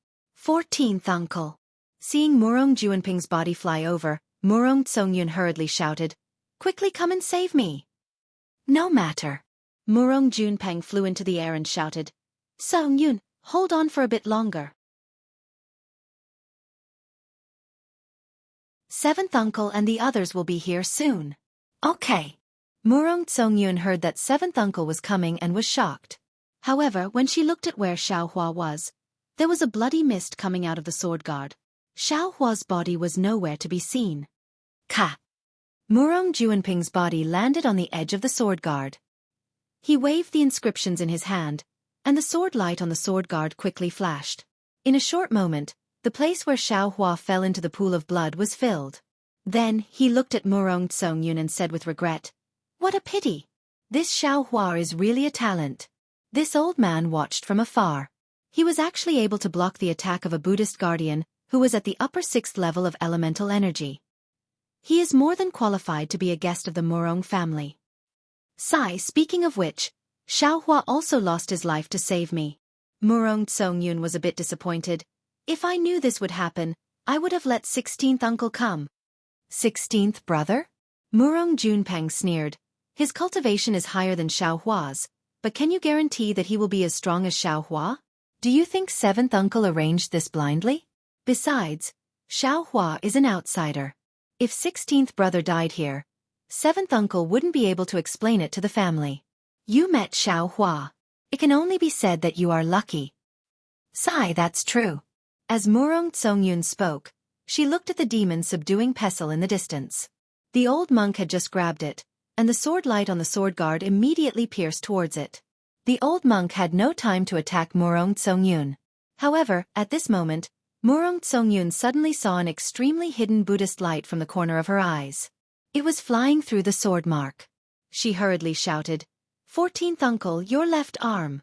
14th uncle. Seeing Murong Juanping's body fly over, Murong Tsongyun hurriedly shouted, "Quickly come and save me!" No matter. Murong Junpeng flew into the air and shouted, "Tsongyun, hold on for a bit longer." 7th uncle and the others will be here soon. Okay. Murong Tsongyun heard that seventh uncle was coming and was shocked. However, when she looked at where Xiaohua was, there was a bloody mist coming out of the sword guard. Xiaohua's body was nowhere to be seen. Ka! Murong Juanping's body landed on the edge of the sword guard. He waved the inscriptions in his hand, and the sword light on the sword guard quickly flashed. In a short moment, the place where Xiaohua fell into the pool of blood was filled. Then he looked at Murong Tsongyun and said with regret, "What a pity! This Xiaohua is really a talent." This old man watched from afar. He was actually able to block the attack of a Buddhist guardian who was at the upper 6th level of elemental energy. He is more than qualified to be a guest of the Murong family. Speaking of which, Xiaohua also lost his life to save me. Murong Tsongyun was a bit disappointed. If I knew this would happen, I would have let 16th uncle come. 16th brother? Murong Junpeng sneered. His cultivation is higher than Xiaohua's, but can you guarantee that he will be as strong as Xiaohua? Do you think 7th uncle arranged this blindly? Besides, Xiaohua is an outsider. If 16th brother died here, 7th uncle wouldn't be able to explain it to the family. You met Xiaohua. It can only be said that you are lucky. That's true. As Murong Tsongyun spoke, she looked at the demon subduing pestle in the distance. The old monk had just grabbed it, and the sword light on the sword guard immediately pierced towards it. The old monk had no time to attack Murong Tsongyun. However, at this moment, Murong Tsongyun suddenly saw an extremely hidden Buddhist light from the corner of her eyes. It was flying through the sword mark. She hurriedly shouted, "14th uncle, your left arm."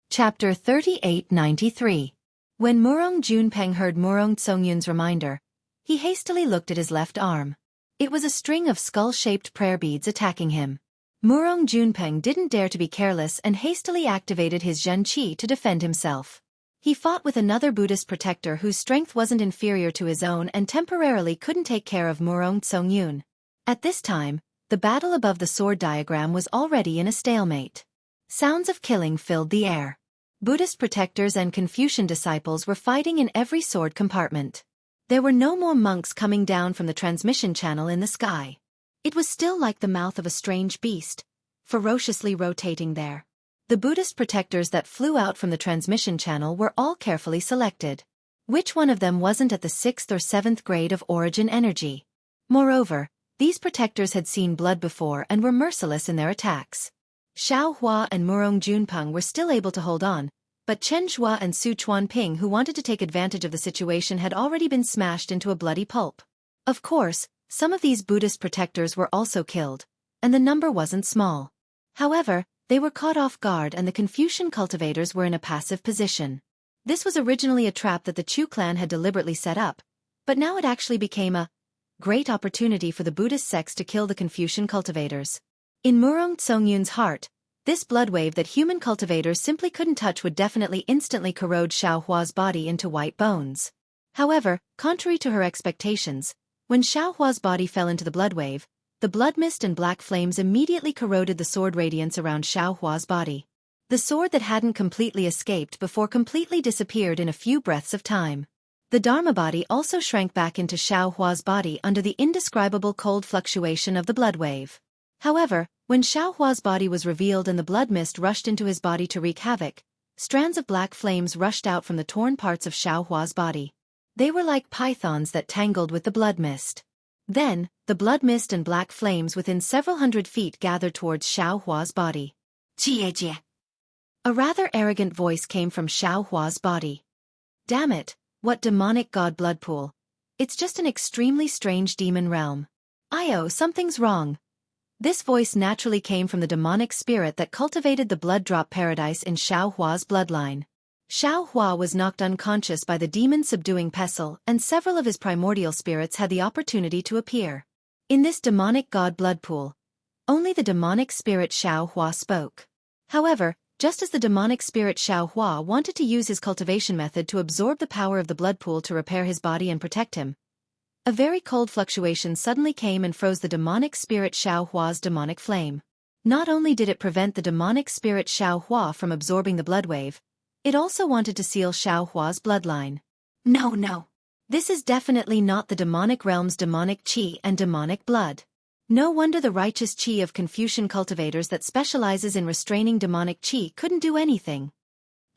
Chapter 3893. When Murong Junpeng heard Murong Tsongyun's reminder, he hastily looked at his left arm. It was a string of skull-shaped prayer beads attacking him. Murong Junpeng didn't dare to be careless and hastily activated his Zhen Qi to defend himself. He fought with another Buddhist protector whose strength wasn't inferior to his own and temporarily couldn't take care of Murong Tsongyun. At this time, the battle above the sword diagram was already in a stalemate. Sounds of killing filled the air. Buddhist protectors and Confucian disciples were fighting in every sword compartment. There were no more monks coming down from the transmission channel in the sky. It was still like the mouth of a strange beast, ferociously rotating there. The Buddhist protectors that flew out from the transmission channel were all carefully selected. Which one of them wasn't at the 6th or 7th grade of origin energy? Moreover, these protectors had seen blood before and were merciless in their attacks. Xiaohua and Murong Junpeng were still able to hold on, but Chen Zhua and Su Chuanping, who wanted to take advantage of the situation, had already been smashed into a bloody pulp. Of course, some of these Buddhist protectors were also killed, and the number wasn't small. However, they were caught off guard and the Confucian cultivators were in a passive position. This was originally a trap that the Chu clan had deliberately set up, but now it actually became a great opportunity for the Buddhist sects to kill the Confucian cultivators. In Murong Tsongyun's heart, this blood wave that human cultivators simply couldn't touch would definitely instantly corrode Xiaohua's body into white bones. However, contrary to her expectations, when Xiaohua's body fell into the blood wave, the blood mist and black flames immediately corroded the sword radiance around Xiaohua's body. The sword that hadn't completely escaped before completely disappeared in a few breaths of time. The Dharma body also shrank back into Xiaohua's body under the indescribable cold fluctuation of the blood wave. However, when Xiaohua's body was revealed and the blood mist rushed into his body to wreak havoc, strands of black flames rushed out from the torn parts of Xiaohua's body. They were like pythons that tangled with the blood mist. Then, the blood mist and black flames within several hundred feet gathered towards Xiaohua's body. "Jie." A rather arrogant voice came from Xiaohua's body. "Damn it, what demonic god blood pool. It's just an extremely strange demon realm. Something's wrong." This voice naturally came from the demonic spirit that cultivated the blood drop paradise in Xiaohua's bloodline. Xiaohua was knocked unconscious by the demon subduing pestle, and several of his primordial spirits had the opportunity to appear. In this demonic god blood pool, only the demonic spirit Xiaohua spoke. However, just as the demonic spirit Xiaohua wanted to use his cultivation method to absorb the power of the blood pool to repair his body and protect him, a very cold fluctuation suddenly came and froze the demonic spirit Xiaohua's demonic flame. Not only did it prevent the demonic spirit Xiaohua from absorbing the blood wave, it also wanted to seal Xiaohua's bloodline. No, no. This is definitely not the demonic realm's demonic qi and demonic blood. No wonder the righteous qi of Confucian cultivators that specializes in restraining demonic qi couldn't do anything.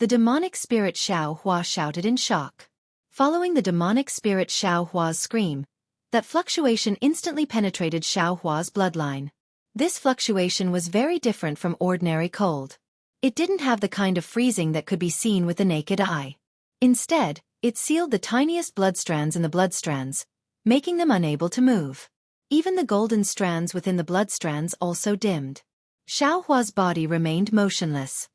The demonic spirit Xiao Hua shouted in shock. Following the demonic spirit Xiao Hua's scream, that fluctuation instantly penetrated Xiao Hua's bloodline. This fluctuation was very different from ordinary cold. It didn't have the kind of freezing that could be seen with the naked eye. Instead, it sealed the tiniest blood strands in the blood strands, making them unable to move. Even the golden strands within the blood strands also dimmed. Xiao Hua's body remained motionless.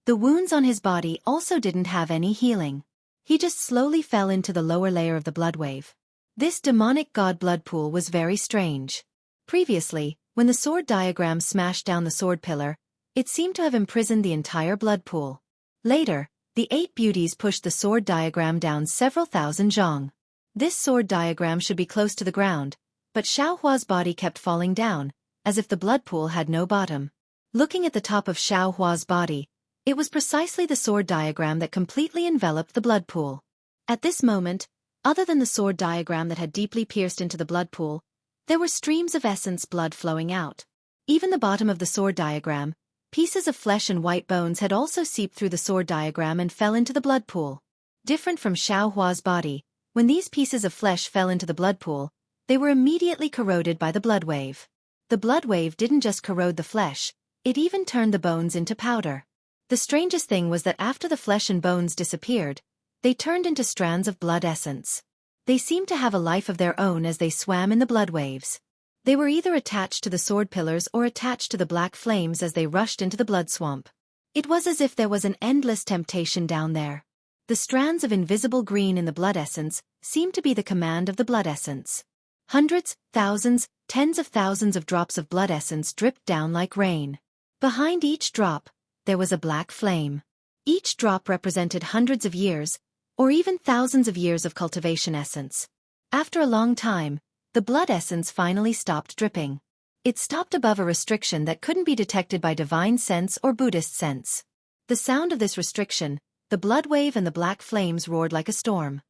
The wounds on his body also didn't have any healing. He just slowly fell into the lower layer of the blood wave. This demonic god blood pool was very strange. Previously, when the sword diagram smashed down the sword pillar, it seemed to have imprisoned the entire blood pool. Later, the 8 beauties pushed the sword diagram down several thousand zhang. This sword diagram should be close to the ground, but Xiao Hua's body kept falling down, as if the blood pool had no bottom. Looking at the top of Xiao Hua's body, it was precisely the sword diagram that completely enveloped the blood pool. At this moment, other than the sword diagram that had deeply pierced into the blood pool, there were streams of essence blood flowing out. Even the bottom of the sword diagram, pieces of flesh and white bones had also seeped through the sword diagram and fell into the blood pool. Different from Xiao Hua's body, when these pieces of flesh fell into the blood pool, they were immediately corroded by the blood wave. The blood wave didn't just corrode the flesh, it even turned the bones into powder. The strangest thing was that after the flesh and bones disappeared, they turned into strands of blood essence. They seemed to have a life of their own as they swam in the blood waves. They were either attached to the sword pillars or attached to the black flames as they rushed into the blood swamp. It was as if there was an endless temptation down there. The strands of invisible green in the blood essence seemed to be the command of the blood essence. Hundreds, thousands, tens of thousands of drops of blood essence dripped down like rain. Behind each drop, there was a black flame. Each drop represented hundreds of years, or even thousands of years of cultivation essence. After a long time, the blood essence finally stopped dripping. It stopped above a restriction that couldn't be detected by divine sense or Buddhist sense. The sound of this restriction, the blood wave and the black flames roared like a storm.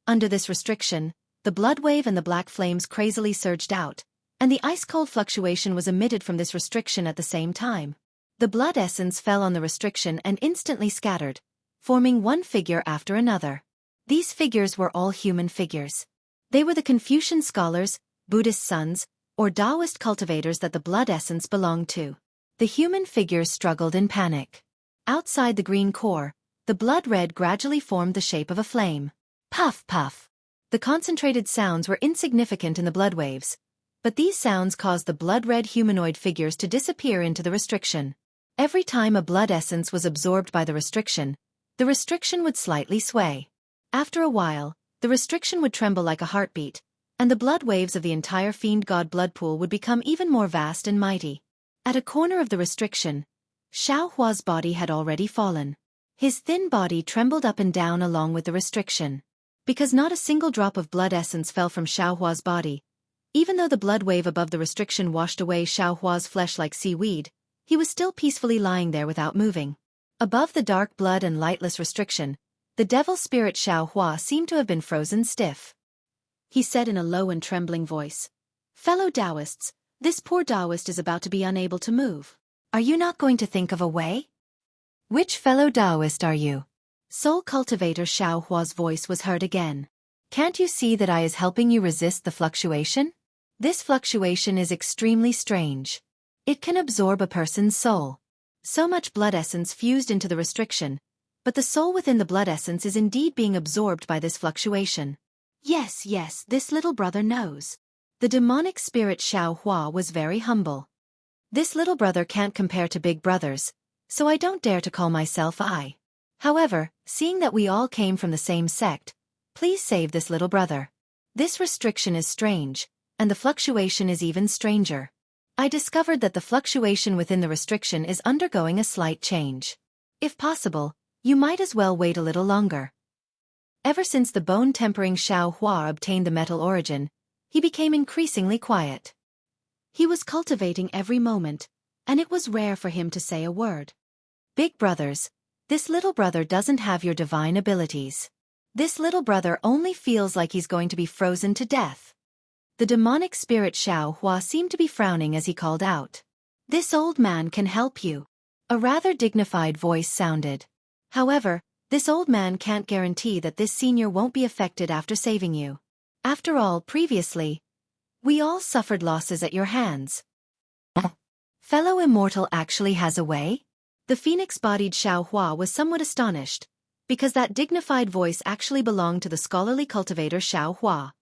Under this restriction, the blood wave and the black flames crazily surged out, and the ice-cold fluctuation was emitted from this restriction at the same time. The blood essence fell on the restriction and instantly scattered, forming one figure after another. These figures were all human figures. They were the Confucian scholars, Buddhist sons, or Taoist cultivators that the blood essence belonged to. The human figures struggled in panic. Outside the green core, the blood red gradually formed the shape of a flame. Puff, puff. The concentrated sounds were insignificant in the blood waves, but these sounds caused the blood-red humanoid figures to disappear into the restriction. Every time a blood essence was absorbed by the restriction would slightly sway. After a while, the restriction would tremble like a heartbeat, and the blood waves of the entire fiend god blood pool would become even more vast and mighty. At a corner of the restriction, Xiao Hua's body had already fallen. His thin body trembled up and down along with the restriction. Because not a single drop of blood essence fell from Xiao Hua's body, even though the blood wave above the restriction washed away Xiao Hua's flesh like seaweed, he was still peacefully lying there without moving. Above the dark blood and lightless restriction, the devil spirit Xiao Hua seemed to have been frozen stiff. He said in a low and trembling voice, "Fellow Taoists, this poor Taoist is about to be unable to move. Are you not going to think of a way?" Which fellow Taoist are you? Soul cultivator Xiao Hua's voice was heard again. Can't you see that I is helping you resist the fluctuation? This fluctuation is extremely strange. It can absorb a person's soul. So much blood essence fused into the restriction, but the soul within the blood essence is indeed being absorbed by this fluctuation. Yes, yes, this little brother knows. The demonic spirit Xiao Hua was very humble. This little brother can't compare to big brothers, so I don't dare to call myself I. However, seeing that we all came from the same sect, please save this little brother. This restriction is strange, and the fluctuation is even stranger. I discovered that the fluctuation within the restriction is undergoing a slight change. If possible, you might as well wait a little longer. Ever since the bone-tempering Xiao Hua obtained the metal origin, he became increasingly quiet. He was cultivating every moment, and it was rare for him to say a word. Big brothers, this little brother doesn't have your divine abilities. This little brother only feels like he's going to be frozen to death. The demonic spirit Xianxia seemed to be frowning as he called out. This old man can help you. A rather dignified voice sounded. However, this old man can't guarantee that this senior won't be affected after saving you. After all, previously, we all suffered losses at your hands. Fellow Immortal actually has a way? The phoenix-bodied Xianxia was somewhat astonished, because that dignified voice actually belonged to the scholarly cultivator Xianxia.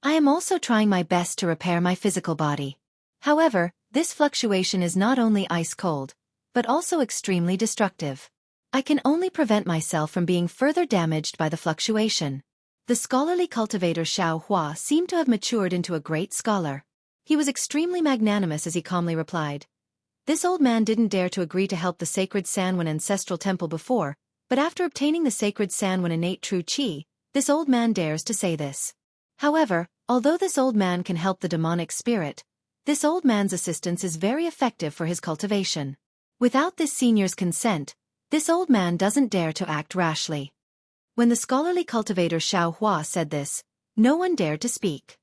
I am also trying my best to repair my physical body. However, this fluctuation is not only ice-cold, but also extremely destructive. I can only prevent myself from being further damaged by the fluctuation. The scholarly cultivator Xianxia seemed to have matured into a great scholar. He was extremely magnanimous as he calmly replied. This old man didn't dare to agree to help the sacred Sanwen ancestral temple before, but after obtaining the sacred Sanwen innate true qi, this old man dares to say this. However, although this old man can help the demonic spirit, this old man's assistance is very effective for his cultivation. Without this senior's consent, this old man doesn't dare to act rashly. When the scholarly cultivator Xianxia said this, no one dared to speak.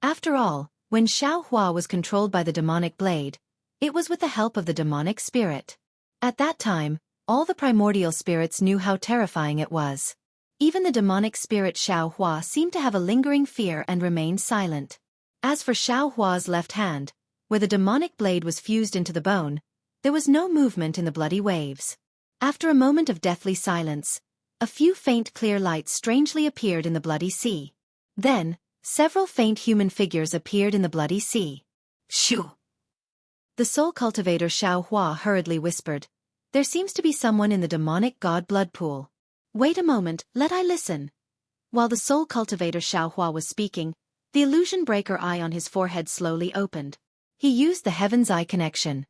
After all, when Xianxia was controlled by the demonic blade, it was with the help of the demonic spirit. At that time, all the primordial spirits knew how terrifying it was. Even the demonic spirit Xianxia seemed to have a lingering fear and remained silent. As for Xianxia's left hand, where the demonic blade was fused into the bone, there was no movement in the bloody waves. After a moment of deathly silence, a few faint clear lights strangely appeared in the bloody sea. Then, several faint human figures appeared in the bloody sea. Shoo! The soul cultivator Xianxia hurriedly whispered, "There seems to be someone in the demonic god blood pool." Wait a moment, let I listen. While the soul cultivator Xianxia was speaking, the illusion breaker eye on his forehead slowly opened. He used the heaven's eye connection.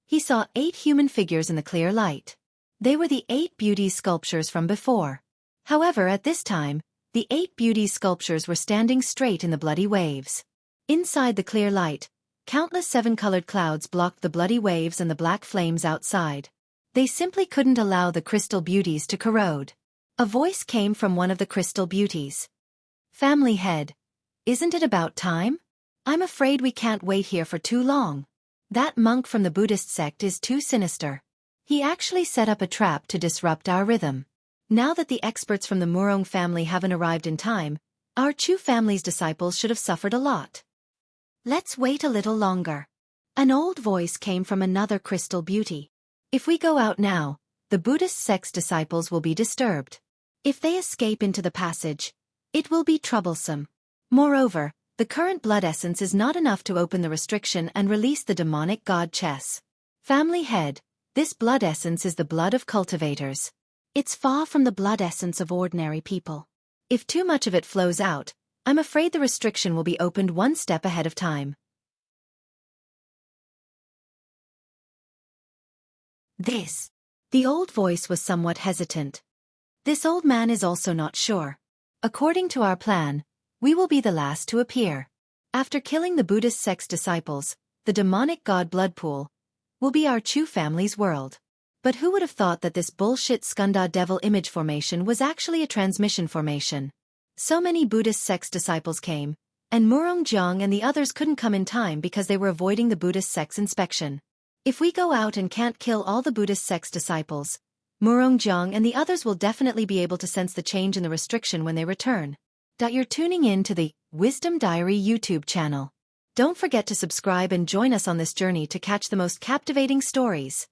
He saw 8 human figures in the clear light. They were the 8 beauties sculptures from before. However, at this time, the 8 beauties sculptures were standing straight in the bloody waves. Inside the clear light, countless 7-colored clouds blocked the bloody waves and the black flames outside. They simply couldn't allow the crystal beauties to corrode. A voice came from one of the crystal beauties. "Family head, isn't it about time? I'm afraid we can't wait here for too long. That monk from the Buddhist sect is too sinister. He actually set up a trap to disrupt our rhythm. Now that the experts from the Murong family haven't arrived in time, our Chu family's disciples should have suffered a lot. Let's wait a little longer." An old voice came from another crystal beauty. "If we go out now, the Buddhist sect's disciples will be disturbed. If they escape into the passage, it will be troublesome. Moreover, the current blood essence is not enough to open the restriction and release the demonic god chess. Family head, this blood essence is the blood of cultivators. It's far from the blood essence of ordinary people. If too much of it flows out, I'm afraid the restriction will be opened one step ahead of time." The old voice was somewhat hesitant. This old man is also not sure. According to our plan, we will be the last to appear. After killing the Buddhist sect's disciples, the demonic god blood pool will be our Chu family's world. But who would have thought that this bullshit Skunda devil image formation was actually a transmission formation? So many Buddhist sect's disciples came, and Murong Jiang and the others couldn't come in time because they were avoiding the Buddhist sect's inspection. If we go out and can't kill all the Buddhist sect's disciples, Murong Jiang and the others will definitely be able to sense the change in the restriction when they return. You're tuning in to the Wisdom Diary YouTube channel. Don't forget to subscribe and join us on this journey to catch the most captivating stories.